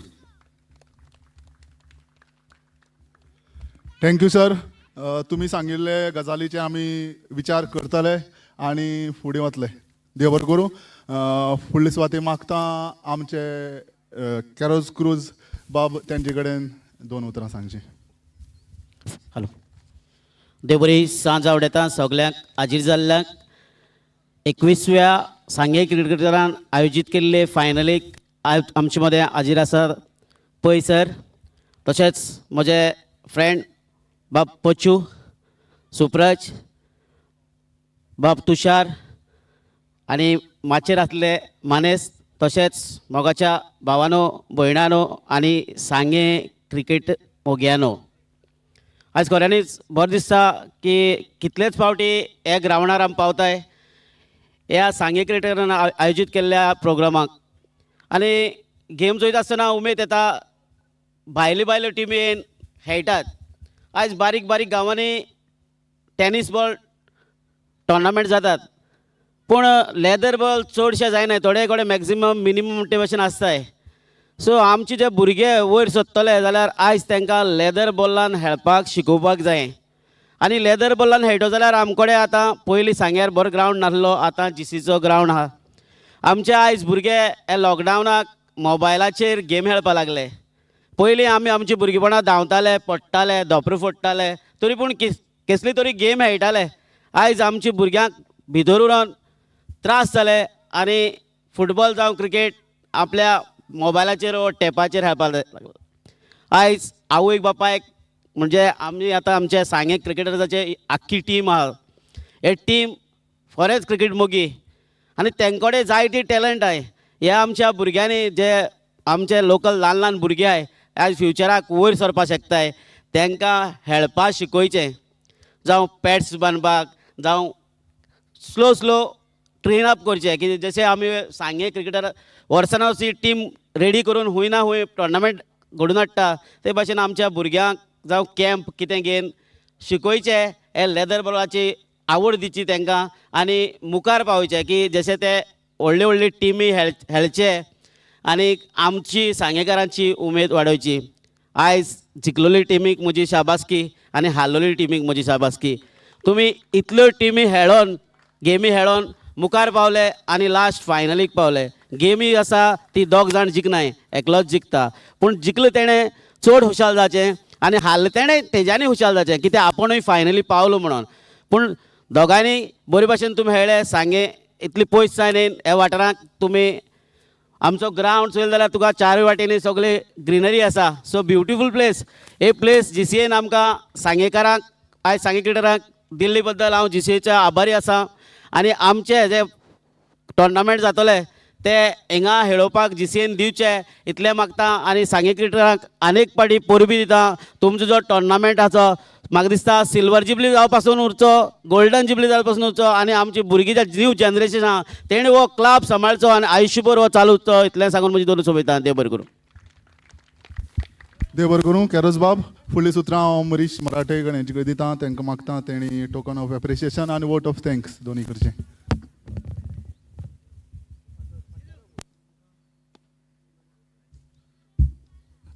Thank you sir. तुम्ही सांगिल्ले गजालीचे आमी विचार करतले आनी फुडें वतले. देव बरें करूं. फुडले सुवाते मागता आमचे कॅरोज क्रूज बाब त्यांचे कडेन 2 उतरां सांगची. हॅलो. देव बरी सांज आवडेता सगळ्यांक. हाजीर जाल्ल्यांक 21व्या सांगे क्रिकेटरान आयोजीत केल्ले फायनलीक आमचे मदें हाजीर आसात पै सर, तशेंच म्हजे फ्रेंड बाब पचू, सुप्रज, बाब तुषार आनी माचेर आसले मानेस, तशेंच मोगाच्या भावानो, भयणानो आनी सांगे क्रिकेट मोग्यानो. आयज खऱ्यांनीच बरें दिसता की कितलेच फावटी हे ग्रावंडार आमी पावताय ह्या सांगे क्रिकेटरान आयोजीत केल्ल्या प्रोग्रामाक. आनी गेम चोयता आसतना उमेद येता, भायल्यो टिमी खेळटात आयज बारीक बारीक गांवांनी टेनीस बॉल टोर्नामेंट जातात, पूण लेदर बॉल चडशे जायना, थोडे कडेन मॅक्झिमम मिनिमम म्हणटे भशेन आसताय. सो आमचे जे भुरगे वयर सरतले जाल्यार आयज तांकां लेदर बॉलान खेळपाक शिकोवपाक जाय. आनी लेदर बॉलान खेळटो जाल्यार आमकडे आतां पयलीं सांग्यार बरो ग्रावंड नासलो, आतां जीसीचो ग्रावंड आहा. आमचे आयज भुरगे हे लॉकडावनाक मोबायलाचेर गेम खेळपाक लागले. पयलीं आमी आमचे भुरगेपणां धांवताले, पडटाले, धोपरो फोडटाले, तरी पूण कसली तरी गेम खेळटाले. आयज आमच्या भुरग्यांक भितर रावन त्रास जाले आनी फुटबॉल जावं क्रिकेट आपल्या मोबायलाचेर वा टॅपाचेर खेळपाक लागलो. आयज आवयक बापायक म्हणजे आमी आतां आमचे सांगे क्रिकेटर्साचे आख्खी टीम आहा. हे टीम खरेंच क्रिकेट मोगी आनी तेंकडे जाय ती टॅलंट आय. ह्या आमच्या भुरग्यांनी जे आमचे लोकल ल्हान ल्हान भुरगे आय आयज फ्युचराक वयर सरपाक शकताय, तांकां खेळपाक शिकोवचें, जावं पॅड्स बांदपाक, जावं स्लो स्लो ट्रेन अप करचें. की जशें आमी सांगे क्रिकेटर वर्सान वर्स टीम रेडी करून हूंय ना हूंय टोर्नामेंट घडोवन हाडटा, ते भाशेन आमच्या भुरग्यांक जावं कॅम्प कितें घेवन शिकोवचें, हे लेदर बॉलाची आवड दिवची तांकां आनी मुखार पावोवचें, की जशें ते व्हडले व्हडले टिमी खेळचे आनी आमची सांगेकारांची उमेद वाडोवची. आयज जिखलेली टिमीक म्हजी शाबासकी आनी हारलेली टीमीक म्हजी शाबासकी. तुमी इतल्यो टिमी खेळोन गेमी खेळोन मुखार पावले आनी लास्ट फायनलीक पावले. गेमी आसा ती दोग जाण जिखनाय, एकलोच जिखता, पूण जिखले तेणें चड हुशाल जावचें आनी हारले तेणें तेज्यांनी हुशाल जावचें, कित्याक आपुणूय फायनली पावलो म्हणून. पूण दोगांनी बरे भशेन तुमी खेळ्ळे. सांगे इतली पयस सावन ह्या वाठारांत तुमी आमचो ग्रावंड चोयलो जाल्यार तुका चारूय वाटेनी सगळे ग्रिनरी आसा. सो ब्युटिफूल प्लेस. हे प्लेस जीसीएन आमकां सांगेकारांक आयज सांगे क्रिकेटरांक दिल्ले बद्दल हांव जीसीएचो आभारी आसा. आनी आमचे जे टोर्नामेंट जातले ते हिंगा खेळोवपाक जीसीएन दिवचे इतलें मागता. आनी सांगे क्रिकेटरांक आनेक पाटी परबी दिता. तुमचो जो टोर्नामेंट आसा म्हाका दिसता सिल्वर जुबली जावं पासून उरचो, गोल्डन जुबली जावं पासून उरचो आनी आमची भुरगीं जे न्यू जनरेशन आहा तेणी हो क्लब सांबाळचो आनी आयुश्यभर हो चालू उरचो, इतलें सांगून म्हजी दोन सोबयता. देव बरें करूं. देव बरें करूं. कॅरस बाब, फुडलीं सुत्रां हांव मरीश मराठे गणेश कडेन दितां. तांकां मागता तेणी टोकन ऑफ एप्रिसिएशन आनी वोट ऑफ थँक्स दोनी करचें.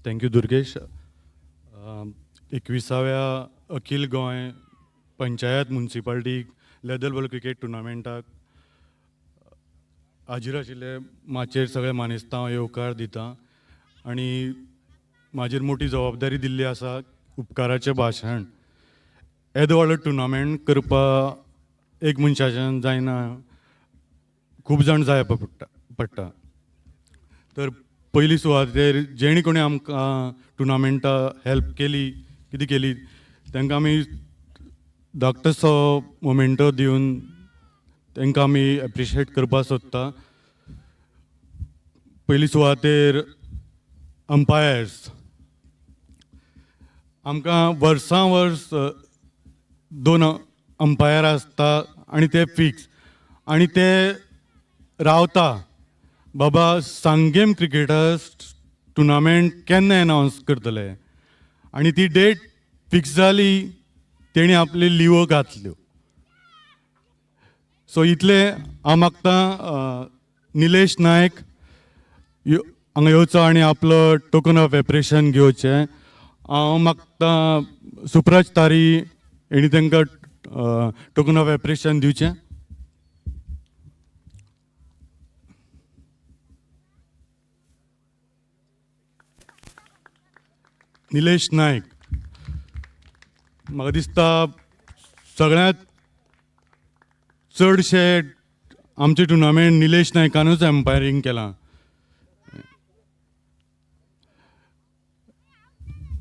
थँक्यू दुर्गेश. 21व्या Akhil Goem panchayat municipality leather ball cricket टुर्नामेंटाक हाजीर आशिल्ले माचेर सगळे मानेस्तांव हांव येवकार दितां आनी म्हाजेर मोठी जबाबदारी दिल्ली आसा उपकाराचें भाशण. येदो व्हडलो टुर्नामेंट करपाक एक मनशाच्यान जायना, खूब जाण जाय पडटा. तर पयली सुवातेर जेणी कोणी आमकां टुर्नामेंटा हेल्प केली, कितें केली, तांकां आमी धाकटोसो मोमेंटो दिवन तांकां आमी एप्रिशिएट करपाक सोदता. पयली सुवातेर अंपायर्स. आमकां वर्सां वर्स 2 अंपायर आसता आनी ते फिक्स आनी ते रावता. बाबा सांगेम क्रिकेटर्स टुर्नामेंट केन्ना एनावन्स करतले आनी ती डेट फिक्स जाली, तेणी आपली लिवो घातल्यो. सो इतले हांव मागतां निलेश नायक हांगा येवचो आनी आपलो टोकन ऑफ एप्रिसिएशन घेवचें. हांव मागतां सुप्रज तारी हेणी तांकां टोकन ऑफ एप्रिसिएशन दिवचें. निलेश नायक. म्हाका दिसता सगळ्यांत चडशे आमचे टुर्नामेंट निलेश नायकानूच एम्पायरींग केलां.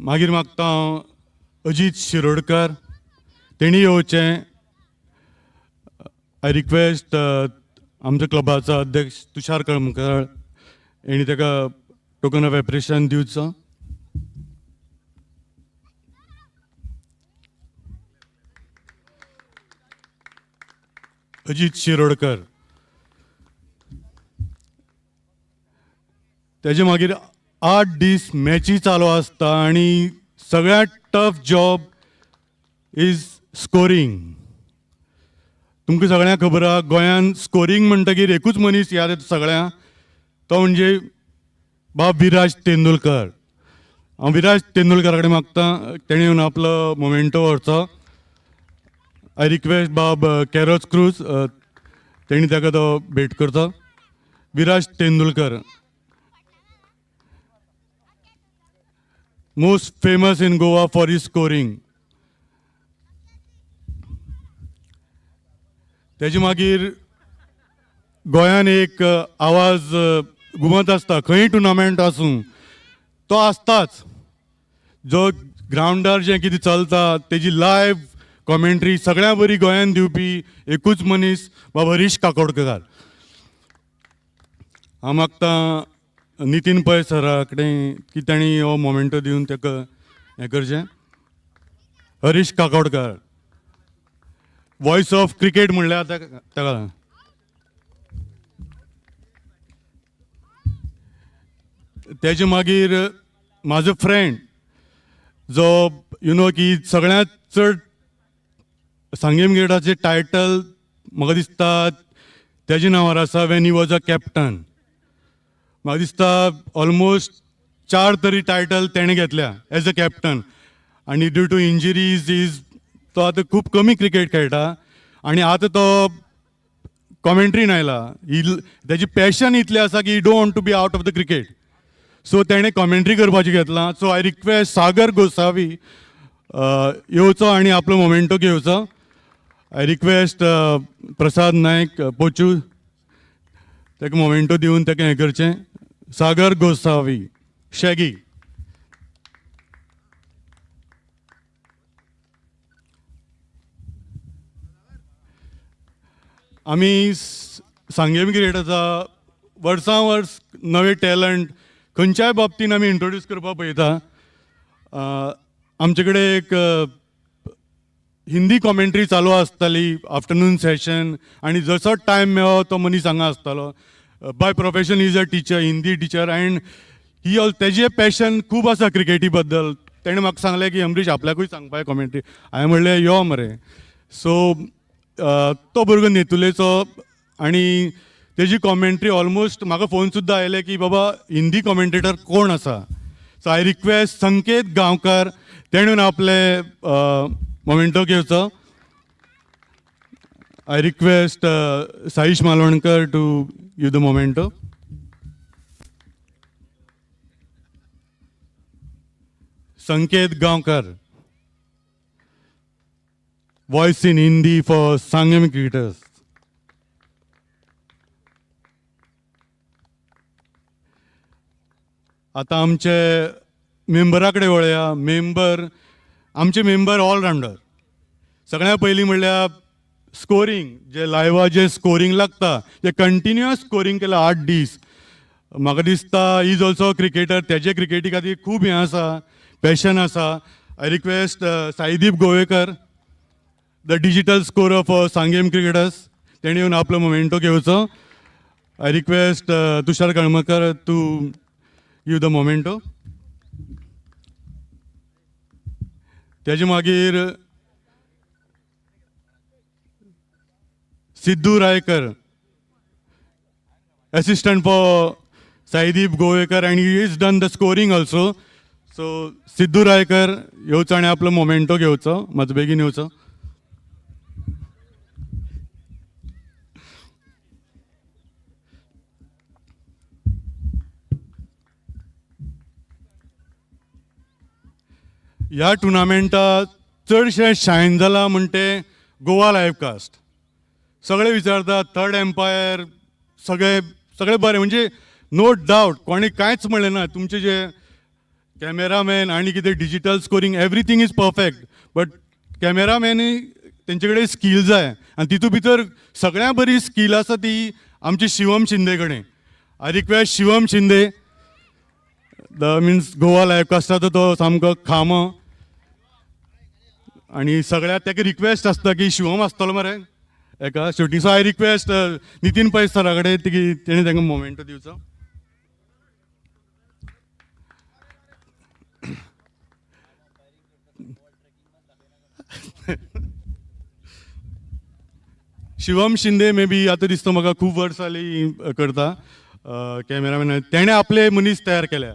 मागीर मागता हांव अजीत शिरोडकर, तेणी येवचें. आय रिक्वेस्ट आमच्या क्लबाचो अध्यक्ष तुषार कळमकर हेणी ताका टोकन ऑफ एप्रिसिएशन दिवचो. अजीत शिरोडकर. तेजे मागीर 8 दीस मॅची चालू आसता आनी सगळ्यांत टफ जॉब इज स्कोरींग. तुमकां सगळ्यांक खबर आहा गोंयांत स्कोरींग म्हणटकीर एकूच मनीस याद येता सगळ्यांक, तो म्हणजे बाब विराज तेंडुलकर. हांव विराज तेंडुलकरा कडेन मागतां तेणें येवन आपलो मोमेंटो व्हरचो. आय रिक्वेस्ट बाब कॅरोस क्रूज तेणी ताका तो भेट करचो. Viraj Tendulkar, most famous in Goa for his scoring. तेजे मागीर गोंयान एक आवाज घुमत आसता, खंय टुर्नामेंट आसूं तो आसताच. जो ग्रावंडार जें कितें चलता तेजी लायव्ह कॉमेंट्री सगळ्यां बरी गोंयान दिवपी एकूच मनीस बाबा हरीश काकोडकर. हांव मागतां नितीन पै सरा कडेन की तांणी हो मोमेंटो दिवन ताका हें करचें. Harish Kakodkar, voice of cricket म्हणल्यार ताका. तेजे मागीर म्हाजो फ्रेंड जो की सगळ्यांत चड सांगेम क्रिकेटाचें टायटल म्हाका दिसता तेजे नांवार आसा when he was a captain. म्हाका दिसता ऑलमोस्ट 4 तरी टायटल तेणें घेतल्या एज अ कॅप्टन. आनी ड्यू टू इंजरीज तो आतां खूब कमी क्रिकेट खेळटा आनी आतां तो कॉमेंट्रीन आयला. तेजी पॅशन इतलें आसा की he don't want to be out of the cricket. So तेणें कॉमेंट्री करपाचें घेतलां. सो आय रिक्वेस्ट सागर गोसावी येवचो आनी आपलो मोमेंटो घेवचो. आय रिक्वेस्ट प्रसाद नायक पोचू ताका मोमेंटो दिवन ताका हें करचें. सागर गोसावी शेगी. आमी सांगेम क्रिकेटाचा वर्सां वर्स नवे टॅलंट खंयच्याय बाबतीन आमी इंट्रोड्यूस करपाक पळयता. आमचे कडेन एक हिंदी कॉमेंट्री चालू आसताली आफ्टरनून सेशन आनी जसो टायम मेळ्ळो तो मनीस हांगा आसतालो. By profession is a teacher, Hindi Stitcher, and he तेजें पॅशन खूब आसा क्रिकेटी बद्दल. तेणें म्हाका सांगलें की अमरीश आपल्याकूय सांगपाक कॉमेंट्री. हांवें म्हणलें यो मरे. सो तो भुरगो नेतुलेचो आनी तेजी कॉमेंट्री ऑलमोस्ट म्हाका फोन सुद्दां आयले की बाबा हिंदी कॉमेंटेटर कोण आसा. सो आय रिक्वेस्ट संकेत गांवकार तेणें आपले मोमेंटो घेवचो. I request Saish Malvankar to give the memento. Sanket Gaonkar, voice in Hindi for Sanguem cricketers. आतां आमचे मेंबरा कडेन वळया. आमचे मेंबर ऑलरावंडर. सगळ्यां पयलीं म्हणल्यार स्कोरींग, जे लायव्हा जे स्कोरींग लागता ते कंटिन्युअस स्कोरींग केलां 8 दीस. म्हाका दिसता इज ऑल्सो क्रिकेटर. तेजे क्रिकेटी खातीर खूब हें आसा, पॅशन आसा. I request Saideep Govekar, the digital scorer for Sanguem cricketers. तेणें येवन आपलो मोमेंटो घेवचो. I request Tushar Kalamkar to give the memento. तेजे मागीर Siddhu Raikar, assistant for Saideep Govekar, and he is done the scoring also. So Siddhu Raikar येवचो आनी आपलो मोमेंटो घेवचो. मातसो बेगीन येवचो. ह्या टुर्नामेंटात चडशें शायन जाला म्हणटे गोवा लायव्ह कास्ट. सगळे विचारतात थर्ड एम्पायर, सगळे बरें, म्हणजे नो डावट कोणी कांयच म्हणलें ना. तुमचे जे कॅमेरामॅन आनी कितें digital scoring everything is perfect, but कॅमेरामॅनूय तेंचे कडेन स्कील जाय आनी तितूंत भितर सगळ्यां बरी स्कील आसा ती आमची शिवम शिंदे कडेन. I request Shivam Shinde, the मिन्स गोवा लायव्ह कास्टाचो तो सामको खामो. आनी सगळ्याक ताका रिक्वेस्ट आसता की शिवम आसतलो मरे एका शेवटी. सो आय रिक्वेस्ट नितीन पै सरा कडेन तेणें तांकां मोमेंटो दिवचो. शिवम शिंदे मे बी आतां दिसता म्हाका खूब वर्सां जालीं करता कॅमेरामॅन. तेणें आपले मनीस तयार केल्या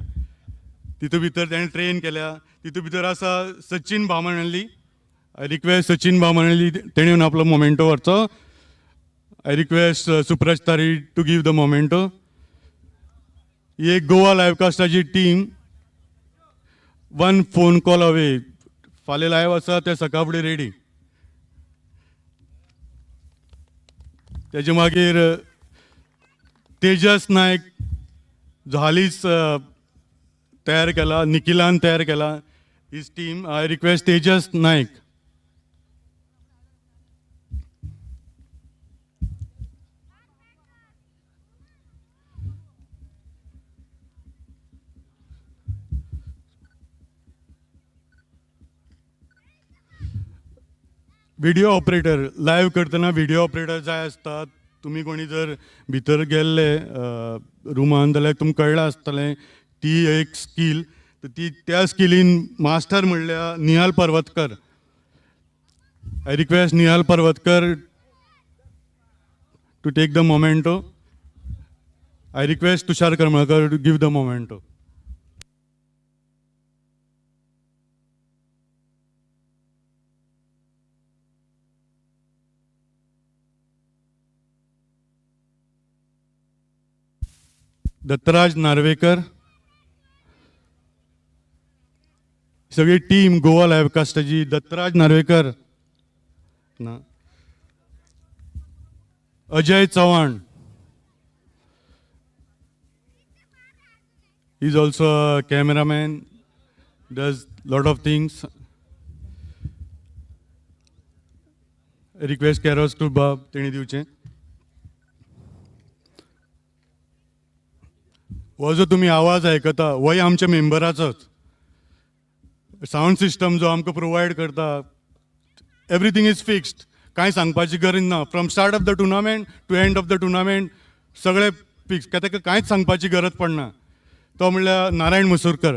तितूंत भितर, तेणें ट्रेन केल्या. तितूंत भितर आसा सचिन बामणली. आय रिक्वेस्ट सचिन बामणली तेणें येवन आपलो मोमेंटो व्हरचो. I request Supraj Tari to give the memento. ही एक गोवा लायव्हकास्टाची टीम 1 फोन कॉल अवे. फाल्यां लायव्ह आसा ते सकाळ फुडें रेडी. तेजे मागीर तेजस नायक जो हालींच तयार केला, निखिलान तयार केला his team. I request Tejas Naik. Video operator live करतना व्हिडिओ ऑपरेटर जाय आसतात. तुमी कोणी जर भितर गेल्ले रुमान जाल्यार तुमकां कळ्ळें आसतलें ती एक स्कील. ती त्या स्किलीन मास्टर म्हणल्यार Nihal Parvatkar. I request Nihal Parvatkar to take the memento. I request Tushar Karmalkar to give the memento. Dattaraj Narvekar. सगळी टीम गोवा लायव्हकास्टाची. दत्तराज नार्वेकर ना, Ajay Chavan. He is also a cameraman, does lot of things. Request कॅरोस टू बाब तेणी दिवचें. हो जो तुम्ही आवाज आयकता होय आमच्या मेंबराचोच. साऊंड सिस्टम जो आमकां प्रोवायड करता, एवरीथींग इज फिक्स्ड. कांय सांगपाची गरज ना. From start of the tournament to end of the tournament सगळें फिक्स. ताका कांयच सांगपाची गरज पडना. तो म्हणल्यार नारायण मसूरकर.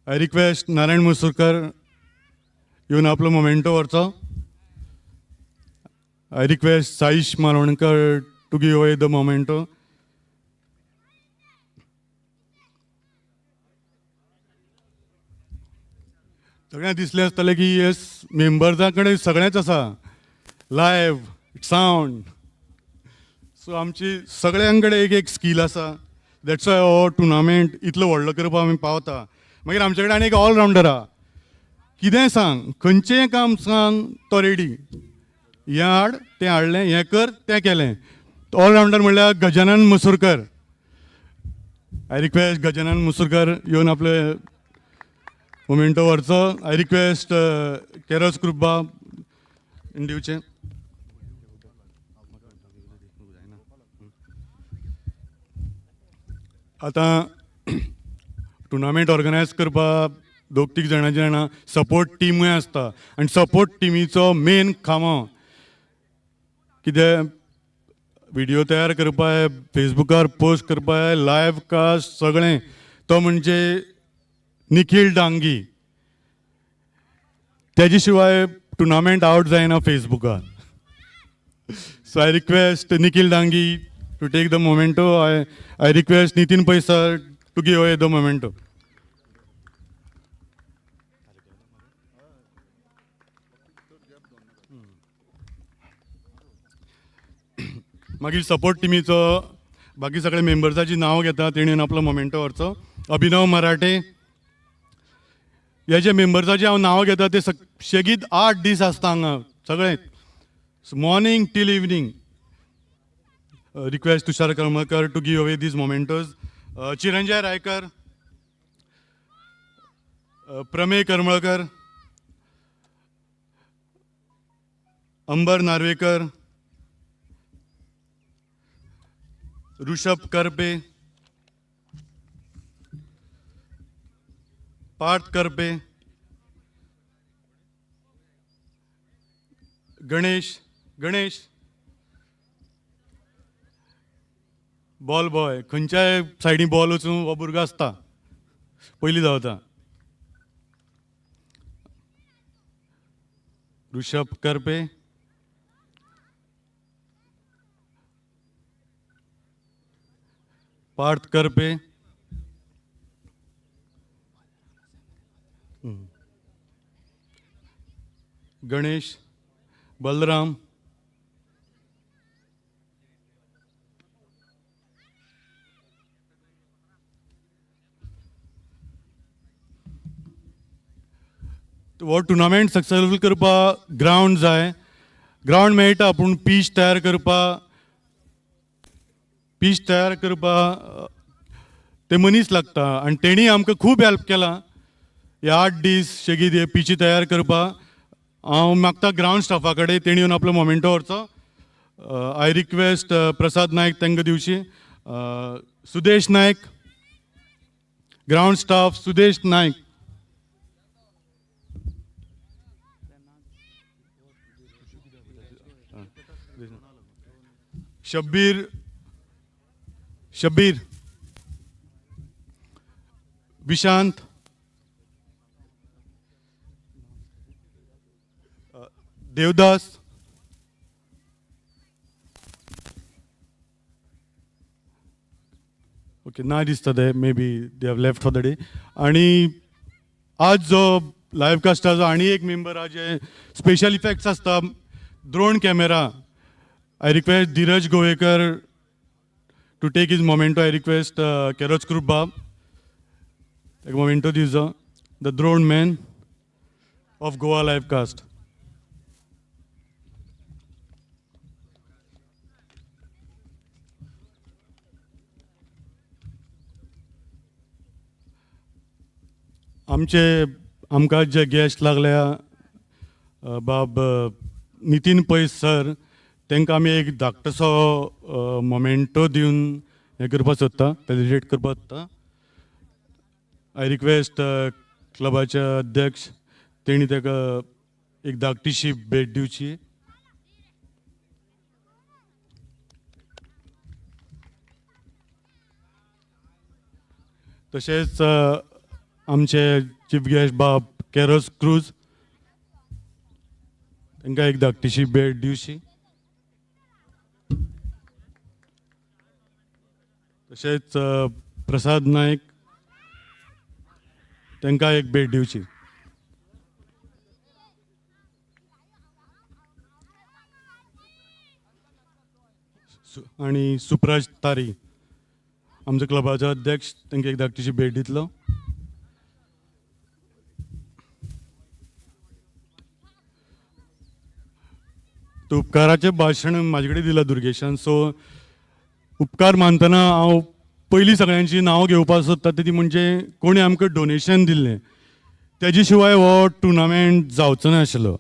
आय रिक्वेस्ट नारायण मसूरकर येवन आपलो मोमेंटो व्हरचो. I request Saish Malvankar to give away the memento. सगळ्यांक दिसलें आसतलें की येस मेंबर्सां कडेन सगळेंच आसा, लायव्ह सावंड. सो आमची सगळ्यां कडेन एक एक स्कील आसा. दॅट्स वाय हो टुर्नामेंट इतलो व्हडलो करपाक आमी पावता. मागीर आमचे कडेन आनी एक ऑलरावंडर आहा. कितेंय सांग, खंयचेंय काम सांग तो रेडी. हें हाड, तें हाडलें, हें कर, तें केलें. ऑलरावंडर म्हणल्यार गजानन मसूरकर. आय रिक्वेस्ट गजानन मसूरकर येवन आपले मोमेंटो व्हरचो. आय रिक्वेस्ट कॅरोस कृपा दिवचें. आतां टुर्नामेंट ऑर्गनायज करपाक 2-3 जाणांची जाणा सपोर्ट टिमूय आसता. आनी सपोर्ट टिमीचो मेन खामो कितें व्हिडिओ तयार करपाक, फेसबुकार पोस्ट करपाक, लायव्ह कास्ट सगळें, तो म्हणजे निखिल डांगी. तेजे शिवाय टुर्नामेंट आउट जायना फेसबुकार. So I request Nikhil Dangi to take the memento. I request Nitin Pai sir to give away the memento. मागीर सपोर्ट टिमीचो बाकी सगळे मेंबर्साची नांव घेता. तेणेन आपलो मोमेंटो व्हरचो. अभिनव मराठे. हे जे मेंबर्साची हांव नांवां घेता ते शेगीत 8 दीस आसता हांगा सगळे, morning till evening. Request Tushar Karmalkar to give away these mementos. Chiranjay Raikar, Prameya Karmalkar, Ambar Narvekar, Rishabh Karpe, Parth Karpe, Ganesh ball boy. खंयच्याय सायडी बॉल वचून हो भुरगो आसता, पयलीं धांवता. ऋषभ करपे, पार्थ करपे, गणेश, बलराम, हो टुर्नामेंट सक्सेसफूल करपा ग्रावंड जाय. ग्रावंड मेळटा पूण पीच तयार करपा ते मनीस लागता आनी तेणी आमकां खूब हेल्प केला हे 8 दीस शेगीत हे पिची तयार करपा. हांव मागता ग्रावंड स्टाफा कडेन तेणी येवन आपलो मोमेंटो व्हरचो. आय रिक्वेस्ट प्रसाद नायक तांकां दिवची. सुदेश नायक, ग्रावंड स्टाफ सुदेश नायक. शब्बीर, विशांत, देवदास, ओके ना दिसता ते may be they have left for the day. आणि आज जो लायव्ह कास्टाचो आनी एक मेंबर आज जे स्पेशल इफेक्ट्स आसता drone camera. I request Dheeraj Govekar to take his momento. I request Keroz Krubab. Take a momento, this is the drone man of Goa Livecast. आमकां जे guest लागल्या बाब नितीन पै सर, तांकां आमी एक धाकटोसो मोमेंटो दिवन हें करपाक सोदता, सेलिब्रेट करपाक सोदता. आय रिक्वेस्ट क्लबाचे अध्यक्ष तेणी ताका एक धाकटीशी भेट दिवची. तशेंच आमचे चीफ गेस्ट बाब केरोस क्रूज तांकां एक धाकटीशी भेट दिवची. तशेंच प्रसाद नायक तांकां एक भेट दिवची. आनी सुप्राज तारी आमच्या क्लबाचो अध्यक्ष तांकां एक धाकटीशी भेट दितलो. तो उपकाराचें भाशण म्हाजे कडेन दिलां दुर्गेशान. सो उपकार मानतना हांव पयलीं सगळ्यांची नांवां घेवपाक सोदता ती म्हणजे कोणी आमकां डोनेशन दिल्लें तेजे शिवाय हो टुर्नामेंट जावचो नाशिल्लो.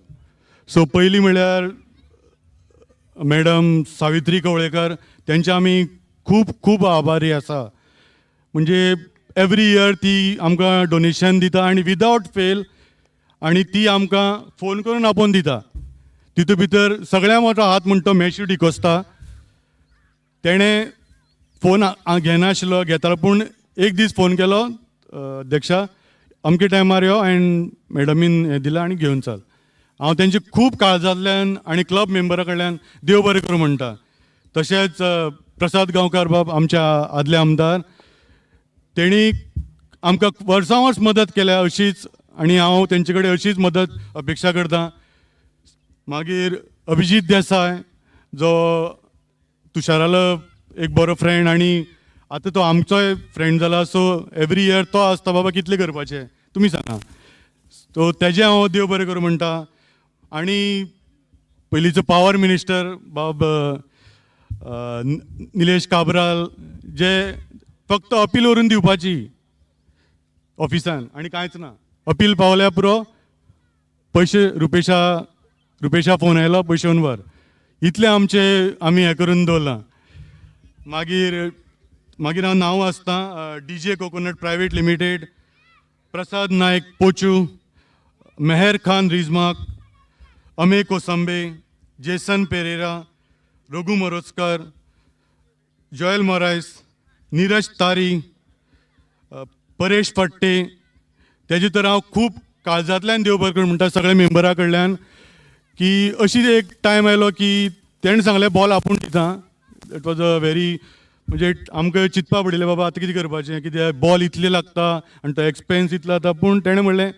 सो पयलीं म्हणल्यार मॅडम सावित्री कवळेकर तेंचे आमी खूब खूब आभारी आसा. म्हणजे एवरी इयर ती आमकां डोनेशन दिता आनी विदावट फेल आनी ती आमकां फोन करून आपोवन दिता. तितून भितर सगळ्यां मोठो हात म्हणटा तो मॅश्यू डिकोस्टा. तेणें फोन घेनाशिल्लो, घेतालो पूण एक दीस फोन केलो, अध्यक्षा अमके टायमार यो एंड मॅडमीन हें दिलां आनी घेवन चल. हांव तेंचे खूब काळजांतल्यान आनी क्लब मेंबरा कडल्यान देव बरें करूं म्हणटा. तशेंच प्रसाद गांवकार बाब आमच्या आदले आमदार, तेणी आमकां वर्सां वर्स मदत केल्या अशीच आनी हांव तेंचे कडेन अशीच मदत अपेक्षा करतां. मागीर अभिजीत देसाय जो तुशारालो एक बरो फ्रेंड आनी आतां तो आमचोय फ्रेंड जाला. सो एवरी इयर तो आसता बाबा कितलें करपाचें तुमी सांगा. सो तेजें हांव देव बरें करूं म्हणटा. आनी पयलींचो पावर मिनिस्टर बाब निलेश काब्राल जे फक्त अपील व्हरून दिवपाची ऑफिसान आनी कांयच ना. अपील पावल्या पुरो पयशे रुपेशा फोन आयलो पयशे व्हरून व्हर. इतलें आमी हें करून दवरलां. मागीर हांव नांव आसता DJ कोकोनट प्रायवेट लिमिटेड, प्रसाद नायक पोचू, मेहर खान रिजमाक, अमे कोसंबे, जेसन पेरेरा, रघु मोरोजकर, जोयल मोरायस, नीरज तारी, परेश फट्टे. तेजे तर हांव खूब काळजांतल्यान देव बरें करूं म्हणटा सगळ्या मेंबरा कडल्यान की अशी एक टायम आयलो की तेणें सांगलें बॉल आपूण दिता. दॅट वॉज अ व्हेरी म्हणजे आमकां चिंतपा पडिल्लें बाबा आतां कितें करपाचें, कित्याक बॉल इतले लागता आनी तो एक्सपेन्स इतलो जाता. पूण तेणें म्हणलें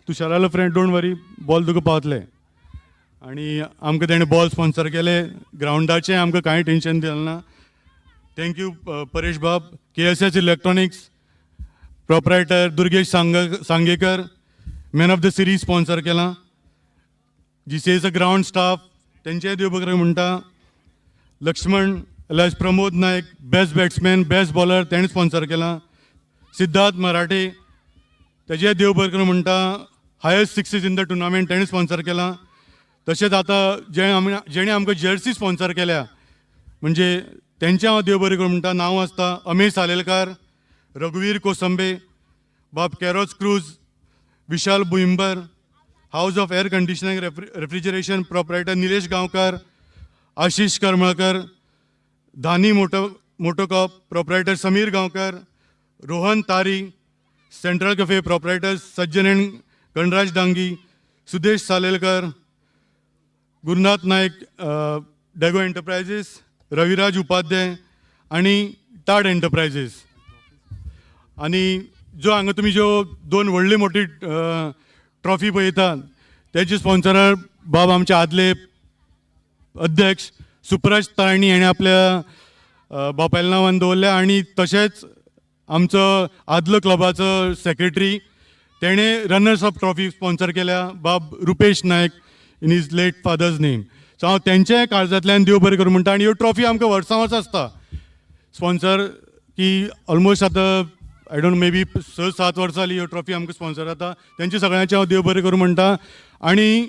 तुषारालो फ्रेंड डोंट वरी, बॉल तुका पावतले. आनी आमकां तेणें बॉल स्पॉन्सर केले. ग्रावंडाचें आमकां कांय टेन्शन दिलें ना. Thank you Paresh Bab. KSS electronics proprietor Durgesh Sangekar, man of the series sponsor केलां. GCAचा ग्रावंड स्टाफ तेंचेय देव बरें म्हणटा. Laxman Pramod Naik best batsman, best bowler तेणें स्पॉन्सर केलां. सिद्धार्थ मराठे तेजेय देव बरें म्हणटा. Highest sixes in the tournament तेणें स्पॉन्सर केलां. तशेंच आतां जेणे आमकां जर्सी स्पॉन्सर केल्या म्हणजे तेंचें हांव देव बरें करूं म्हणटा. नांव आसता अमेश सालेलकार, रघुवीर कोसंबे, बाब कॅरोज Cruz, Vishal Bhuimbar, house of air conditioning refrigeration proprietor Nilesh Gaonkar, Ashish Karmalkar, Dhani Motocorp proprietor Sameer Gaonkar, Rohan Tari, central cafe proprietor Sajjan and Ganraj Dangi, Sudesh Salelkar, Gurunath Naik डेगो एंटरप्रायझीस, रविराज उपाध्याय आणि टाड एंटरप्रायझीस. आणि जो हांगा तुमी ज्यो दोन व्हडली मोठी ट्रॉफी पळयतात तेजे स्पॉन्सर बाब आमचे आदले अध्यक्ष सुप्रज तारणी हेणें आपल्या बापायल्या नांवान दवरल्या. आनी तशेंच आमचो आदलो क्लबाचो सेक्रेटरी तेणें रनर्स ऑफ ट्रॉफी स्पॉन्सर केल्या Bab Rupesh Naik in his late father's name. So हांव तेंच्याय काळजांतल्यान देव बरें करूं म्हणटा. आनी ह्यो ट्रॉफी आमकां वर्सां वर्स आसता स्पॉन्सर की ऑलमोस्ट आतां आय डोंट मे बी 6-7 वर्सां जाली ह्यो ट्रॉफी आमकां स्पॉन्सर जाता. तेंचे सगळ्यांचे हांव देव बरें करूं म्हणटा. आनी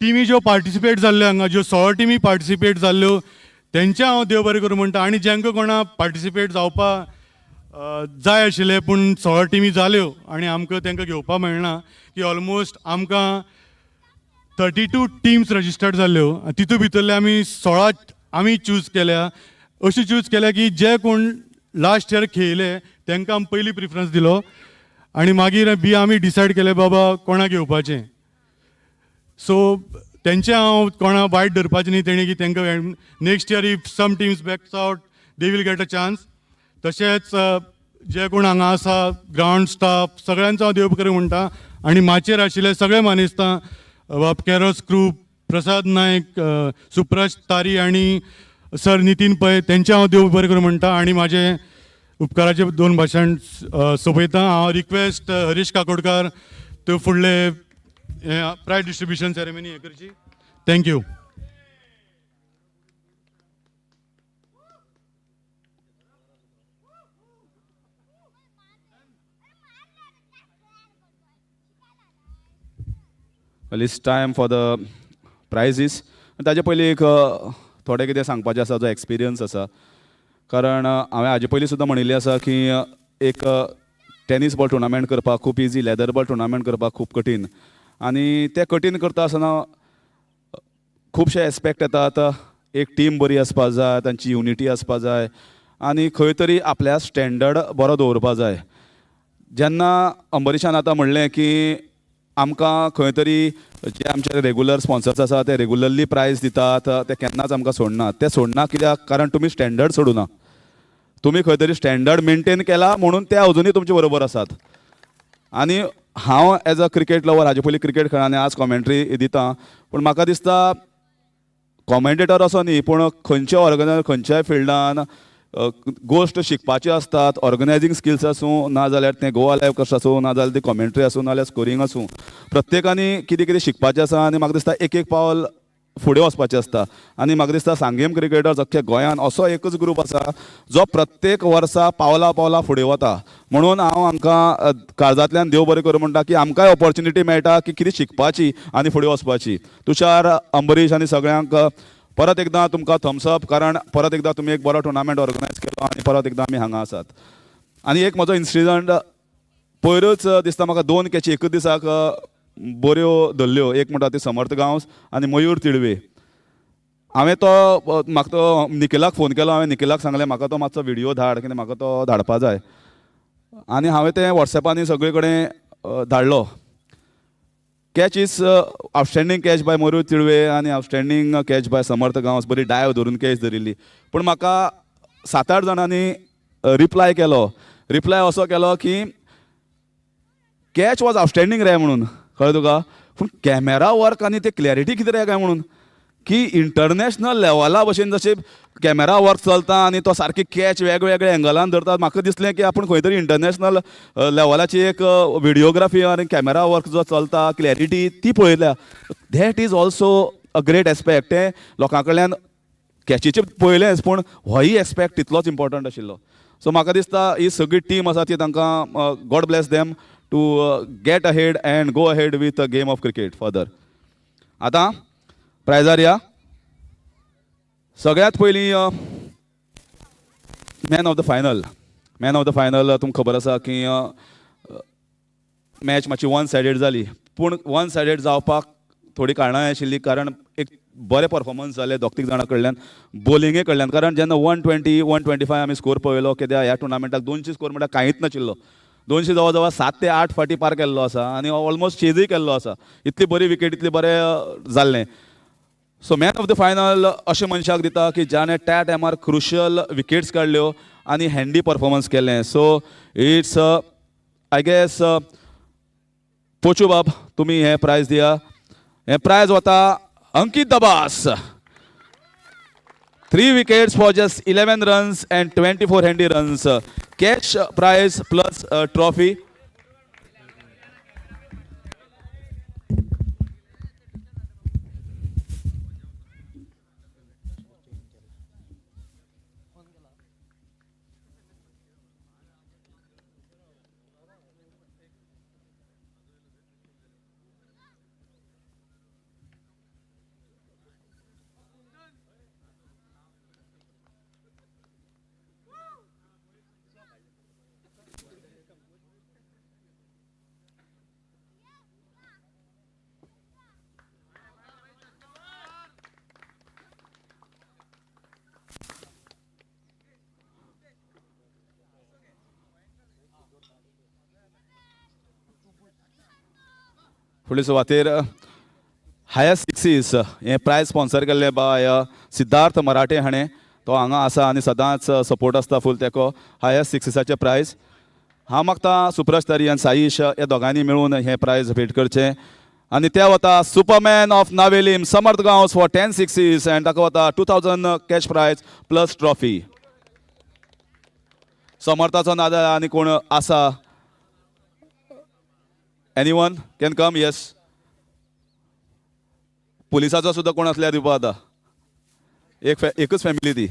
टिमी ज्यो पार्टिसिपेट जाल्ल्यो हांगा ज्यो 16 टिमी पार्टिसिपेट जाल्ल्यो तेंचे हांव देव बरें करूं म्हणटा. आनी जेंका कोणाक पार्टिसिपेट जावपा जाय आशिल्ले पूण 16 टिमी जाल्यो आनी आमकां तेंकां घेवपा मेळना की ऑलमोस्ट आमकां 32 टिम्स रजिस्टर्ड जाल्ल्यो. तितून भितरले आमी 16 आमी चूज केल्या. अशी चूज केल्या की जे कोण लास्ट इयर खेळिल्ले तांकां आमी पयली प्रिफरन्स दिलो आनी मागीर आमी डिसायड केलें बाबा कोणाक घेवपाचें. सो तेंचे हांव कोणा वायट धरपाचें न्ही. तेणी की तांकां next year if some teams backs out they will get a chance. तशेंच जे कोण हांगा आसा ग्रावंड स्टाफ सगळ्यांचो हांव देव बरें म्हणटा. आनी माचेर आशिल्ले सगळे मानेस्तां बाब कॅरोज क्रू, प्रसाद नायक, सुप्रज तारी आनी सर नितीन पै तेंचे हांव देव बरें करूं म्हणटा. आनी म्हाजे उपकाराचे 2 भाशण सोंपयता. हांव रिक्वेस्ट हरीश काकोडकार त्यो फुडले प्रायज डिस्ट्रिब्युशन सेरेमनी हे करची. Thank you. Well, it's time for the prizes. ताजे पयलीं एक थोडें कितें सांगपाचें आसा जो एक्सपिरियन्स आसा. कारण हांवें हाजे पयलीं सुद्दां म्हणिल्लें आसा की एक टेनीस बॉल टुर्नामेंट करपाक खूब इजी, लेदर बॉल टुर्नामेंट करपाक खूब कठीण. आनी तें कठीण करता आसतना खुबशे एस्पेक्ट येतात. एक टीम बरी आसपाक जाय, तांची युनिटी आसपाक जाय आनी खंय तरी आपल्या स्टँडर्ड बरो दवरपाक जाय. जेन्ना अंबरीशान आतां म्हणलें की आमकां खंय तरी जे आमचे रेगुलर स्पॉन्सर्स आसा ते रेगुलरली प्रायज दितात, ते केन्नाच आमकां सोडनात. ते सोडना कित्याक कारण तुमी स्टँडर्ड सोडूना. तुमी खंय तरी स्टँडर्ड मेंटेन केला म्हणून ते अजुनूय तुमचे बरोबर आसात. आनी हांव एज अ क्रिकेट लवर हाजे पयलीं क्रिकेट खेळ्ळा आनी आज कॉमेंट्री दिता. पूण म्हाका दिसता कॉमेंटेटर असो न्ही पूण खंयच्या ऑर्गनायझर खंयच्याय फिल्डान गोश्ट शिकपाची आसतात. ऑर्गनायझींग स्किल्स आसूं नाजाल्यार तें गोवा लायव्ह कशें आसूं नाजाल्यार ती कॉमेंट्री आसूं नाजाल्यार स्कोरींग आसूं, प्रत्येकानी कितें कितें शिकपाचें आसा. आनी म्हाका दिसता एक एक पावल फुडें वचपाचें आसता. आनी म्हाका दिसता सांगेम क्रिकेटर्स अख्ख्या गोंयान असो एकच ग्रूप आसा जो प्रत्येक वर्सा पावला पावला फुडें वता. म्हणून हांव आमकां काळजांतल्यान देव बरें करूं म्हणटा की आमकांय ऑपॉर्च्युनिटी मेळटा की कितें शिकपाची आनी फुडें वचपाची. तुषार, अंबरीश आनी सगळ्यांक परत एकदां तुमकां थम्सअप. कारण परत एकदां तुमी एक बरो टुर्नामेंट ऑर्गनायज केलो आनी परत एकदां आमी हांगा आसात. आनी एक म्हजो इन्सिडंट पयरूच दिसता म्हाका 2 कॅची एकच दिसाक बऱ्यो धरल्यो. एक म्हणटा ती समर्थ गांवस आनी मयूर तिडवे. हांवें तो म्हाका तो निखिलाक फोन केलो. हांवें निखिलाक सांगलें म्हाका तो मातसो व्हिडियो धाड कित्याक म्हाका तो धाडपा जाय. आनी हांवें तें वॉट्सॅपांनी सगळे कडेन धाडलो. कॅच इज आउटस्टँडींग कॅच बाय मयूर तिडवे आनी आउटस्टँडींग कॅच बाय समर्थ गांवस. बरी डायव धरून कॅच धरिल्ली. पूण म्हाका 7-8 जाणांनी रिप्लाय केलो. रिप्लाय असो केलो की कॅच वॉज आउटस्टँडींग रे म्हणून, कळ्ळें तुका. पूण कॅमेरा वर्क आनी ते क्लॅरिटी कितें रे काय म्हणून, की इंटरनॅशनल लेवला भशेन जशें कॅमेरा वर्क चलता आनी तो सारकी कॅच वेगवेगळे एंगलान धरता. म्हाका दिसलें की आपूण खंय तरी इंटरनॅशनल लेवलाची एक व्हिडियोग्राफी आनी कॅमेरा वर्क जो चलता, क्लॅरिटी ती पळयल्या. That is also a great aspect. तें लोकां कडल्यान कॅचीचें पळयलेंच, पूण होय एस्पेक्ट तितलोच इम्पॉर्टंट आशिल्लो. सो म्हाका दिसता ही सगळी टीम आसा ती तांकां God bless them to get ahead and go ahead with a game of cricket further. आतां प्रायजार या. सगळ्यात पयलीं man of the final. Man of the final तुमकां खबर आसा की मॅच मातशी वन सायडेड जाली. पूण वन सायडेड जावपाक थोडी कारणां आशिल्लीं. कारण एक बरे परफॉर्मन्स जाले दोग तीग जाणां कडल्यान, बॉलिंगे कडल्यान. कारण जेन्ना 120, 125 आमी स्कोर पळयलो कित्याक ह्या टुर्नामेंटाक 200 स्कोर म्हणल्यार कांयच नाशिल्लो. 200 जवळ जवळ 7 ते 8 फाटी पार केल्लो आसा आनी ऑलमोस्ट चेजूय केल्लो आसा. इतली बरी विकेट, इतली बरें जाल्लें. सो मॅन ऑफ द फायनल अशें मनशाक दिता की ज्याने त्या टायमार क्रुशियल विकेट्स काडल्यो आनी हँडी परफॉर्मन्स केलें. सो इट्स आय गेस पोचू बाब, तुमी हें प्रायज दिया. हें प्रायज वता Ankit दबास. 3 wickets for just 11 runs and 24 handy runs. Cash prize plus trophy. फुडले सुवातेर हायस्ट सिक्सीस हें प्रायज स्पॉन्सर केल्लें बाय सिद्धार्थ मराठे हाणें. तो हांगा आसा आनी सदांच सपोर्ट आसता फूल तेको. हायस्ट सिक्सीसाचें प्रायज हांव मागता सुप्रज तरी आनी साईश ह्या दोगांनी मेळून हें प्रायज भेट करचें. आनी ते वता superman of Navelim Samarth Gauns for 10 sixes आनी ताका वता 2000 कॅश प्रायज प्लस ट्रॉफी. समर्थाचो नादा आनी कोण आसा? Anyone can come? येस. पुलिसाचो सुद्दां कोण असल्यार दिवपा जाता. एकच फॅमिली ती.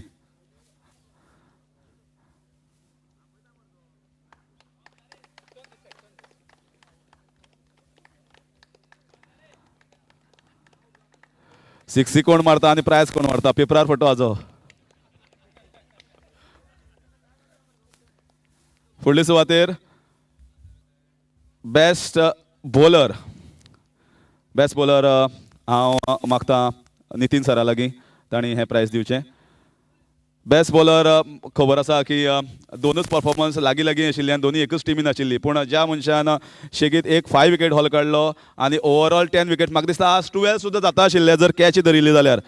सिक्सी कोण मारता आनी प्रायज कोण मारता? पेपरार फोटो हाजो. फुडले सुवातेर बेस्ट बॉलर. बेस्ट बॉलर हांव मागता नितीन सरा लागीं तांणी हें प्रायज दिवचें. बेस्ट बॉलर खबर आसा की दोनूच परफॉर्मन्स लागीं लागीं आशिल्ली आनी दोनूय एकच टिमीन आशिल्ली. पूण ज्या मनशान शेगीत एक 5 wicket हॉल काडलो आनी ओवरऑल 10 wicket, म्हाका दिसता आज 12 सुद्दां जाता आशिल्लें जर कॅच धरिल्ली जाल्यार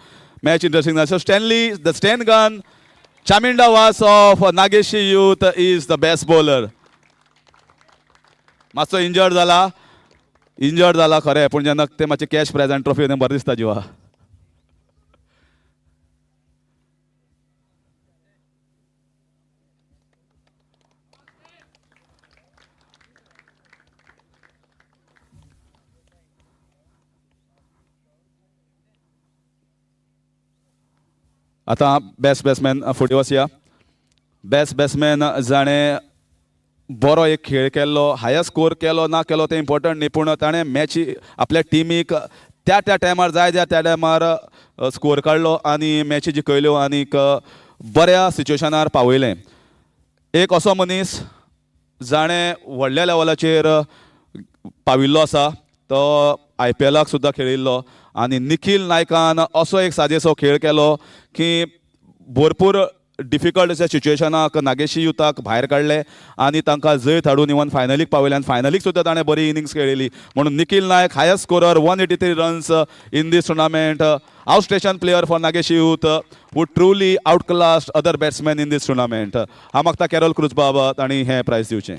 मॅच इंट्रस्टींग जाता. सो Stanley the Stan gun Chaminda वास of Nageshi youth is the best bowler. मातसो इंजर्ड जाला खरें, पूण जेन्ना ते मातशें कॅश प्रायज आनी ट्रॉफी बरें दिसता जिवा. आतां बेस्ट बॅट्समॅन फुडें वचया. बेस्ट बॅट्समॅन जाणें बरो एक खेळ केल्लो, हायस्ट स्कोर केलो ना केलो तें इम्पॉर्टंट न्ही, पूण ताणें मॅची आपल्या टिमीक त्या टायमार जाय त्या टायमार स्कोर काडलो आनी मॅची जिखयल्यो आनीक बऱ्या सिच्युएशनार पावयलें. एक असो मनीस जाणें व्हडल्या लेवलाचेर पाविल्लो आसा, तो IPLाक सुद्दां खेळिल्लो आनी निखील नायकान असो एक साजेसो खेळ केलो की भरपूर डिफिकल्ट अशा सिच्युएशनाक नागेशी युथाक भायर काडले आनी तांकां जैत हाडून इवन फायनलीक पावयले आनी फायनलीक सुद्दां ताणें बरी इनिंग्स खेळिल्ली. म्हणून Nikhil Naik highest scorer 183 runs in this tournament. Outstation player for Nageshi youth who truly outclassed other batsmen in this tournament. हांव मागता कॅरोल क्रूज बाबा तांणी हें प्रायज दिवचें.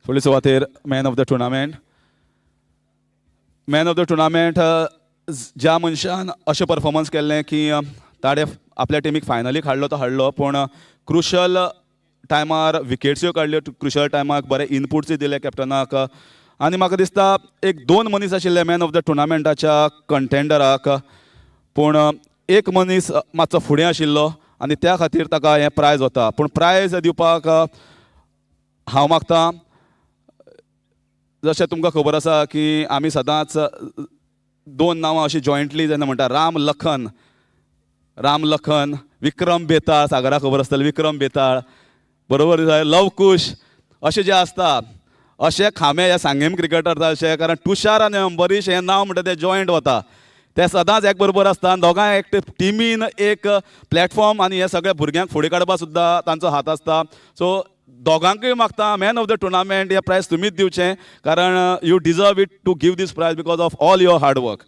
फुडले सुवातेर man of the tournament. Man of the tournament ज्या मनशान अशें परफॉर्मन्स केल्लें की ताणें आपल्या टिमीक फायनलीक हाडलो तो हाडलो, पूण क्रुशल टायमार विकेट्सूय काडल्यो, क्रुशल टायमाक बरे इनपुट्सूय दिले कॅप्टनाक. आनी म्हाका दिसता एक 2 मनीस आशिल्ले मॅन ऑफ द टुर्नामेंटाच्या कंटेंडराक, पूण एक मनीस मातसो फुडें आशिल्लो आनी त्या खातीर ताका हें प्रायज वता. पूण प्रायज दिवपाक हांव मागतां, जशें तुमकां खबर आसा की आमी सदांच 2 नांवां अशीं जॉयंटली जेन्ना म्हणटा राम लखन, विक्रम बेताळ, सागरा खबर आसतलें विक्रम बेताळ बरोबर, लव कुश अशें जें आसता अशें खांबे ह्या सांगेम क्रिकेटर अशें, कारण तुषार आनी अंबरीश हें नांव म्हणटा तें जॉयंट वता, ते सदांच एक बरोबर आसता. दोगांय एक टिमीन एक प्लॅटफॉर्म आनी हे सगळ्या भुरग्यांक फुडें काडपाक सुद्दां तांचो हात आसता. सो दोगांकूय मागता मॅन ऑफ द टुर्नामेंट हे प्रायज तुमीच दिवचें, कारण you deserve it to give this prize because of all your hard work.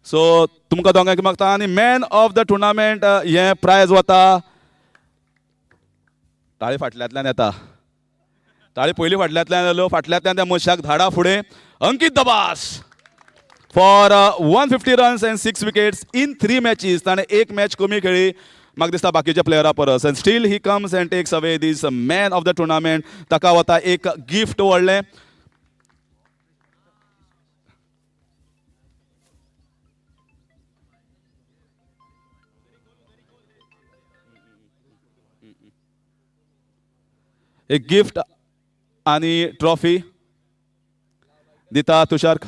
So तुमकां दोगांक मागता आनी मॅन ऑफ द टुर्नामेंट हें प्रायज वता. ताळी फाटल्यांतल्यान येता, ताळी पयलीं फाटल्यांतल्यान येयलो, फाटल्यांतल्यान त्या मनशाक धाडा फुडें. Ankit Dabas for 150 runs and 6 wickets in 3 matches. ताणें एक मॅच कमी खेळ्ळी म्हाका दिसता बाकीच्या प्लेयरा परस, and still he comes and takes away this man of the tournament. ताका वता एक गिफ्ट व्हडलें. एक गिफ्ट आनी ट्रॉफी दिता तुषार.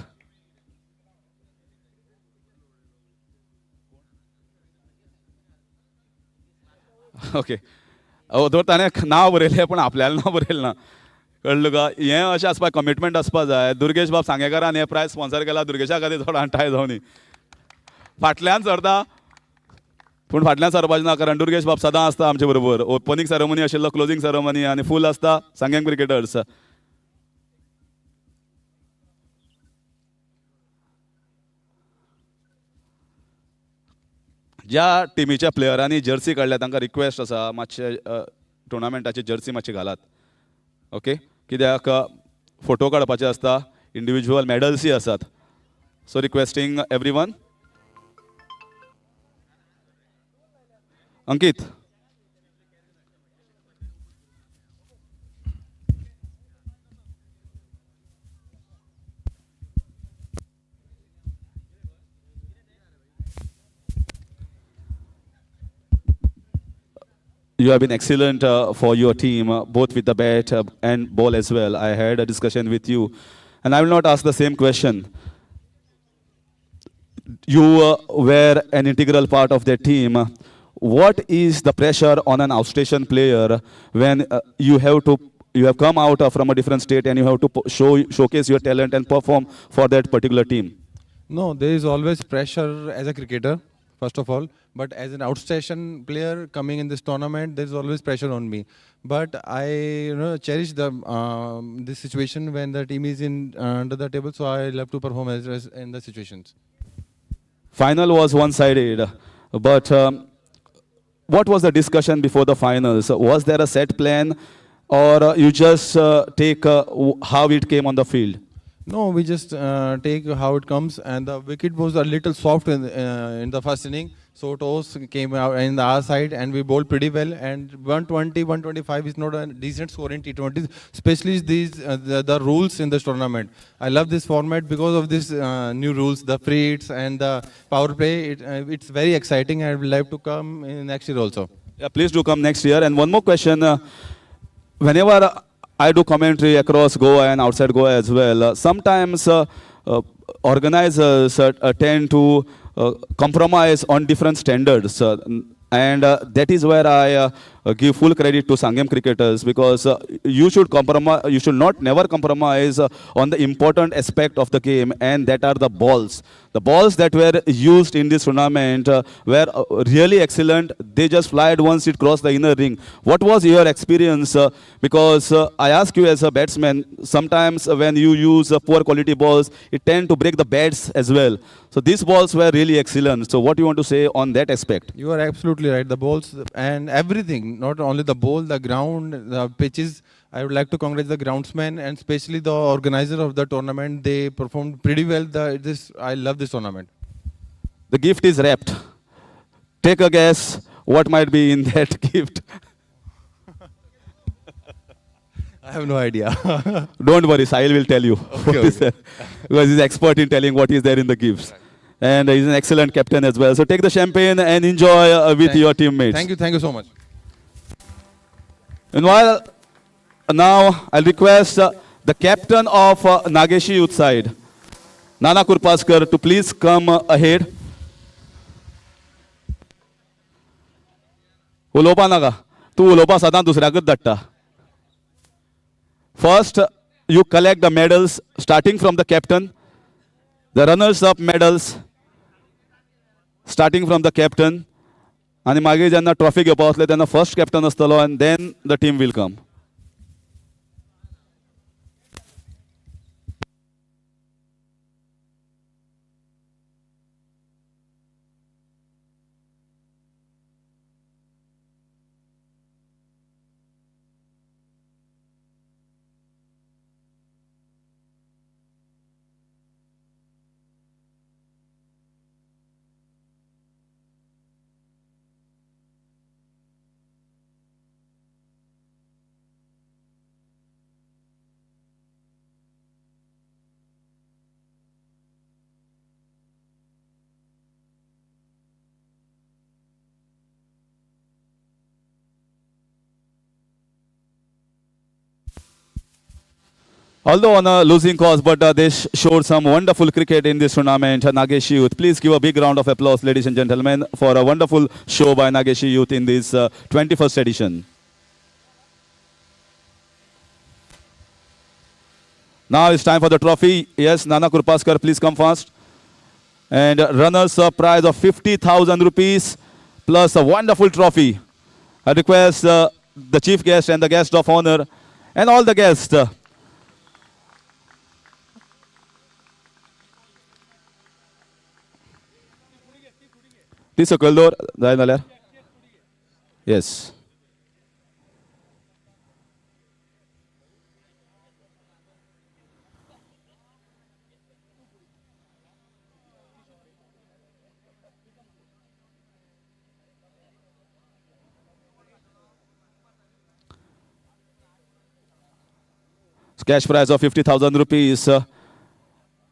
ओके, तर ताणें नांव बरयलें पूण आपल्यालें नांव बरयलें ना, कळ्ळें तुका. हें अशें आसपाक कमिटमेंट आसपाक जाय. दुर्गेश बाब सांगेकारान हें प्रायज स्पॉन्सर केला, दुर्गेशा खातीर थोडो टाय जावं न्ही. फाटल्यान सरता पूण फाटल्यान सरपाचें ना, कारण दुर्गेश बाब सदां आसता आमचे बरोबर. ओपनिंग सेरेमनी आशिल्लो, क्लोजींग सेरेमनी आनी फूल आसता सांगेम क्रिकेटर्स. ज्या टिमीच्या प्लेयरांनी जर्सी काडल्या तांकां रिक्वेस्ट आसा मातशे टुर्नामेंटाची जर्सी मातशी घालात. ओके, कित्याक फोटो काडपाचे आसता, इंडिविज्युअल मॅडल्सूय आसात. So requesting every one. Ankit, you have been excellent for your team, both with the bat and ball as well. I had a discussion with you, and I will not ask the same question. You were an integral part of that team. What is the pressure on an outstation player when you have come out from a different state and you have to showcase your talent and perform for that particular team? No, there is always pressure as a cricketer, first of all. But as an outstation player coming in this tournament, there is always pressure on me. But I cherish this situation when the team is in under the table. So I love to perform as in the situations. Final was one-sided, but what was the discussion before the finals? Was there a set plan, or you just take how it came on the field? No, we just take how it comes, and the wicket was a little soft in the first inning. So toss came out in our side and we bowled pretty well. And 120, 125 is not a decent score in T20s, especially these the rules in this tournament. I love this format because of these new rules, the free hits and the power play. It's very exciting. I would like to come in next year also. Yeah, please do come next year. And one more question. Whenever I do commentary across Goa and outside Goa as well, sometimes organizers tend to compromise on different standards. And that is where I give full credit to Sanguem cricketers, because you should compromise, you should not never compromise on the important aspect of the game, and that are the balls. The balls that were used in this tournament were really excellent. They just flied once it crossed the inner ring. What was your experience? Because I ask you as a batsman, sometimes when you use poor quality balls, it tend to break the bats as well. So these balls were really excellent. So what do you want to say on that aspect? You are absolutely right. The balls and everything, not only the ball, the ground, the pitches. I would like to congratulate the groundsmen and especially the organizer of the tournament. They performed pretty well. I love this tournament. The gift is wrapped. Take a guess what might be in that gift. I have no idea. Don't worry, Sahil will tell you. What is there. Because he's expert in telling what is there in the gifts. And he's an excellent captain as well. So take the champagne and enjoy with your teammates. Thank you so much. And while now I'll request the captain of Nageshi youth side, Nana Kurpaskar, to please come ahead. उलोवपा नाका तू उलोवपा सदां दुसऱ्याकच धाडटा. First, you collect the medals, starting from the captain. The runners-up medals, starting from the captain. आणि मागीर जेन्ना trophy घेवपा वतले तेन्ना फर्स्ट कॅप्टन आसतलो, and then the team will come. Although on a losing cause, but they showed some wonderful cricket in this tournament, Nageshi Youth. Please give a big round of applause, ladies and gentlemen, for a wonderful show by Nageshi Youth in this 21st edition. Now it's time for the trophy. Yes, Nana Kurpaskar, please come fast. And runners-up prize of 50,000 rupees plus a wonderful trophy. I request the chief guest and the guest of honor and all the guests. Please सकयल दवर जाय नाल्यार. Yes. Cash prize of 50,000 rupees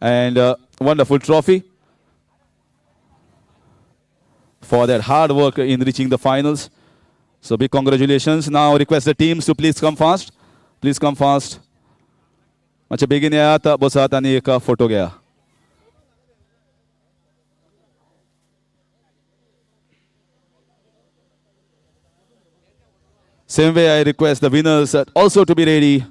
and wonderful trophy for their hard work in reaching the finals. So big congratulations. Now request the teams to please come fast. Please come fast. मातशे बेगीन येयात, बसात आणि एक फोटो घ्या. Same way I request the winners also to be ready.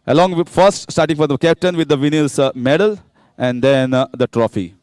Along with first starting for the captain with the winners medal and then the trophy.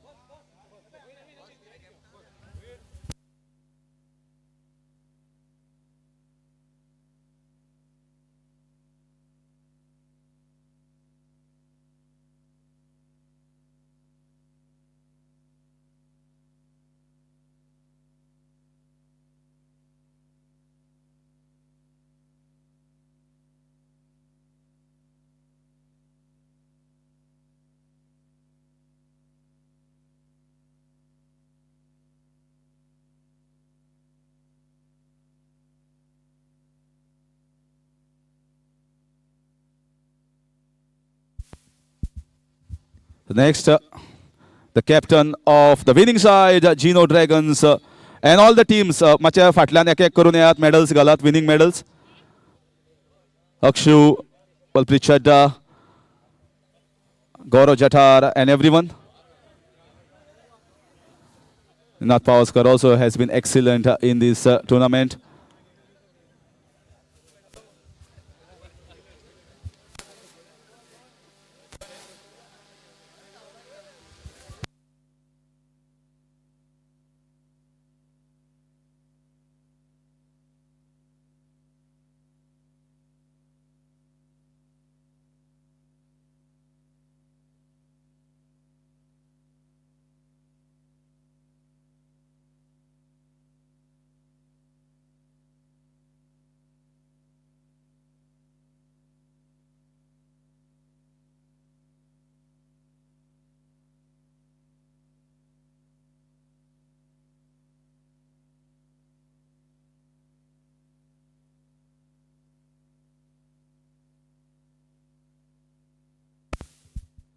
Next, the captain of the winning side, Geno Dragons, and all the teams. मातशे फाटल्यान एक एक करून येयात, medals घालात, winning medals. Akshu, Balpreet Chadda, Gaurav Jatar, and everyone. Nath Pavaskar also has been excellent in this tournament.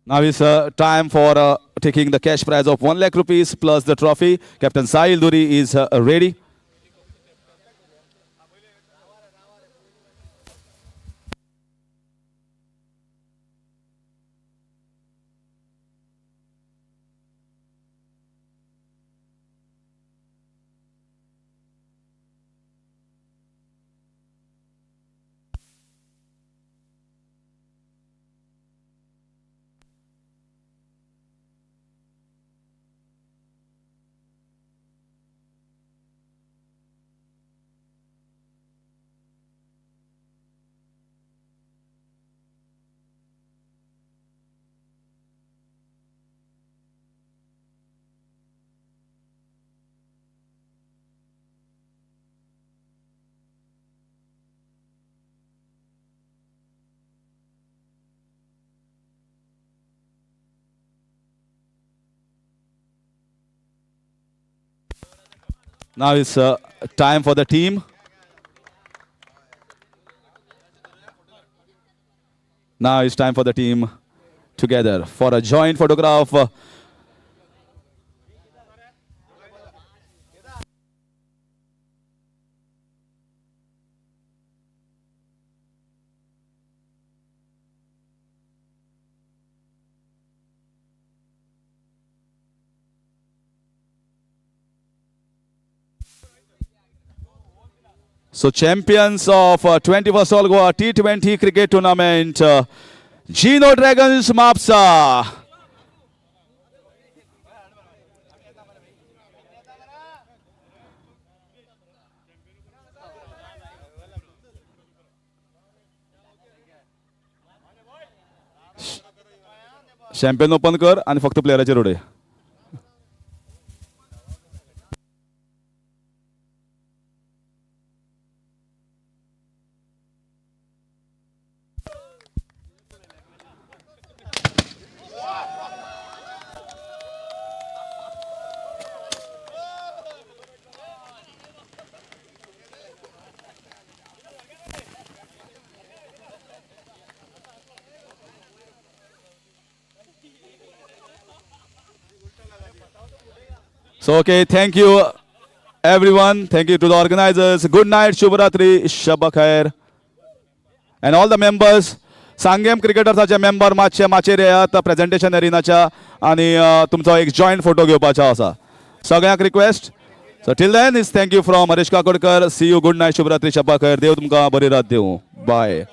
Now is time for taking the cash prize of 1 lakh rupees plus the trophy. Captain Sahil Duri is ready. Now it's time for the team. Now it's time for the team together for a joint photograph. So champions of 21st All Goa T20 cricket tournament, Geno Dragons Mapsa. Champion open कर आणि फक्त प्लेयराचे रोडे. So, okay, thank you everyone. Thank you to the organizers. Good night, Shubhratri, Shabba Khair. And all the members. Sanguem Crickters member माचेर येयात presentation एरिनाच्या आणि तुमचो एक joint photo घेवपाचो आसा. सगळ्यांक request. So till then is thank you from Harish Kakodkar. See you. Good night, Shubhratri, Shabba Khair. देव तुमकां बरी रात देव. Bye.